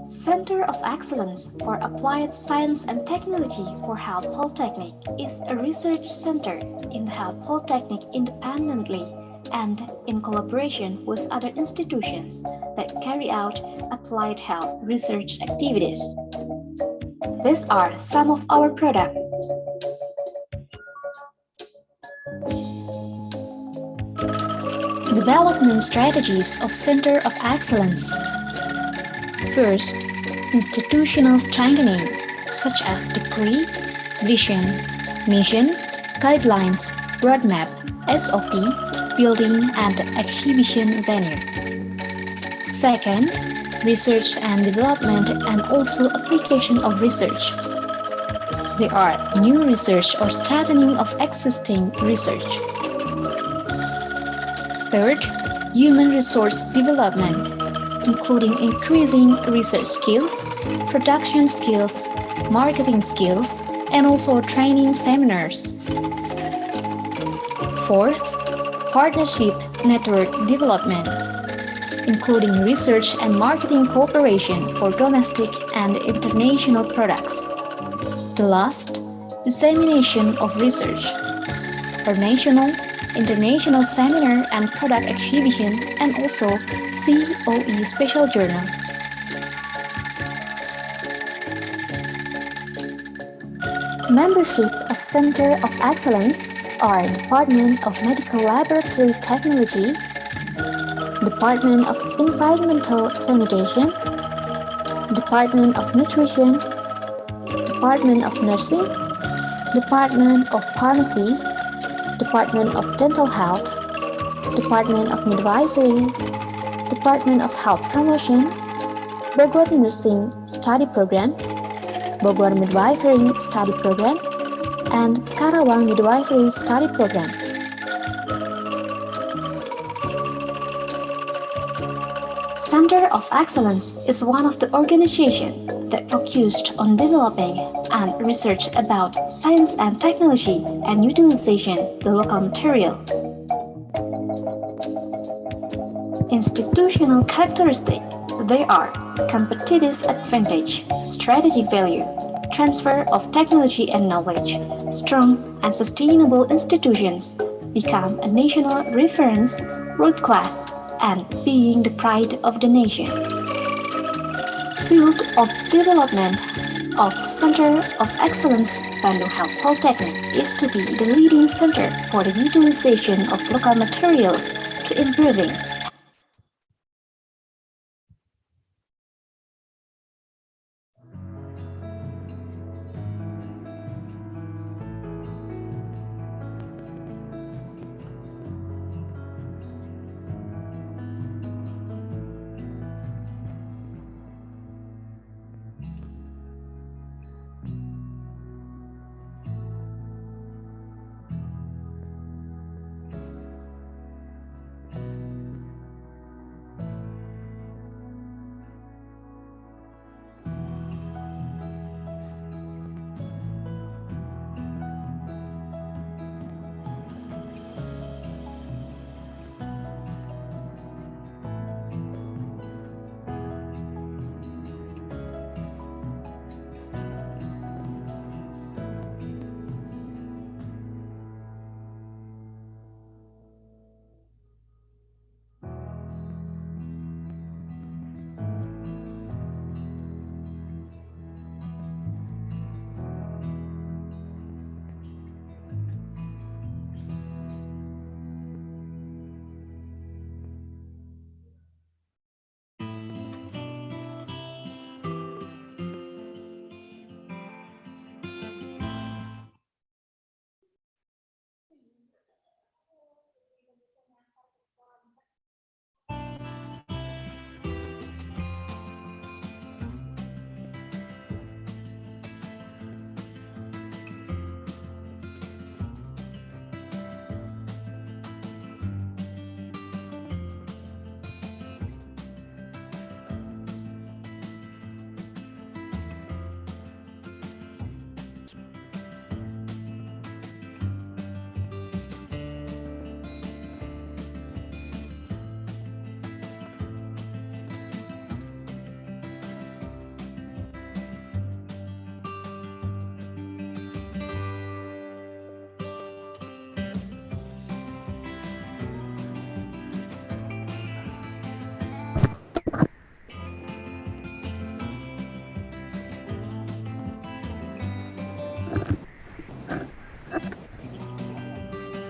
Center of Excellence for Applied Science and Technology for Health Polytechnic is a research center in the Health Polytechnic independently and in collaboration with other institutions that carry out applied health research activities. These are some of our products. Development strategies of Center of Excellence. First, institutional strengthening, such as degree, vision, mission, guidelines, roadmap, SOP, building and exhibition venue. Second, research and development and also application of research. There are new research or strengthening of existing research. Third, human resource development, including increasing research skills, production skills, marketing skills, and also training seminars. Fourth, partnership network development, including research and marketing cooperation for domestic and international products. The last, dissemination of research for national, international seminar and product exhibition, and also COE special journal. Membership of Center of Excellence are Department of Medical Laboratory Technology, Department of Environmental Sanitation, Department of Nutrition, Department of Nursing, Department of Pharmacy, Department of Dental Health, Department of Midwifery, Department of Health Promotion, Bogor Nursing Study Program, Bogor Midwifery Study Program, and Karawang Midwifery Study Program. Center of Excellence is one of the organizations that focused on developing and research about science and technology and utilization the local material. Institutional characteristic, they are competitive advantage, strategic value, transfer of technology and knowledge, strong and sustainable institutions, become a national reference, world-class, and being the pride of the nation. field of development of Center of Excellence Bandung Health Polytechnic is to be the leading center for the utilization of local materials to improving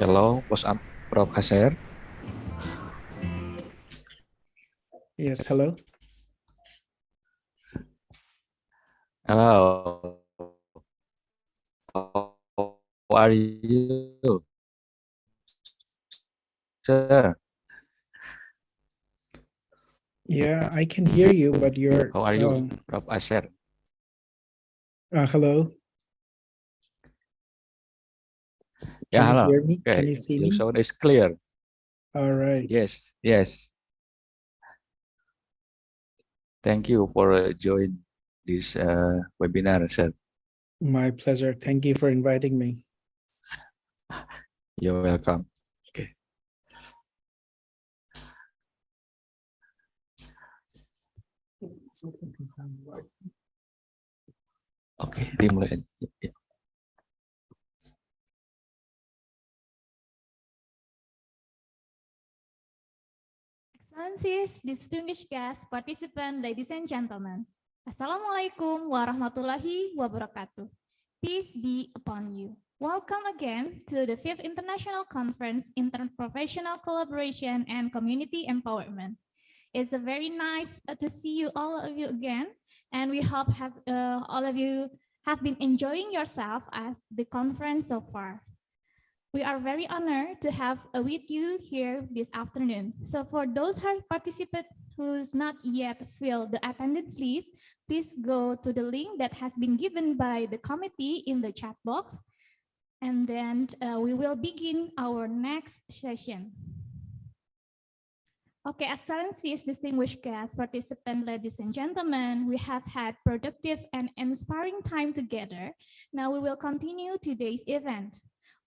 Hello, Prof. Aser. Yes, hello. Hello. How are you, sir? Yeah, I can hear you, but you're. How are you, Prof. Aser? Hello. Yeah, Can you hello. hear me? Okay, Can you see your me? sound is clear. All right. Yes, yes. Thank you for joining this webinar, sir. My pleasure. Thank you for inviting me. You're welcome. Okay. Oke, dimulai. Excellencies, distinguished guests, participants, ladies and gentlemen. Assalamualaikum warahmatullahi wabarakatuh. Peace be upon you. Welcome again to the 5th International Conference Interprofessional Collaboration and Community Empowerment. It's a very nice to see you all of you again, and we hope all of you have been enjoying yourself at the conference so far. We are very honored to have with you here this afternoon. So for those participants who's not yet filled the attendance list, please go to the link that has been given by the committee in the chat box. And then we will begin our next session. Okay, Excellencies, distinguished guests, participants, ladies and gentlemen, we have had productive and inspiring time together. Now we will continue today's event.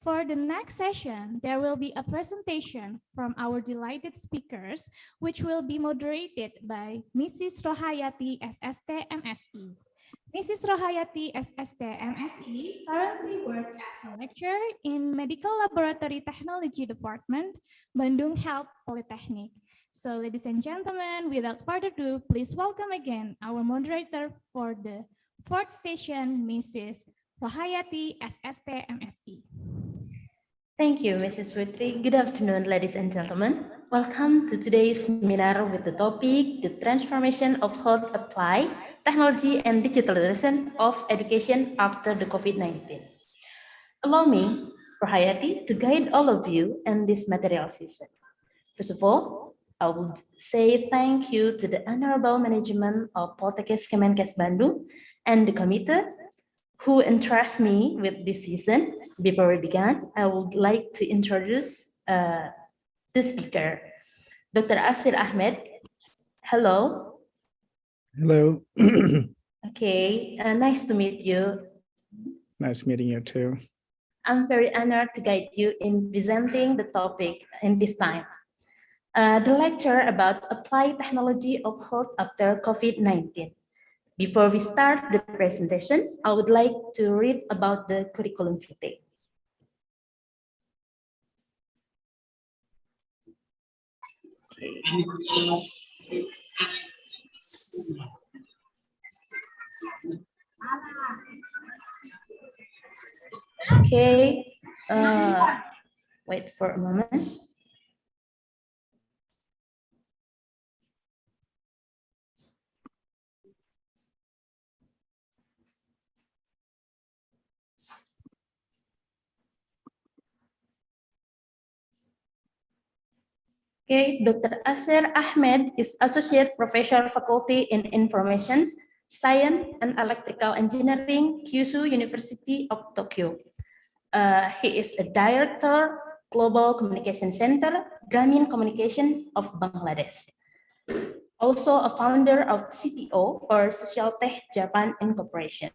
For the next session, there will be a presentation from our delighted speakers, which will be moderated by Mrs. Rohayati, SST, MSE. Mrs. Rohayati, SST, MSE, currently works as a lecturer in Medical Laboratory Technology Department, Bandung Health Polytechnic. So ladies and gentlemen, without further ado, please welcome again our moderator for the fourth session, Mrs. Rohayati, SST, MSE. Thank you, Mrs. Witri. Good afternoon, ladies and gentlemen. Welcome to today's seminar with the topic, the transformation of health applied technology and digitalization of education after the COVID-19. Allow me, Rohayati, to guide all of you in this material session. First of all, I would say thank you to the Honorable Management of Poltekkes Kemenkes Bandung and the committee who entrust me with this season. Before we begin, I would like to introduce the speaker, Dr. Asir Ahmed. Hello. Hello. Okay, nice to meet you. Nice meeting you too. I'm very honored to guide you in presenting the topic in this time. The lecture about applied technology of health after COVID-19. Before we start the presentation, I would like to read about the curriculum vitae. Okay, wait for a moment. Okay, Dr. Asir Ahmed is Associate Professor Faculty in Information Science and Electrical Engineering, Kyushu University of Tokyo. He is a Director, Global Communication Center, Grameen Communication of Bangladesh. Also a founder of CTO or Social Tech Japan Incorporation.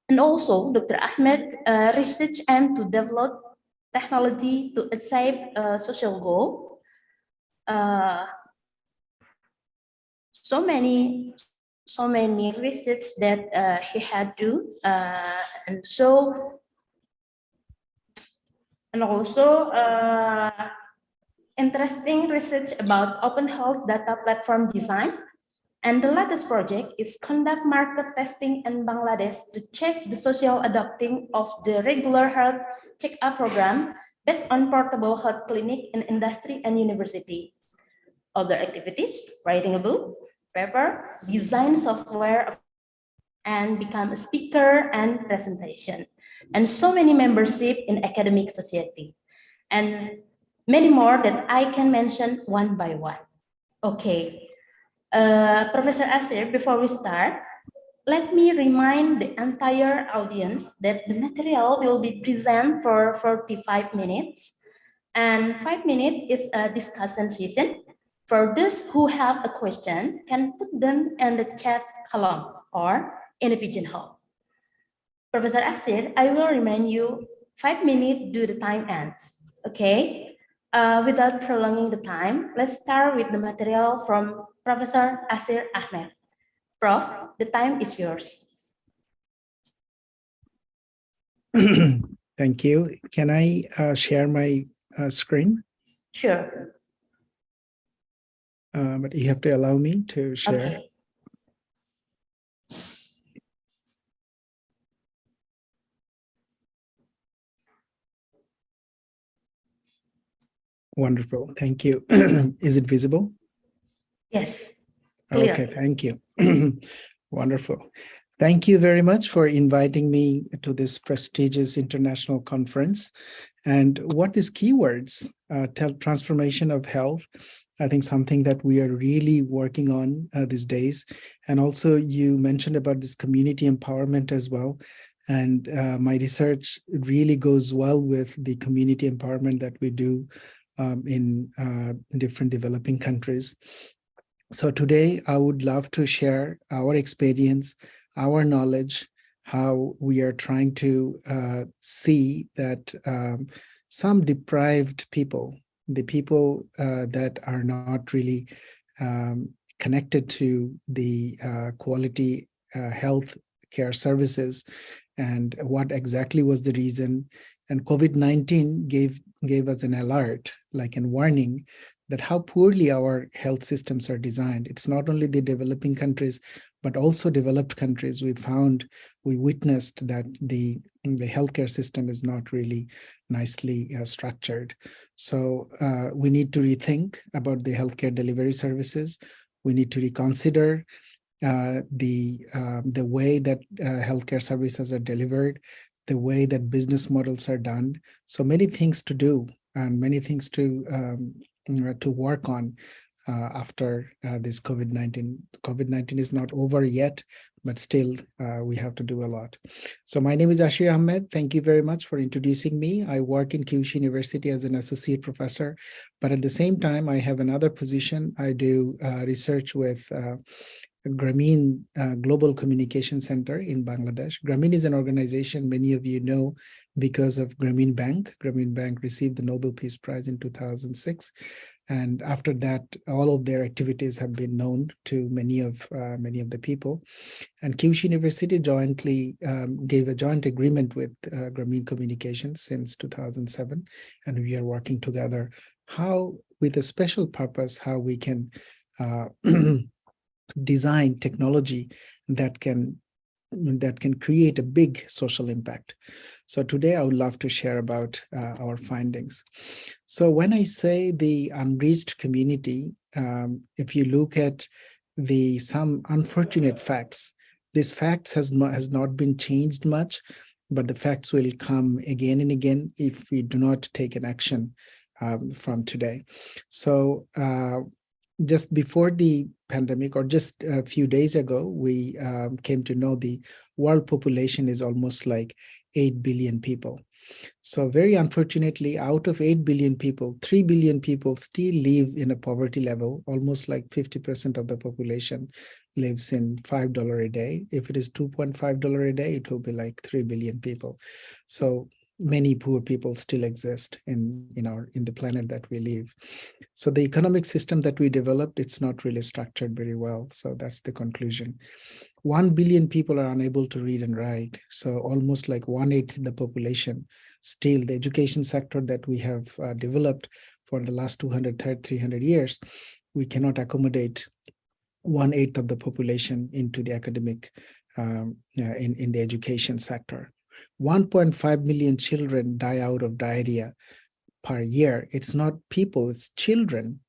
And also Dr. Ahmed research aimed to develop technology to achieve a social goal. So many research that he had to, and also interesting research about open health data platform design. And the latest project is conduct market testing in Bangladesh to check the social adopting of the regular health check-up program based on portable health clinic in industry and university. Other activities, writing a book, paper, design software, and become a speaker and presentation. And so many membership in academic society. And many more that I can mention one by one. Okay. Professor Asir, before we start, let me remind the entire audience that the material will be presented for 45 minutes and 5 minutes is a discussion session. For those who have a question, can put them in the chat column or in a pigeonhole. Professor Asir, I will remind you 5 minutes do the time ends, okay? Without prolonging the time, let's start with the material from Professor Asir Ahmed. Prof, the time is yours. Thank you. Can I share my screen? Sure. But you have to allow me to share. Okay. Wonderful. Thank you. Is it visible? Yes. Clear. Okay, thank you. Wonderful. Thank you very much for inviting me to this prestigious international conference. And what is keywords? Transformation of health. I think something that we are really working on these days. And also you mentioned about this community empowerment as well. And my research really goes well with the community empowerment that we do in different developing countries. So today I would love to share our experience, our knowledge, how we are trying to see that some deprived people, the people that are not really connected to the quality health care services, and what exactly was the reason. And COVID-19 gave us an alert, like a warning, that how poorly our health systems are designed. It's not only the developing countries, but also developed countries. We witnessed that the healthcare system is not really nicely structured. So we need to rethink about the healthcare delivery services. We need to reconsider the way that healthcare services are delivered, the way that business models are done. So many things to do and many things to work on after this COVID-19. COVID-19 is not over yet, but still we have to do a lot. So my name is Ashir Ahmed. Thank you very much for introducing me. I work in Kyushu University as an associate professor, but at the same time, I have another position. I do research with Grameen Global Communication Center in Bangladesh. Grameen is an organization many of you know because of Grameen Bank. Grameen Bank received the Nobel Peace Prize in 2006. And after that, all of their activities have been known to many of the people. And Kyushu University jointly gave a joint agreement with Grameen Communications since 2007. And we are working together with a special purpose, how we can design technology that can create a big social impact. So today I would love to share about our findings. So when I say the unreached community, if you look at some unfortunate facts, these facts has not been changed much, but the facts will come again and again if we do not take an action from today. So just before the pandemic, or just a few days ago, we came to know the world population is almost like 8 billion people. So very unfortunately, out of 8 billion people, 3 billion people still live in a poverty level. Almost like 50% of the population lives in $5 a day. If it is $2.5 a day, it will be like 3 billion people. So many poor people still exist in the planet that we live. So the economic system that we developed, it's not really structured very well. So that's the conclusion. 1 billion people are unable to read and write. So almost like 1/8 of the population. Still, the education sector that we have developed for the last 300 years, we cannot accommodate 1/8 of the population into the academic, in the education sector. 1.5 million children die out of diarrhea per year. It's not people, it's children.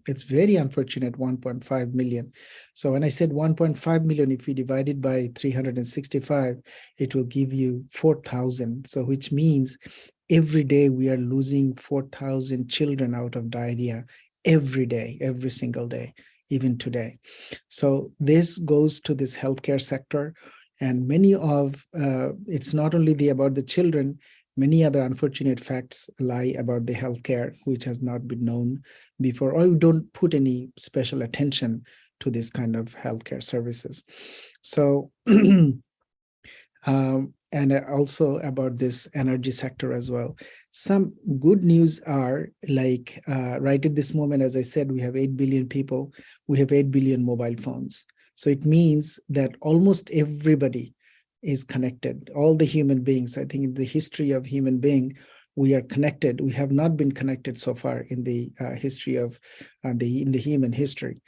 It's very unfortunate, 1.5 million. So when I said 1.5 million, if we divide it by 365, it will give you 4,000. So which means every day we are losing 4,000 children out of diarrhea every day, every single day, even today. So this goes to this healthcare sector. And many of, it's not only about the children, many other unfortunate facts lie about the healthcare, which has not been known before, or we don't put any special attention to this kind of healthcare services. So, and also about this energy sector as well. Some good news are like right at this moment, as I said, we have 8 billion people, we have 8 billion mobile phones. So it means that almost everybody is connected, all the human beings. I think in the history of human being, we are connected. We have not been connected so far in the history of in the human history.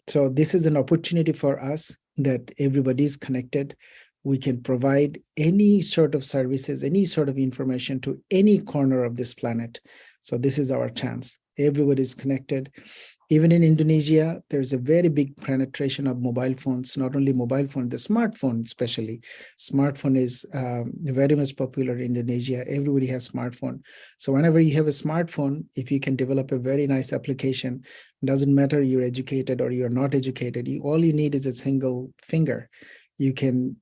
So this is an opportunity for us that everybody is connected. We can provide any sort of services, any sort of information to any corner of this planet. So this is our chance. Everybody is connected. Even in Indonesia, there's a very big penetration of mobile phones, not only mobile phone, the smartphone especially. Smartphone is very much popular in Indonesia. Everybody has smartphone. So whenever you have a smartphone, if you can develop a very nice application, doesn't matter you're educated or you're not educated, all you need is a single finger. You can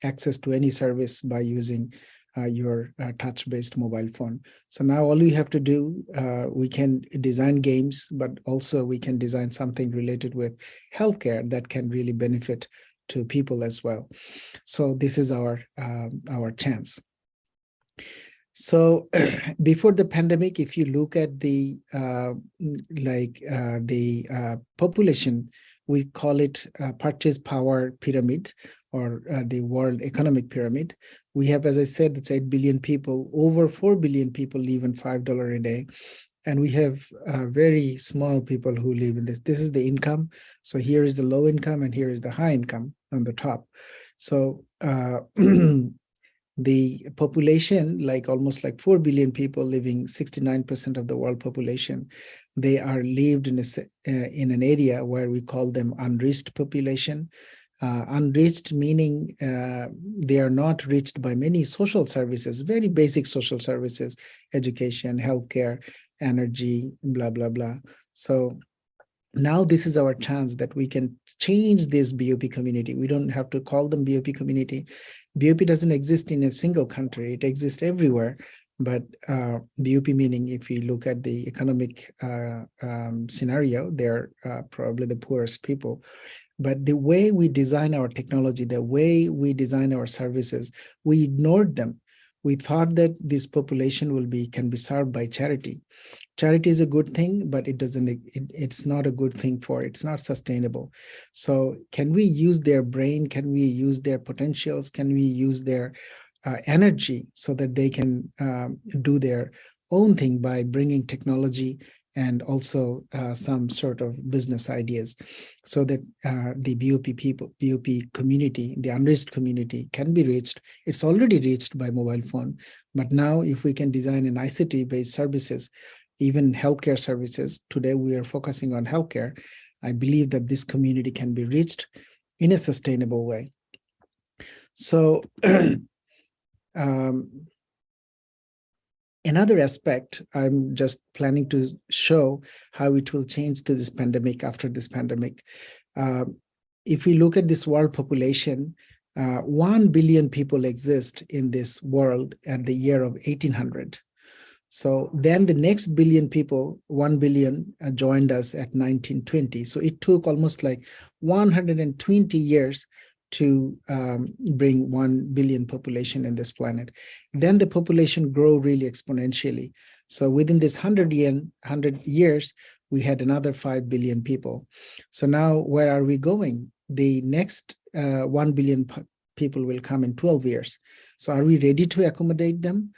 access to any service by using your touch-based mobile phone. So now all we have to do, we can design games, but also we can design something related with healthcare that can really benefit to people as well. So this is our chance. So before the pandemic, if you look at the population, we call it purchase power pyramid, or the world economic pyramid. We have, as I said, it's 8 billion people. Over 4 billion people live on $5 a day. And we have very small people who live in this. This is the income. So here is the low income and here is the high income on the top. So the population, like almost like 4 billion people living, 69% of the world population, they are lived in an area where we call them unreached population. Unreached meaning they are not reached by many social services, very basic social services, education, healthcare, energy, blah, blah, blah. So now this is our chance that we can change this BOP community. We don't have to call them BOP community. BOP doesn't exist in a single country. It exists everywhere. But BOP meaning, if you look at the economic scenario, they're probably the poorest people. But the way we design our technology, the way we design our services, we ignored them. We thought that this population can be served by charity. Charity is a good thing, but it's not a good thing it's not sustainable. So can we use their brain? Can we use their potentials? Can we use their energy so that they can do their own thing by bringing technology and also some sort of business ideas, so that the BOP people, BOP community, the unreached community can be reached. It's already reached by mobile phone, but now if we can design an ICT-based services, even healthcare services, today we are focusing on healthcare, I believe that this community can be reached in a sustainable way. So another aspect, I'm just planning to show how it will change to this pandemic, after this pandemic. If we look at this world population, 1 billion people exist in this world at the year of 1800. So then the next billion people, 1 billion, joined us at 1920. So it took almost like 120 years to bring 1 billion population in this planet. Then the population grew really exponentially. So within this 100 years, we had another 5 billion people. So now where are we going? The next 1 billion people will come in 12 years. So are we ready to accommodate them?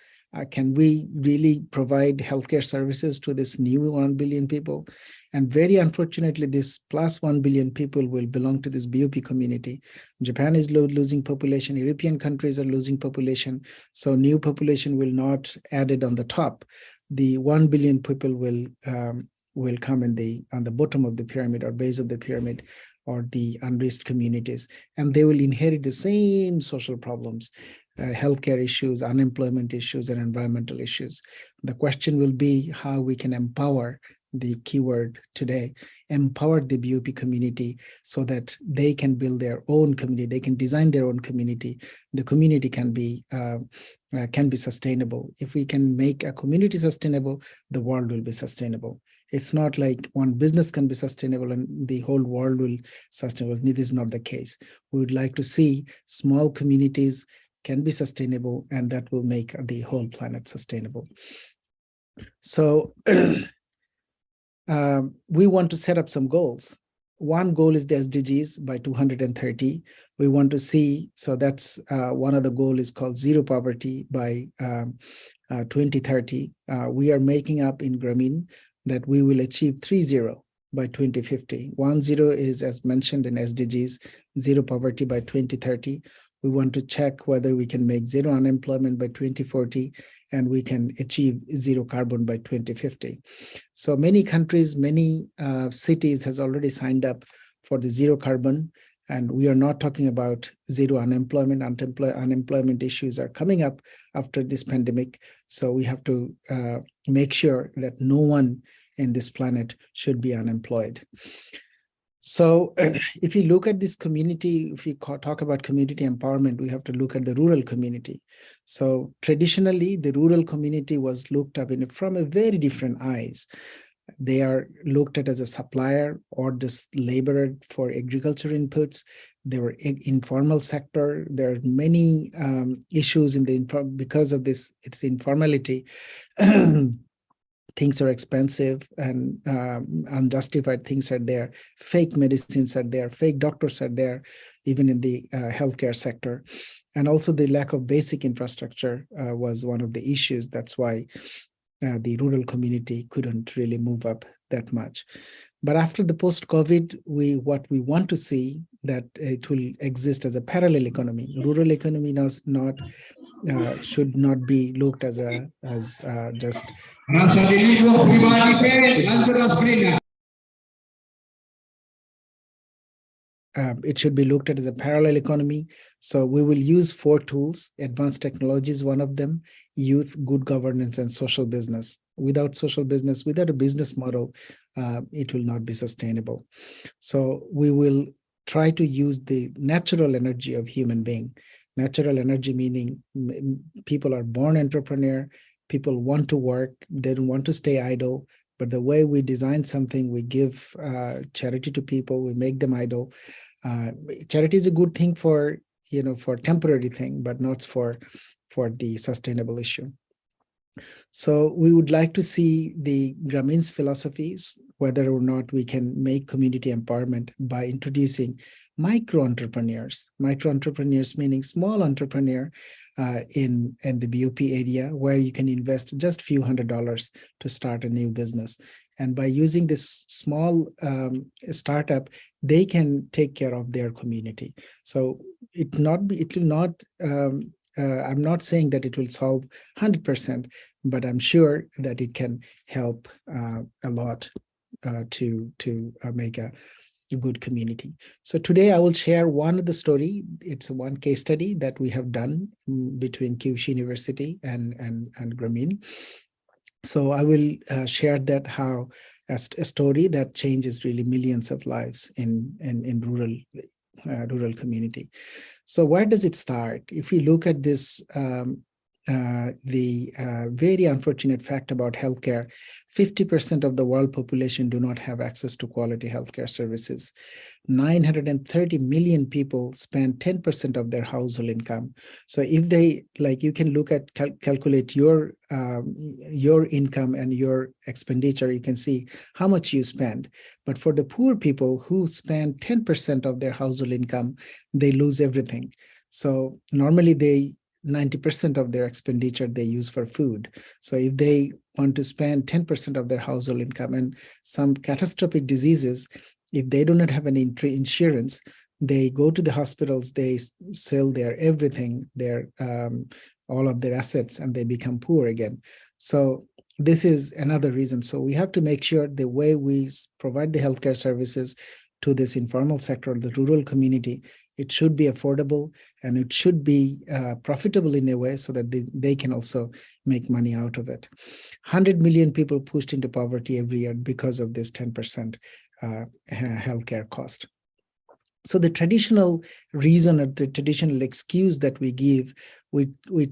Can we really provide healthcare services to this new 1 billion people? And very unfortunately, this plus 1 billion people will belong to this BOP community. Japan is losing population, European countries are losing population, so new population will not added on the top. The 1 billion people will come on the bottom of the pyramid or base of the pyramid, or the unreached communities, and they will inherit the same social problems. Healthcare issues, unemployment issues, and environmental issues. The question will be how we can empower, the keyword today, empower the BOP community so that they can build their own community, they can design their own community. The community can be sustainable. If we can make a community sustainable, the world will be sustainable. It's not like one business can be sustainable and the whole world will be sustainable. This is not the case. We would like to see small communities can be sustainable, and that will make the whole planet sustainable. So we want to set up some goals. One goal is the SDGs by 2030. We want to see, so that's one of the goals is called zero poverty by 2030. We are making up in Grameen that we will achieve 3-0 by 2050. 1-0 is, as mentioned in SDGs, zero poverty by 2030. We want to check whether we can make zero unemployment by 2040, and we can achieve zero carbon by 2050. So many countries, many cities has already signed up for the zero carbon, and we are not talking about zero unemployment. Unemployment issues are coming up after this pandemic. So we have to make sure that no one in this planet should be unemployed. So if you look at this community, if we talk about community empowerment, we have to look at the rural community. So traditionally, the rural community was looked up from a very different eyes. They are looked at as a supplier or just laborer for agriculture inputs. They were informal sector. There are many issues because of this, its informality. Things are expensive and unjustified things are there. Fake medicines are there. Fake doctors are there, even in the healthcare sector. And also the lack of basic infrastructure was one of the issues. That's why the rural community couldn't really move up that much. But after the post-COVID, what we want to see that it will exist as a parallel economy. Rural economy should not be looked as just. It should be looked at as a parallel economy. So we will use 4 tools. Advanced technology is one of them, youth, good governance, and social business. Without social business, without a business model, it will not be sustainable. So we will try to use the natural energy of human being. Natural energy meaning people are born entrepreneur, people want to work, they don't want to stay idle. But the way we design something, we give charity to people, we make them idle. Charity is a good thing for temporary thing, but not for the sustainable issue. So we would like to see the Grameen's philosophies, whether or not we can make community empowerment by introducing micro-entrepreneurs. Micro-entrepreneurs meaning small entrepreneur in the BOP area, where you can invest just few $100s to start a new business. And by using this small startup, they can take care of their community. So I'm not saying that it will solve 100%, but I'm sure that it can help a lot to make a good community. So today I will share one of the story. It's one case study that we have done between Kyushu University and Grameen. So I will share that how a story that changes really millions of lives in rural community. So where does it start? If we look at this, the very unfortunate fact about healthcare, 50% of the world population do not have access to quality healthcare services. 930 million people spend 10% of their household income. So if they, you can look at, calculate your income and your expenditure, you can see how much you spend. But for the poor people who spend 10% of their household income, they lose everything. So normally 90% of their expenditure they use for food. So if they want to spend 10% of their household income and some catastrophic diseases, if they do not have any insurance, they go to the hospitals, they sell their everything, their all of their assets, and they become poor again. So this is another reason. So we have to make sure the way we provide the healthcare services to this informal sector, the rural community, it should be affordable and it should be profitable in a way so that they can also make money out of it. 100 million people pushed into poverty every year because of this 10% healthcare cost. So the traditional reason or the traditional excuse that we give, we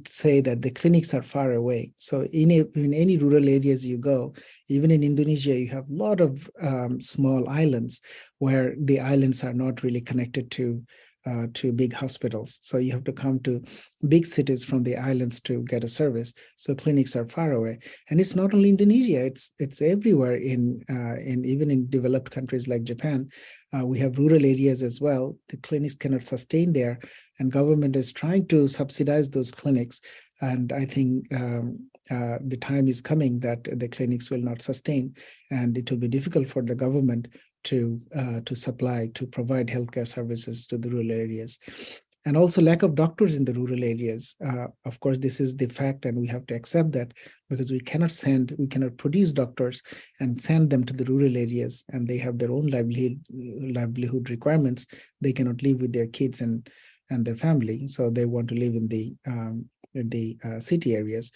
say that the clinics are far away. So in any rural areas you go, even in Indonesia, you have a lot of small islands where the islands are not really connected to big hospitals. So you have to come to big cities from the islands to get a service. So clinics are far away. And it's not only Indonesia, it's everywhere even in developed countries like Japan. We have rural areas as well. The clinics cannot sustain there, and government is trying to subsidize those clinics. And I think the time is coming that the clinics will not sustain, and it will be difficult for the government to provide healthcare services to the rural areas. And also lack of doctors in the rural areas. Of course, this is the fact, and we have to accept that, because we cannot produce doctors and send them to the rural areas, and they have their own livelihood requirements. They cannot live with their kids and their family, so they want to live in the city areas.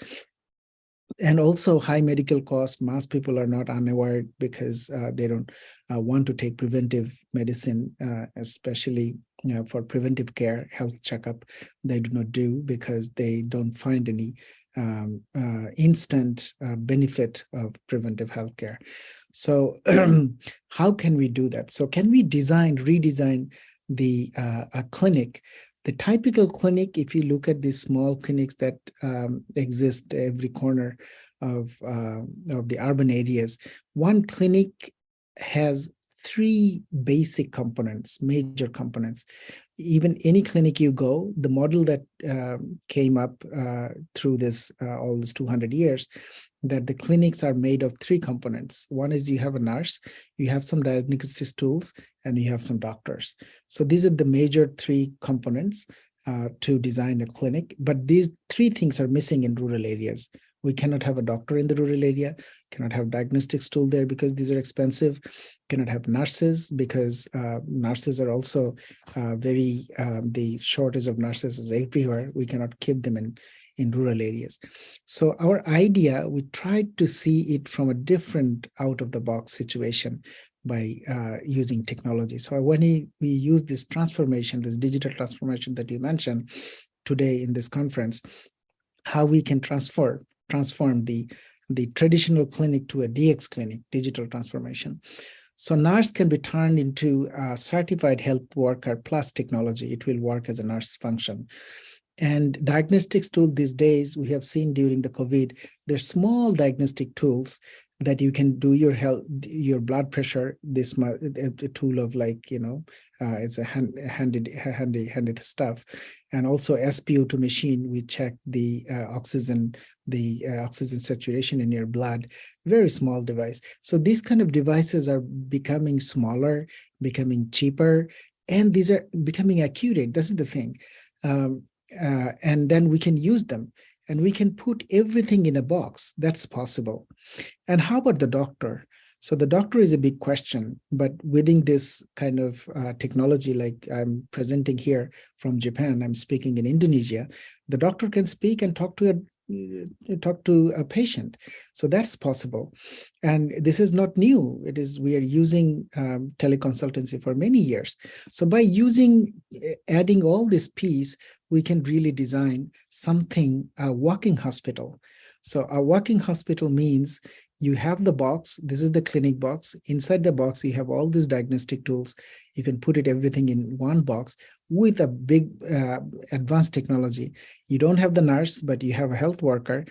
And also high medical costs. Most people are not unaware because they don't want to take preventive medicine, especially for preventive care, health checkup. They do not do because they don't find any instant benefit of preventive health care. So how can we do that? So can we redesign a clinic? The typical clinic, if you look at these small clinics that exist every corner of the urban areas, one clinic has three basic components, major components. Even any clinic you go, the model that came up through this all this 200 years, that the clinics are made of three components. One is you have a nurse, you have some diagnostic tools, and you have some doctors. So these are the major three components to design a clinic. But these three things are missing in rural areas. We cannot have a doctor in the rural area, cannot have diagnostics tool there because these are expensive, cannot have nurses because nurses are also the shortage of nurses is everywhere. We cannot keep them in rural areas. So our idea, we tried to see it from a different out-of-the-box situation by using technology. So when we use this transformation, this digital transformation that you mentioned today in this conference, how we can transform the traditional clinic to a DX clinic, digital transformation. So nurse can be turned into a certified health worker plus technology. It will work as a nurse function. And diagnostics tool these days, we have seen during the COVID, there's small diagnostic tools that you can do your health, your blood pressure. This a tool of like, it's a handy stuff, and also SpO2 machine. We check the oxygen saturation in your blood. Very small device. So these kind of devices are becoming smaller, becoming cheaper, and these are becoming accurate. This is the thing. And then we can use them and we can put everything in a box. That's possible. And how about the doctor? So the doctor is a big question, but within this kind of technology, like I'm presenting here from Japan, I'm speaking in Indonesia, the doctor can speak and talk to a patient. So that's possible. And this is not new. We are using teleconsultancy for many years. So by adding all this piece, we can really design something, a walking hospital. So a walking hospital means you have the box. This is the clinic box. Inside the box, you have all these diagnostic tools. You can put everything in one box with a big advanced technology. You don't have the nurse, but you have a health worker,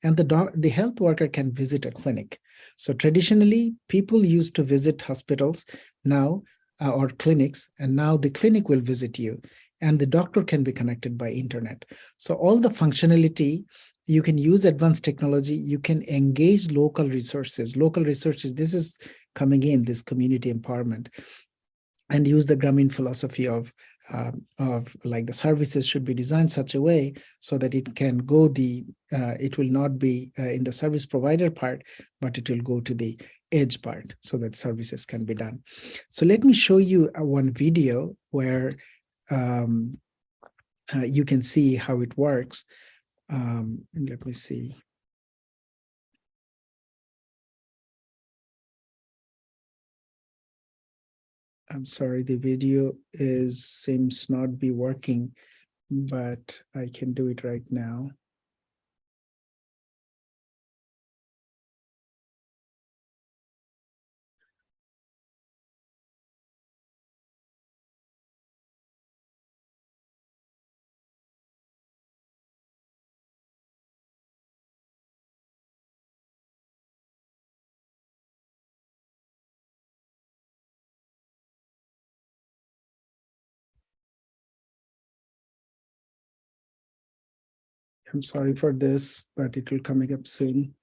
and the health worker can visit a clinic. So traditionally, people used to visit hospitals now or clinics, and now the clinic will visit you, and the doctor can be connected by internet. So all the functionality, you can use advanced technology, you can engage local resources. Local resources, this is coming in, this community empowerment, and use the Grameen philosophy of like the services should be designed such a way so that it can go it will not be in the service provider part, but it will go to the edge part so that services can be done. So let me show you one video where you can see how it works. Let me see. I'm sorry, the video seems not be working, but I can do it right now. I'm sorry for this, but it will coming up soon.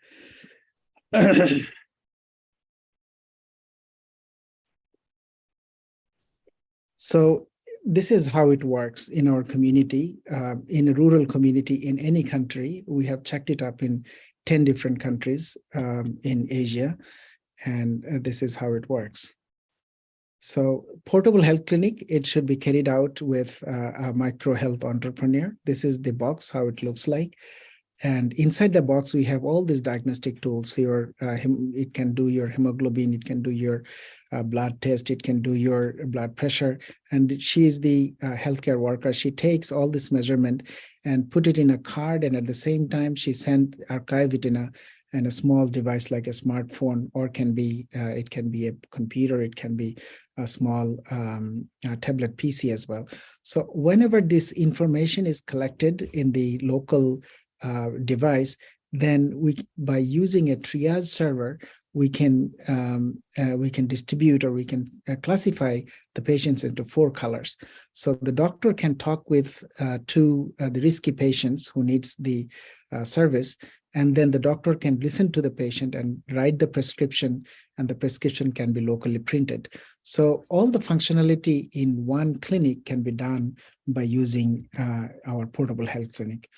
So this is how it works in our community, in a rural community in any country. We have checked it up in 10 different countries in Asia, and this is how it works. So portable health clinic, it should be carried out with a micro health entrepreneur. This is the box, how it looks like. And inside the box, we have all these diagnostic tools. It can do your hemoglobin, it can do your blood test, it can do your blood pressure. And she is the healthcare worker. She takes all this measurement and put it in a card. And at the same time, she archive it in a small device like a smartphone, or it can be a computer, it can be a small tablet PC as well. So whenever this information is collected in the local device, then by using a triage server, we can distribute, or we can classify the patients into 4 colors. So the doctor can talk with the risky patients who needs the service, and then the doctor can listen to the patient and write the prescription, and the prescription can be locally printed. So all the functionality in one clinic can be done by using our portable health clinic.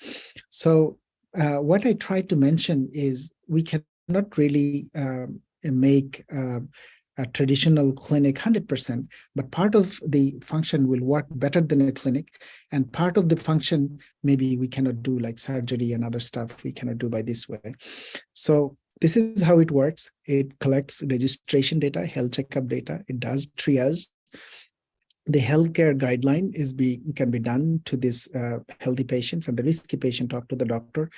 So what I tried to mention is we cannot really make a traditional clinic 100%, but part of the function will work better than a clinic, and part of the function maybe we cannot do, like surgery and other stuff we cannot do by this way. So this is how it works. It collects registration data, health checkup data. It does triage. The healthcare guideline can be done to this healthy patients, and the risky patient talk to the doctor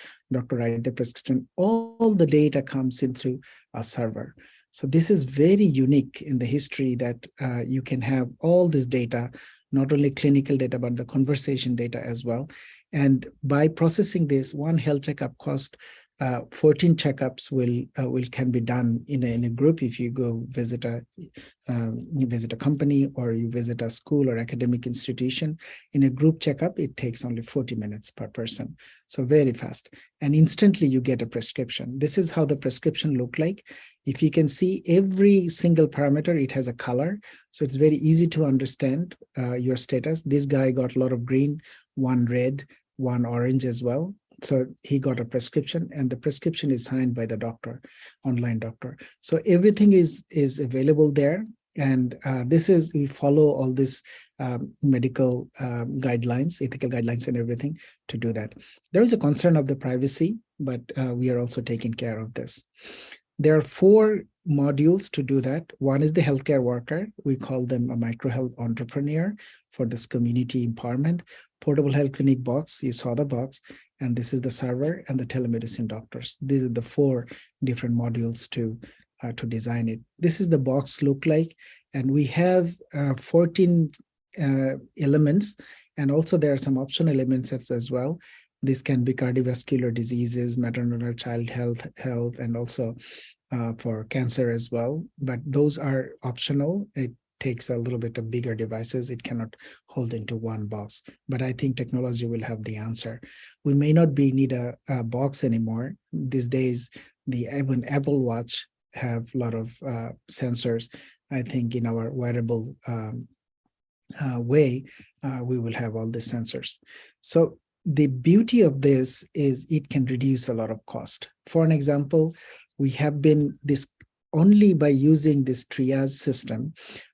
write the prescription. All the data comes in through a server. So this is very unique in the history, that you can have all this data, not only clinical data, but the conversation data as well. And by processing this, one health checkup cost 14 checkups can be done in a group. If you go visit a company, or you visit a school or academic institution, in a group checkup, it takes only 40 minutes per person. So very fast, and instantly you get a prescription. This is how the prescription look like. If you can see every single parameter, it has a color. So it's very easy to understand your status. This guy got a lot of green, 1 red, 1 orange as well. So he got a prescription, and the prescription is signed by the doctor, online doctor. So everything is available there. And we follow all this medical guidelines, ethical guidelines and everything to do that. There is a concern of the privacy, but we are also taking care of this. There are 4 modules to do that. One is the healthcare worker. We call them a micro health entrepreneur for this community empowerment. Portable health clinic box, you saw the box, and this is the server and the telemedicine doctors. These are the 4 different modules to design it. This is the box look like, and we have 14 elements, and also there are some optional elements as well. This can be cardiovascular diseases, maternal child health, and also for cancer as well. But those are optional. It takes a little bit of bigger devices. It cannot hold into one box, but I think technology will have the answer. We may not need a box anymore. These days, even Apple Watch have a lot of sensors. I think in our wearable way, we will have all the sensors. So the beauty of this is it can reduce a lot of cost. For an example, we have been only by using this triage system,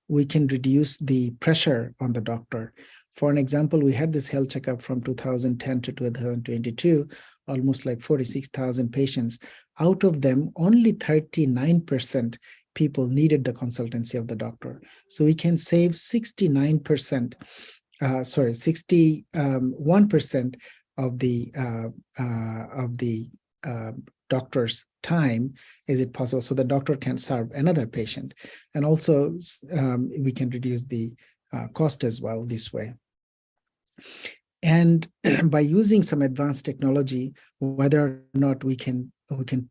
we can reduce the pressure on the doctor. For an example, we had this health checkup from 2010 to 2022, almost like 46,000 patients. Out of them, only 39% people needed the consultancy of the doctor. So we can save 61% of the doctor's time. Is it possible? So the doctor can serve another patient, and also we can reduce the cost as well this way. And by using some advanced technology, whether or not we can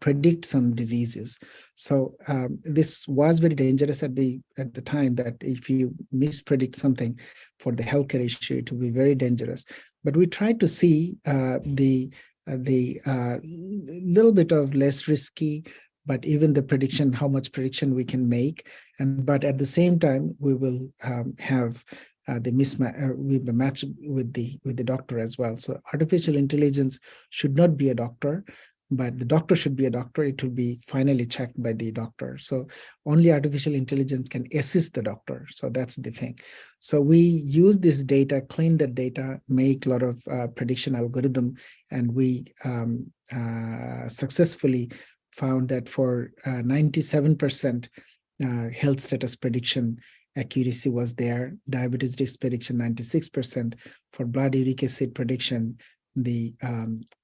predict some diseases. So this was very dangerous at the time, that if you mispredict something for the healthcare issue, it will be very dangerous. But we tried to see the little bit of less risky, but even the prediction, how much prediction we can make, but at the same time we will have the mismatch, we will match with the doctor as well. So artificial intelligence should not be a doctor, but the doctor should be a doctor. It will be finally checked by the doctor. So only artificial intelligence can assist the doctor. So that's the thing. So we use this data, clean the data, make a lot of prediction algorithm, and we successfully found that for 97% health status prediction accuracy was there. Diabetes risk prediction 96%. For blood uric acid prediction, the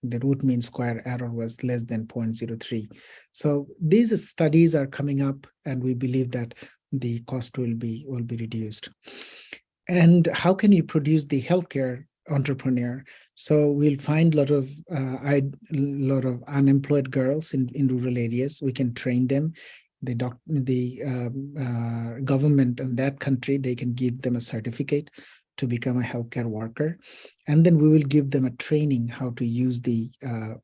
root mean square error was less than 0.03. So these studies are coming up, and we believe that the cost will be reduced. And how can you produce the healthcare entrepreneur? So we'll find a lot of unemployed girls in rural areas. We can train them. government in that country, they can give them a certificate to become a healthcare worker. And then we will give them a training how to use the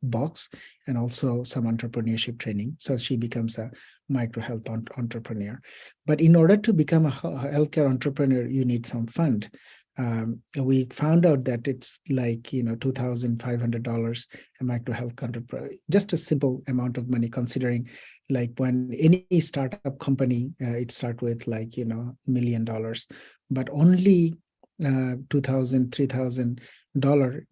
box, and also some entrepreneurship training. So she becomes a micro health entrepreneur. But in order to become a healthcare entrepreneur, you need some fund. We found out that it's like, $2,500 a micro health entrepreneur, just a simple amount of money, considering like when any startup company, it start with like, $1 million, but only $2,000, $3,000,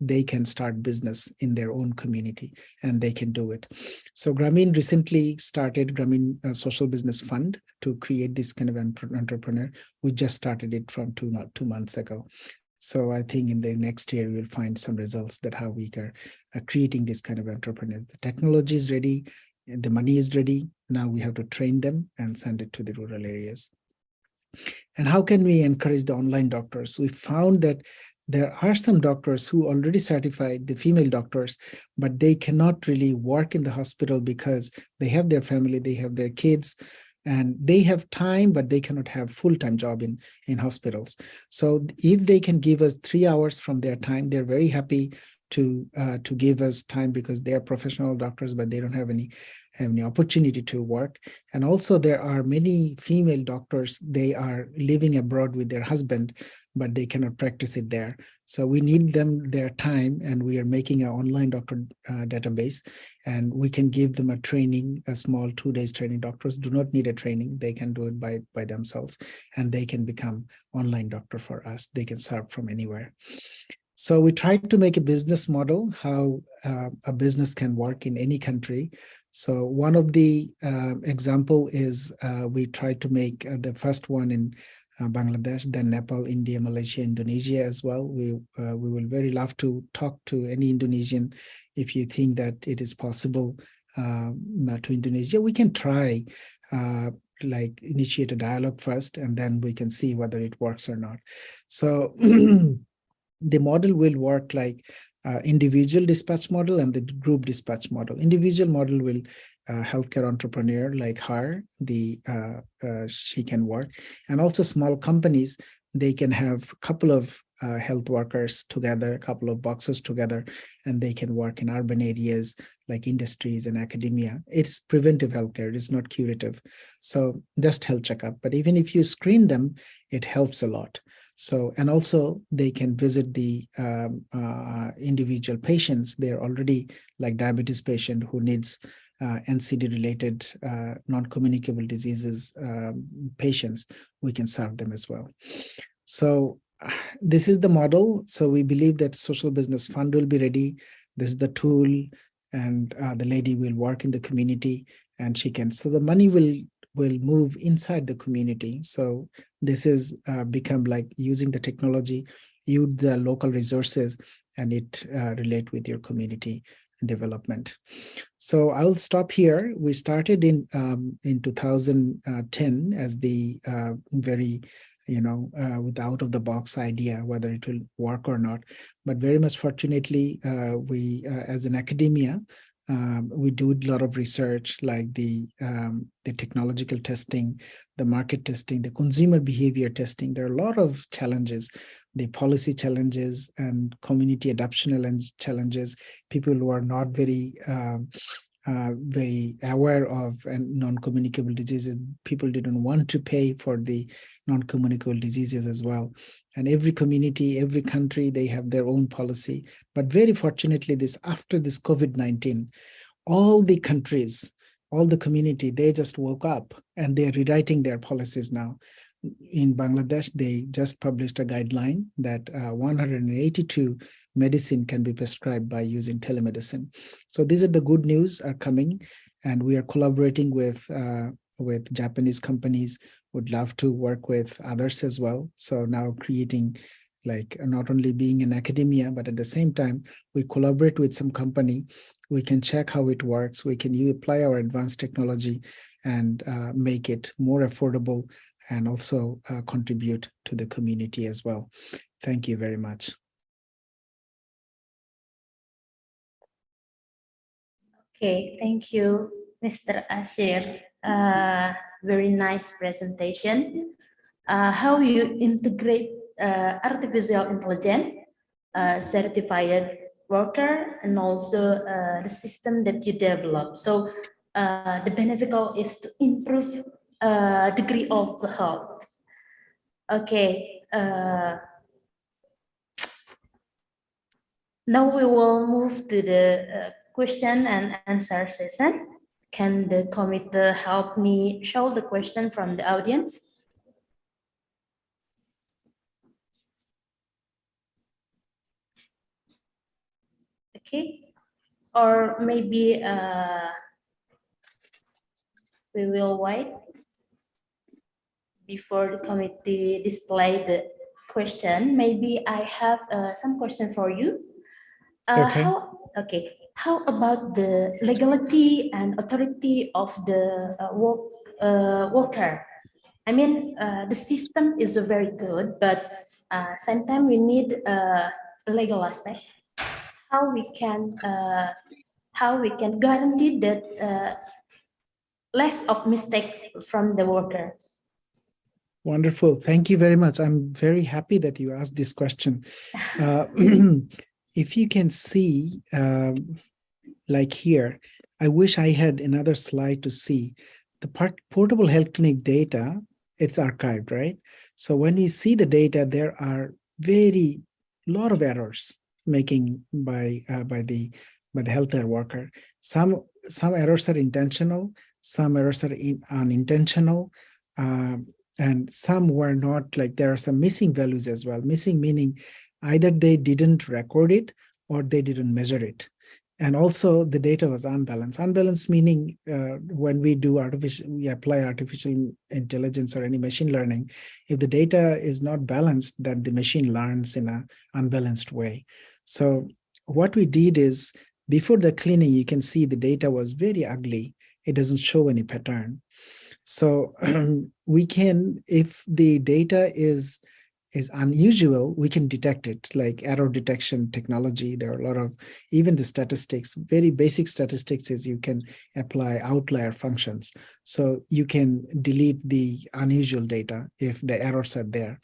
they can start business in their own community, and they can do it. So Grameen recently started Grameen Social Business Fund to create this kind of entrepreneur. We just started it from 2 months ago. So I think in the next year, we'll find some results that how we are creating this kind of entrepreneur. The technology is ready, the money is ready. Now we have to train them and send it to the rural areas. And how can we encourage the online doctors? We found that there are some doctors who already certified, the female doctors, but they cannot really work in the hospital because they have their family, they have their kids, and they have time, but they cannot have full-time job in hospitals. So if they can give us 3 hours from their time, they're very happy to give us time, because they are professional doctors, but they don't have any opportunity to work. And also there are many female doctors, they are living abroad with their husband, but they cannot practice it there. So we need them their time, and we are making an online doctor database, and we can give them a training, a small 2 days training. Doctors do not need a training, they can do it by themselves, and they can become online doctor for us. They can serve from anywhere. So we tried to make a business model, how a business can work in any country. So one of the example is we tried to make the first one in Bangladesh, then Nepal, India, Malaysia, Indonesia as well. We will very love to talk to any Indonesian. If you think that it is possible to Indonesia, we can try like initiate a dialogue first, and then we can see whether it works or not. So the model will work like individual dispatch model and the group dispatch model. Individual model will healthcare entrepreneur like her, she can work. And also small companies, they can have a couple of health workers together, a couple of boxes together, and they can work in urban areas like industries and academia. It's preventive healthcare, it is not curative. So just health checkup. But even if you screen them, it helps a lot. So, and also they can visit the individual patients. They're already like diabetes patient who needs NCD related non-communicable diseases patients, we can serve them as well. So this is the model. So we believe that social business fund will be ready. This is the tool, and the lady will work in the community, and she can, so the money will move inside the community. So this is become like using the technology, use the local resources, and it relate with your community development. So I'll stop here. We started in 2010 as the very, with out of the box idea, whether it will work or not. But very much fortunately, we as an academia, we do a lot of research, like the technological testing, the market testing, the consumer behavior testing. There are a lot of challenges, the policy challenges and community adoption challenges. People who are not very aware of and non-communicable diseases. People didn't want to pay for the non-communicable diseases as well. And every community, every country, they have their own policy. But very fortunately, after this COVID-19, all the countries, all the community, they just woke up and they're rewriting their policies now. In Bangladesh, they just published a guideline that 182 medicine can be prescribed by using telemedicine. So these are the good news are coming, and we are collaborating with Japanese companies. Would love to work with others as well. So now creating, like, not only being in academia, but at the same time, we collaborate with some company. We can check how it works. We can apply our advanced technology and make it more affordable, and also contribute to the community as well. Thank you very much. Okay, thank you, Mr. Asir. Very nice presentation. How you integrate artificial intelligence, certified worker, and also the system that you develop. So the benefit is to improve degree of the health. Okay. Now we will move to the question and answer session. Can the committee help me show the question from the audience? Okay, or maybe we will wait before the committee display the question. Maybe I have some question for you. Okay. How about the legality and authority of the worker? I mean, the system is very good, but sometimes we need a legal aspect. How we can guarantee that less of mistake from the worker? Wonderful. Thank you very much. I'm very happy that you asked this question. If you can see, like here, I wish I had another slide to see. The portable health clinic data, it's archived, right? So when we see the data, there are lot of errors making by the healthcare worker. Some errors are intentional, some errors are unintentional, and some were not. Like there are some missing values as well. Missing meaning either they didn't record it or they didn't measure it. And also the data was unbalanced. Unbalanced meaning when we apply artificial intelligence or any machine learning, if the data is not balanced, then the machine learns in an unbalanced way. So what we did is, before the cleaning, you can see the data was very ugly. It doesn't show any pattern. So we can, if the data is unusual, we can detect it, like error detection technology. There are a lot of, even the statistics, very basic statistics is you can apply outlier functions. So you can delete the unusual data if the errors are there.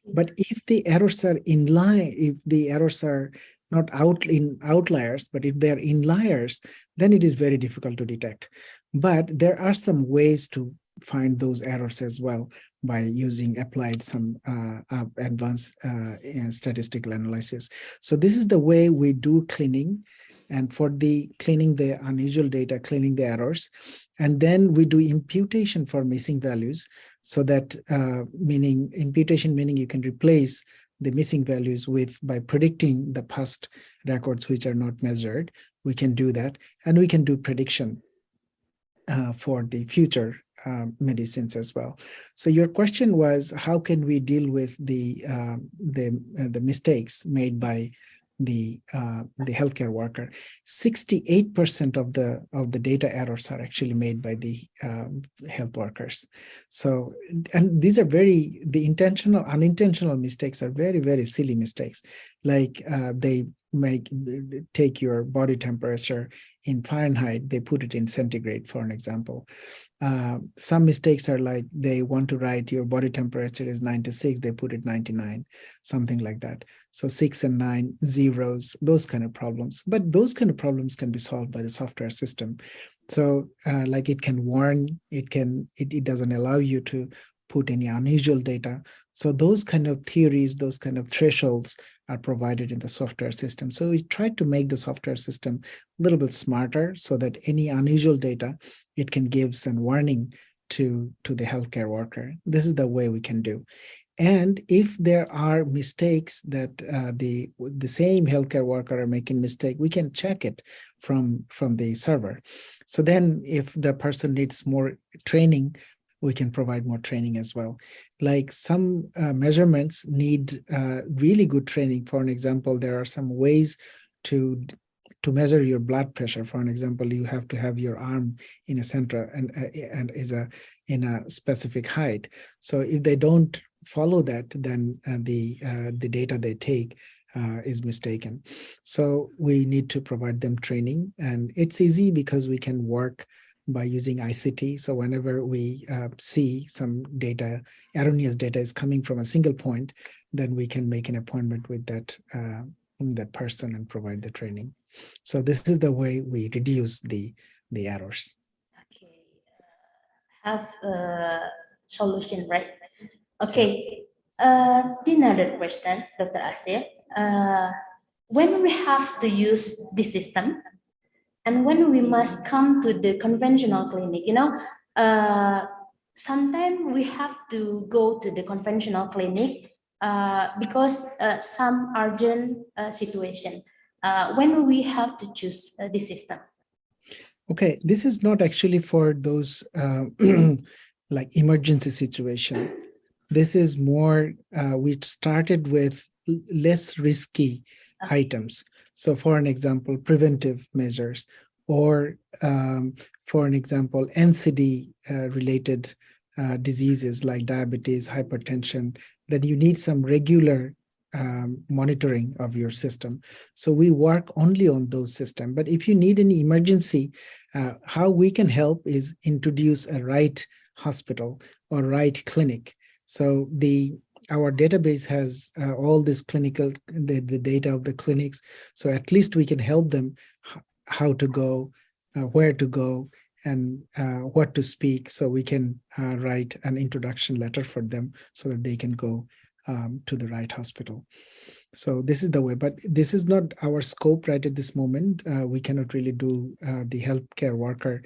But if the errors are in line, if the errors are not outliers, but if they're inliers, then it is very difficult to detect. But there are some ways to find those errors as well by applied some advanced statistical analysis. So this is the way we do cleaning. And for the cleaning the unusual data, cleaning the errors, and then we do imputation for missing values. So that imputation meaning you can replace the missing values by predicting the past records which are not measured. We can do that, and we can do prediction for the future medicines as well. So your question was, how can we deal with the mistakes made by the healthcare worker? 68% of the data errors are actually made by the health workers. So, and these are the intentional, unintentional mistakes are very, very silly mistakes. Like they take your body temperature in Fahrenheit, they put it in centigrade, for an example. Some mistakes are like they want to write your body temperature is 96, they put it 99, something like that. So 6 and 9 zeros, those kind of problems. But those kind of problems can be solved by the software system. So like it can warn, it doesn't allow you to put any unusual data. So those kind of theories, those kind of thresholds are provided in the software system. So we try to make the software system a little bit smarter so that any unusual data, it can give some warning to the healthcare worker. This is the way we can do. And if there are mistakes that the same healthcare worker are making mistake, we can check it from the server. So then if the person needs more training, we can provide more training as well. Like some measurements need really good training. For an example, there are some ways to measure your blood pressure. For an example, you have to have your arm in a center and is in a specific height. So if they don't follow that, then the data they take is mistaken. So we need to provide them training, and it's easy because we can work by using ICT. So whenever we see some data, erroneous data is coming from a single point, then we can make an appointment with that person and provide the training. So this is the way we reduce the errors. Okay, have a solution, right? Okay, another question, Dr. Asir. When we have to use this system, and when we must come to the conventional clinic, sometimes we have to go to the conventional clinic because some urgent situation. When we have to choose the system. Okay, this is not actually for those like emergency situation. This is more, we started with less risky items. So for an example, preventive measures, or for an example, NCD related diseases like diabetes, hypertension, that you need some regular monitoring of your system. So we work only on those systems. But if you need any emergency, how we can help is introduce a right hospital or right clinic. So our database has all this clinical, the data of the clinics. So at least we can help them how to go, where to go, and what to speak. So we can write an introduction letter for them so that they can go to the right hospital. So this is the way, but this is not our scope right at this moment. We cannot really do, the healthcare worker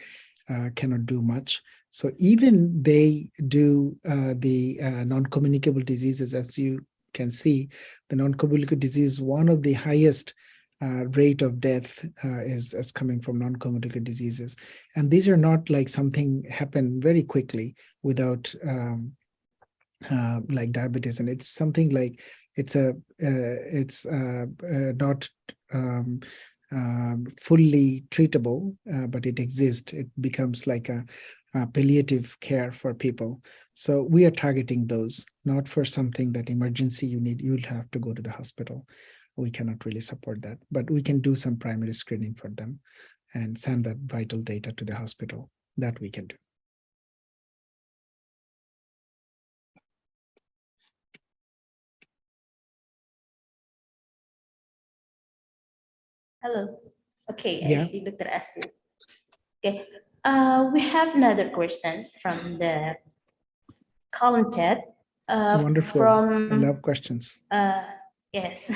cannot do much. So even they do the non-communicable diseases, as you can see, the non-communicable disease, one of the highest rate of death is coming from non-communicable diseases. And these are not like something happen very quickly without like diabetes, and it's something like it's not fully treatable, but it exists. It becomes like a palliative care for people. So we are targeting those, not for something that emergency you'll have to go to the hospital. We cannot really support that, but we can do some primary screening for them and send that vital data to the hospital. That we can do. Hello. Okay, Yeah. I see Dr. Asir. Okay, we have another question from the column chat. Wonderful. From, I love questions. Yes,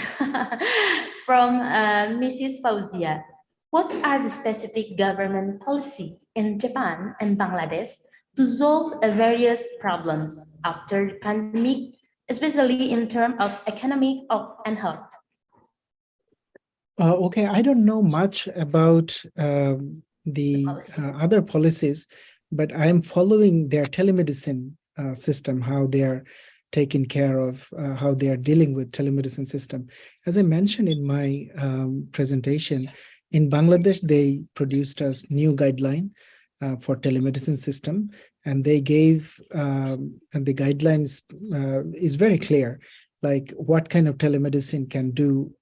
from Mrs. Fauzia. What are the specific government policy in Japan and Bangladesh to solve various problems after the pandemic, especially in terms of economic and health? Okay, I don't know much about the other policies, but I'm following their telemedicine system, how they are taking care of, how they are dealing with telemedicine system. As I mentioned in my presentation, in Bangladesh, they produced a new guideline for telemedicine system, and they gave, and the guidelines is very clear, like what kind of telemedicine can do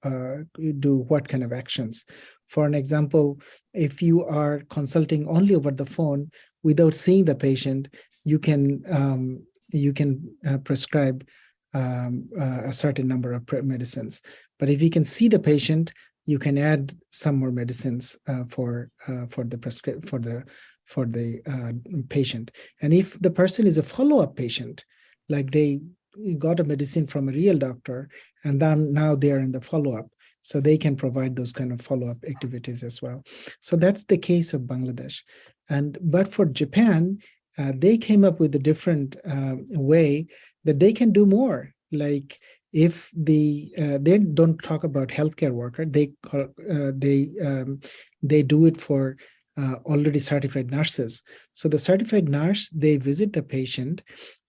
what kind of actions. For an example, if you are consulting only over the phone without seeing the patient, you can prescribe a certain number of medicines. But if you can see the patient, you can add some more medicines for the patient. And if the person is a follow-up patient, like they got a medicine from a real doctor, and then now they are in the follow-up, so they can provide those kind of follow-up activities as well. So that's the case of Bangladesh. But for Japan, they came up with a different way that they can do more. Like if they don't talk about healthcare worker, they do it for already certified nurses. So the certified nurse, they visit the patient,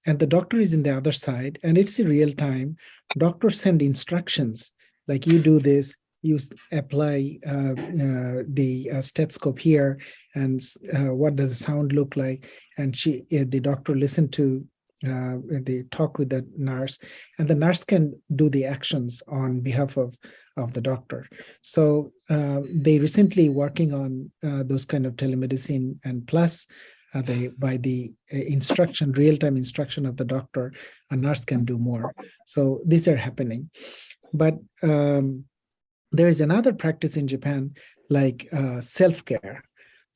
and the doctor is in the other side, and it's in real time. Doctor send instructions like, you do this, you apply the stethoscope here, and what does the sound look like, and the doctor listen to they talk with the nurse, and the nurse can do the actions on behalf of the doctor. So they recently working on those kind of telemedicine, and plus by the instruction, real-time instruction of the doctor, a nurse can do more. So these are happening. But there is another practice in Japan, like self-care.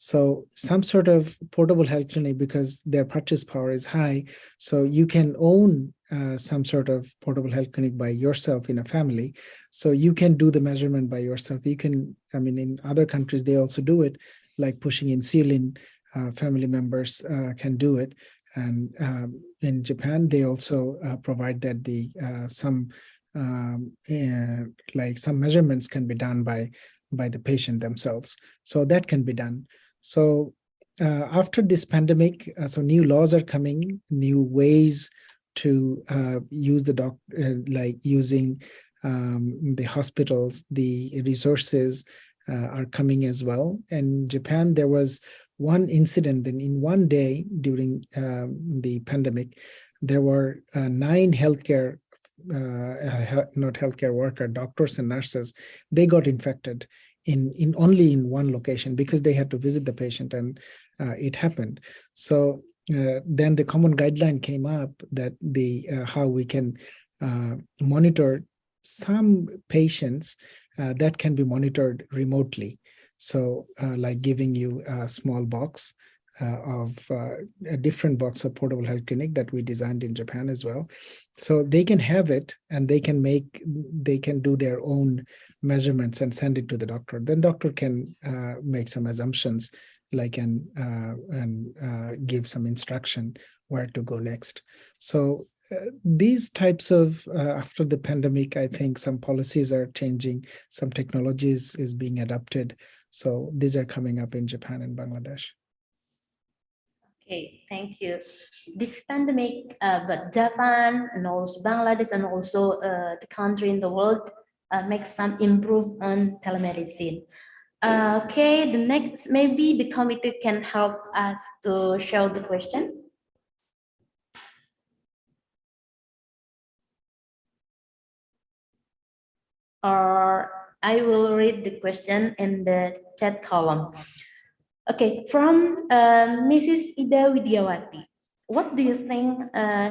So some sort of portable health clinic, because their purchase power is high, so you can own some sort of portable health clinic by yourself in a family. So you can do the measurement by yourself. You can, I mean, in other countries, they also do it, like pushing insulin, family members can do it. And in Japan, they also provide that the like some measurements can be done by the patient themselves. So that can be done. So after this pandemic, so new laws are coming, new ways to use the like using the hospitals, the resources are coming as well. And in Japan, there was one incident, and in one day during the pandemic, there were 9 healthcare not healthcare worker, doctors and nurses, they got infected in only in one location because they had to visit the patient, and it happened. So then the common guideline came up that the how we can monitor some patients that can be monitored remotely. So like giving you a small box of a different box of portable health clinic that we designed in Japan as well. So they can have it, and they can do their own measurements and send it to the doctor. Then doctor can make some assumptions, like and give some instruction where to go next. So these types of after the pandemic, I think some policies are changing, some technologies is being adopted. So these are coming up in Japan and Bangladesh. Okay, thank you. This pandemic, but Japan and also Bangladesh and also the country in the world make some improve on telemedicine. Okay, the next, maybe the committee can help us to show the question. Or I will read the question in the chat column. Okay, from Mrs. Ida Widiawati. What do you think,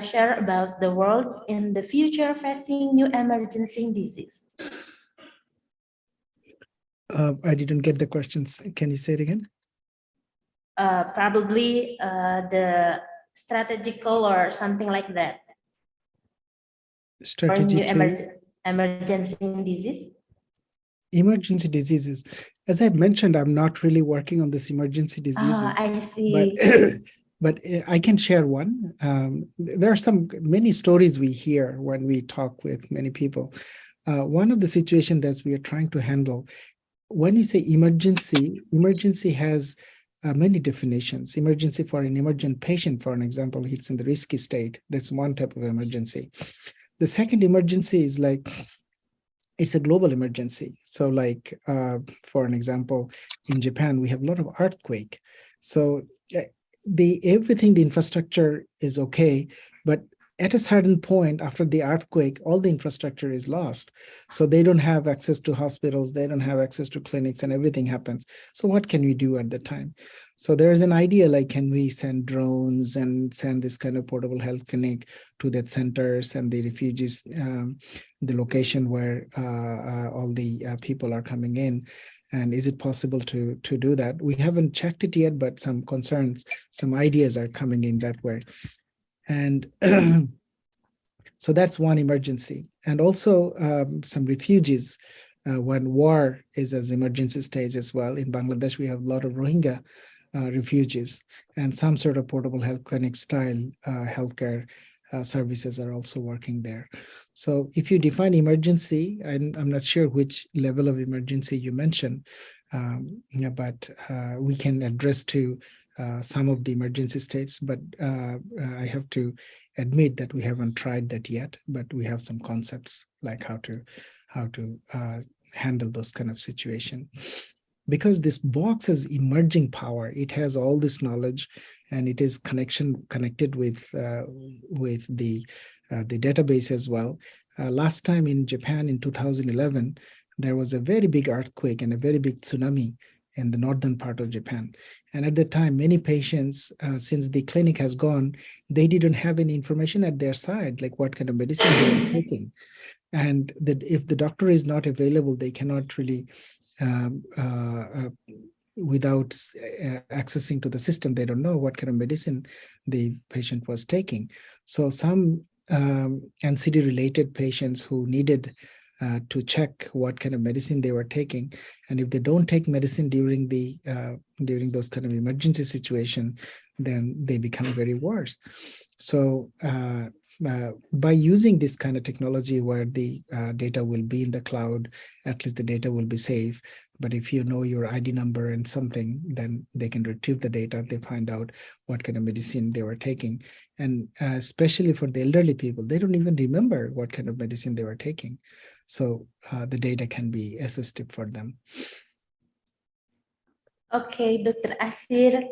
share about the world in the future facing new emergency disease? I didn't get the questions. Can you say it again? Probably the strategical or something like that. Strategy for new emergency disease? Emergency diseases. As I mentioned, I'm not really working on this emergency diseases. I see. But I can share one. There are many stories we hear when we talk with many people. One of the situations that we are trying to handle, when you say emergency has many definitions. Emergency for an emergent patient, for an example, it's in the risky state. That's one type of emergency. The second emergency is like, it's a global emergency. So like, for an example, in Japan, we have a lot of earthquake. So the infrastructure is okay, but at a certain point after the earthquake, all the infrastructure is lost. So they don't have access to hospitals, they don't have access to clinics, and everything happens. So what can we do at the time? So there is an idea like, can we send drones and send this kind of portable health clinic to that centers and the refugees, the location where all the people are coming in? And is it possible to do that? We haven't checked it yet, but some concerns, some ideas are coming in that way. And so that's one emergency. And also some refugees, when war is as emergency stage as well. In Bangladesh, we have a lot of Rohingya refugees, and some sort of portable health clinic style healthcare services are also working there. So if you define emergency, I'm not sure which level of emergency you mentioned, but we can address to some of the emergency states, but I have to admit that we haven't tried that yet, but we have some concepts like how to handle those kind of situation. because this box has emerging power, it has all this knowledge, and it is connected with the database as well. Last time in Japan in 2011, there was a very big earthquake and a very big tsunami in the northern part of Japan. And at the time, many patients, since the clinic has gone, they didn't have any information at their side, like what kind of medicine they were taking. And that if the doctor is not available, they cannot really, without accessing to the system, they don't know what kind of medicine the patient was taking. So some NCD related patients who needed to check what kind of medicine they were taking, and if they don't take medicine during those kind of emergency situation, then they become very worse. So by using this kind of technology where the data will be in the cloud, at least the data will be safe. But if you know your ID number and something, then they can retrieve the data. They find out what kind of medicine they were taking. And especially for the elderly people, they don't even remember what kind of medicine they were taking. So the data can be assistive for them. Okay, Dr. Asir,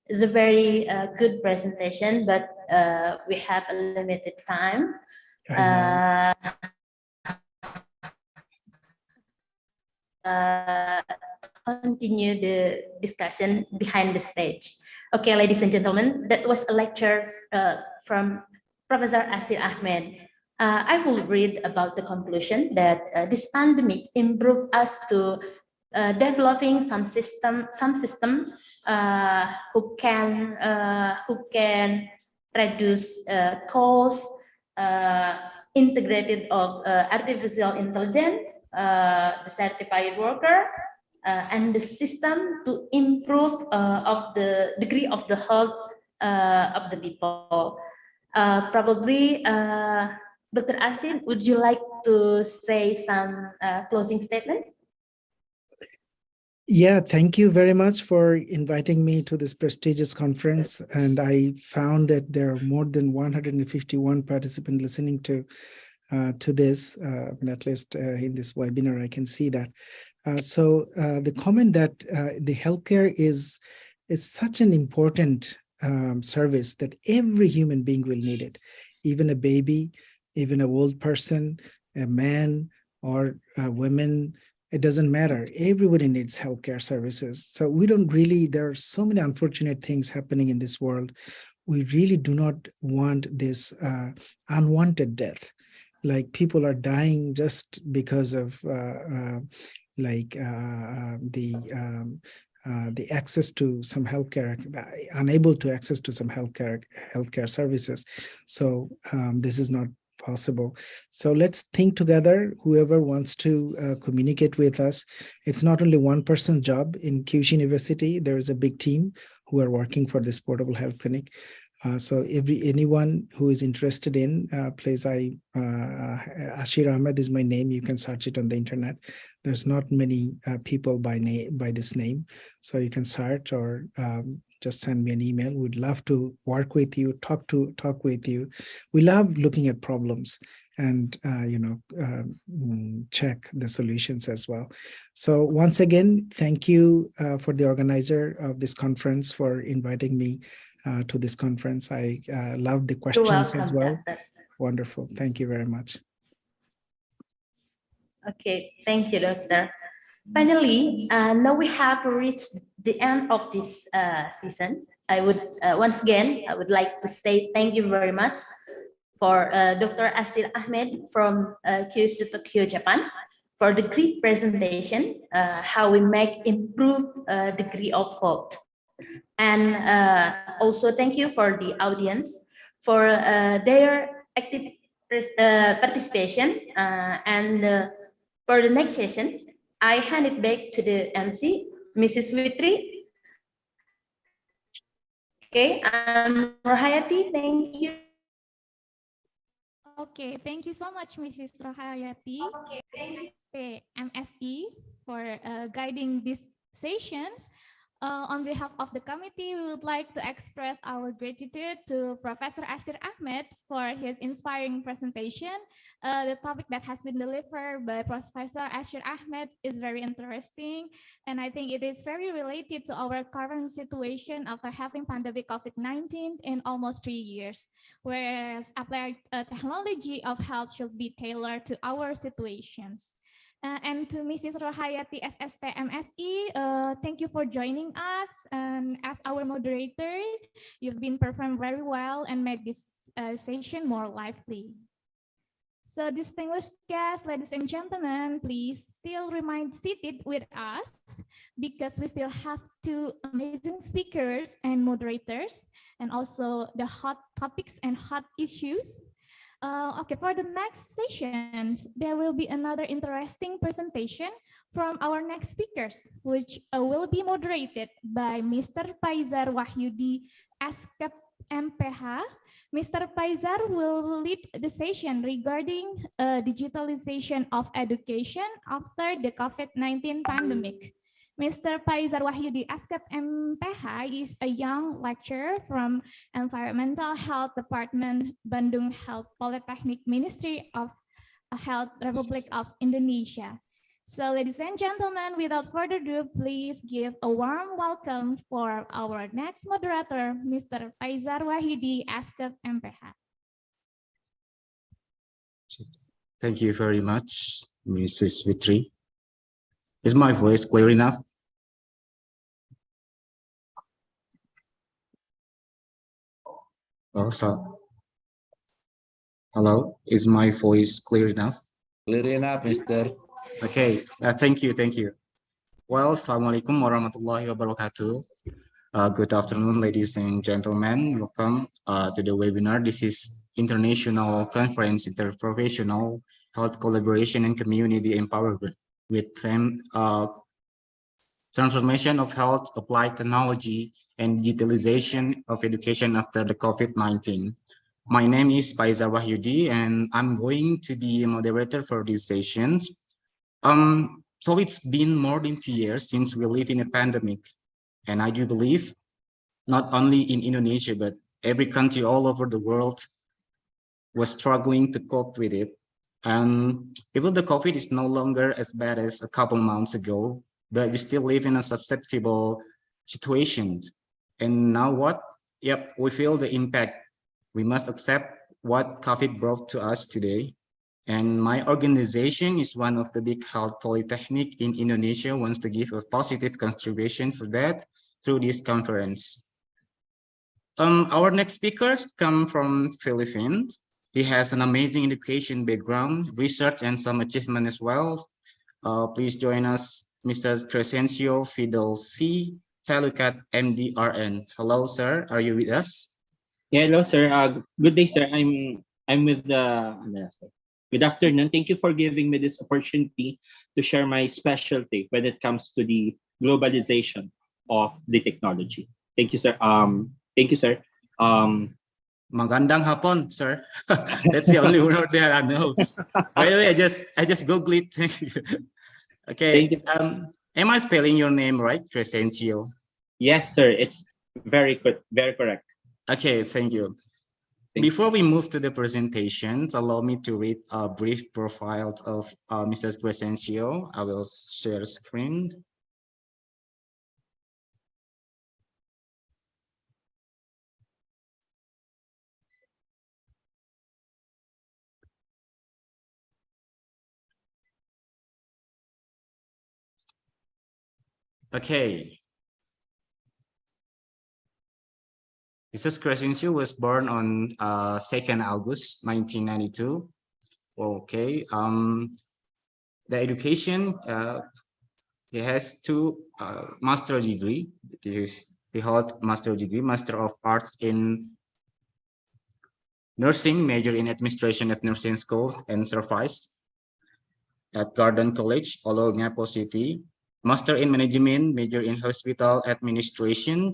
it's a very good presentation, but we have a limited time. Continue the discussion behind the stage. Okay, ladies and gentlemen, that was a lecture from Professor Asir Ahmed. I will read about the conclusion that this pandemic improved us to developing some system who can reduce cost, integrated of artificial intelligence, the certified worker, and the system to improve of the degree of the health of the people. Probably, Dr. Asir, would you like to say some closing statement? Yeah, thank you very much for inviting me to this prestigious conference. And I found that there are more than 151 participants listening to this, at least in this webinar, I can see that. So the comment that the healthcare is such an important service that every human being will need it, even a baby, even an old person, a man, or women. It doesn't matter. Everybody needs healthcare services. So we don't really, there are so many unfortunate things happening in this world. We really do not want this unwanted death. Like people are dying just because of the access to some healthcare, unable to access to some healthcare services. So this is not possible. So let's think together. Whoever wants to communicate with us, it's not only one person's job. In Kyushu University, there is a big team who are working for this portable health clinic. So anyone who is interested in, please, Ashir Ahmed is my name. You can search it on the internet. There's not many people by this name, so you can search or just send me an email. We'd love to work with you, talk with you. We love looking at problems and check the solutions as well. So once again, thank you for the organizer of this conference for inviting me to this conference. I love the questions as well. Doctor. Wonderful. Thank you very much. Okay, thank you, Doctor. Finally, now we have reached the end of this season. I would once again, I would like to say thank you very much for Dr. Asir Ahmed from Kyushu, Tokyo, Japan, for the great presentation, how we make improved degree of health. And also thank you for the audience for their active participation. And for the next session, I hand it back to the MC, Mrs. Witri. Okay, Rohayati, thank you. Okay, thank you so much, Mrs. Rohayati, MSE, for guiding these sessions. On behalf of the committee, we would like to express our gratitude to Professor Asir Ahmed for his inspiring presentation. The topic that has been delivered by Professor Asir Ahmed is very interesting, and I think it is very related to our current situation after having pandemic COVID-19 in almost 3 years, whereas applied technology of health should be tailored to our situations. And to Mrs. Rohayati SST MSI, thank you for joining us. And as our moderator, you've been performed very well and made this session more lively. So distinguished guests, ladies and gentlemen, please still remain seated with us because we still have two amazing speakers and moderators, and also the hot topics and hot issues. Okay, for the next session, there will be another interesting presentation from our next speakers, which will be moderated by Mr. Faizar Wahyudi, ASCAP MPH. Mr. Faizar will lead the session regarding digitalization of education after the COVID-19 pandemic. Mr. Faizar Wahyudi, ASCAP MPH, is a young lecturer from Environmental Health Department, Bandung Health Polytechnic Ministry of Health, Republic of Indonesia. So ladies and gentlemen, without further ado, please give a warm welcome for our next moderator, Mr. Faizar Wahyudi, ASCAP MPH. Thank you very much, Mrs. Vitri. Is my voice clear enough? Also, hello, is my voice clear enough? Clear enough, Mister. Okay, thank you. Well, Assalamualaikum warahmatullahi wabarakatuh. Good afternoon, ladies and gentlemen. Welcome to the webinar. This is International Conference Interprofessional Health Collaboration and Community Empowerment with theme Transformation of Health, Applied Technology, and Digitalization of Education after the COVID-19. My name is Faizar Wahyudi, and I'm going to be a moderator for these sessions. So it's been more than 2 years since we live in a pandemic, and I do believe not only in Indonesia, but every country all over the world was struggling to cope with it. Even the COVID is no longer as bad as a couple months ago, but we still live in a susceptible situation. And now what? Yep, we feel the impact. We must accept what COVID brought to us today. And my organization is one of the big health polytechnic in Indonesia, wants to give a positive contribution for that through this conference. Our next speakers come from Philippines. He has an amazing education background, research, and some achievement as well. Please join us, Mr. Crescencio Fidel C. Talukat, MDRN. Hello, sir. Are you with us? Yeah, hello, sir. Good day, sir. I'm with the. Good afternoon. Thank you for giving me this opportunity to share my specialty when it comes to the globalization of the technology. Thank you, sir. Thank you, sir. Magandang hapon, sir. That's the only word that I know. By the way, I just Googled it. Okay. Am I spelling your name right, Crescencio? Yes, sir. It's very good, very correct. Okay, thank you. Before we move to the presentations, allow me to read a brief profile of Mrs. Crescencio. I will share screen. Okay. Mrs. Crescencio was born on 2nd August 1992. Okay. The education, he has two master degree. He holds master degree, Master of Arts in Nursing, major in Administration of Nursing School and Service at Garden College, Olongapo City. Master in Management, major in Hospital Administration.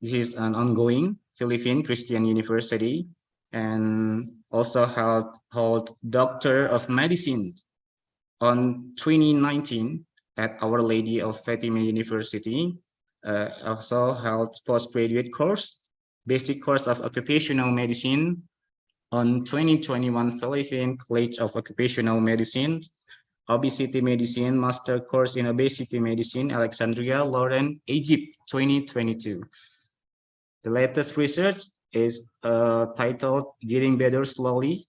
This is an ongoing Philippine Christian University, and also hold Doctor of Medicine on 2019 at Our Lady of Fatima University. also held postgraduate course, basic course of occupational medicine on 2021 Philippine College of Occupational Medicine, obesity medicine, master course in obesity medicine, Alexandria, Lauren, Egypt, 2022. The latest research is titled Getting Better Slowly,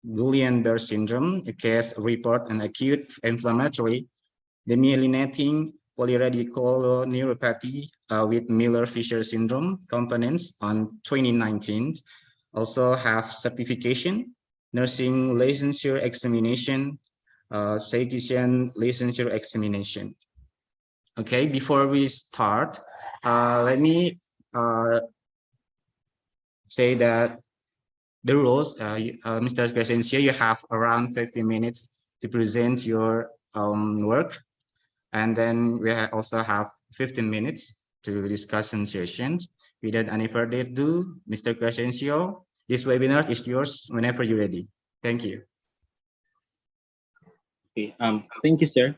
Guillain-Barré syndrome, a case report on acute inflammatory demyelinating polyradiculoneuropathy with Miller-Fisher syndrome components on 2019. Also have certification, nursing licensure examination, physician licensure examination. Okay, before we start, let me say that the rules, Mr. Crescencio, you have around 15 minutes to present your work. And then we also have 15 minutes to discussion sessions. Without any further ado, Mr. Crescencio, this webinar is yours whenever you're ready. Thank you. Okay, thank you, sir.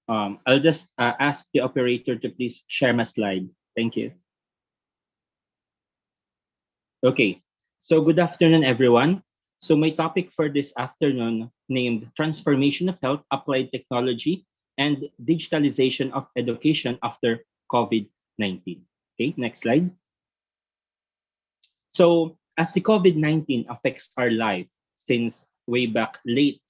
I'll just ask the operator to please share my slide. Thank you. Okay, so good afternoon, everyone. So my topic for this afternoon named Transformation of Health, Applied Technology, and Digitalization of Education After COVID-19. Okay, next slide. So as the COVID-19 affects our life since way back late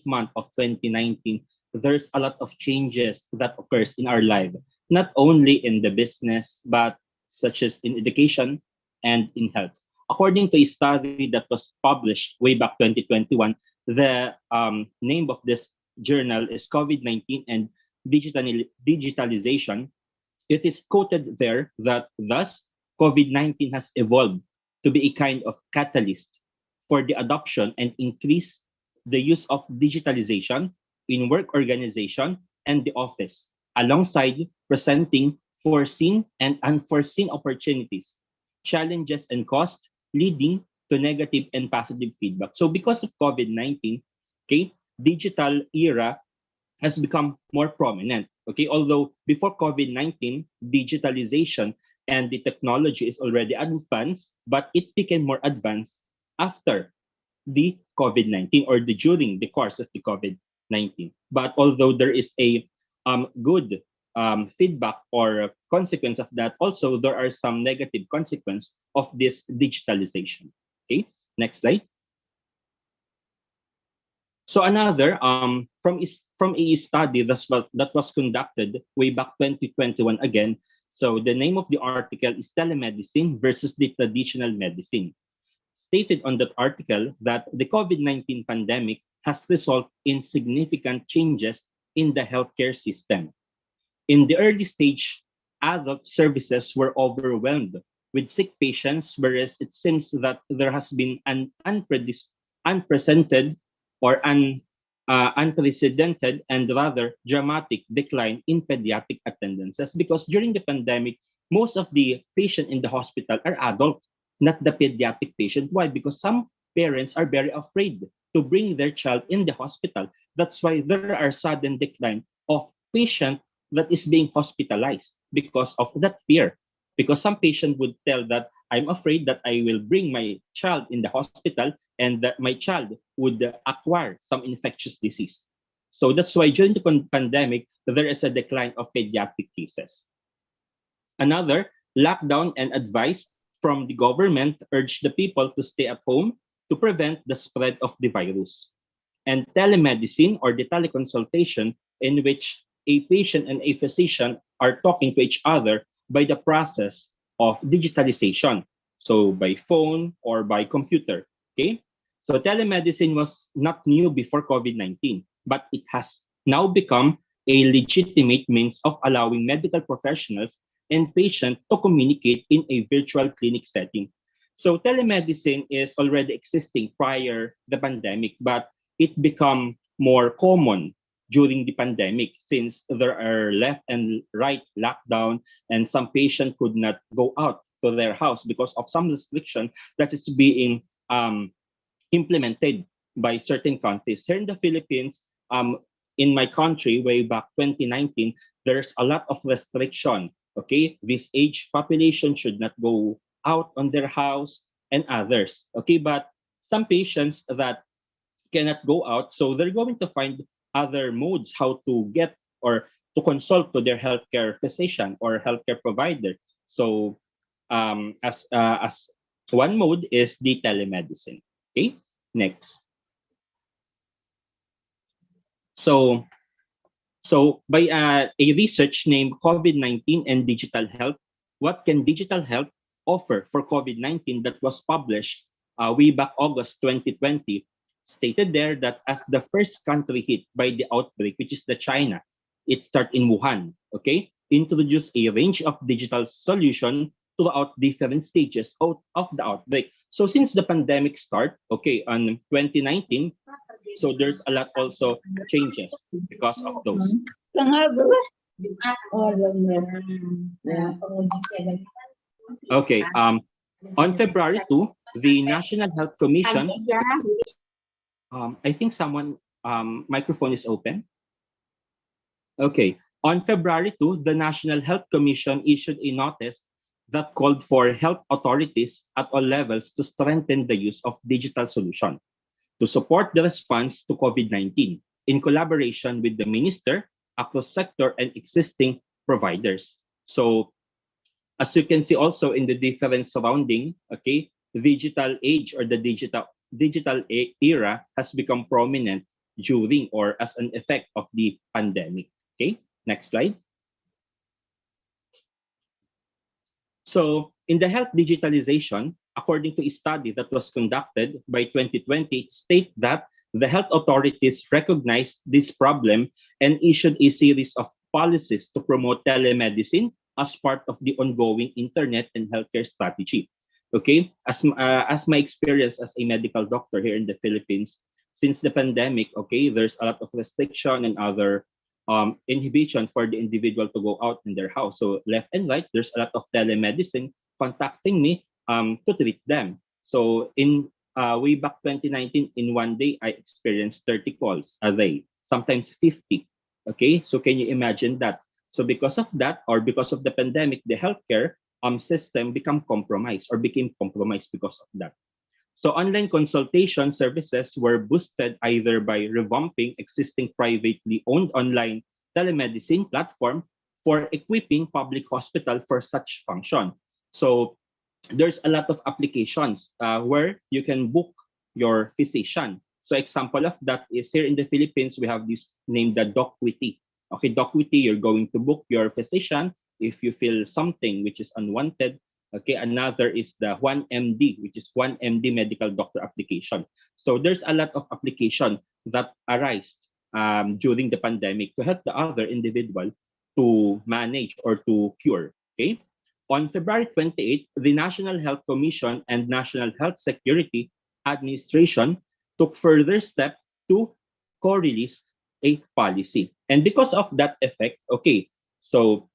month of 2019, there's a lot of changes that occurs in our life, not only in the business, but such as in education and in health. According to a study that was published way back 2021, the name of this journal is COVID-19 and Digitalization. It is quoted there that thus COVID-19 has evolved to be a kind of catalyst for the adoption and increase the use of digitalization in work organization and the office, alongside presenting foreseen and unforeseen opportunities, challenges, and costs, leading to negative and positive feedback. So because of COVID-19, okay, digital era has become more prominent. Okay, although before COVID-19, digitalization and the technology is already advanced, but it became more advanced after the COVID-19 or during the course of the COVID-19. But although there is a good feedback or consequence of that, also there are some negative consequence of this digitalization. Okay, next slide. So another from a study that was conducted way back 2021 again. So the name of the article is Telemedicine versus the Traditional Medicine. Stated on that article that the COVID-19 pandemic has resulted in significant changes in the healthcare system. In the early stage, adult services were overwhelmed with sick patients, whereas it seems that there has been an unprecedented or unprecedented and rather dramatic decline in pediatric attendances, because during the pandemic, most of the patients in the hospital are adult, not the pediatric patient. Why? Because some parents are very afraid to bring their child in the hospital. That's why there are sudden decline of patient that is being hospitalized because of that fear. Because some patient would tell that I'm afraid that I will bring my child in the hospital and that my child would acquire some infectious disease. So that's why during the pandemic, there is a decline of pediatric cases. Another, lockdown and advice from the government urged the people to stay at home to prevent the spread of the virus. And telemedicine or the teleconsultation, in which a patient and a physician are talking to each other by the process of digitalization. So by phone or by computer, okay? So telemedicine was not new before COVID-19, but it has now become a legitimate means of allowing medical professionals and patients to communicate in a virtual clinic setting. So telemedicine is already existing prior the pandemic, but it became more common during the pandemic since there are left and right lockdown and some patients could not go out to their house because of some restriction that is being implemented by certain countries. Here in the Philippines, in my country way back 2019, there's a lot of restriction. Okay, this age population should not go out on their house and others. Okay, but some patients that cannot go out, so they're going to find other modes how to get or to consult to their healthcare physician or healthcare provider. So as one mode is the telemedicine. Okay, next. So by a research named COVID-19 and Digital Health, what can digital health offer for COVID-19 that was published way back August 2020, stated there that as the first country hit by the outbreak, which is the China, it started in Wuhan, okay, introduced a range of digital solution throughout different stages of the outbreak. So since the pandemic start, okay, on 2019, so there's a lot also changes because of those. Okay, on February 2, the National Health Commission, I think someone, microphone is open. Okay, on February 2, the National Health Commission issued a notice that called for health authorities at all levels to strengthen the use of digital solution to support the response to COVID-19 in collaboration with the minister, across sector, and existing providers. So as you can see also in the different surrounding, okay, the digital age or the digital era has become prominent during or as an effect of the pandemic. Okay, next slide. So in the health digitalization, according to a study that was conducted by 2020, it states that the health authorities recognized this problem and issued a series of policies to promote telemedicine as part of the ongoing internet and healthcare strategy. Okay, as my experience as a medical doctor here in the Philippines, since the pandemic, okay, there's a lot of restriction and other inhibition for the individual to go out in their house. So left and right, there's a lot of telemedicine contacting me to treat them. So in way back 2019, in one day, I experienced 30 calls a day, sometimes 50. Okay, so can you imagine that? So because of that, or because of the pandemic, the healthcare system became compromised because of that. So online consultation services were boosted either by revamping existing privately owned online telemedicine platform for equipping public hospital for such function. So there's a lot of applications where you can book your physician. So example of that is here in the Philippines, we have this named the DocWitty. Okay, DocWitty, you're going to book your physician if you feel something which is unwanted. Okay, another is the 1MD, which is 1MD medical doctor application. So there's a lot of application that arise during the pandemic to help the other individual to manage or to cure. Okay. On February 28, the National Health Commission and National Health Security Administration took further step to co-release a policy. And because of that effect, okay, so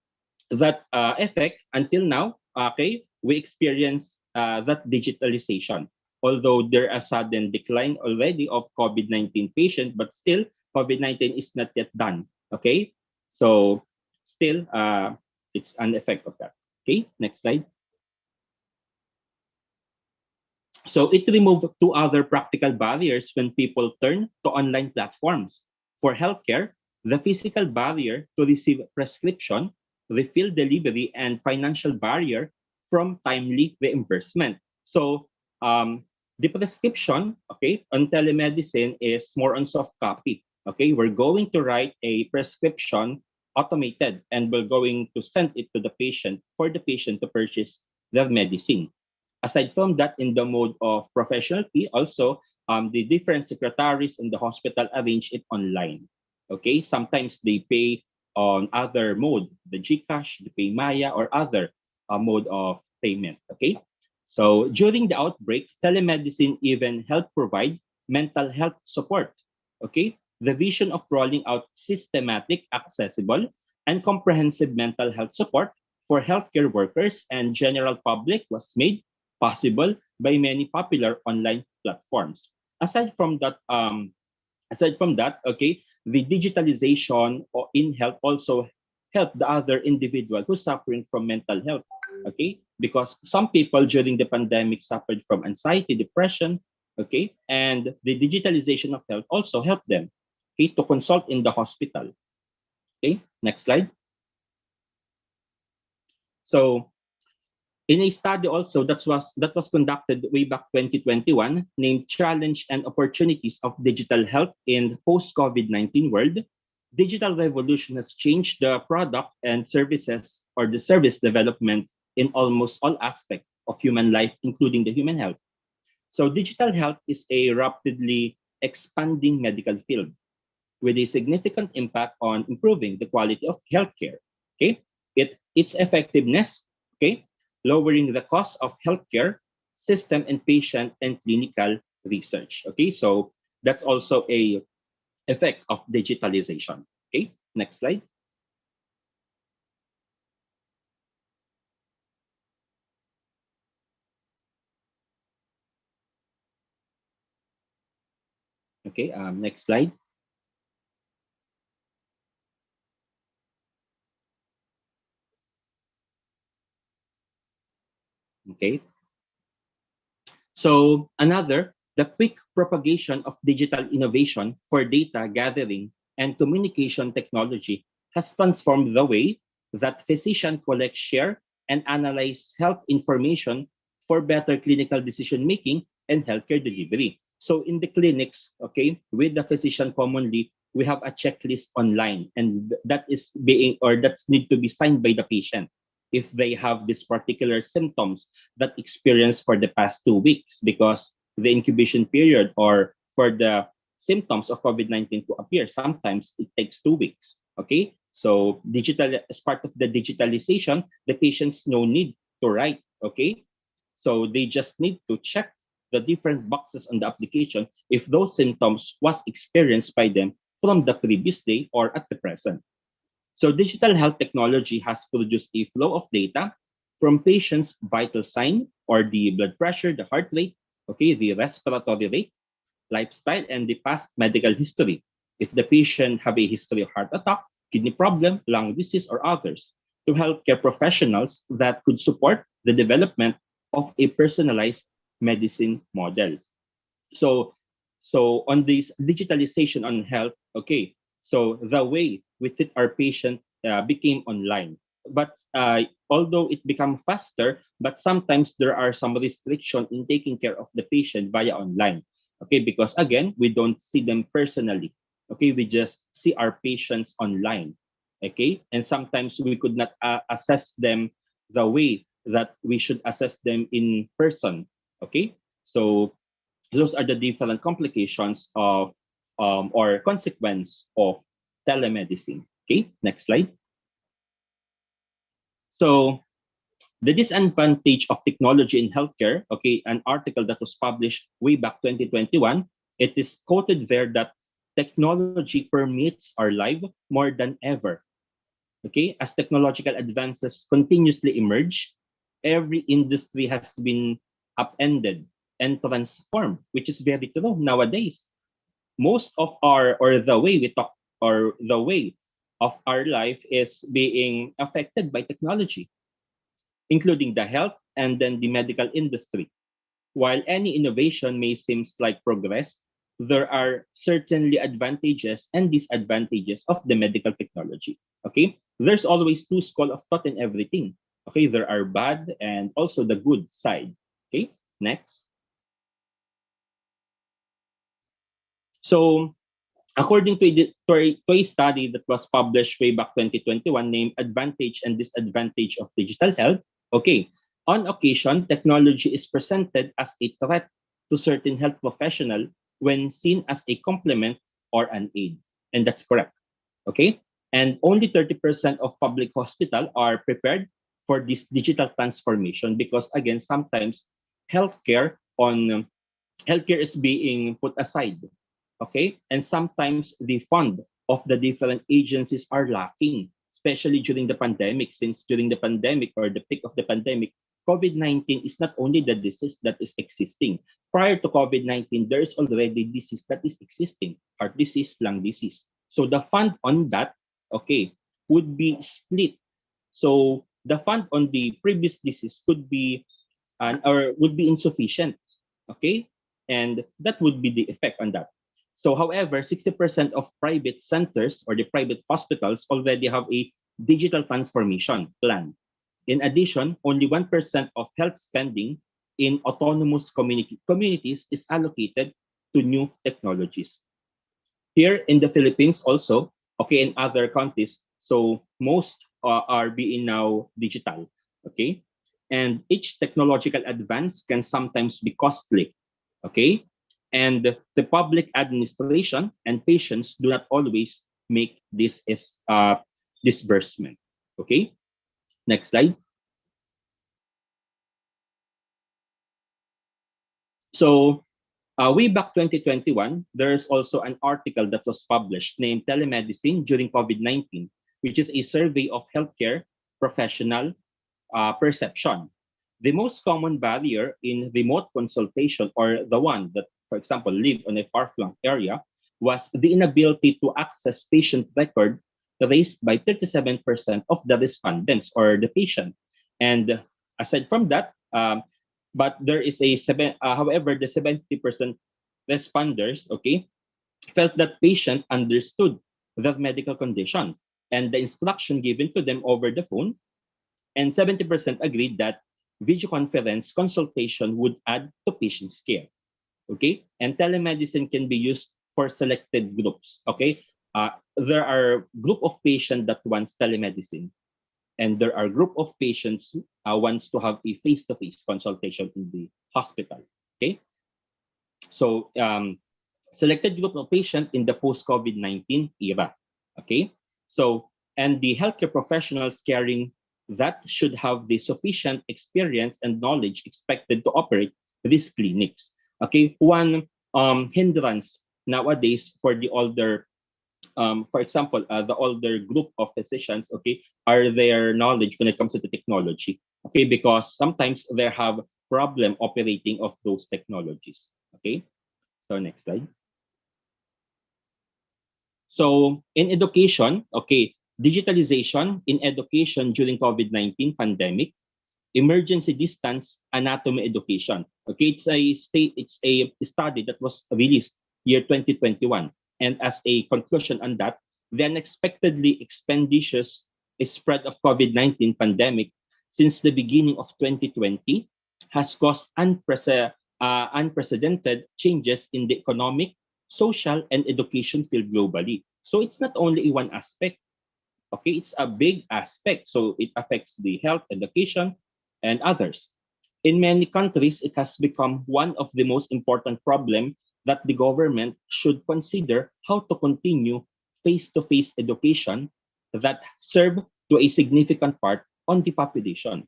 that effect until now, okay, we experience that digitalization. Although there is a sudden decline already of COVID-19 patients, but still COVID-19 is not yet done. Okay, so still it's an effect of that. Okay, next slide. So it removed two other practical barriers when people turn to online platforms. For healthcare, the physical barrier to receive prescription, refill delivery, and financial barrier from timely reimbursement. So the prescription, okay, on telemedicine is more on soft copy. Okay, we're going to write a prescription automated and we're going to send it to the patient for the patient to purchase their medicine. Aside from that, in the mode of professional fee, also the different secretaries in the hospital arrange it online. Okay, sometimes they pay on other mode, the GCash, the PayMaya, or other mode of payment. Okay, so during the outbreak, telemedicine even helped provide mental health support. Okay, the vision of rolling out systematic, accessible, and comprehensive mental health support for healthcare workers and general public was made possible by many popular online platforms. Aside from that, okay, the digitalization in health also help the other individual who's suffering from mental health. Okay, because some people during the pandemic suffered from anxiety, depression. Okay, and the digitalization of health also helped them, okay, to consult in the hospital. Okay, next slide. So in a study also that was conducted way back 2021 named Challenge and Opportunities of Digital Health in Post-COVID-19 World, digital revolution has changed the product and services or the service development in almost all aspects of human life, including the human health. So digital health is a rapidly expanding medical field with a significant impact on improving the quality of healthcare. Okay, its effectiveness, okay, lowering the cost of healthcare system and patient and clinical research. Okay, so that's also a effect of digitalization. Okay, next slide. Okay, next slide. Okay. So the quick propagation of digital innovation for data gathering and communication technology has transformed the way that physicians collect, share, and analyze health information for better clinical decision making and healthcare delivery. So in the clinics, okay, with the physician commonly, we have a checklist online, and that is that's need to be signed by the patient if they have this particular symptoms that experience for the past 2 weeks, because the incubation period or for the symptoms of COVID-19 to appear, sometimes it takes 2 weeks. Okay, so digital as part of the digitalization, the patients no need to write. Okay, so they just need to check the different boxes on the application if those symptoms was experienced by them from the previous day or at the present. So digital health technology has produced a flow of data from patients' vital sign or the blood pressure, the heart rate, okay, the respiratory rate, lifestyle, and the past medical history. If the patient have a history of heart attack, kidney problem, lung disease, or others, to healthcare professionals that could support the development of a personalized medicine model. So on this digitalization on health, okay, so the way we treat our patient became online. But although it became faster, but sometimes there are some restriction in taking care of the patient via online. Okay, because again, we don't see them personally. Okay, we just see our patients online. Okay, and sometimes we could not assess them the way that we should assess them in person. Okay, so those are the different complications of or consequence of telemedicine. Okay, next slide. So the disadvantage of technology in healthcare, okay, an article that was published way back 2021, it is quoted there that technology permeates our life more than ever. Okay, as technological advances continuously emerge, every industry has been upended and transformed, which is very true nowadays. Most of our, or the way we talk, or the way of our life is being affected by technology, including the health and then the medical industry. While any innovation may seem like progress, there are certainly advantages and disadvantages of the medical technology. Okay, there's always two schools of thought in everything. Okay, there are bad and also the good side. Okay, next. So according to a study that was published way back 2021 named Advantage and Disadvantage of Digital Health, okay, on occasion, technology is presented as a threat to certain health professionals when seen as a complement or an aid. And that's correct. Okay? And only 30% of public hospitals are prepared for this digital transformation because, again, sometimes healthcare is being put aside. Okay? And sometimes the fund of the different agencies are lacking, especially during the pandemic, since during the pandemic or the peak of the pandemic, COVID-19 is not only the disease that is existing. Prior to COVID-19, there is already disease that is existing, heart disease, lung disease. So the fund on that, okay, would be split. So the fund on the previous disease could be or would be insufficient, okay, and that would be the effect on that. So, however, 60% of private centers or the private hospitals already have a digital transformation plan. In addition, only 1% of health spending in autonomous communities is allocated to new technologies. Here in the Philippines also, okay, in other countries, so most are being now digital, okay? And each technological advance can sometimes be costly, okay? And the public administration and patients do not always make this as disbursement, okay? Next slide. So way back 2021, there is also an article that was published named Telemedicine During COVID-19, which is a survey of healthcare professional perception. The most common barrier in remote consultation, or the one that, for example, live on a far-flung area, was the inability to access patient record raised by 37% of the respondents or the patient. And aside from that, but there is a however, the 70% responders, okay, felt that patient understood the medical condition and the instruction given to them over the phone, and 70% agreed that video conference consultation would add to patient's care. Okay, and telemedicine can be used for selected groups. Okay, there are group of patients that wants telemedicine, and there are group of patients wants to have a face-to-face consultation in the hospital. Okay, so selected group of patient in the post-COVID-19 era. Okay, so and the healthcare professionals caring that should have the sufficient experience and knowledge expected to operate these clinics. Okay, one hindrance nowadays for the older, for example, the older group of physicians, okay, are their knowledge when it comes to the technology. Okay, because sometimes they have problem operating of those technologies. Okay, so next slide. So in education, okay, digitalization in education during COVID-19 pandemic, emergency distance anatomy education. Okay, it's a study that was released year 2021. And as a conclusion on that, the unexpectedly expeditious spread of COVID-19 pandemic since the beginning of 2020 has caused unprecedented changes in the economic, social, and education field globally. So it's not only one aspect. Okay, it's a big aspect. So it affects the health, education, and others. In many countries, it has become one of the most important problems that the government should consider how to continue face-to-face education that serve to a significant part on the population.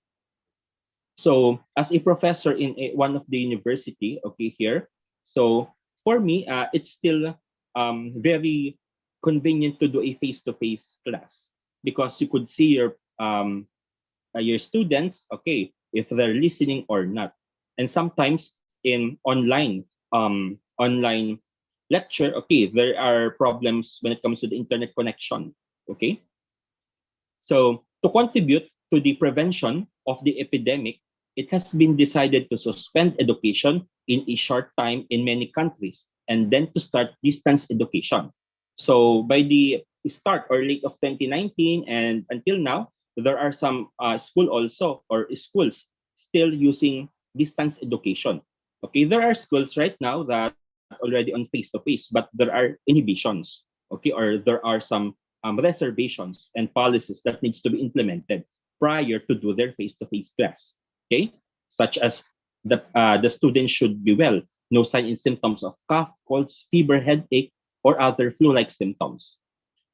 So as a professor in one of the university, okay, here, so for me, it's still very convenient to do a face-to-face class because you could see your students, okay, if they're listening or not. And sometimes in online lecture, okay, there are problems when it comes to the internet connection, okay? So to contribute to the prevention of the epidemic, it has been decided to suspend education in a short time in many countries and then to start distance education. So by the start or late of 2019 and until now, there are some school also or schools still using distance education. Okay, there are schools right now that already on face-to-face, but there are inhibitions, okay, or there are some reservations and policies that needs to be implemented prior to do their face-to-face class. Okay, such as the students should be well, no sign and symptoms of cough, colds, fever, headache, or other flu-like symptoms.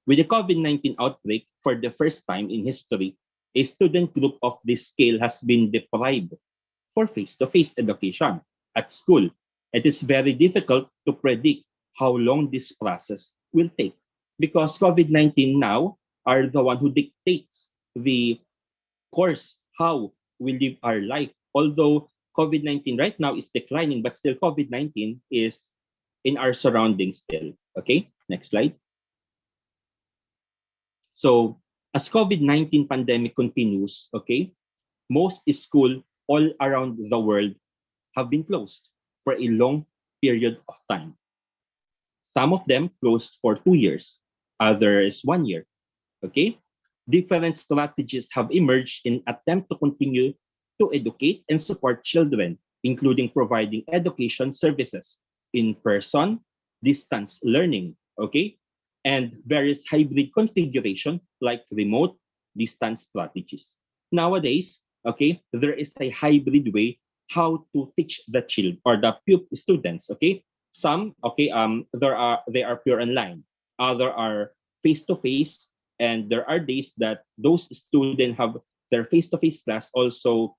With the COVID-19 outbreak, for the first time in history, a student group of this scale has been deprived for face-to-face education at school. It is very difficult to predict how long this process will take because COVID-19 now are the one who dictates the course how we live our life. Although COVID-19 right now is declining, but still COVID-19 is in our surroundings still. Okay, next slide. So as COVID-19 pandemic continues, okay, most school all around the world have been closed for a long period of time. Some of them closed for 2 years, others 1 year. Okay? Different strategies have emerged in attempt to continue to educate and support children, including providing education services in person, distance learning, okay? And various hybrid configuration like remote distance strategies. Nowadays, okay, there is a hybrid way how to teach the children or the students, okay? Some, okay, they are pure online. Other are face-to-face, and there are days that those students have their face-to-face class also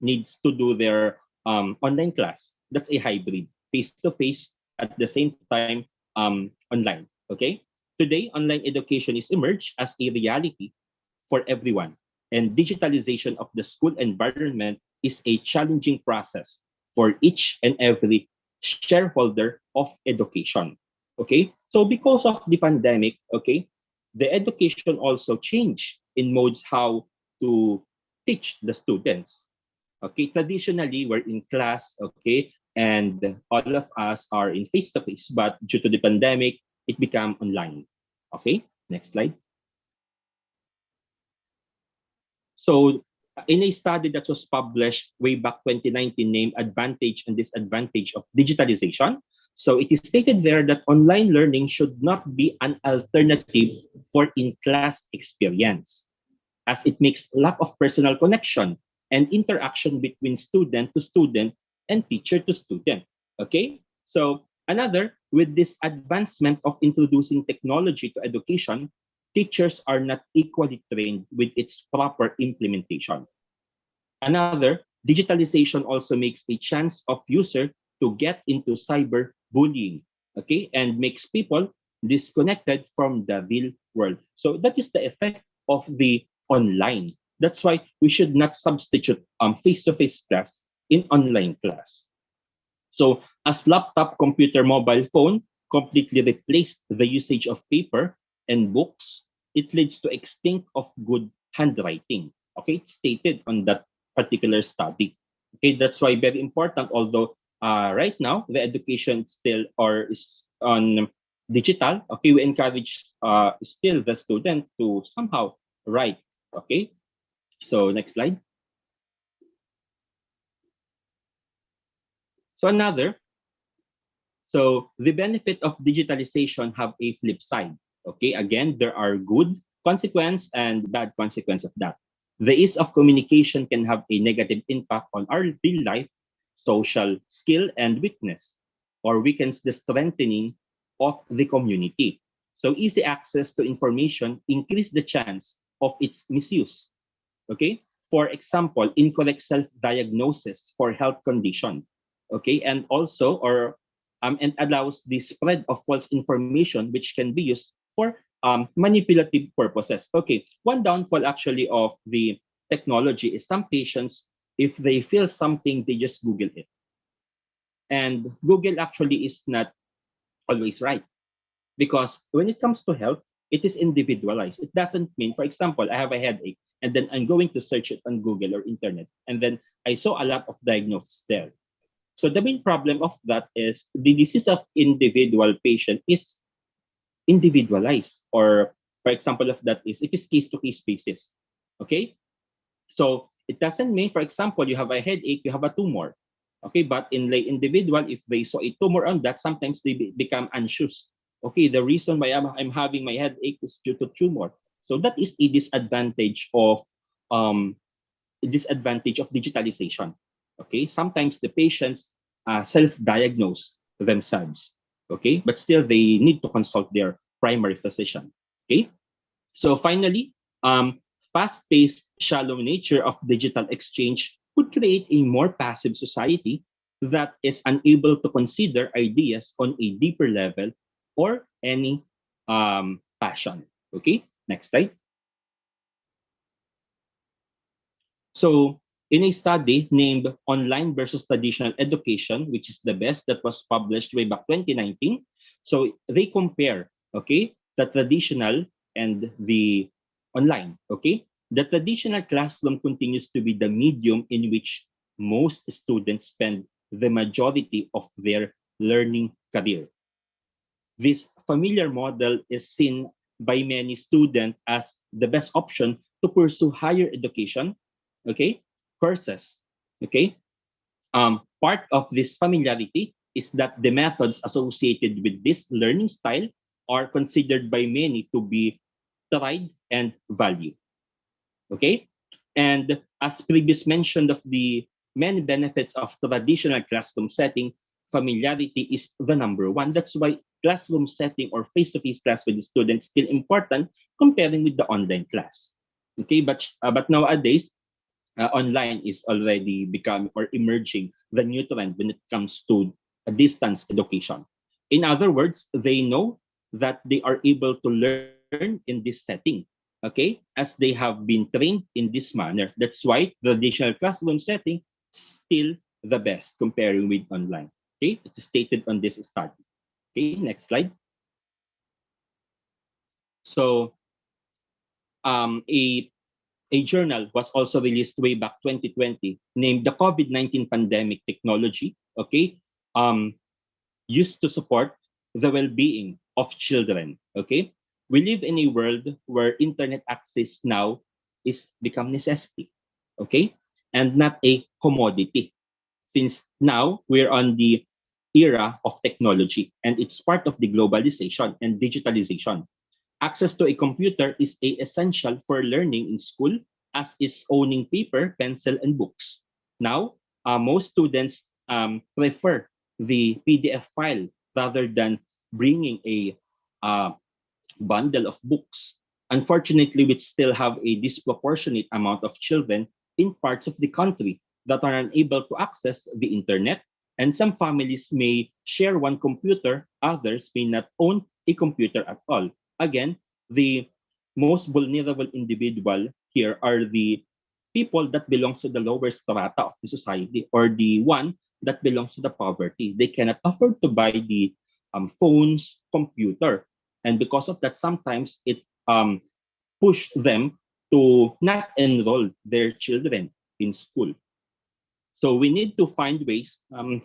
needs to do their online class. That's a hybrid, face-to-face at the same time online. Okay. Today, online education is emerged as a reality for everyone, and digitalization of the school environment is a challenging process for each and every shareholder of education. Okay. So because of the pandemic, okay, the education also changed in modes how to teach the students. Okay, traditionally we're in class, okay, and all of us are in face-to-face, but due to the pandemic, it became online. Okay, next slide. So in a study that was published way back 2019 named Advantage and Disadvantage of Digitalization, so it is stated there that online learning should not be an alternative for in-class experience, as it makes lack of personal connection and interaction between student to student and teacher to student. Okay? So another, with this advancement of introducing technology to education, teachers are not equally trained with its proper implementation. Another, digitalization also makes a chance of user to get into cyber bullying, okay, and makes people disconnected from the real world. So that is the effect of the online. That's why we should not substitute face-to-face class in online class. So as laptop, computer, mobile phone completely replaced the usage of paper and books, it leads to extinct of good handwriting. Okay, it's stated on that particular study. Okay, that's why very important, although right now the education still or is on digital, okay, we encourage still the student to somehow write. Okay, so next slide. So another, so the benefit of digitalization have a flip side. Okay, again, there are good consequence and bad consequence of that. The ease of communication can have a negative impact on our real life, social skill and weakness, or weakens the strengthening of the community. So easy access to information increase the chance of its misuse. Okay, for example, incorrect self-diagnosis for health condition. Okay, and also and allows the spread of false information which can be used for manipulative purposes. Okay, one downfall actually of the technology is some patients, if they feel something, they just Google it. And Google actually is not always right, because when it comes to health, it is individualized. It doesn't mean, for example, I have a headache and then I'm going to search it on Google or internet, and then I saw a lot of diagnoses there. So the main problem of that is the disease of individual patient is individualized, or for example of that is it is case-to-case basis. Okay, so it doesn't mean, for example, you have a headache, you have a tumor. Okay, but in lay individual, if they saw a tumor on that, sometimes they become anxious. Okay, the reason why I'm having my headache is due to tumor. So that is a disadvantage of digitalization. Okay, sometimes the patients self-diagnose themselves. Okay, but still they need to consult their primary physician. Okay, so finally, fast-paced, shallow nature of digital exchange could create a more passive society that is unable to consider ideas on a deeper level or any passion. Okay, next slide. So in a study named Online versus Traditional Education, which is the best, that was published way back 2019, so they compare, okay, the traditional and the online, okay? The traditional classroom continues to be the medium in which most students spend the majority of their learning career. This familiar model is seen by many students as the best option to pursue higher education, okay, courses, okay? Part of this familiarity is that the methods associated with this learning style are considered by many to be tried and valued, okay? And as previous mentioned of the many benefits of traditional classroom setting, familiarity is the number one. That's why classroom setting or face-to-face class with the students still important comparing with the online class. Okay, but nowadays, online is already becoming or emerging the new trend when it comes to a distance education. In other words, they know that they are able to learn in this setting, okay, as they have been trained in this manner. That's why traditional classroom setting is still the best comparing with online. Okay, it's stated on this study. Okay, next slide. So, a journal was also released way back 2020 named the COVID-19 Pandemic Technology, okay, used to support the well-being of children, okay? We live in a world where internet access now is become necessity, okay? And not a commodity. Since now we're on the era of technology and it's part of the globalization and digitalization. Access to a computer is essential for learning in school, as is owning paper, pencil, and books. Now, most students prefer the PDF file rather than bringing a bundle of books. Unfortunately, we still have a disproportionate amount of children in parts of the country that are unable to access the internet, and some families may share one computer, others may not own a computer at all. Again, the most vulnerable individual here are the people that belongs to the lower strata of the society, or the one that belongs to the poverty. They cannot afford to buy the phones, computer. And because of that, sometimes it push them to not enroll their children in school. So we need to find ways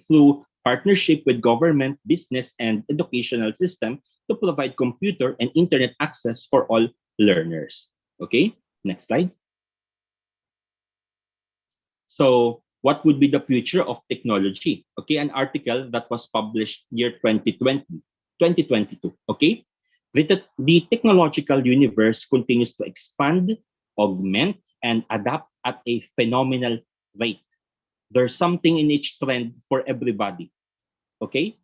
through partnership with government, business, and educational system to provide computer and internet access for all learners. Okay, next slide. So what would be the future of technology? Okay, an article that was published year 2022. Okay, the technological universe continues to expand, augment, and adapt at a phenomenal rate. There's something in each trend for everybody. Okay,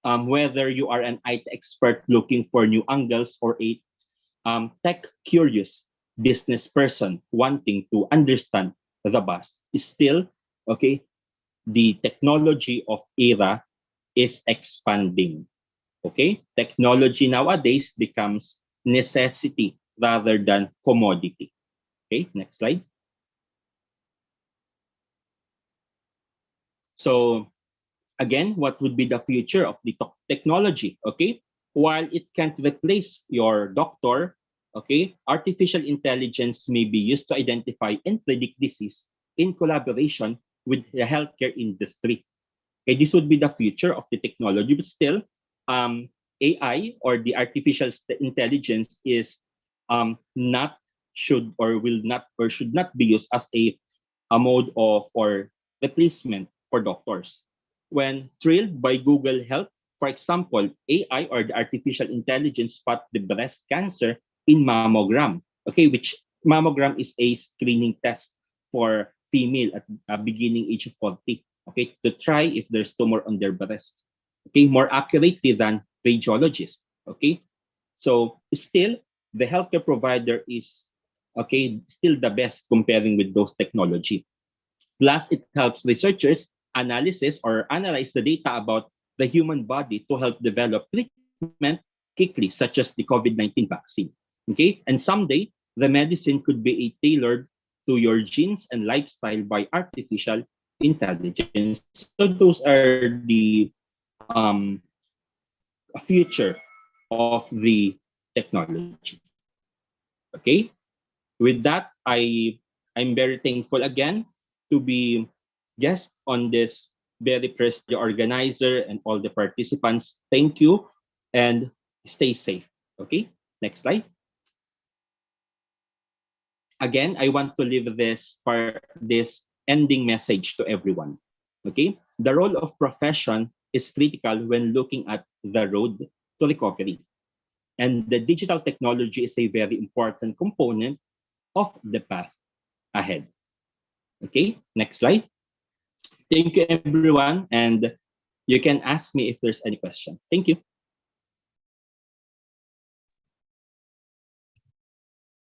whether you are an IT expert looking for new angles or a tech curious business person wanting to understand the buzz, is still okay. The technology of era is expanding. Okay, technology nowadays becomes necessity rather than commodity. Okay, next slide. So again, what would be the future of the technology? Okay, while it can't replace your doctor, okay, artificial intelligence may be used to identify and predict disease in collaboration with the healthcare industry. Okay, this would be the future of the technology, but still, AI or the artificial intelligence is not should or will not or should not be used as a mode of or replacement for doctors. When trailed by Google Health, for example, AI or the artificial intelligence spot the breast cancer in mammogram. Okay, which mammogram is a screening test for female at beginning age of 40. Okay, to try if there's tumor on their breast. Okay, more accurately than radiologists. Okay, so still the healthcare provider is okay still the best comparing with those technology. Plus, it helps researchers analysis or analyze the data about the human body to help develop treatment quickly, such as the COVID-19 vaccine. Okay, and someday the medicine could be tailored to your genes and lifestyle by artificial intelligence. So those are the future of the technology. Okay. With that, I'm very thankful again to be guest on this very prestigious organizer and all the participants. Thank you and stay safe. Okay. Next slide. Again, I want to leave this ending message to everyone. Okay, the role of profession is critical when looking at the road to recovery, and the digital technology is a very important component of the path ahead. Okay, next slide. Thank you, everyone, and you can ask me if there's any question. Thank you.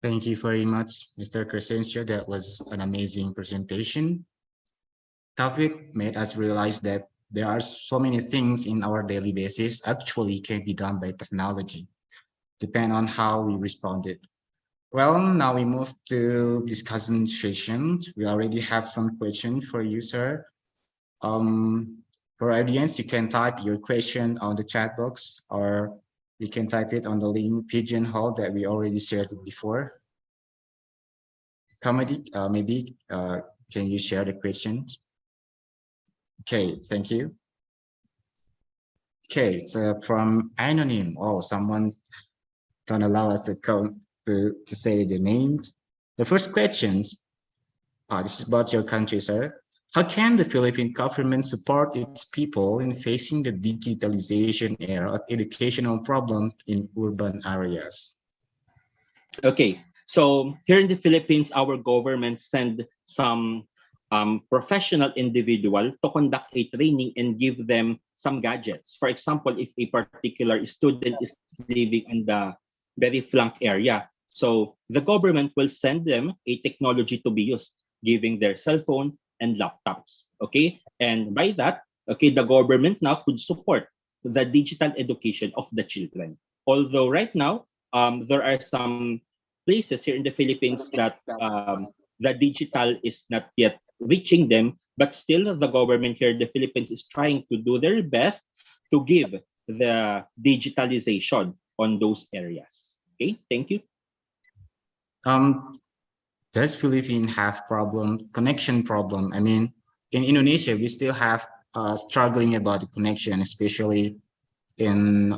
Thank you very much, Mr. Crescencio. That was an amazing presentation. COVID made us realize that there are so many things in our daily basis actually can be done by technology, depending on how we responded. Well, now we move to discussion session. We already have some questions for you, sir. For audience, you can type your question on the chat box, or you can type it on the link Pigeonhole that we already shared before. Comedy, maybe can you share the questions? Okay, thank you. Okay, it's from Anonym. Oh, someone don't allow us to say the names. The first question, this is about your country, sir. How can the Philippine government support its people in facing the digitalization era of educational problems in urban areas? Okay, so here in the Philippines, our government send some professional individual to conduct a training and give them some gadgets. For example, if a particular student is living in the very flank area, so the government will send them a technology to be used, giving their cell phone and laptops. Okay, and by that, okay, the government now could support the digital education of the children. Although right now, there are some places here in the Philippines that the digital is not yet reaching them, but still the government here in the Philippines is trying to do their best to give the digitalization on those areas. Okay, thank you. Does Philippines have connection problem? I mean, in Indonesia, we still have struggling about the connection, especially in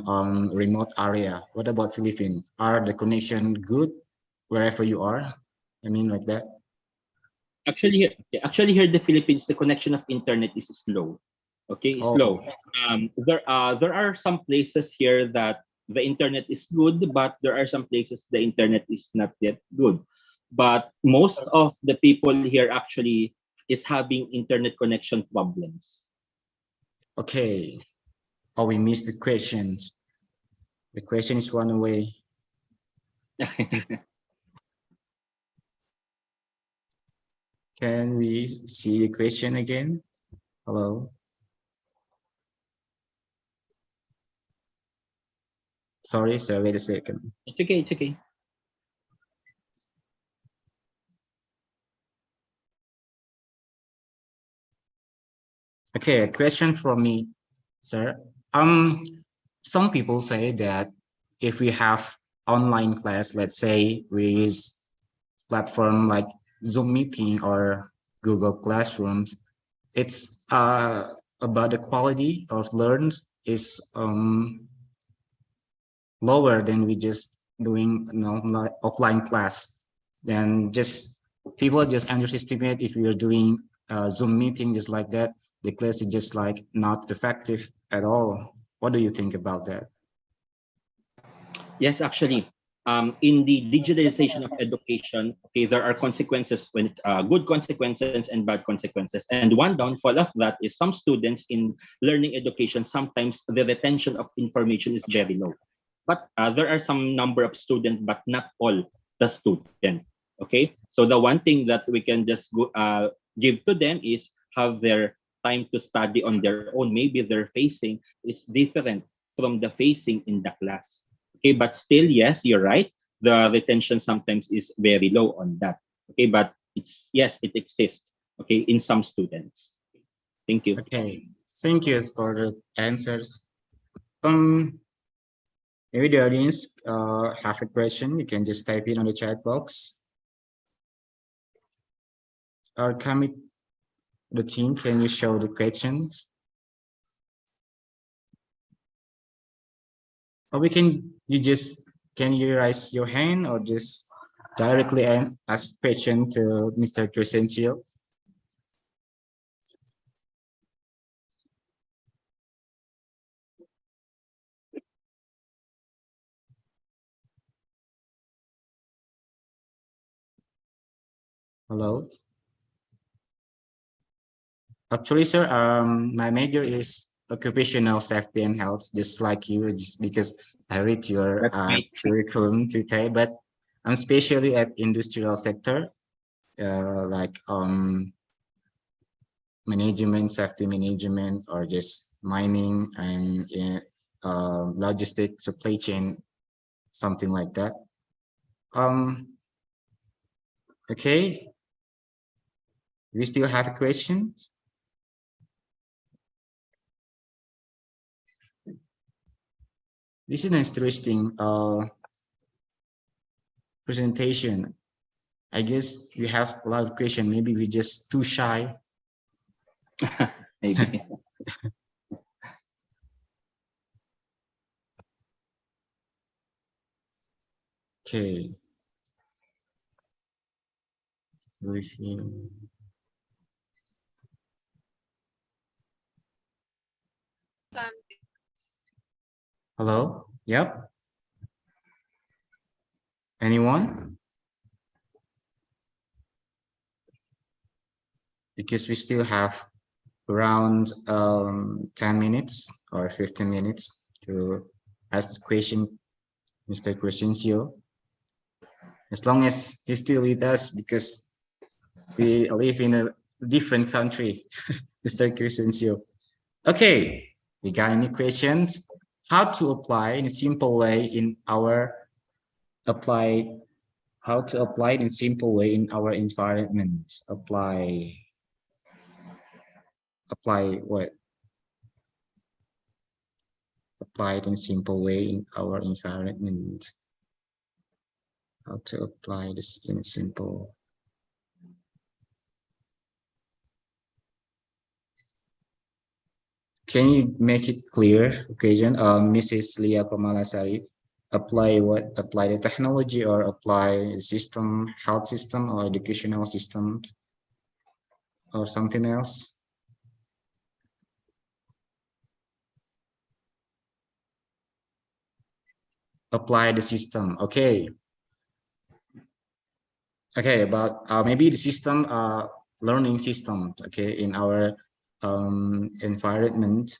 remote area. What about Philippines? Are the connection good wherever you are? I mean, like that. Actually, here in the Philippines, the connection of internet is slow. Okay, slow. There are some places here that the internet is good, but there are some places the internet is not yet good. But most of the people here actually is having internet connection problems. Okay. Oh, we missed the questions. The question is run away. Can we see the question again? Hello. Sorry, sir, wait a second. It's okay, it's okay. Okay, a question from me, sir. Some people say that if we have online class, let's say we use platform like Zoom meeting or Google Classrooms, it's about the quality of learns is lower than we just doing like offline class. Then just people just underestimate if we are doing Zoom meeting just like that, the class is just like not effective at all. What do you think about that? Yes, actually, in the digitalization of education, okay, there are consequences when good consequences and bad consequences. And one downfall of that is some students in learning education, sometimes the retention of information is very low. But there are some number of students, but not all the students. Okay, so the one thing that we can just give to them is have their time to study on their own. Maybe their facing is different from the facing in the class. Okay, but still, yes, you're right. The retention sometimes is very low on that. Okay, but it's yes, it exists. Okay, in some students. Thank you. Okay, thank you for the answers. Maybe the audience have a question, you can just type it on the chat box. Or the team, can you show the questions? Or can you raise your hand or just directly ask question to Mr. Crescencio? Hello. Actually, sir, my major is occupational safety and health, just like you, just because I read your curriculum today, but I'm especially at industrial sector, like management, safety management, or just mining and logistic supply chain, something like that. Okay. We still have questions? This is an interesting presentation. I guess we have a lot of questions. Maybe we're just too shy. Maybe. Okay. Hello? Yep. Anyone? Because we still have around 10 minutes or 15 minutes to ask the question, Mr. Crescencio. As long as he's still with us, because we live in a different country, Mr. Crescencio. Okay, we got any questions? How to apply in a simple way in our how to apply it in simple way in our environment? Apply what? Apply it in simple way in our environment. How to apply this in simple. Can you make it clear, occasion, Mrs. Lia Komalasari? Apply what? Apply the technology or apply the system, health system or educational systems or something else? Apply the system. Okay. Okay, about maybe the system, learning system. Okay, in our environment.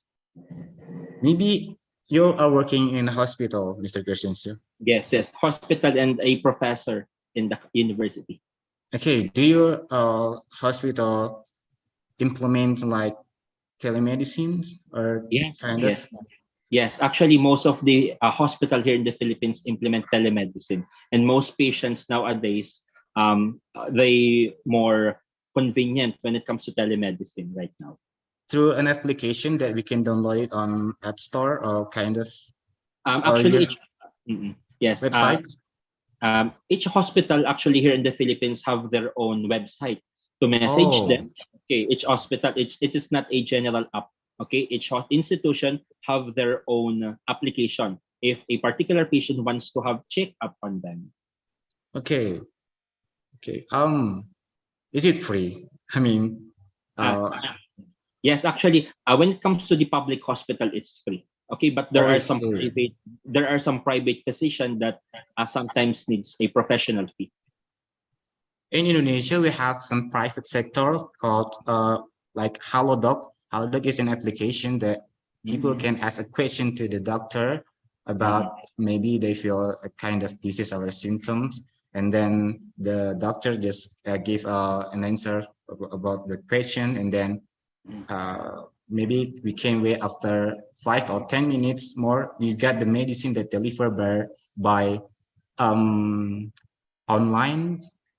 Maybe you are working in a hospital, Mr. Crescencio. Yes, hospital and a professor in the university. Okay, do your hospital implement like telemedicine or kind of? Yes, actually, most of the hospital here in the Philippines implement telemedicine, and most patients nowadays, they more convenient when it comes to telemedicine right now. Through an application that we can download it on App Store or kind of? Actually, yes. Website? Each hospital actually here in the Philippines have their own website to message them. Okay, each hospital, it is not a general app. Okay, each institution have their own application if a particular patient wants to have check up on them. Okay. Okay. Is it free? I mean, yes, actually, when it comes to the public hospital, it's free. Okay, but there are some private physician that sometimes needs a professional fee. In Indonesia, we have some private sector called like Halodoc. Halodoc is an application that people can ask a question to the doctor about maybe they feel a kind of disease or symptoms, and then the doctor just give an answer about the question, and then maybe we can wait after 5 or 10 minutes more. You get the medicine that delivered by online,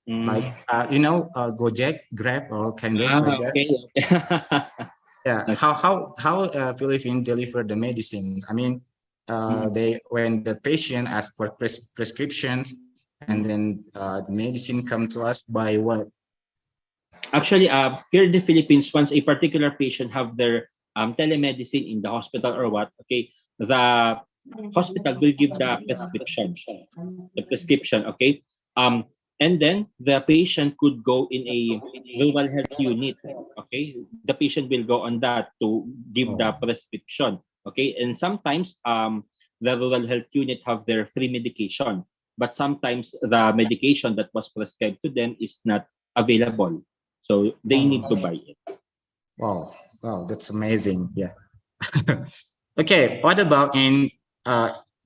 like Gojek, Grab, or kind of like that. Yeah. How Philippines deliver the medicine? I mean, when the patient asks for prescriptions, and then the medicine come to us by what? Actually, here in the Philippines, once a particular patient have their telemedicine in the hospital or what, okay, the hospital will give the prescription, okay, and then the patient could go in a rural health unit, okay, the patient will go on that to give the prescription, okay, and sometimes the rural health unit have their free medication, but sometimes the medication that was prescribed to them is not available. So they need to buy it. Wow, that's amazing. Yeah. Okay, what about in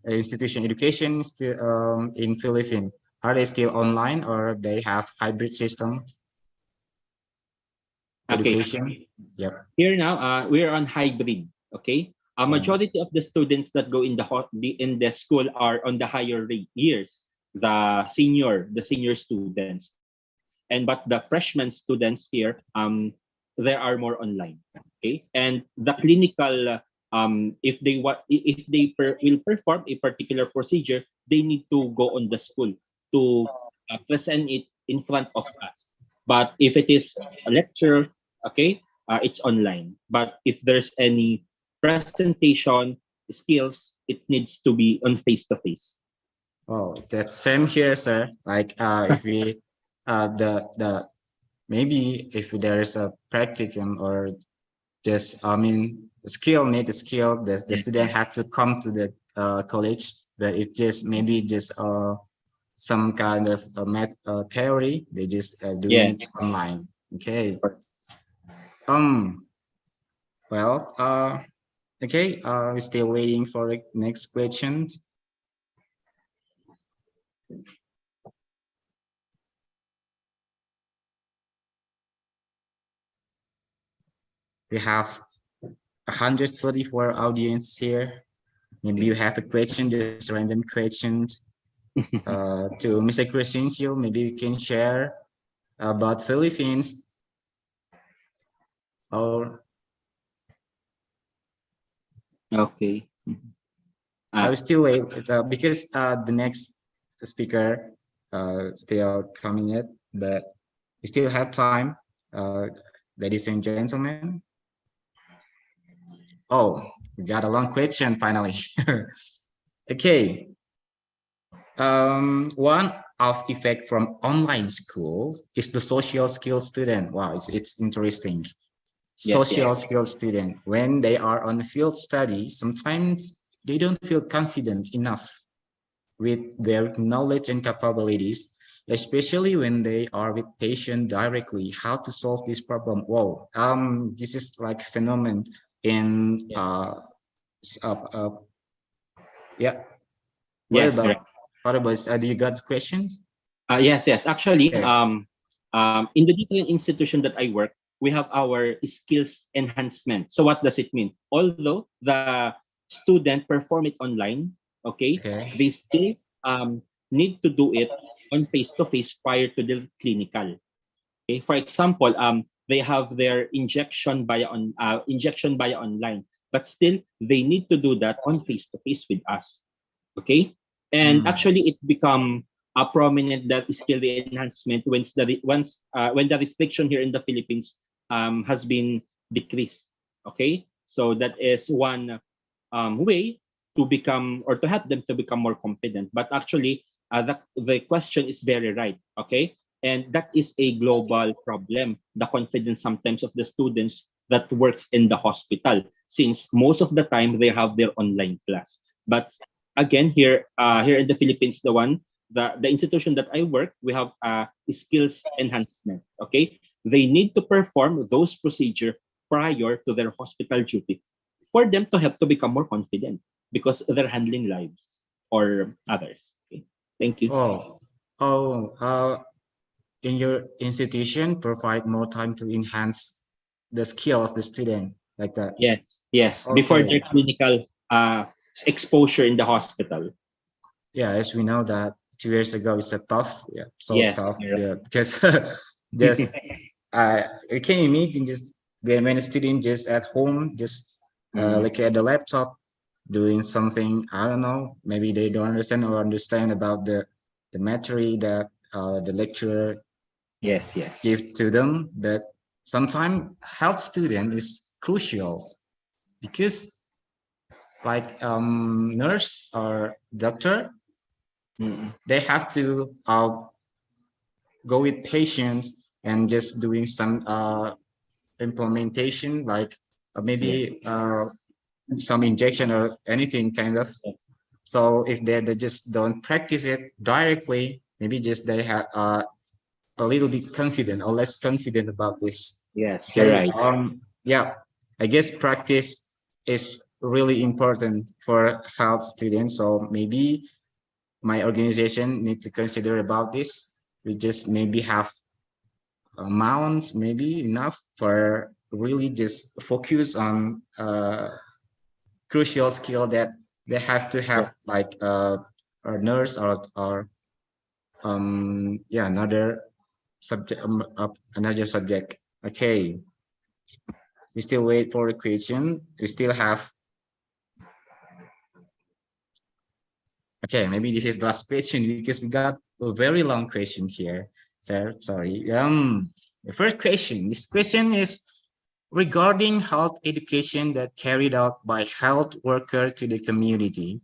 institution education still in Philippines? Are they still online or they have hybrid system? Education. Okay. Yep. Here now, we're on hybrid. Okay. A majority of the students that go in the school are on the higher years, the senior students, and but the freshman students here, there are more online. Okay, and the clinical, if they will perform a particular procedure, they need to go on the school to present it in front of us. But if it is a lecture, okay, it's online. But if there's any presentation skills, it needs to be on face-to-face. Oh, that's same here, sir. Like if we the maybe if there is a practicum or just need a skill, the student have to come to the college, but if just maybe just some kind of math theory, they just doing it online. Okay. Well, okay, we're still waiting for the next question. We have 134 audience here. Maybe you have a question, just random questions to Mr. Crescencio. Maybe you can share about Philippines or okay. I will still wait because the next speaker still coming in, but we still have time, ladies and gentlemen. Oh, we got a long question finally. Okay. One of effect from online school is the social skill student. Wow, it's interesting. Social skill student, when they are on the field study, sometimes they don't feel confident enough with their knowledge and capabilities, especially when they are with patient directly, how to solve this problem. Wow, this is like phenomenon in yeah. What about do you got questions? Yes. Actually, in the different institution that I work, we have our skills enhancement. So what does it mean? Although the student perform it online, okay, they still need to do it on face-to-face prior to the clinical. Okay, for example, they have their injection via online, but still they need to do that on face-to-face with us. Okay, and actually it become a prominent that skill enhancement when the restriction here in the Philippines has been decreased. Okay, so that is one way to become or to help them to become more confident. But actually, the question is very right. Okay, and that is a global problem. The confidence sometimes of the students that works in the hospital, since most of the time they have their online class. But again, here in the Philippines, the institution that I work, we have skills enhancement. Okay, they need to perform those procedures prior to their hospital duty for them to help to become more confident because they're handling lives or others. Okay, thank you. In your institution, provide more time to enhance the skill of the student, like that. Yes. Before their clinical exposure in the hospital. Yeah, as we know that 2 years ago it's a tough, tough. Yeah, because just you can imagine just when a student just at home, just like at the laptop, doing something, I don't know, maybe they don't understand about the material that the lecturer yes give to them. But sometimes health student is crucial because like nurse or doctor, they have to go with patients and just doing some implementation, like maybe some injection or anything kind of. So if they just don't practice it directly, maybe just they have a little bit confident or less confident about this. Yes, Okay. you're right. Yeah, I guess practice is really important for health students. So maybe my organization need to consider about this. We just maybe have amounts, maybe enough for really just focus on crucial skill that they have to have, like a nurse or yeah, another subject, another subject. Okay, we still wait for the question. We still have. Okay, maybe this is the last question because we got a very long question here. So sorry. The first question. This question is regarding health education that carried out by health worker to the community.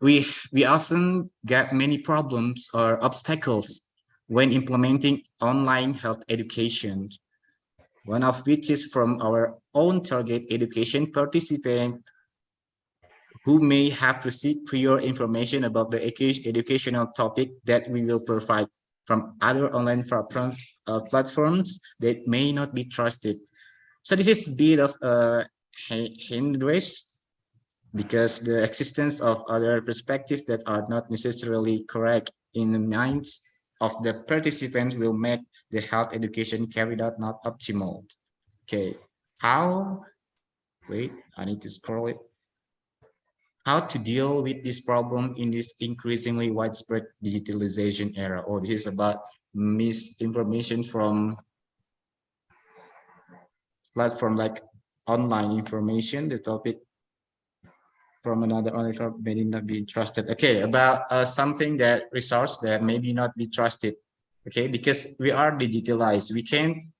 We often get many problems or obstacles when implementing online health education. One of which is from our own target education participant who may have received prior information about the educational topic that we will provide from other online platforms that may not be trusted. So this is a bit of a hindrance because the existence of other perspectives that are not necessarily correct in the minds of the participants will make the health education carried out not optimal. Okay, wait, I need to scroll it. How to deal with this problem in this increasingly widespread digitalization era? Oh, this is about misinformation from platform like online information. The topic from another online may not be trusted. Okay, about something that resource that maybe not be trusted. Okay, because we are digitalized, we can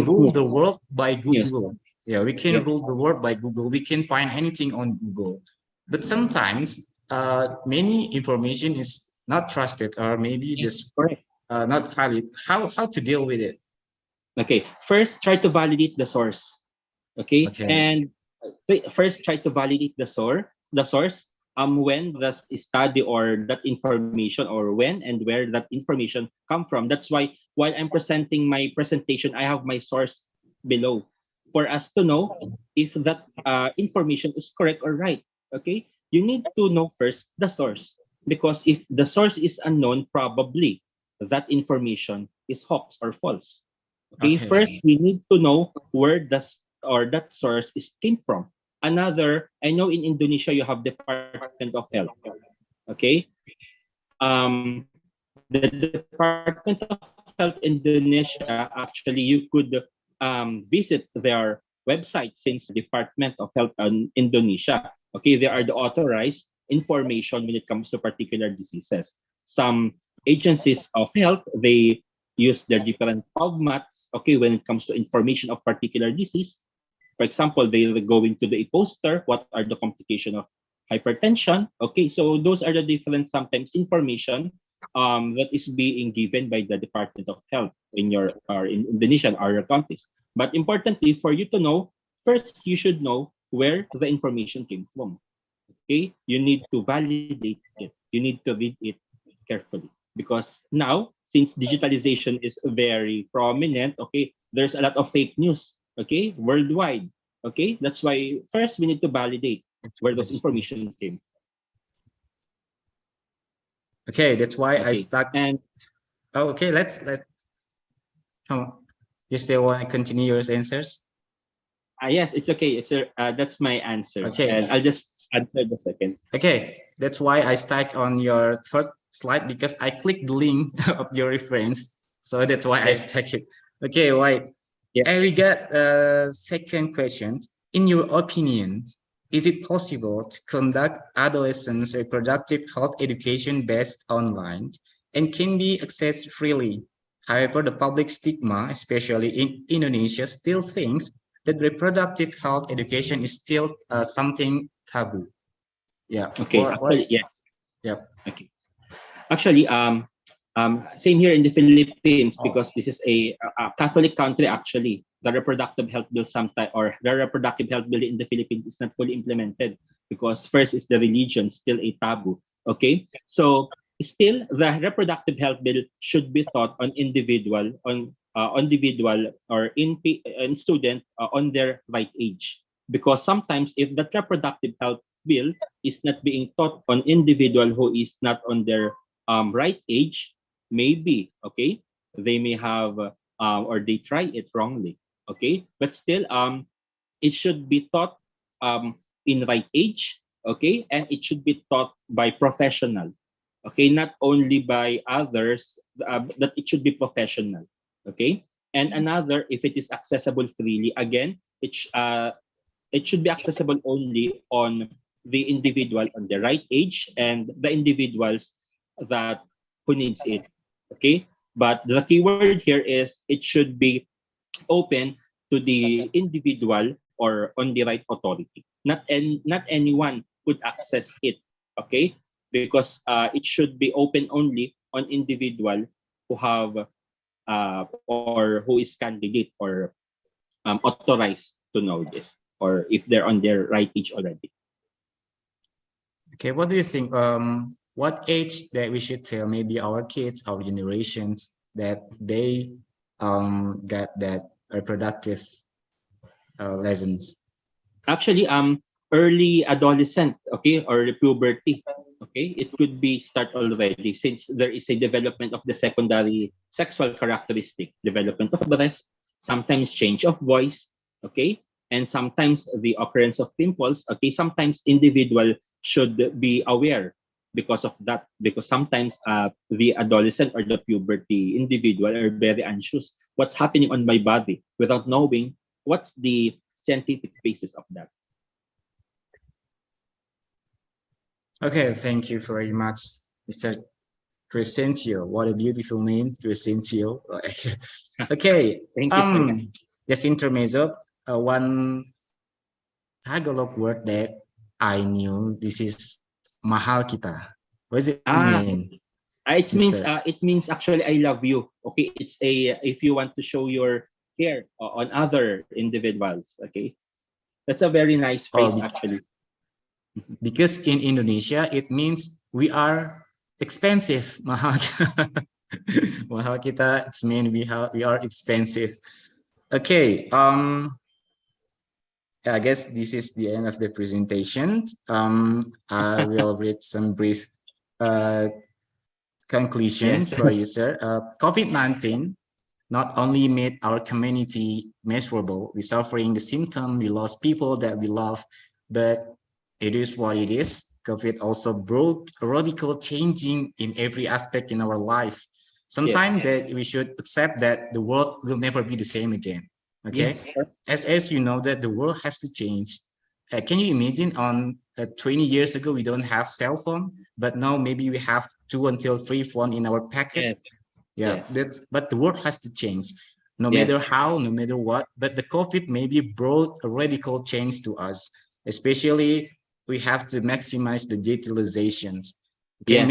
rule the world by Google. Yeah, we can rule the world by Google. We can find anything on Google, but sometimes many information is not trusted or maybe just not valid. How to deal with it? Okay, first try to validate the source. Okay, and first try to validate the source. When the study or that information, or when and where that information come from. That's why while I'm presenting my presentation, I have my source below for us to know if that information is correct or right. Okay, you need to know first the source, because if the source is unknown, probably that information is hoax or false. Okay, first we need to know where that source came from. Another, I know in Indonesia you have Department of Health. Okay, the Department of Health Indonesia, actually you could visit their website, since Department of Health in Indonesia. Okay, they are the authorized information when it comes to particular diseases. Some agencies of health, they use their different formats. Okay, when it comes to information of particular disease. For example, they will go into the poster, what are the complications of hypertension. Okay, so those are the different sometimes information that is being given by the Department of Health in your or in Indonesia or your countries. But importantly, for you to know, first you should know where the information came from. Okay, you need to validate it. You need to read it carefully, because now, since digitalization is very prominent, okay, there's a lot of fake news, okay, worldwide. Okay, that's why first we need to validate where those information came. Okay, that's why I stuck. And okay, let. Oh, you still want to continue your answers? Yes, it's okay. It's that's my answer. Okay, and I'll just answer the second. Okay, that's why I stuck on your third slide, because I clicked the link of your reference, so that's why I stuck it. Okay, right. Yeah. And we got a second question. In your opinion, is it possible to conduct adolescents reproductive health education based online and can be accessed freely? However, the public stigma, especially in Indonesia, still thinks that reproductive health education is still something taboo. Yeah. Okay. Actually, yes. Yep. Okay. Actually, same here in the Philippines, because this is a Catholic country. Actually, the reproductive health bill the reproductive health bill in the Philippines is not fully implemented, because first is the religion still a taboo. Okay, so still the reproductive health bill should be taught on individual or in student on their right age, because sometimes if that reproductive health bill is not being taught on individual who is not on their right age, maybe they may have or they try it wrongly, but still it should be taught in right age, and it should be taught by professional, not only by others, that it should be professional, and another, if it is accessible freely, again it should be accessible only on the individual on the right age and the individuals that who needs it. But the key word here is it should be open to the individual or on the right authority. Not anyone could access it. Because it should be open only on individual who have or who is candidate or authorized to know this, or if they're on their right age already. Okay, what do you think? What age that we should tell maybe our kids, our generations, that they get that reproductive lessons? Actually, early adolescent, or puberty, it could be start already, since there is a development of the secondary sexual characteristic, development of breast, sometimes change of voice, and sometimes the occurrence of pimples. Sometimes individual should be aware because of that, because sometimes the adolescent or the puberty individual are very anxious. What's happening on my body, without knowing what's the scientific basis of that. Okay, thank you very much, Mr. Crescencio. What a beautiful name, Crescencio. Okay, thank you, sir. Just intermezzo. One Tagalog word that I knew. This is mahal kita. What does it mean? It means actually I love you. It's a if you want to show your care on other individuals. That's a very nice phrase actually. Because in Indonesia it means we are expensive. Mahal. Mahal kita. It means we are expensive. Okay. I guess this is the end of the presentation. I will read some brief conclusion for you, sir. COVID-19 not only made our community miserable, we're suffering the symptom, we lost people that we love, but it is what it is. COVID also brought a radical changing in every aspect in our life. Sometimes that we should accept that the world will never be the same again. Okay, as you know that the world has to change. Can you imagine on 20 years ago we don't have cell phone, but now maybe we have 2 until 3 phone in our pocket. But the world has to change, no matter how, no matter what. But the COVID maybe brought a radical change to us, especially we have to maximize the digitalizations. Okay,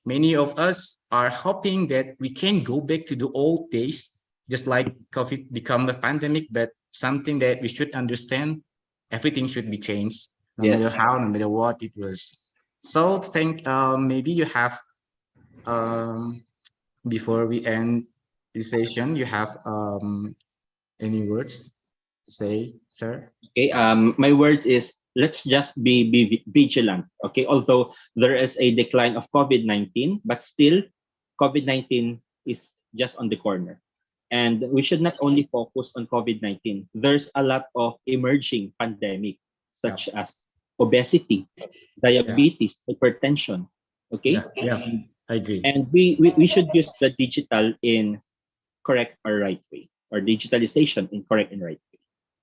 many of us are hoping that we can go back to the old days, just like COVID become a pandemic, but something that we should understand, everything should be changed, no matter how, no matter what it was. So maybe you have, before we end the session, you have any words to say, sir? My word is, let's just be vigilant. Although there is a decline of COVID-19, but still COVID-19 is just on the corner. And we should not only focus on COVID-19. There's a lot of emerging pandemic, such as obesity, diabetes, hypertension. I agree. And we should use the digital in correct or right way, or digitalization in correct and right way.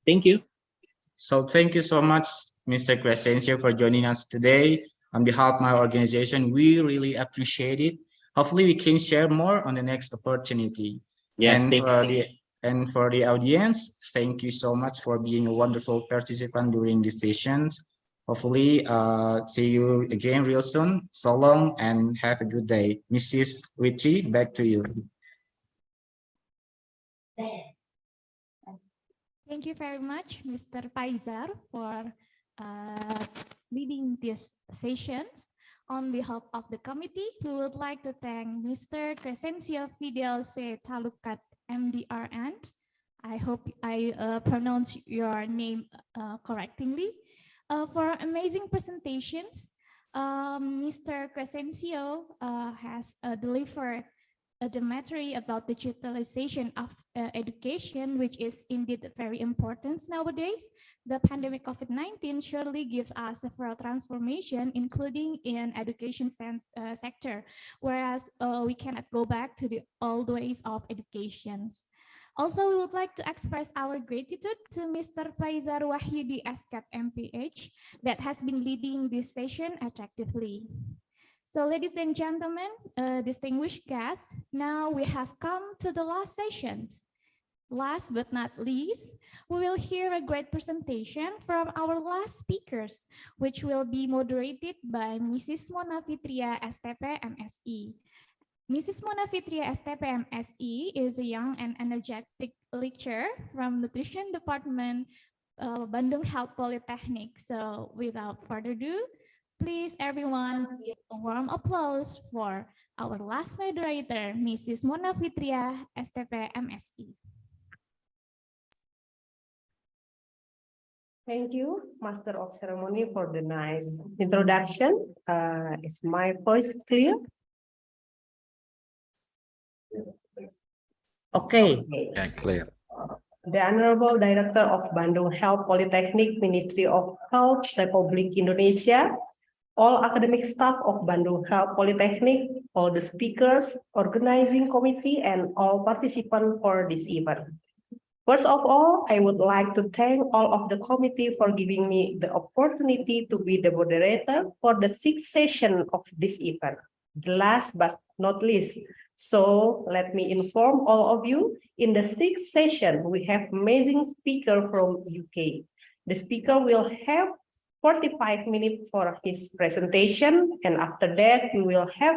Thank you. So thank you so much, Mr. Crescencio, for joining us today. On behalf of my organization, we really appreciate it. Hopefully we can share more on the next opportunity. Yes, And for the audience, thank you so much for being a wonderful participant during these sessions. Hopefully, see you again real soon. So long and have a good day. Mrs. Witri, back to you. Thank you very much, Mr. Faizar, for leading these sessions. On behalf of the committee, we would like to thank Mr. Crescencio Fidel C. Talukat, MDRN. I hope I pronounce your name correctly. For amazing presentations, Mr. Crescencio has delivered the material about digitalization of education, which is indeed very important nowadays. The pandemic COVID-19 surely gives us several transformations, including in education sector, whereas we cannot go back to the old ways of education. Also, we would like to express our gratitude to Mr. Faizar Wahyudi SCAT MPH that has been leading this session attractively. So ladies and gentlemen, distinguished guests, now we have come to the last session. Last but not least, we will hear a great presentation from our last speakers, which will be moderated by Mrs. Mona Fitria, STP MSE. Mrs. Mona Fitria, STP MSE is a young and energetic lecturer from Nutrition Department, Bandung Health Polytechnic. So without further ado, please everyone give a warm applause for our last moderator, Mrs. Mona Fitria, STP MSE. Thank you, Master of Ceremony, for the nice introduction. Is my voice clear? Okay. Yeah, clear. The Honorable Director of Bandung Health Polytechnic, Ministry of Health, Republic Indonesia, all academic staff of Bandung Health Polytechnic, all the speakers, organizing committee, and all participants for this event. First of all, I would like to thank all of the committee for giving me the opportunity to be the moderator for the 6th session of this event. Last but not least, so let me inform all of you, in the 6th session, we have amazing speaker from UK. The speaker will have 45 minutes for his presentation, and after that, we will have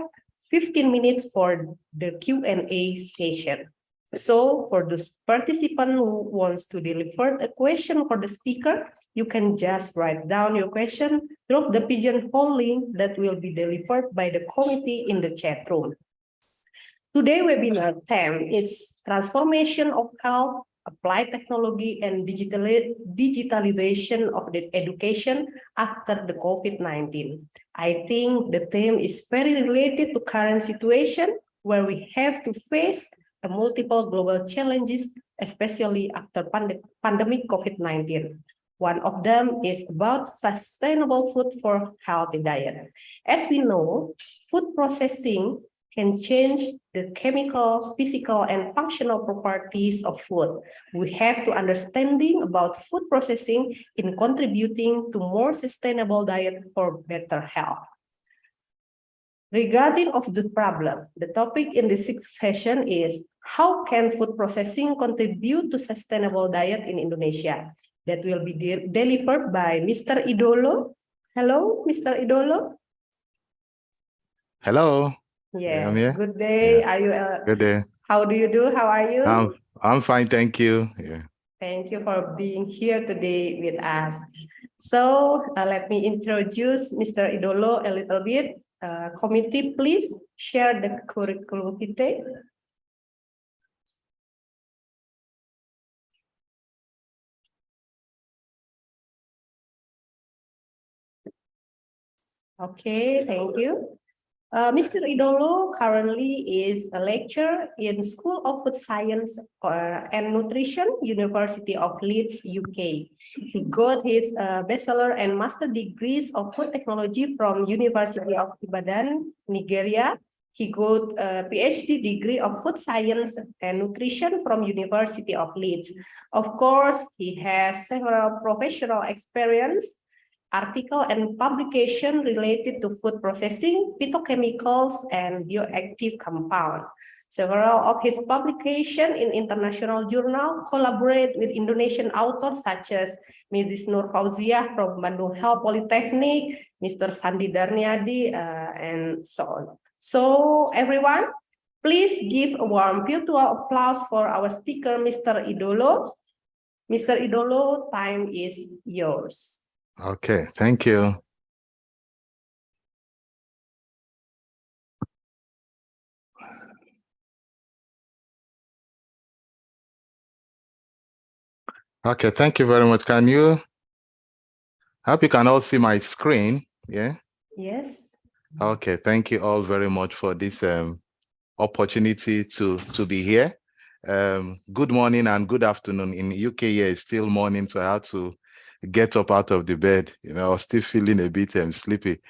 15 minutes for the Q&A session. So for those participants who wants to deliver a question for the speaker, you can just write down your question through the pigeonhole link that will be delivered by the committee in the chat room. Today's webinar theme is Transformation of Health, Applied Technology and Digitalization of the Education after the COVID-19. I think the theme is very related to current situation where we have to face multiple global challenges, especially after pandemic COVID-19. One of them is about sustainable food for healthy diet. As we know, food processing can change the chemical, physical, and functional properties of food. We have to understanding about food processing in contributing to more sustainable diet for better health. Regarding of the problem, the topic in the 6th session is how can food processing contribute to sustainable diet in Indonesia? That will be delivered by Mr. Idolo. Hello, Mr. Idolo. Hello. Yes, I'm here. good day. Yeah. Are you? Good day. How do you do? How are you? I'm fine, thank you. Yeah. Thank you for being here today with us. So let me introduce Mr. Idolo a little bit. Committee, please share the curriculum vitae. Okay, thank you. Mr. Idolo currently is a lecturer in School of Food Science and Nutrition, University of Leeds, UK. He got his bachelor and master degrees of food technology from University of Ibadan, Nigeria, He got a PhD degree of food science and nutrition from University of Leeds. Of course, he has several professional experience, article and publication related to food processing, phytochemicals, and bioactive compounds. Several of his publications in international journal collaborate with Indonesian authors such as Mrs. Nur Fauziah from Bandung Health Polytechnic, Mr. Sandi Darniadi, and so on. So everyone, please give a warm virtual applause for our speaker, Mr. Idolo. Mr. Idolo, time is yours. Okay, thank you. Okay, thank you very much. I hope you can all see my screen, yeah? Yes. Okay, thank you all very much for this opportunity to be here. Good morning and good afternoon. In UK here, it's still morning, so I had to get up out of the bed. You know, I was still feeling a bit sleepy,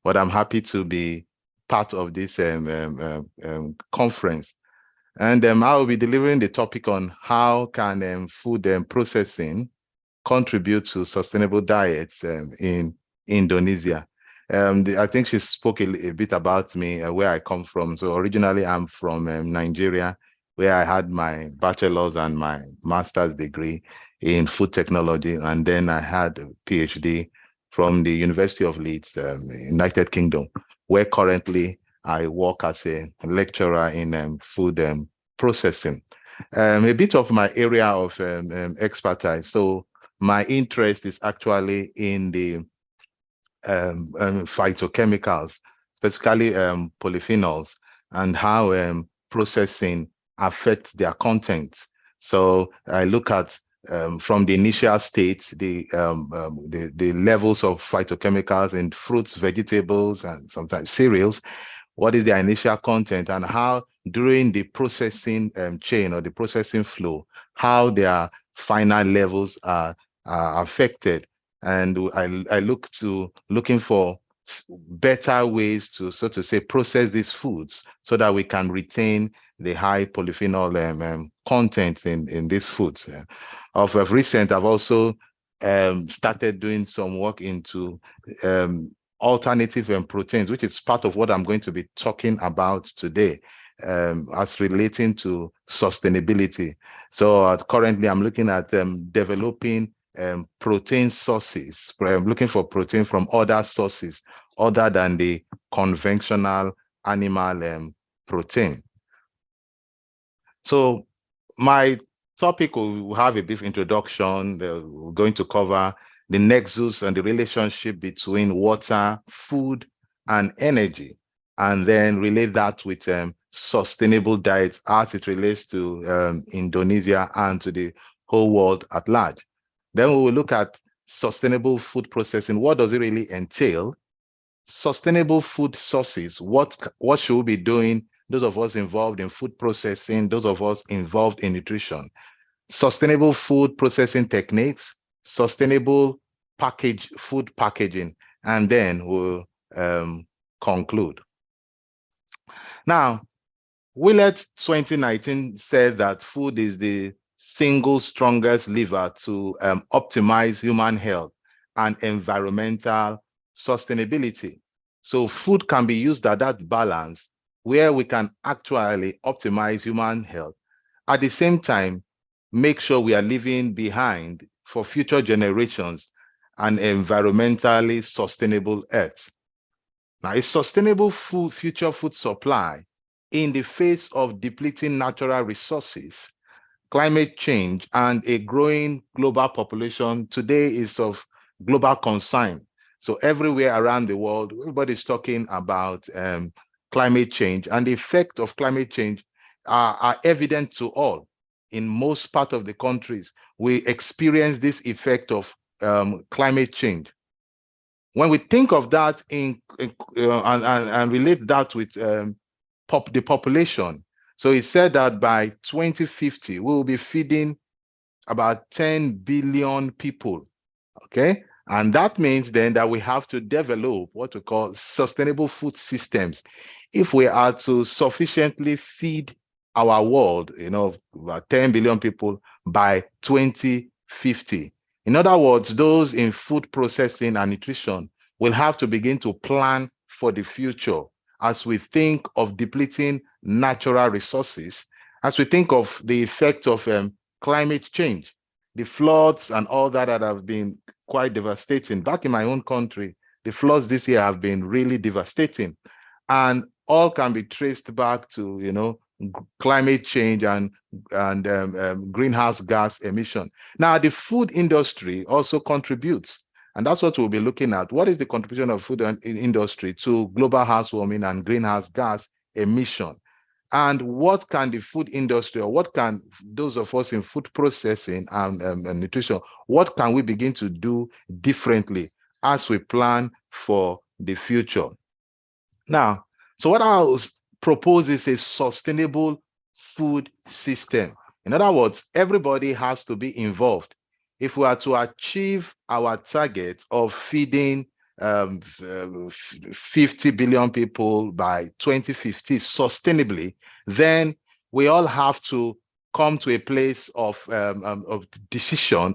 but I'm happy to be part of this conference. And I will be delivering the topic on how can food processing contribute to sustainable diets in Indonesia. I think she spoke a bit about me, where I come from. So originally I'm from Nigeria, where I had my bachelor's and my master's degree in food technology. And then I had a PhD from the University of Leeds, United Kingdom, where currently I work as a lecturer in food processing. A bit of my area of expertise. So my interest is actually in the phytochemicals, specifically polyphenols, and how processing affects their content. So I look at from the initial state, the levels of phytochemicals in fruits, vegetables, and sometimes cereals. What is their initial content, and how during the processing chain or the processing flow, how their final levels are affected. And I looking for better ways to, so to say, process these foods so that we can retain the high polyphenol content in these foods. Of recent, I've also started doing some work into alternative proteins, which is part of what I'm going to be talking about today, as relating to sustainability. So currently I'm looking at developing protein sources. I'm looking for protein from other sources other than the conventional animal protein. So my topic will have a brief introduction. We're going to cover the nexus and the relationship between water, food, and energy, and then relate that with sustainable diets as it relates to Indonesia and to the whole world at large. Then we will look at sustainable food processing. What does it really entail? Sustainable food sources. What should we be doing? Those of us involved in food processing, those of us involved in nutrition. Sustainable food processing techniques, sustainable food packaging, and then we'll conclude. Now, Willett 2019 said that food is the single strongest lever to optimize human health and environmental sustainability. So food can be used at that balance where we can actually optimize human health. At the same time, make sure we are leaving behind for future generations an environmentally sustainable earth. Now, a sustainable future food supply in the face of depleting natural resources, climate change, and a growing global population today is of global concern. So everywhere around the world, everybody's talking about climate change, and the effect of climate change are evident to all. In most part of the countries, we experience this effect of climate change. When we think of that and relate that with the population, so it said that by 2050, we will be feeding about 10 billion people, okay? And that means then that we have to develop what we call sustainable food systems if we are to sufficiently feed our world, about 10 billion people by 2050. In other words, those in food processing and nutrition will have to begin to plan for the future as we think of depleting natural resources, as we think of the effect of climate change, the floods and all that have been quite devastating. Back in my own country, the floods this year have been really devastating, and all can be traced back to climate change and greenhouse gas emission. Now, the food industry also contributes, and that's what we'll be looking at. What is the contribution of food industry to global house warming and greenhouse gas emission? And what can the food industry, or what can those of us in food processing and nutrition, what can we begin to do differently as we plan for the future? Now, so what I propose is a sustainable food system. In other words, everybody has to be involved. If we are to achieve our target of feeding 50 billion people by 2050 sustainably, then we all have to come to a place of decision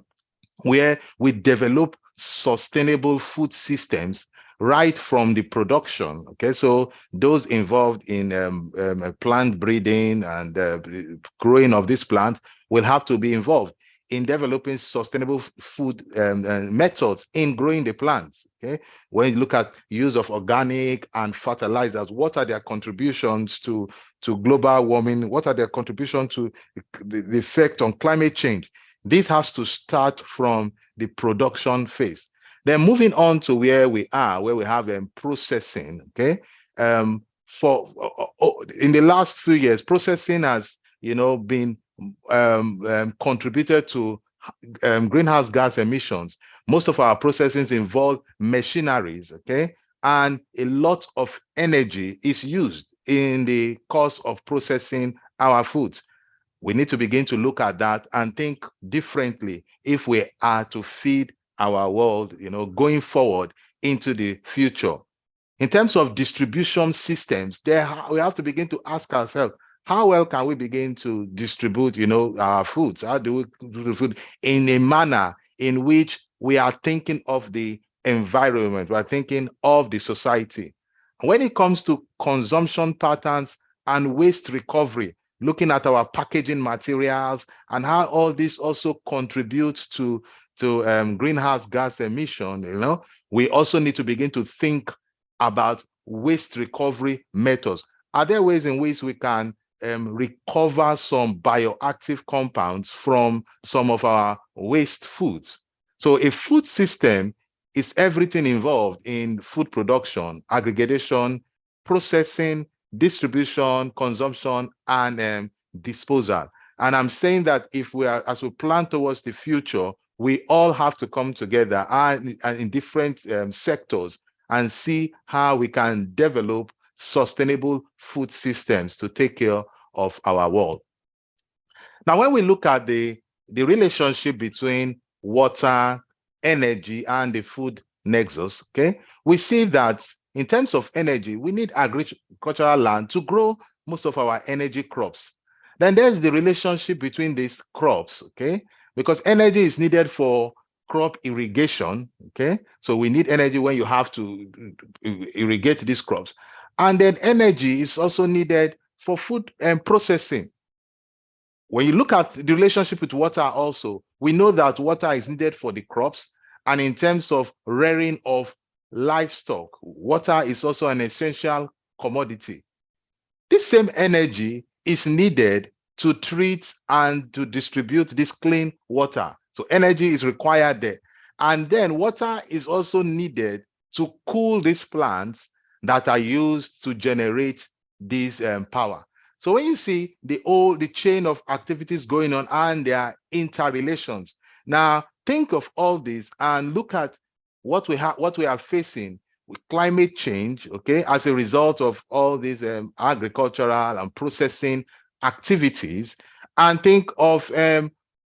where we develop sustainable food systems right from the production. Okay, so those involved in plant breeding and growing of this plant will have to be involved in developing sustainable food methods in growing the plants. Okay, when you look at use of organic and fertilizers, what are their contributions to global warming? What are their contributions to the effect on climate change? This has to start from the production phase. Then moving on to where we are, where we have processing. Okay, in the last few years, processing has been contributed to greenhouse gas emissions. Most of our processing involve machineries. Okay, and a lot of energy is used in the course of processing our foods. We need to begin to look at that and think differently if we are to feed our world, going forward into the future. In terms of distribution systems, we have to begin to ask ourselves, how well can we begin to distribute, our foods? How do we do the food in a manner in which we are thinking of the environment, we are thinking of the society? When it comes to consumption patterns and waste recovery, looking at our packaging materials and how all this also contributes to greenhouse gas emission, we also need to begin to think about waste recovery methods. Are there ways in which we can recover some bioactive compounds from some of our waste foods? So a food system is everything involved in food production, aggregation, processing, distribution, consumption, and disposal. And I'm saying that as we plan towards the future, we all have to come together and in different sectors and see how we can develop sustainable food systems to take care of our world. Now, when we look at the relationship between water, energy, and the food nexus, okay, we see that in terms of energy, we need agricultural land to grow most of our energy crops. Then there's the relationship between these crops, okay, because energy is needed for crop irrigation, okay? So we need energy when you have to irrigate these crops. And then energy is also needed for food and processing. When you look at the relationship with water also, we know that water is needed for the crops, and in terms of rearing of livestock, water is also an essential commodity. This same energy is needed to treat and to distribute this clean water. So energy is required there. And then water is also needed to cool these plants that are used to generate this power. So when you see the chain of activities going on and their interrelations, now think of all this and look at what we are facing with climate change, okay, as a result of all these agricultural and processing activities, and think of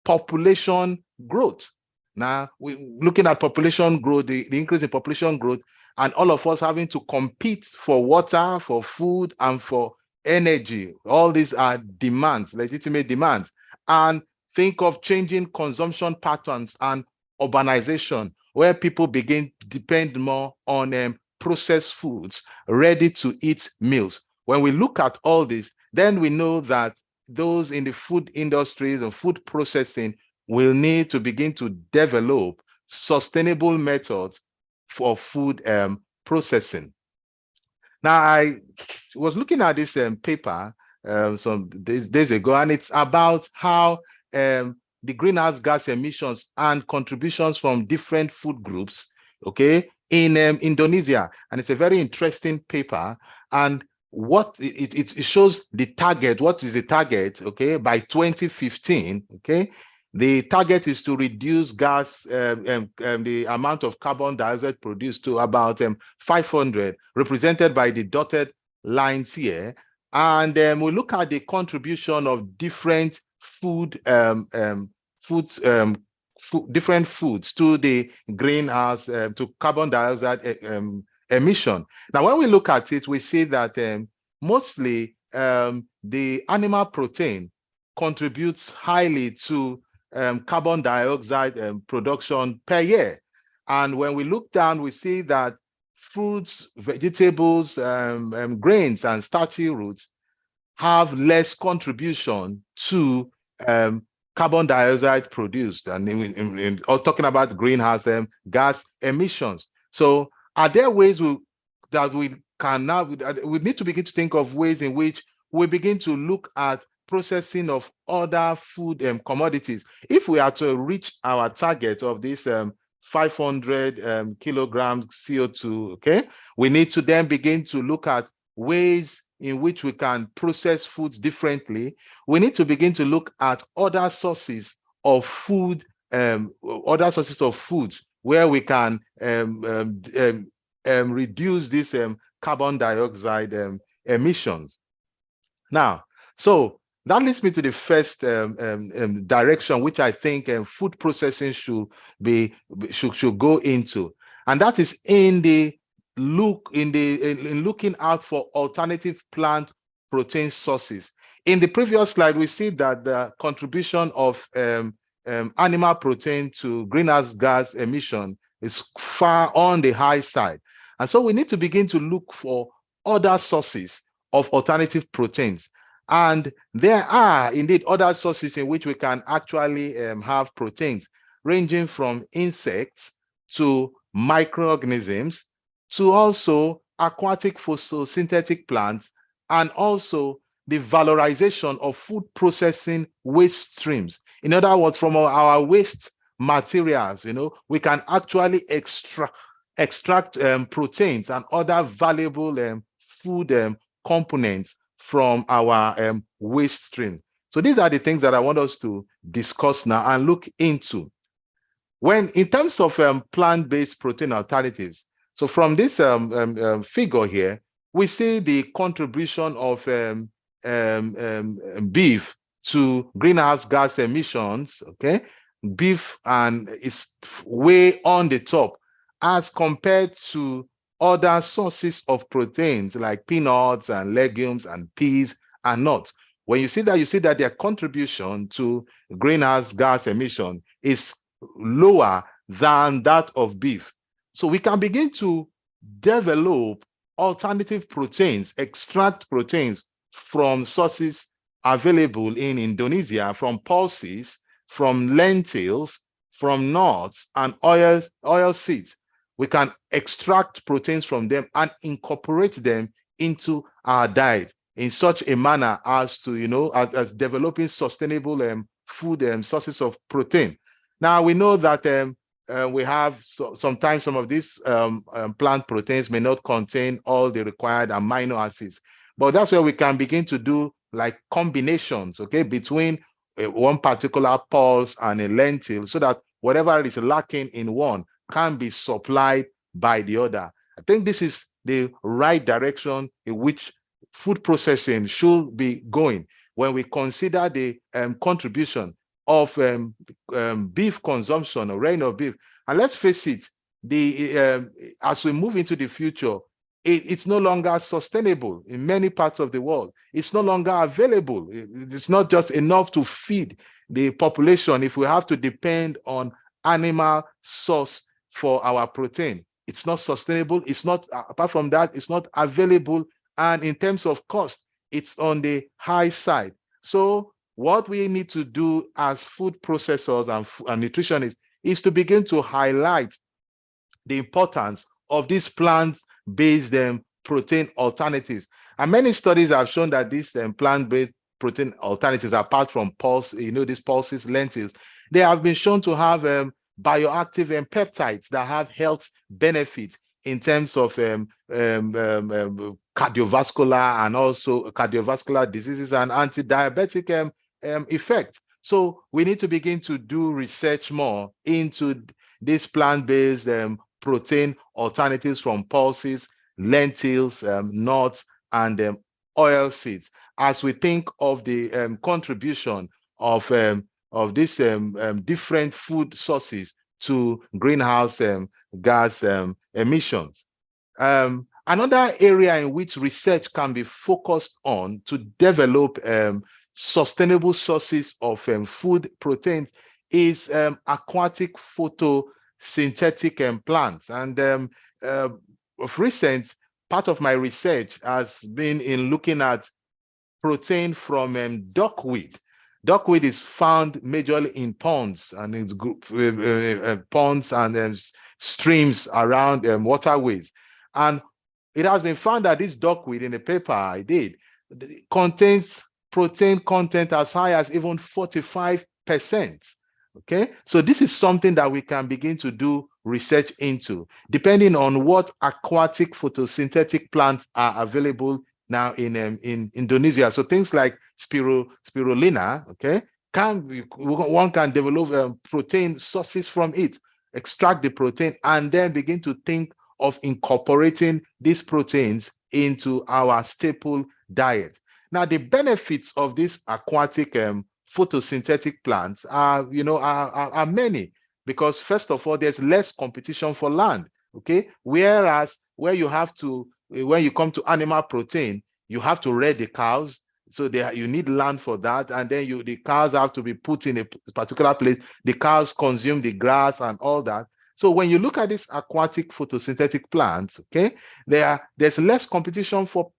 population growth. Now, looking at population growth, the increase in population growth, and all of us having to compete for water, for food, and for energy. All these are demands, legitimate demands. And think of changing consumption patterns and urbanization, where people begin to depend more on processed foods, ready-to-eat meals. When we look at all this, then we know that those in the food industries and food processing will need to begin to develop sustainable methods for food processing. Now, I was looking at this paper some days ago, and it's about how the greenhouse gas emissions and contributions from different food groups, okay, in Indonesia. And it's a very interesting paper. And what it shows the target, what is the target, okay, by 2015, okay? The target is to reduce the amount of carbon dioxide produced to about 500, represented by the dotted lines here. And we look at the contribution of different different foods to the greenhouse, to carbon dioxide emission. Now, when we look at it, we see that mostly the animal protein contributes highly to carbon dioxide production per year. And when we look down, we see that fruits, vegetables, grains, and starchy roots have less contribution to carbon dioxide produced, and talking about greenhouse gas emissions. So are there ways that we can now, we need to begin to think of ways in which we begin to look at processing of other food commodities if we are to reach our target of this 500 kilograms CO2, okay? We need to then begin to look at ways in which we can process foods differently. We need to begin to look at other sources of food, where we can reduce this carbon dioxide emissions. Now, so that leads me to the first direction, which I think food processing should go into, and that is in looking out for alternative plant protein sources. In the previous slide, we see that the contribution of animal protein to greenhouse gas emission is far on the high side, and so we need to begin to look for other sources of alternative proteins. And there are indeed other sources in which we can actually have proteins, ranging from insects to microorganisms to also aquatic photosynthetic plants, and also the valorization of food processing waste streams. In other words, from our waste materials, we can actually extract proteins and other valuable food components from our waste stream. So these are the things that I want us to discuss now and look into. When in terms of plant-based protein alternatives, so from this figure here, we see the contribution of beef to greenhouse gas emissions, okay? Beef is way on the top as compared to other sources of proteins like peanuts and legumes and peas and nuts. When you see that their contribution to greenhouse gas emission is lower than that of beef. So we can begin to develop alternative proteins, extract proteins from sources available in Indonesia, from pulses, from lentils, from nuts, and oil seeds. We can extract proteins from them and incorporate them into our diet in such a manner as to, as developing sustainable food sources of protein. Now, we know that we have sometimes some of these plant proteins may not contain all the required amino acids, but that's where we can begin to do like combinations, okay, between one particular pulse and a lentil, so that whatever is lacking in one can be supplied by the other. I think this is the right direction in which food processing should be going when we consider the contribution of beef consumption or reign of beef. And let's face it, as we move into the future, it's no longer sustainable in many parts of the world. It's no longer available. It's not just enough to feed the population if we have to depend on animal source for our protein. It's not sustainable. It's not, apart from that, it's not available. And in terms of cost, it's on the high side. So what we need to do as food processors and nutritionists is to begin to highlight the importance of these plant-based protein alternatives. And many studies have shown that these plant-based protein alternatives, apart from these pulses, lentils, they have been shown to have bioactive peptides that have health benefits in terms of cardiovascular and also cardiovascular diseases and anti-diabetic effect. So we need to begin to do research more into these plant-based protein alternatives from pulses, lentils, nuts, and oil seeds, as we think of the contribution of these different food sources to greenhouse gas emissions. Another area in which research can be focused on to develop sustainable sources of food proteins is aquatic photosynthetic plants. And of recent, part of my research has been in looking at protein from duckweed. Duckweed is found majorly in ponds and in ponds and streams around waterways. And it has been found that this duckweed, in the paper I did, contains protein content as high as even 45%. Okay, so this is something that we can begin to do research into, depending on what aquatic photosynthetic plants are available now in Indonesia. So things like spirulina, okay, one can develop protein sources from it, extract the protein, and then begin to think of incorporating these proteins into our staple diet. Now, the benefits of these aquatic photosynthetic plants are many, because first of all, there's less competition for land. Okay, whereas when you come to animal protein, you have to rear the cows, so you need land for that, and then the cows have to be put in a particular place. The cows consume the grass and all that. So when you look at these aquatic photosynthetic plants, okay, there's less competition for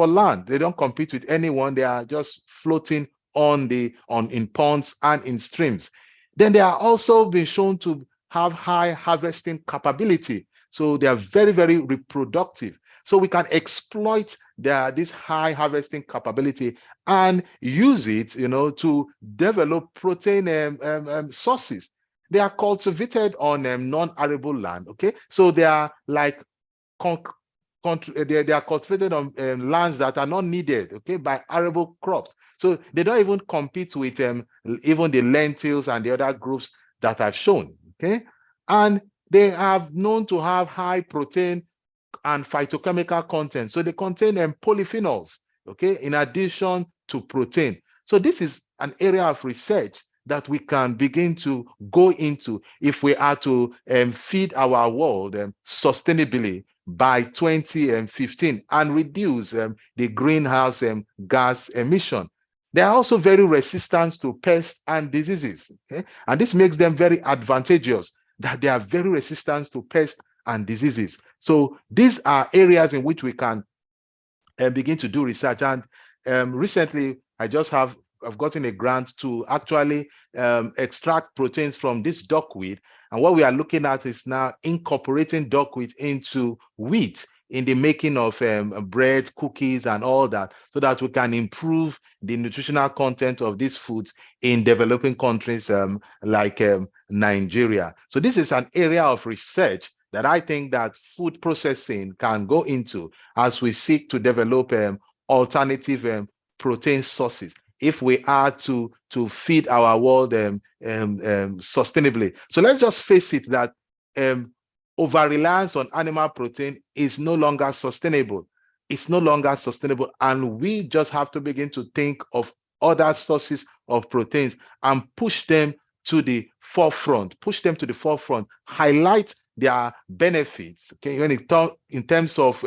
land. They don't compete with anyone. They are just floating in ponds and in streams. Then they are also been shown to have high harvesting capability. So they are very, very reproductive. So we can exploit this high harvesting capability and use it, to develop protein sources. They are cultivated on non-arable land. Okay, so they are like they are cultivated on lands that are not needed, okay, by arable crops. So they don't even compete with even the lentils and the other groups that I've shown. Okay, and they have known to have high protein and phytochemical content. So they contain polyphenols, okay, in addition to protein. So this is an area of research that we can begin to go into if we are to feed our world sustainably by 2015 and reduce the greenhouse gas emission. They are also very resistant to pests and diseases, okay? And this makes them very advantageous, that they are very resistant to pests and diseases. So these are areas in which we can begin to do research. And recently, I've gotten a grant to actually extract proteins from this duckweed. And what we are looking at is now incorporating duckweed into wheat in the making of bread, cookies, and all that, so that we can improve the nutritional content of these foods in developing countries like Nigeria. So this is an area of research that I think that food processing can go into as we seek to develop alternative protein sources if we are to feed our world sustainably. So let's just face it that over-reliance on animal protein is no longer sustainable. It's no longer sustainable, and we just have to begin to think of other sources of proteins and push them to the forefront, highlight their benefits, okay, when in terms of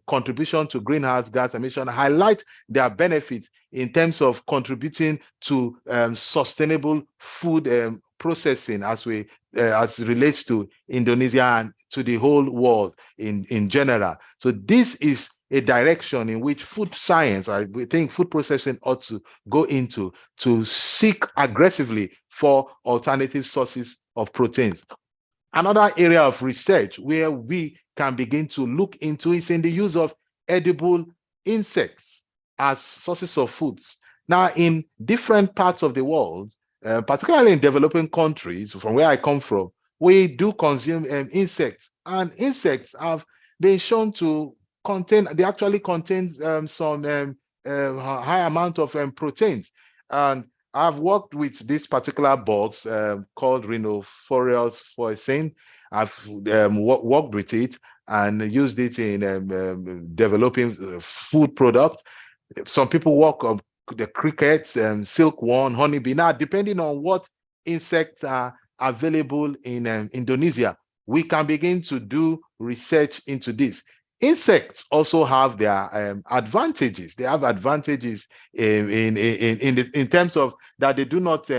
contribution to greenhouse gas emission, highlight their benefits in terms of contributing to sustainable food processing as it relates to Indonesia and to the whole world in general. So this is a direction in which food science, we think food processing ought to go into, to seek aggressively for alternative sources of proteins. Another area of research where we can begin to look into is in the use of edible insects as sources of food. Now, in different parts of the world, particularly in developing countries, from where I come from, we do consume insects, and insects have been shown to actually contain some high amount of proteins. And I've worked with this particular bugs called Rhinophorus foetine. I've worked with it and used it in developing food products. Some people work on the crickets, silkworm, honeybee. Now, depending on what insects are available in Indonesia, we can begin to do research into this. Insects also have their advantages. They have advantages in terms of that they do not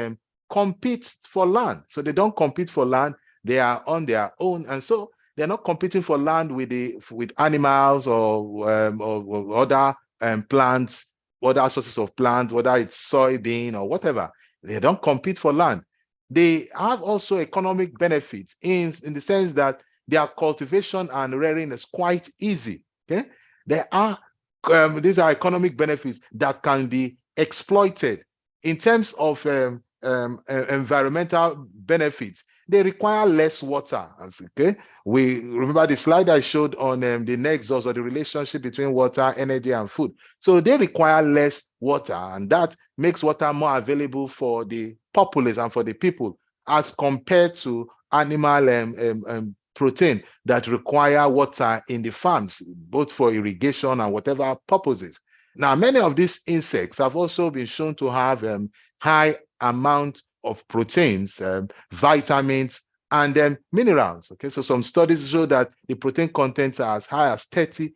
compete for land. So they don't compete for land. They are on their own, and so they're not competing for land with animals or other plants, other sources of plants, whether it's soybean or whatever. They don't compete for land. They have also economic benefits in the sense that their cultivation and rearing is quite easy. Okay, there are these are economic benefits that can be exploited. In terms of environmental benefits, they require less water. Okay, we remember the slide I showed on the nexus or the relationship between water, energy, and food. So they require less water, and that makes water more available for the populace and for the people as compared to animal protein that require water in the farms, both for irrigation and whatever purposes. Now, many of these insects have also been shown to have high amount of proteins, vitamins, and minerals. Okay, so some studies show that the protein contents are as high as 30%.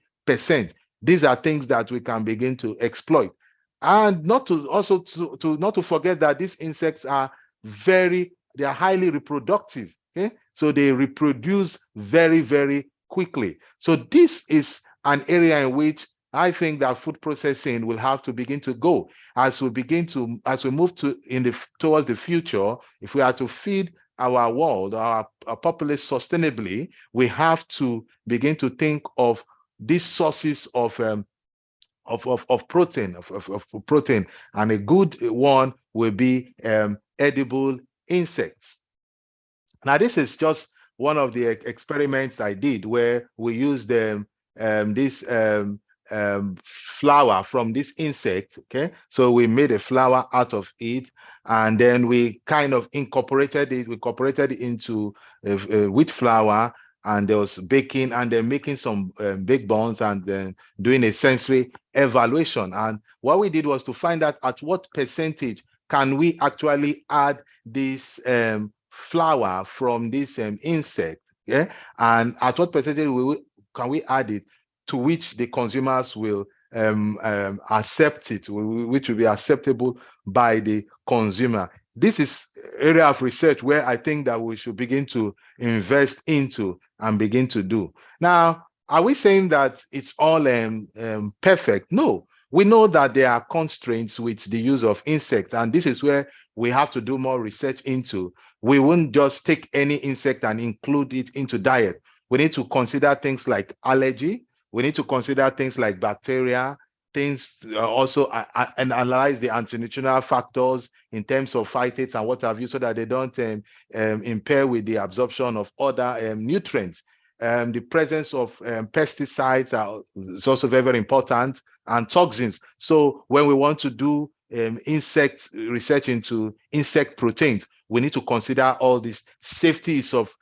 These are things that we can begin to exploit. And not to forget that these insects are they are highly reproductive. Okay, so they reproduce very, very quickly. So this is an area in which I think that food processing will have to begin to go as we move towards the future. If we are to feed our world, our populace sustainably, we have to begin to think of these sources of protein, and a good one will be edible insects. Now, this is just one of the experiments I did where we used this flour from this insect. Okay, so we made a flour out of it, and then we kind of incorporated it. We incorporated it into wheat flour, and there was baking, and then making some baked buns, and then doing a sensory evaluation. And what we did was to find out at what percentage can we actually add this flour from this insect, yeah, and at what percentage can we add it to which the consumers will accept it, which will be acceptable by the consumer. This is area of research where I think that we should begin to invest into and begin to do. Now, are we saying that it's all perfect? No. We know that there are constraints with the use of insects, and this is where we have to do more research into. We won't just take any insect and include it into diet. We need to consider things like allergy. We need to consider things like bacteria, things also and analyze the antinutritional factors in terms of phytates and what have you, so that they don't impair with the absorption of other nutrients. The presence of pesticides is also very, very important, and toxins. So when we want to do insect research into insect proteins, we need to consider all this. Safety is of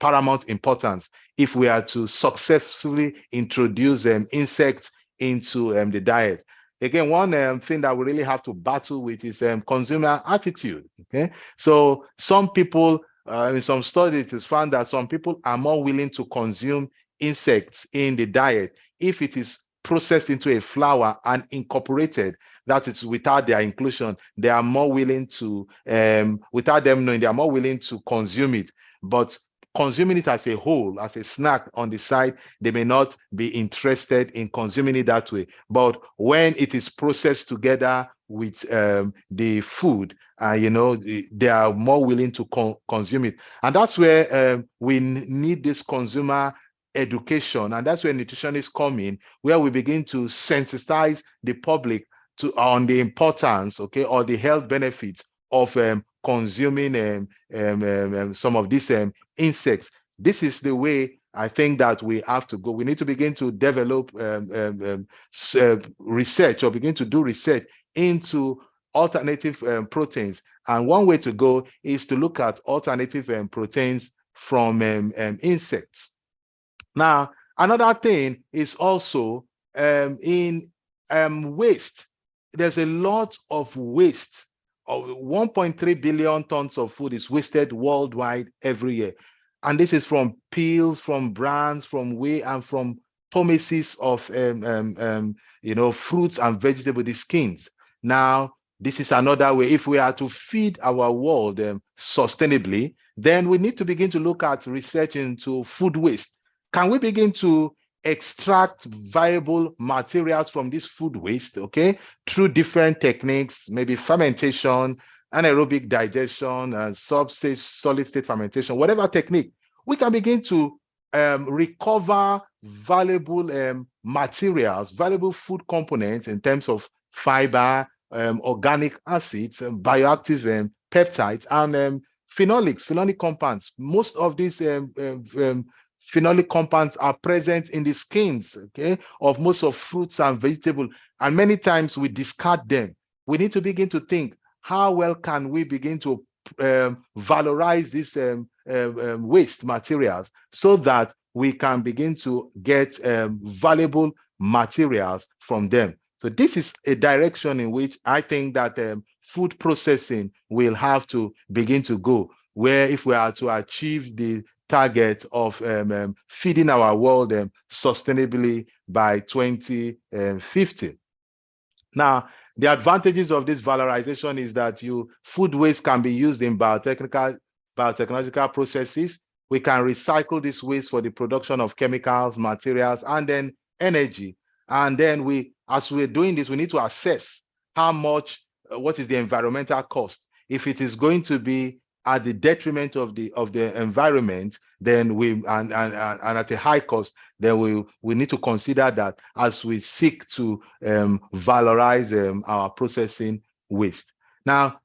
paramount importance if we are to successfully introduce insects into the diet. again, one thing that we really have to battle with is consumer attitude. Okay, so some people, in some studies, it is found that some people are more willing to consume insects in the diet if it is processed into a flour and incorporated. That is, without their inclusion, they are more willing to, without them knowing, they are more willing to consume it. But consuming it as a whole, as a snack on the side, they may not be interested in consuming it that way. But when it is processed together with the food, they are more willing to consume it. And that's where we need this consumer education, and that's where nutritionists come in, where we begin to sensitize the public on the importance, okay, or the health benefits of consuming some of these insects. This is the way I think that we have to go. We need to begin to develop research, or begin to do research into alternative proteins. And one way to go is to look at alternative proteins from insects. Now, another thing is also in waste. There's a lot of waste. 1.3 billion tons of food is wasted worldwide every year. And this is from peels, from brands, from whey, and from pomaces of fruits and vegetables, the skins. Now, this is another way. If we are to feed our world sustainably, then we need to begin to look at research into food waste. Can we begin to extract viable materials from this food waste, okay, through different techniques, maybe fermentation, anaerobic digestion, and solid state fermentation, whatever technique, we can begin to recover valuable materials, valuable food components in terms of fiber, organic acids, bioactive peptides, and phenolic compounds. Most of these phenolic compounds are present in the skins, okay, of most of fruits and vegetables, and many times we discard them. We need to begin to think, how well can we begin to valorize these waste materials so that we can begin to get valuable materials from them. So this is a direction in which I think that food processing will have to begin to go, where if we are to achieve the target of feeding our world sustainably by 2050. Now, the advantages of this valorization is that food waste can be used in biotechnological processes. We can recycle this waste for the production of chemicals, materials, and then energy. And then as we're doing this, we need to assess how much, what is the environmental cost. If it is going to be at the detriment of the environment, then and at a high cost, then we need to consider that as we seek to valorize our processing waste. Now,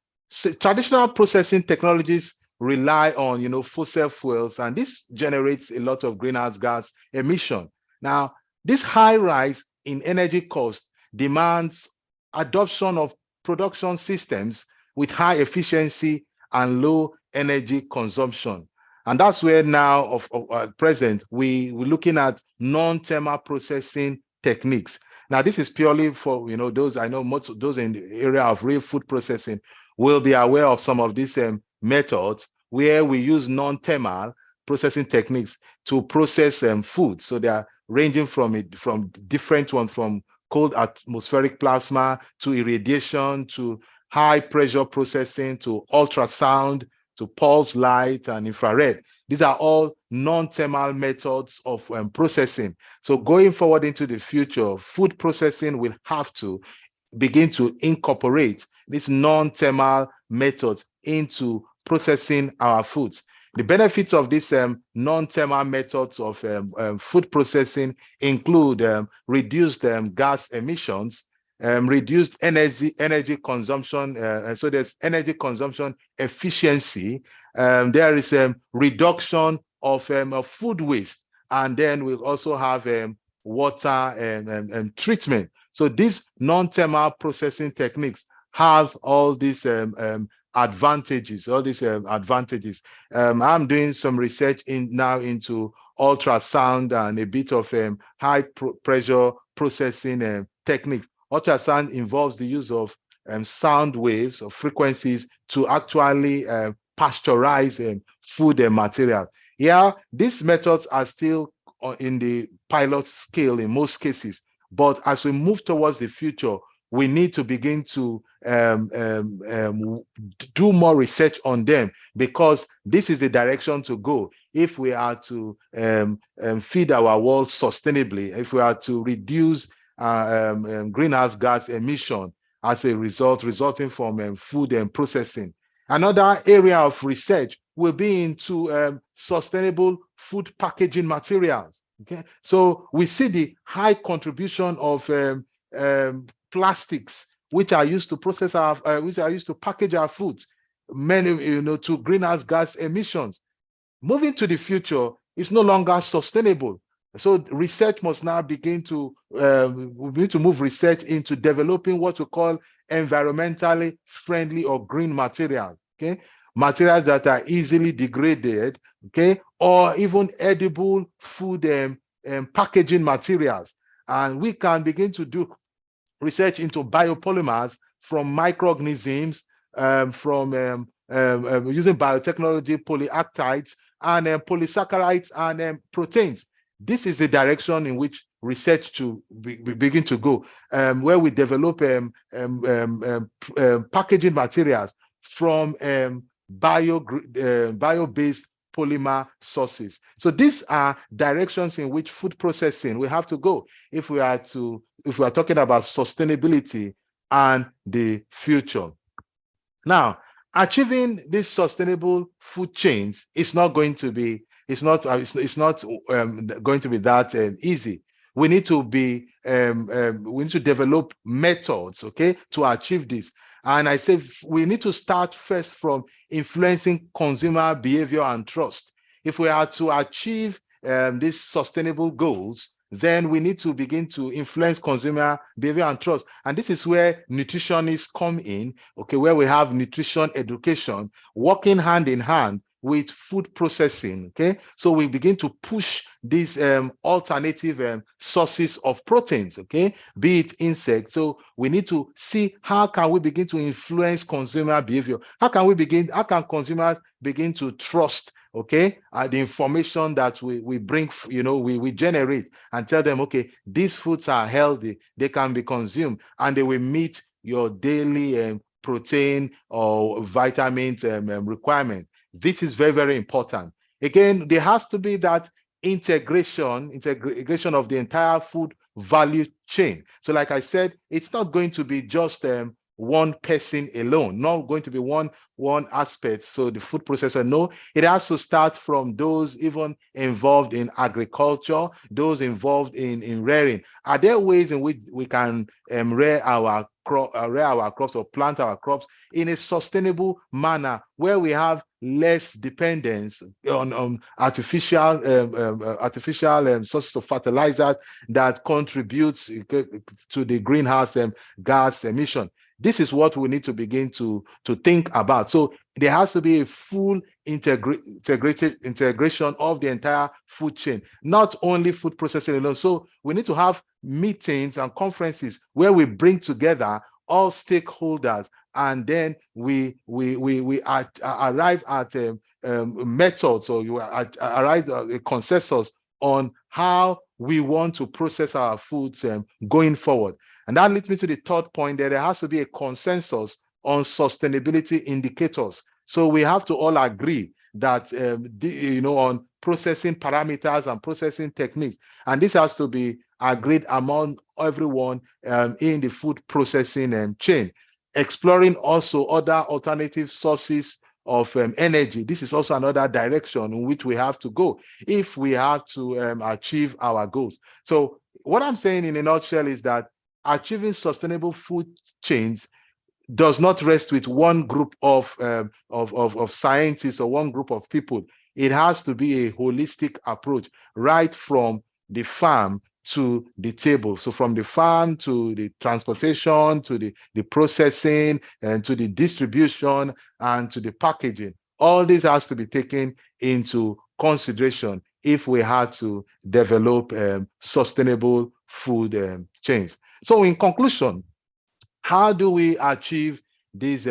traditional processing technologies rely on fossil fuels, and this generates a lot of greenhouse gas emission. Now, this high rise in energy cost demands adoption of production systems with high efficiency and low energy consumption. And that's where now, at present, we're looking at non-thermal processing techniques. Now, this is purely for, those, I know most of those in the area of real food processing will be aware of some of these methods where we use non-thermal processing techniques to process food. So they are ranging from different ones, from cold atmospheric plasma to irradiation to high pressure processing to ultrasound to pulse light and infrared. These are all non-thermal methods of processing. So going forward into the future, food processing will have to begin to incorporate these non-thermal methods into processing our foods. The benefits of these non-thermal methods of food processing include reduced gas emissions, reduced energy consumption. So there's energy consumption efficiency. There is a reduction of food waste, and then we'll also have water treatment. So these non-thermal processing techniques has all these advantages. I'm doing some research now into ultrasound and a bit of high pressure processing techniques. Ultrasound involves the use of sound waves or frequencies to actually pasteurize food and material. Yeah, these methods are still in the pilot scale in most cases, but as we move towards the future, we need to begin to do more research on them, because this is the direction to go if we are to feed our world sustainably, if we are to reduce greenhouse gas emission as a result resulting from food and processing. Another area of research will be into sustainable food packaging materials. Okay, so we see the high contribution of plastics, which are used to process our, which are used to package our foods, many, to greenhouse gas emissions. Moving to the future is no longer sustainable. So research must now begin to, we need to move research into developing what we call environmentally friendly or green materials, okay? Materials that are easily degraded, okay? Or even edible food packaging materials. And we can begin to do research into biopolymers from microorganisms, from using biotechnology, polyactides, and polysaccharides and proteins. This is the direction in which research to begin to go, where we develop packaging materials from bio-based polymer sources. So these are directions in which food processing we have to go if we are talking about sustainability and the future. Now, achieving these sustainable food chains is not going to be going to be that easy. We need to be we need to develop methods, okay, to achieve this. And I say we need to start first from influencing consumer behavior and trust. If we are to achieve these sustainable goals, then we need to begin to influence consumer behavior and trust. And this is where nutritionists come in, okay, where we have nutrition education working hand in hand with food processing, okay? So we begin to push these alternative sources of proteins, okay? Be it insects. So we need to see how can we begin to influence consumer behavior? How can consumers begin to trust, okay, the information that we bring, we generate, and tell them, okay, these foods are healthy, they can be consumed, and they will meet your daily protein or vitamins requirement. This is very, very important. Again, there has to be that integration of the entire food value chain. So like I said, it's not going to be just one person alone, not going to be one aspect. So the food processor, no, it has to start from those even involved in agriculture, those involved in rearing. Are there ways in which we can rear our crops or plant our crops in a sustainable manner where we have less dependence on artificial sources of fertilizers that contributes to the greenhouse gas emission? This is what we need to begin to think about. So there has to be a full integration of the entire food chain, not only food processing alone. So we need to have meetings and conferences where we bring together all stakeholders, and then we arrive at methods, or you arrive at a consensus on how we want to process our foods going forward. And that leads me to the third point, that there has to be a consensus on sustainability indicators. So we have to all agree that, on processing parameters and processing techniques. And this has to be agreed among everyone in the food processing chain. Exploring also other alternative sources of energy. This is also another direction in which we have to go if we have to achieve our goals. So what I'm saying in a nutshell is that achieving sustainable food chains does not rest with one group of scientists or one group of people. It has to be a holistic approach, right from the farm to the table. So from the farm to the transportation, to the processing, and to the distribution, and to the packaging. All this has to be taken into consideration if we had to develop sustainable food chains. So in conclusion, how do we achieve this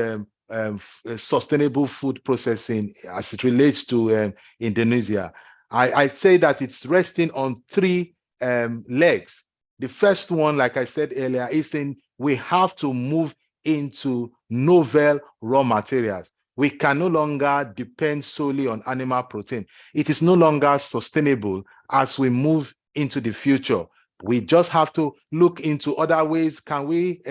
sustainable food processing as it relates to Indonesia? I'd say that it's resting on three legs. The first one, like I said earlier, is we have to move into novel raw materials. We can no longer depend solely on animal protein. It is no longer sustainable as we move into the future. We just have to look into other ways. Can we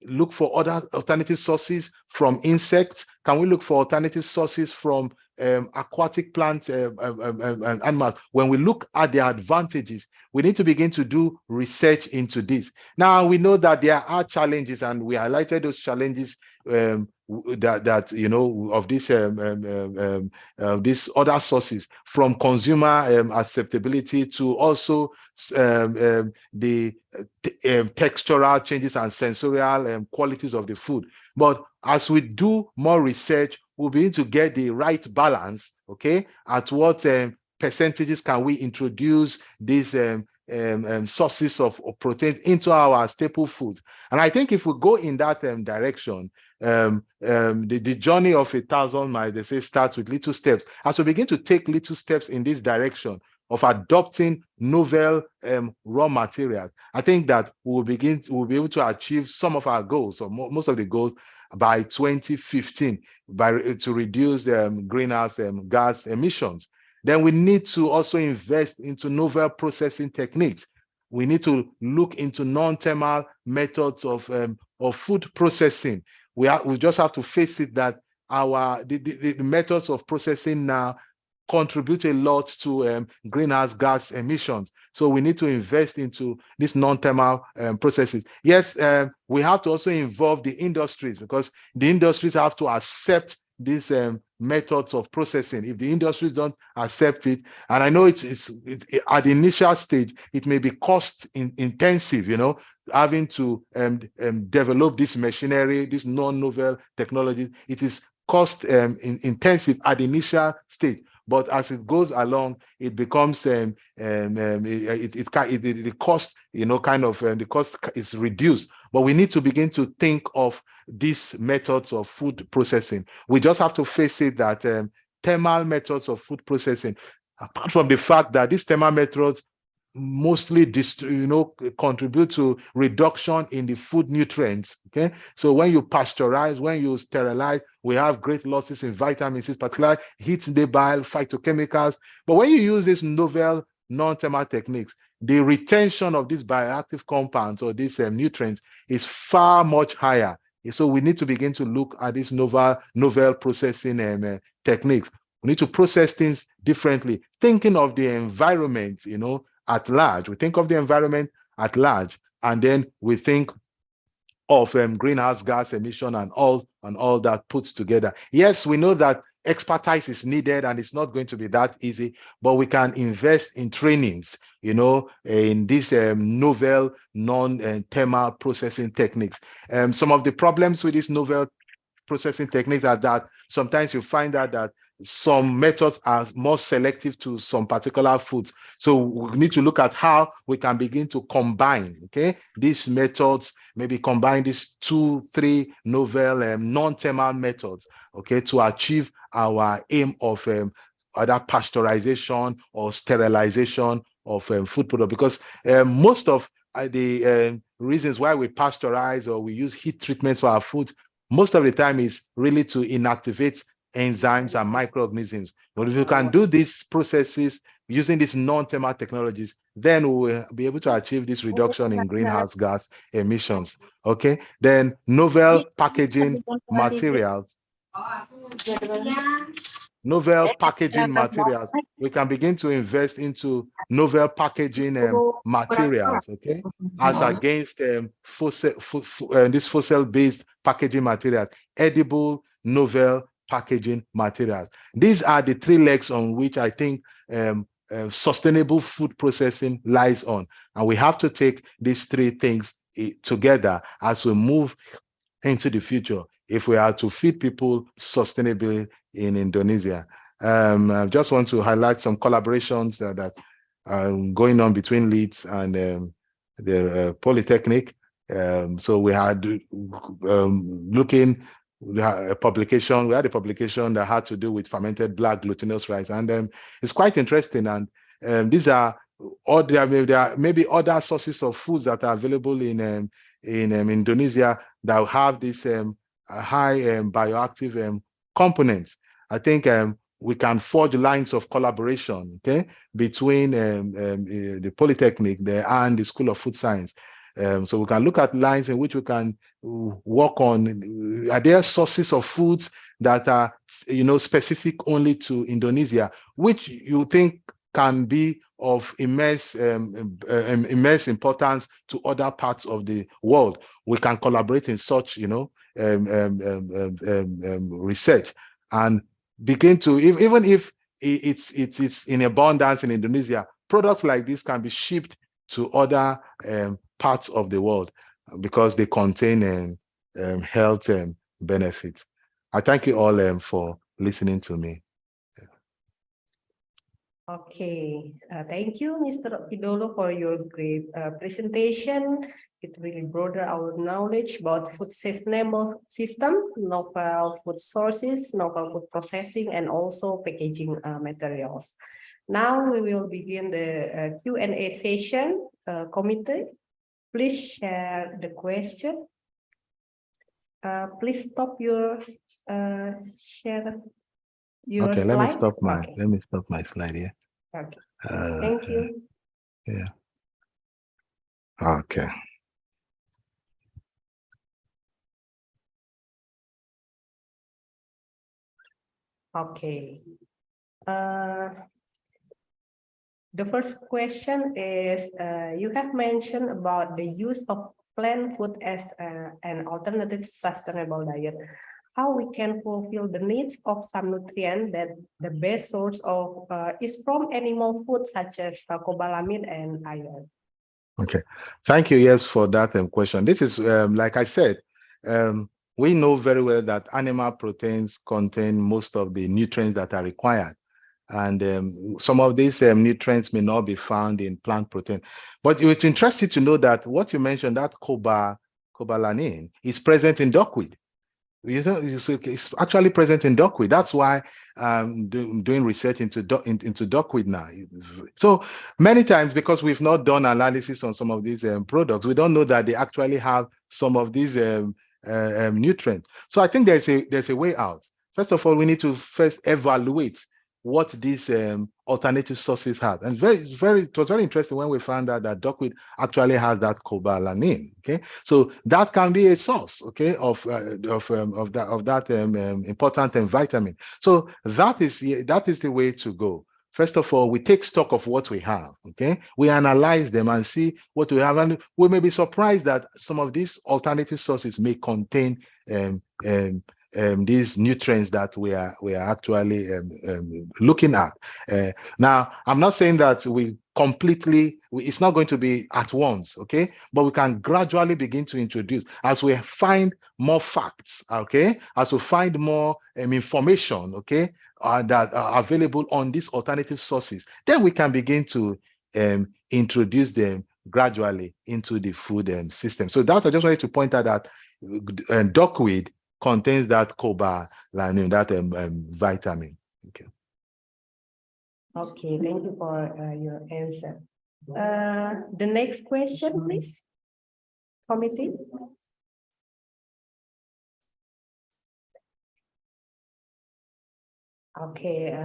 look for other alternative sources from insects? Can we look for alternative sources from aquatic plants and animals? When we look at the advantages, we need to begin to do research into this. Now, we know that there are challenges, and we highlighted those challenges that you know of this these other sources, from consumer acceptability to also the textural changes and sensorial qualities of the food. But as we do more research, we'll be able to get the right balance, okay, at what percentages can we introduce these sources of protein into our staple food. And I think if we go in that direction, the journey of 1,000 miles, they say, starts with little steps. As we begin to take little steps in this direction of adopting novel raw materials, I think that we'll be able to achieve some of our goals, or most of the goals, by 2015, to reduce the greenhouse gas emissions. Then we need to also invest into novel processing techniques. We need to look into non-thermal methods of food processing. We just have to face it that the methods of processing now contribute a lot to greenhouse gas emissions. So we need to invest into these non-thermal processes. Yes, we have to also involve the industries, because the industries have to accept these methods of processing. If the industries don't accept it, and I know it's at the initial stage, it may be cost intensive, you know, having to develop this machinery, this non-novel technology. It is cost intensive at the initial stage. But as it goes along, it becomes the cost, you know, kind of the cost is reduced. But we need to begin to think of these methods of food processing. We just have to face it that thermal methods of food processing, apart from the fact that these thermal methods mostly contribute to reduction in the food nutrients. Okay, so when you pasteurize, when you sterilize, we have great losses in vitamin C, particularly heat labile, phytochemicals. But when you use these novel non-thermal techniques, the retention of these bioactive compounds or these nutrients is far much higher. So we need to begin to look at these novel processing techniques. We need to process things differently, thinking of the environment, you know, at large. We think of the environment at large, and then we think of greenhouse gas emission and all that put together. Yes, we know that expertise is needed, and it's not going to be that easy, but we can invest in trainings, you know, in these novel non-thermal processing techniques. Some of the problems with these novel processing techniques are that sometimes you find out that some methods are more selective to some particular foods. So we need to look at how we can begin to combine, okay, these methods, maybe combine these 2-3 novel non-thermal methods, okay, to achieve our aim of either pasteurization or sterilization of food product. Because most of the reasons why we pasteurize or we use heat treatments for our food, most of the time is really to inactivate enzymes and microorganisms. But if you can do these processes using these non-thermal technologies, then we will be able to achieve this reduction in greenhouse gas emissions. Okay, then novel packaging materials. We can begin to invest into novel packaging materials, okay, as against these fossil-based packaging materials, edible, novel packaging materials. These are the three legs on which I think sustainable food processing lies on. And we have to take these three things together as we move into the future if we are to feed people sustainably in Indonesia. I just want to highlight some collaborations that are going on between Leeds and the Polytechnic. So we had we had a publication that had to do with fermented black glutinous rice, and it's quite interesting. And these are there are maybe other sources of foods that are available in Indonesia that have this high bioactive components. I think we can forge lines of collaboration, okay, between the Polytechnic and the School of Food Science. So we can look at lines in which we can work on. Are there sources of foods that are, specific only to Indonesia, which you think can be of immense importance to other parts of the world? We can collaborate in such, research and begin to, even if it's in abundance in Indonesia, products like this can be shipped to other parts of the world because they contain health benefits. I thank you all for listening to me. Okay, thank you, Mr. Idolo, for your great presentation. It really broadened our knowledge about food sustainable system, novel food sources, novel food processing, and also packaging materials. Now we will begin the Q&A session. Committee, please share the question. Please stop your share your Okay, slide. Let me stop my slide here. Okay. Thank you. Yeah. Okay. Okay. The first question is, you have mentioned about the use of plant food as an alternative sustainable diet. How we can fulfill the needs of some nutrient that the best source of is from animal food such as cobalamin and iron. Okay, thank you. Yes, for that question. This is like I said, we know very well that animal proteins contain most of the nutrients that are required. And some of these nutrients may not be found in plant protein. But it's interesting to know that what you mentioned, that cobalamin, is present in duckweed. It's actually present in duckweed. That's why I'm doing research into duckweed now. So many times, because we've not done analysis on some of these products, we don't know that they actually have some of these nutrients. So I think there's a way out. First of all, we need to first evaluate what these alternative sources have. And it was very interesting when we found out that duckweed actually has that cobalamin. Okay, so that can be a source, okay, of that important vitamin. So that is the way to go. First of all, we take stock of what we have. Okay, we analyze them and see what we have, and we may be surprised that some of these alternative sources may contain these nutrients that we are actually looking at. Now, I'm not saying that it's not going to be at once, okay? But we can gradually begin to introduce as we find more facts, okay? As we find more information, okay, that are available on these alternative sources, then we can begin to introduce them gradually into the food system. So that I just wanted to point out that duckweed contains that cobalamin, that vitamin. Okay. Okay, thank you for your answer. The next question, please. Committee. Okay.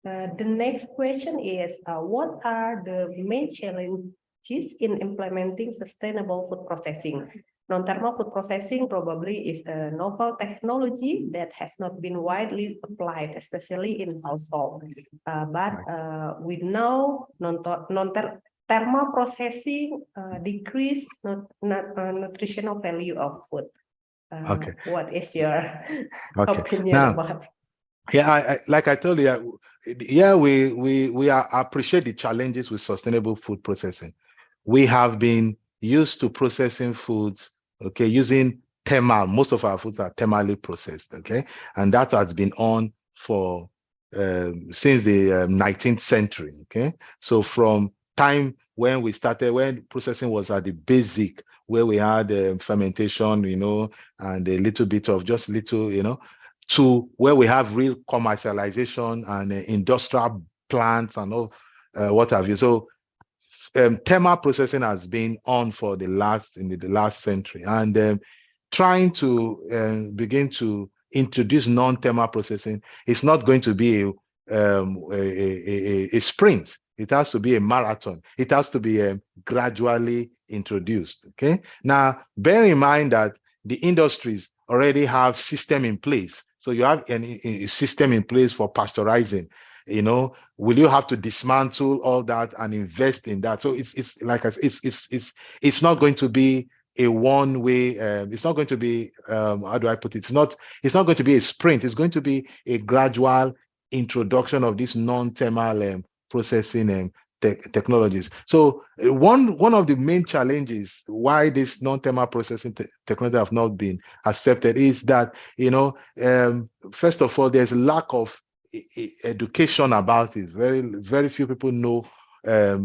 The next question is, what are the main challenges in implementing sustainable food processing? Non-thermal food processing probably is a novel technology that has not been widely applied, especially in household. But we know non-thermal processing decrease nutritional value of food. Okay. What is your opinion about? Yeah, like I told you, yeah, we appreciate the challenges with sustainable food processing. We have been used to processing foods, okay, using thermal. Most of our foods are thermally processed, okay, and that has been on for since the 19th century, okay. So from time when we started, when processing was at the basic, where we had fermentation, and a little bit of just little, to where we have real commercialization and industrial plants and all what have you. So thermal processing has been on for in the last century, and trying to begin to introduce non-thermal processing is not going to be a sprint. It has to be a marathon. It has to be gradually introduced. Okay. Now, bear in mind that the industries already have system in place. So you have a system in place for pasteurizing. Will you have to dismantle all that and invest in that? So it's like it's not going to be a one-way. It's not going to be how do I put it? It's not going to be a sprint. It's going to be a gradual introduction of this non-thermal processing technologies. So one of the main challenges why this non-thermal processing technology have not been accepted is that first of all, there's a lack of education about it. Very few people know have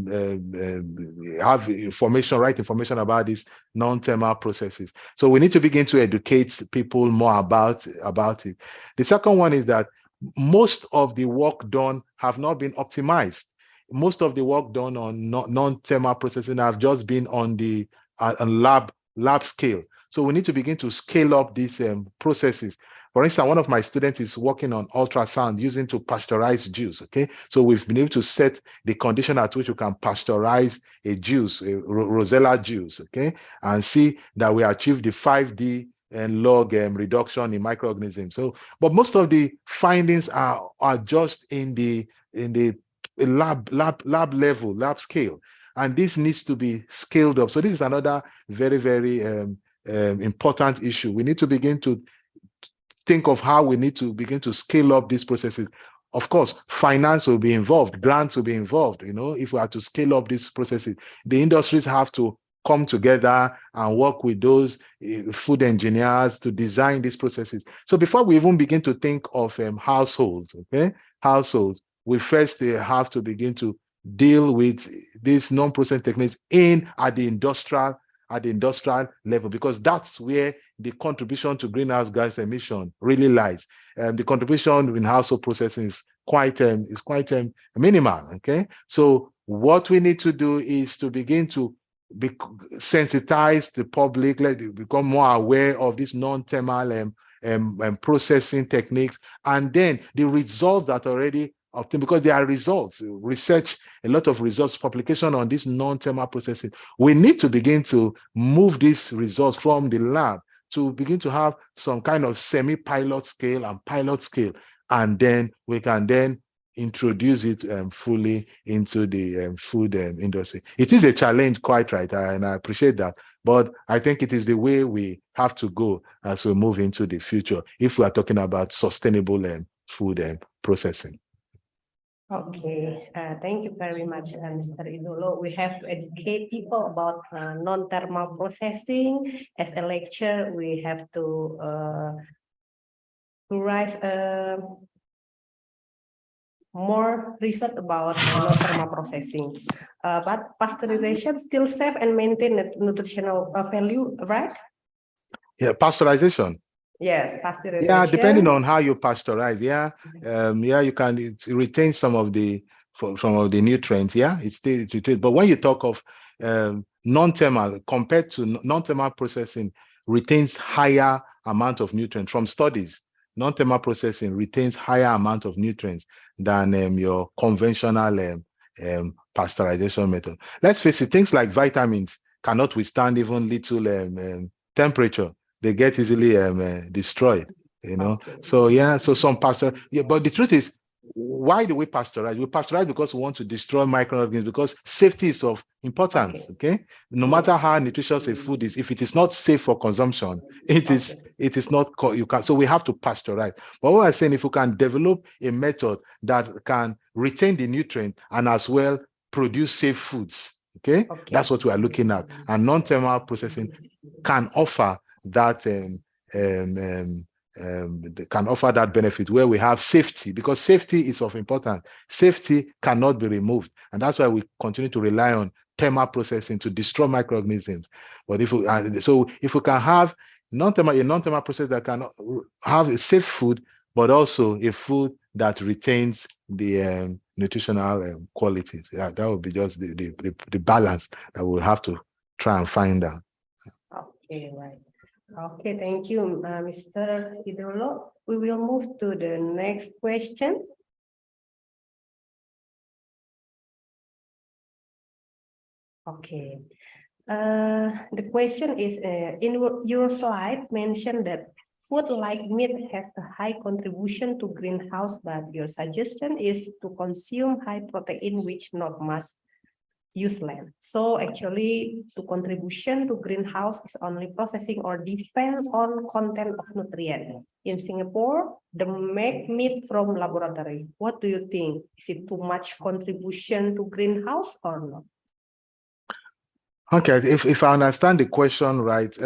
right information about these non-thermal processes. So we need to begin to educate people more about it. The second one is that most of the work done have not been optimized. Most of the work done on non-thermal processing have just been on the lab scale. So we need to begin to scale up these processes. For instance, one of my students is working on ultrasound using to pasteurize juice. Okay, so we've been able to set the condition at which you can pasteurize a juice, a Rosella juice. Okay, and see that we achieve the 5D and log reduction in microorganisms. So, but most of the findings are just in the lab level, lab scale, and this needs to be scaled up. So this is another very important issue. We need to begin to think of how we need to begin to scale up these processes. Of course, finance will be involved, grants will be involved. If we are to scale up these processes, the industries have to come together and work with those food engineers to design these processes. So before we even begin to think of households, we first have to begin to deal with these non-processing techniques at the industrial level, because that's where the contribution to greenhouse gas emission really lies. The contribution in household processing is quite minimal. Okay, so what we need to do is to begin to sensitize the public, let it become more aware of these non-thermal processing techniques, and then the results that already obtained, because there are results, research, a lot of results, publication on this non-thermal processing. We need to begin to move these results from the lab to begin to have some kind of semi-pilot scale and pilot scale, and then we can then introduce it fully into the food industry. It is a challenge, quite right, and I appreciate that, but I think it is the way we have to go as we move into the future if we are talking about sustainable food processing. Okay, thank you very much, Mr. Idolo. We have to educate people about non-thermal processing. As a lecturer, we have to write more research about non-thermal processing. But pasteurization still safe and maintain nutritional value, right? Yeah, pasteurization. Yes, pasteurization. Yeah, depending on how you pasteurize. Yeah, you can retain some of the nutrients. Yeah, it's still retained. But when you talk of non-thermal, compared to non-thermal processing, retains higher amount of nutrients from studies. Non-thermal processing retains higher amount of nutrients than your conventional pasteurization method. Let's face it, things like vitamins cannot withstand even little temperature. They get easily destroyed, Okay. So yeah, so some but the truth is, why do we pasteurize? We pasteurize because we want to destroy microorganisms, because safety is of importance. Okay, no matter how nutritious a food is, if it is not safe for consumption, it is not. You can. So we have to pasteurize. But what I'm saying, if you can develop a method that can retain the nutrient and as well produce safe foods, okay, that's what we are looking at. And non-thermal processing can offer that they can offer that benefit where we have safety, because safety is of importance. Safety cannot be removed, and that's why we continue to rely on thermal processing to destroy microorganisms. But if we if we can have a non-thermal process that can have a safe food, but also a food that retains the nutritional qualities, that would be just the balance that we'll have to try and find out. Okay, right. Okay, thank you, Mr. Hidrolo. We will move to the next question. Okay. The question is, in your slide mentioned that food like meat has a high contribution to greenhouse, but your suggestion is to consume high protein, which not much use land. So actually, the contribution to greenhouse is only processing or depends on content of nutrient. In Singapore, the make meat from laboratory. What do you think? Is it too much contribution to greenhouse or not? Okay, if I understand the question right,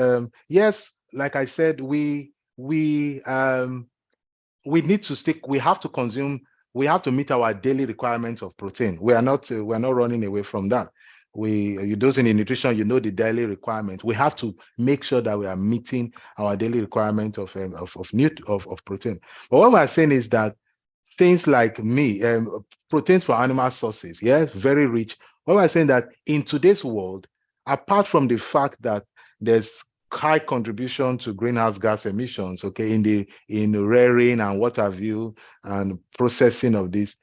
yes, like I said, we need to stick. We have to consume. We have to meet our daily requirements of protein. We are not running away from that. Those in the nutrition, you know the daily requirement. We have to make sure that we are meeting our daily requirement of protein. But what we're saying is that things like meat, proteins from animal sources, yes, very rich. What we're saying that in today's world, apart from the fact that there's high contribution to greenhouse gas emissions, okay, in rearing and what have you, and processing of this.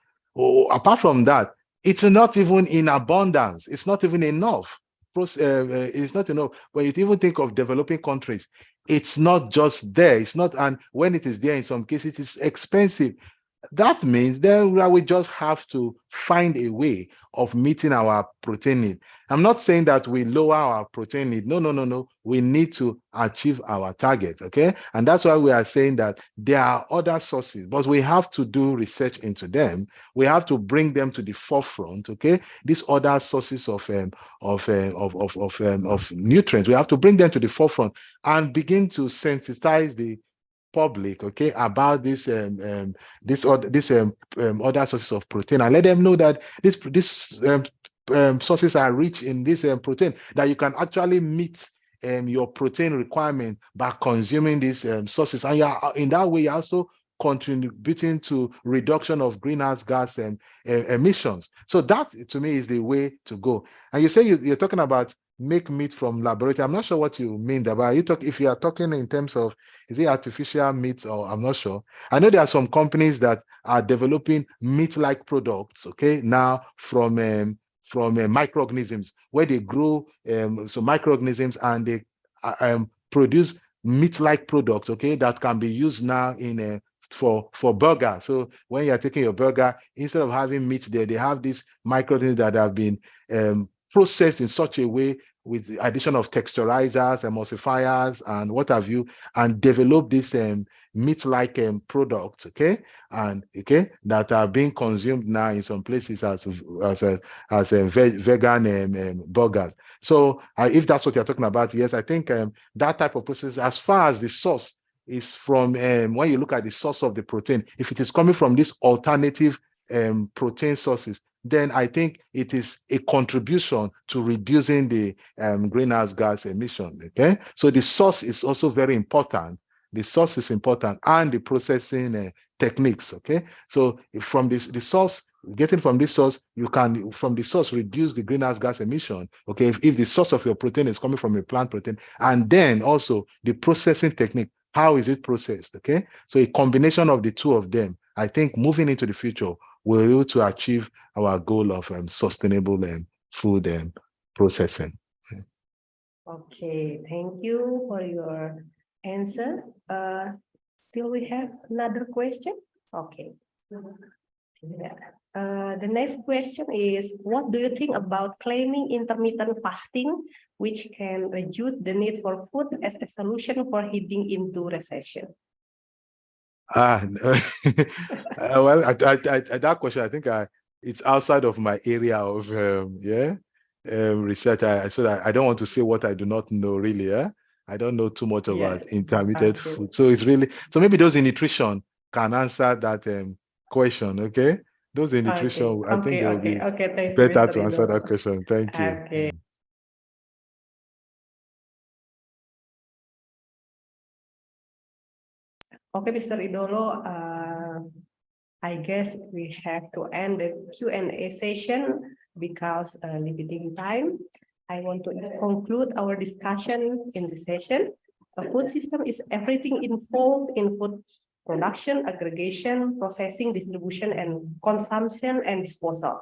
Apart from that, it's not even in abundance. It's not even enough. It's not enough. When you even think of developing countries, it's not just there. It's not, and when it is there, in some cases, it's expensive. That means then we just have to find a way of meeting our protein need. I'm not saying that we lower our protein need. No. We need to achieve our target, okay? And that's why we are saying that there are other sources, but we have to do research into them. We have to bring them to the forefront, okay? These other sources of nutrients, we have to bring them to the forefront and begin to sensitize the public, okay, about this other sources of protein, and let them know that these sources are rich in this protein, that you can actually meet your protein requirement by consuming these sources, and in that way you're also contributing to reduction of greenhouse gas emissions. So that, to me, is the way to go. And you say you're talking about make meat from laboratory. I'm not sure what you mean there, but if you are talking in terms of, is it artificial meat, or I'm not sure. I know there are some companies that are developing meat-like products, okay, now from microorganisms, where they grow some microorganisms and they produce meat-like products, okay, that can be used now in for burger. So when you're taking your burger, instead of having meat there, they have these microorganisms that have been processed in such a way, with the addition of texturizers, emulsifiers, and what have you, and develop this meat-like products, okay, and that are being consumed now in some places as vegan burgers. So if that's what you're talking about, yes, I think that type of process, as far as the source is from, when you look at the source of the protein, if it is coming from these alternative protein sources, then I think it is a contribution to reducing the greenhouse gas emission, okay? So the source is also very important. The source is important, and the processing techniques, okay? So from the source, getting from this source, you can, from the source, reduce the greenhouse gas emission, okay? If the source of your protein is coming from a plant protein, and then also the processing technique, how is it processed, okay? So a combination of the two of them, I think moving into the future, we're able to achieve our goal of sustainable food processing. Okay, thank you for your answer. Still we have another question? Okay. The next question is, what do you think about claiming intermittent fasting, which can reduce the need for food as a solution for heading into recession? Well, that question, I think it's outside of my area of research. So I don't want to say what I do not know, really. I don't know too much about Yes. intermittent Okay. food. So it's really, so maybe those in nutrition can answer that question, okay? Those in nutrition, I think they will be Okay. Thank you, better Mr. to answer that Ridho. question. Thank you. Okay. Okay, Mr. Idolo, I guess we have to end the Q&A session because limiting time. I want to conclude our discussion in this session. A food system is everything involved in food production, aggregation, processing, distribution, and consumption and disposal.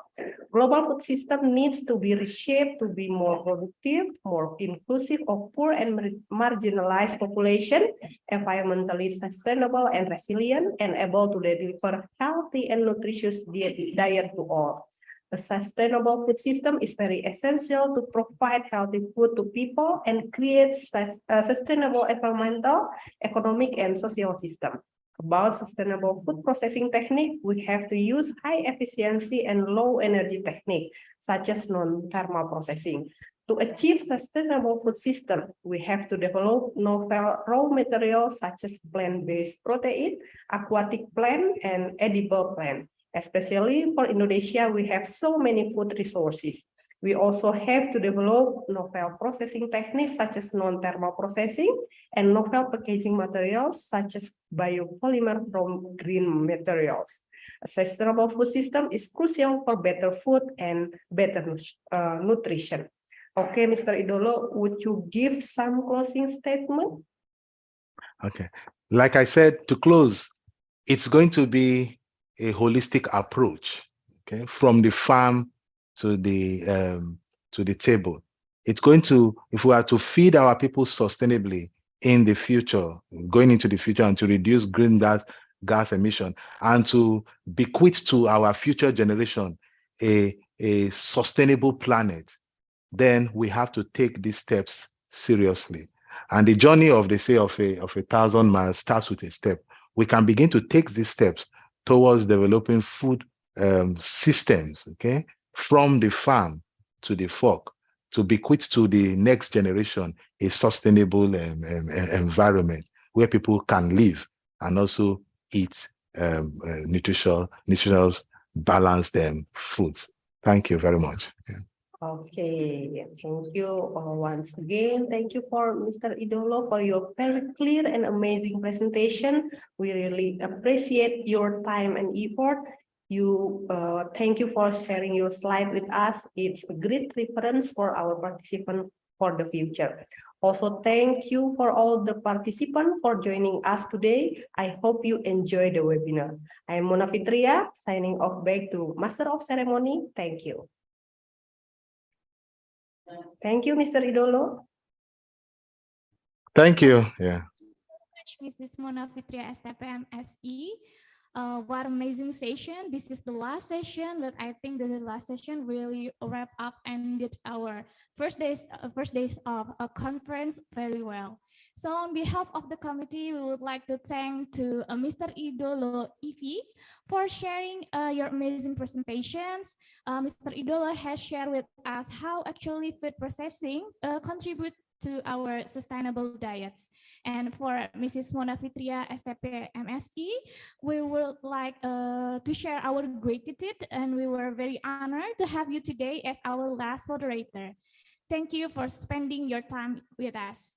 Global food system needs to be reshaped to be more productive, more inclusive of poor and marginalized population, environmentally sustainable and resilient, and able to deliver healthy and nutritious diet to all. A sustainable food system is very essential to provide healthy food to people and create a sustainable environmental, economic, and social system. About sustainable food processing technique, we have to use high efficiency and low energy techniques, such as non-thermal processing. To achieve sustainable food system, we have to develop novel raw materials such as plant-based protein, aquatic plant, and edible plant. Especially for Indonesia, we have so many food resources. We also have to develop novel processing techniques such as non-thermal processing and novel packaging materials such as biopolymer from green materials. A sustainable food system is crucial for better food and better nutrition. Okay, Mr. Idolo, would you give some closing statement? Okay. Like I said, to close, it's going to be a holistic approach, okay, from the farm to the table. It's going to, if we are to feed our people sustainably in the future, going into the future, and to reduce greenhouse gas emission, and to bequeath to our future generation a sustainable planet, then we have to take these steps seriously. And the journey of, they say, of a 1,000 miles starts with a step. We can begin to take these steps towards developing food systems, okay, from the farm to the fork, to bequeath to the next generation a sustainable environment where people can live and also eat nutritious, balanced foods. Thank you very much. Yeah. Okay, thank you once again. Thank you for Mr. Idolo for your very clear and amazing presentation. We really appreciate your time and effort. Thank you for sharing your slide with us. It's a great reference for our participants for the future. Also, thank you for all the participants for joining us today. I hope you enjoy the webinar. I'm Mona Fitria, signing off back to Master of Ceremony. Thank you. Thank you, Mr. Idolo. Thank you. Yeah. Mrs. Mona Fitria, STP MSE. What amazing session. This is the last session, but I think the last session really wrap up and did our first days of a conference very well. So on behalf of the committee, we would like to thank to Mr. Idolo Ivi for sharing your amazing presentations. Mr. Idolo has shared with us how actually food processing contribute to our sustainable diets. And for Mrs. Mona Fitria, STP MSE, we would like to share our gratitude, and we were very honored to have you today as our last moderator. Thank you for spending your time with us.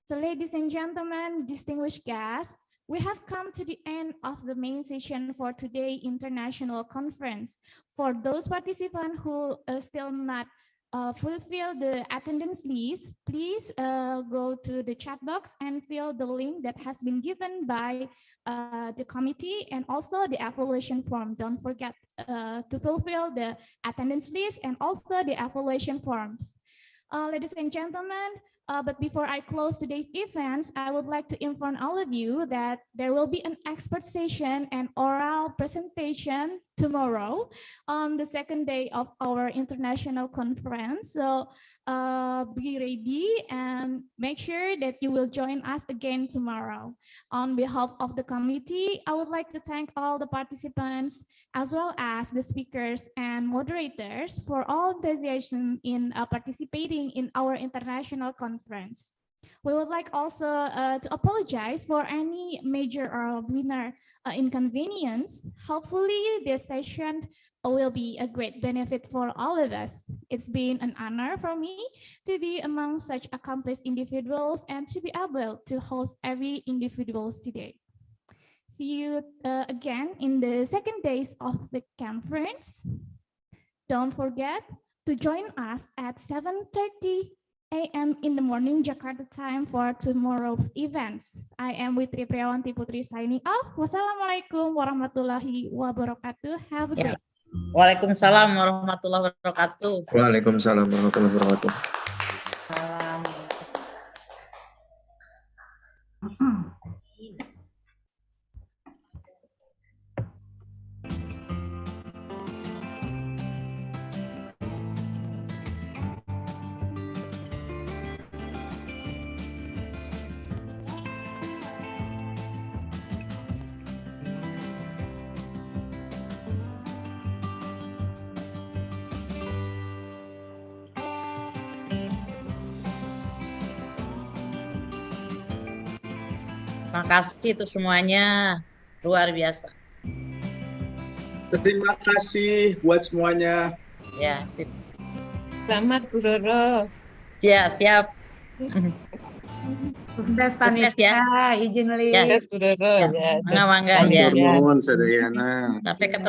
So ladies and gentlemen, distinguished guests, we have come to the end of the main session for today's international conference. For those participants who still not fulfill the attendance list, please go to the chat box and fill the link that has been given by the committee, and also the evaluation form. Don't forget to fulfill the attendance list and also the evaluation forms. Ladies and gentlemen, but before I close today's events, I would like to inform all of you that there will be an expert session and oral presentation tomorrow on the second day of our international conference. So be ready and make sure that you will join us again tomorrow. On behalf of the committee, I would like to thank all the participants as well as the speakers and moderators for all enthusiasm in participating in our international conference. We would like also to apologize for any major or minor inconvenience. Hopefully this session will be a great benefit for all of us. It's been an honor for me to be among such accomplished individuals and to be able to host every individuals today. See you again in the second days of the conference. Don't forget to join us at 7:30 a.m. in the morning Jakarta time for tomorrow's events. I am Witri Priawanti Putri signing off. Wassalamualaikum warahmatullahi wabarakatuh. Have a great day. Waalaikumsalam warahmatullahi wabarakatuh. Waalaikumsalam warahmatullahi wabarakatuh. Terima kasih untuk semuanya, luar biasa. Terima kasih buat semuanya. Ya, sip. Selamat Bu Roro. Ya, siap. Sukses panitia, izin Ya. lihat. Bu Roro. Mangga-mangga ya. Nuhun, Sadayana. Sampai ketemu.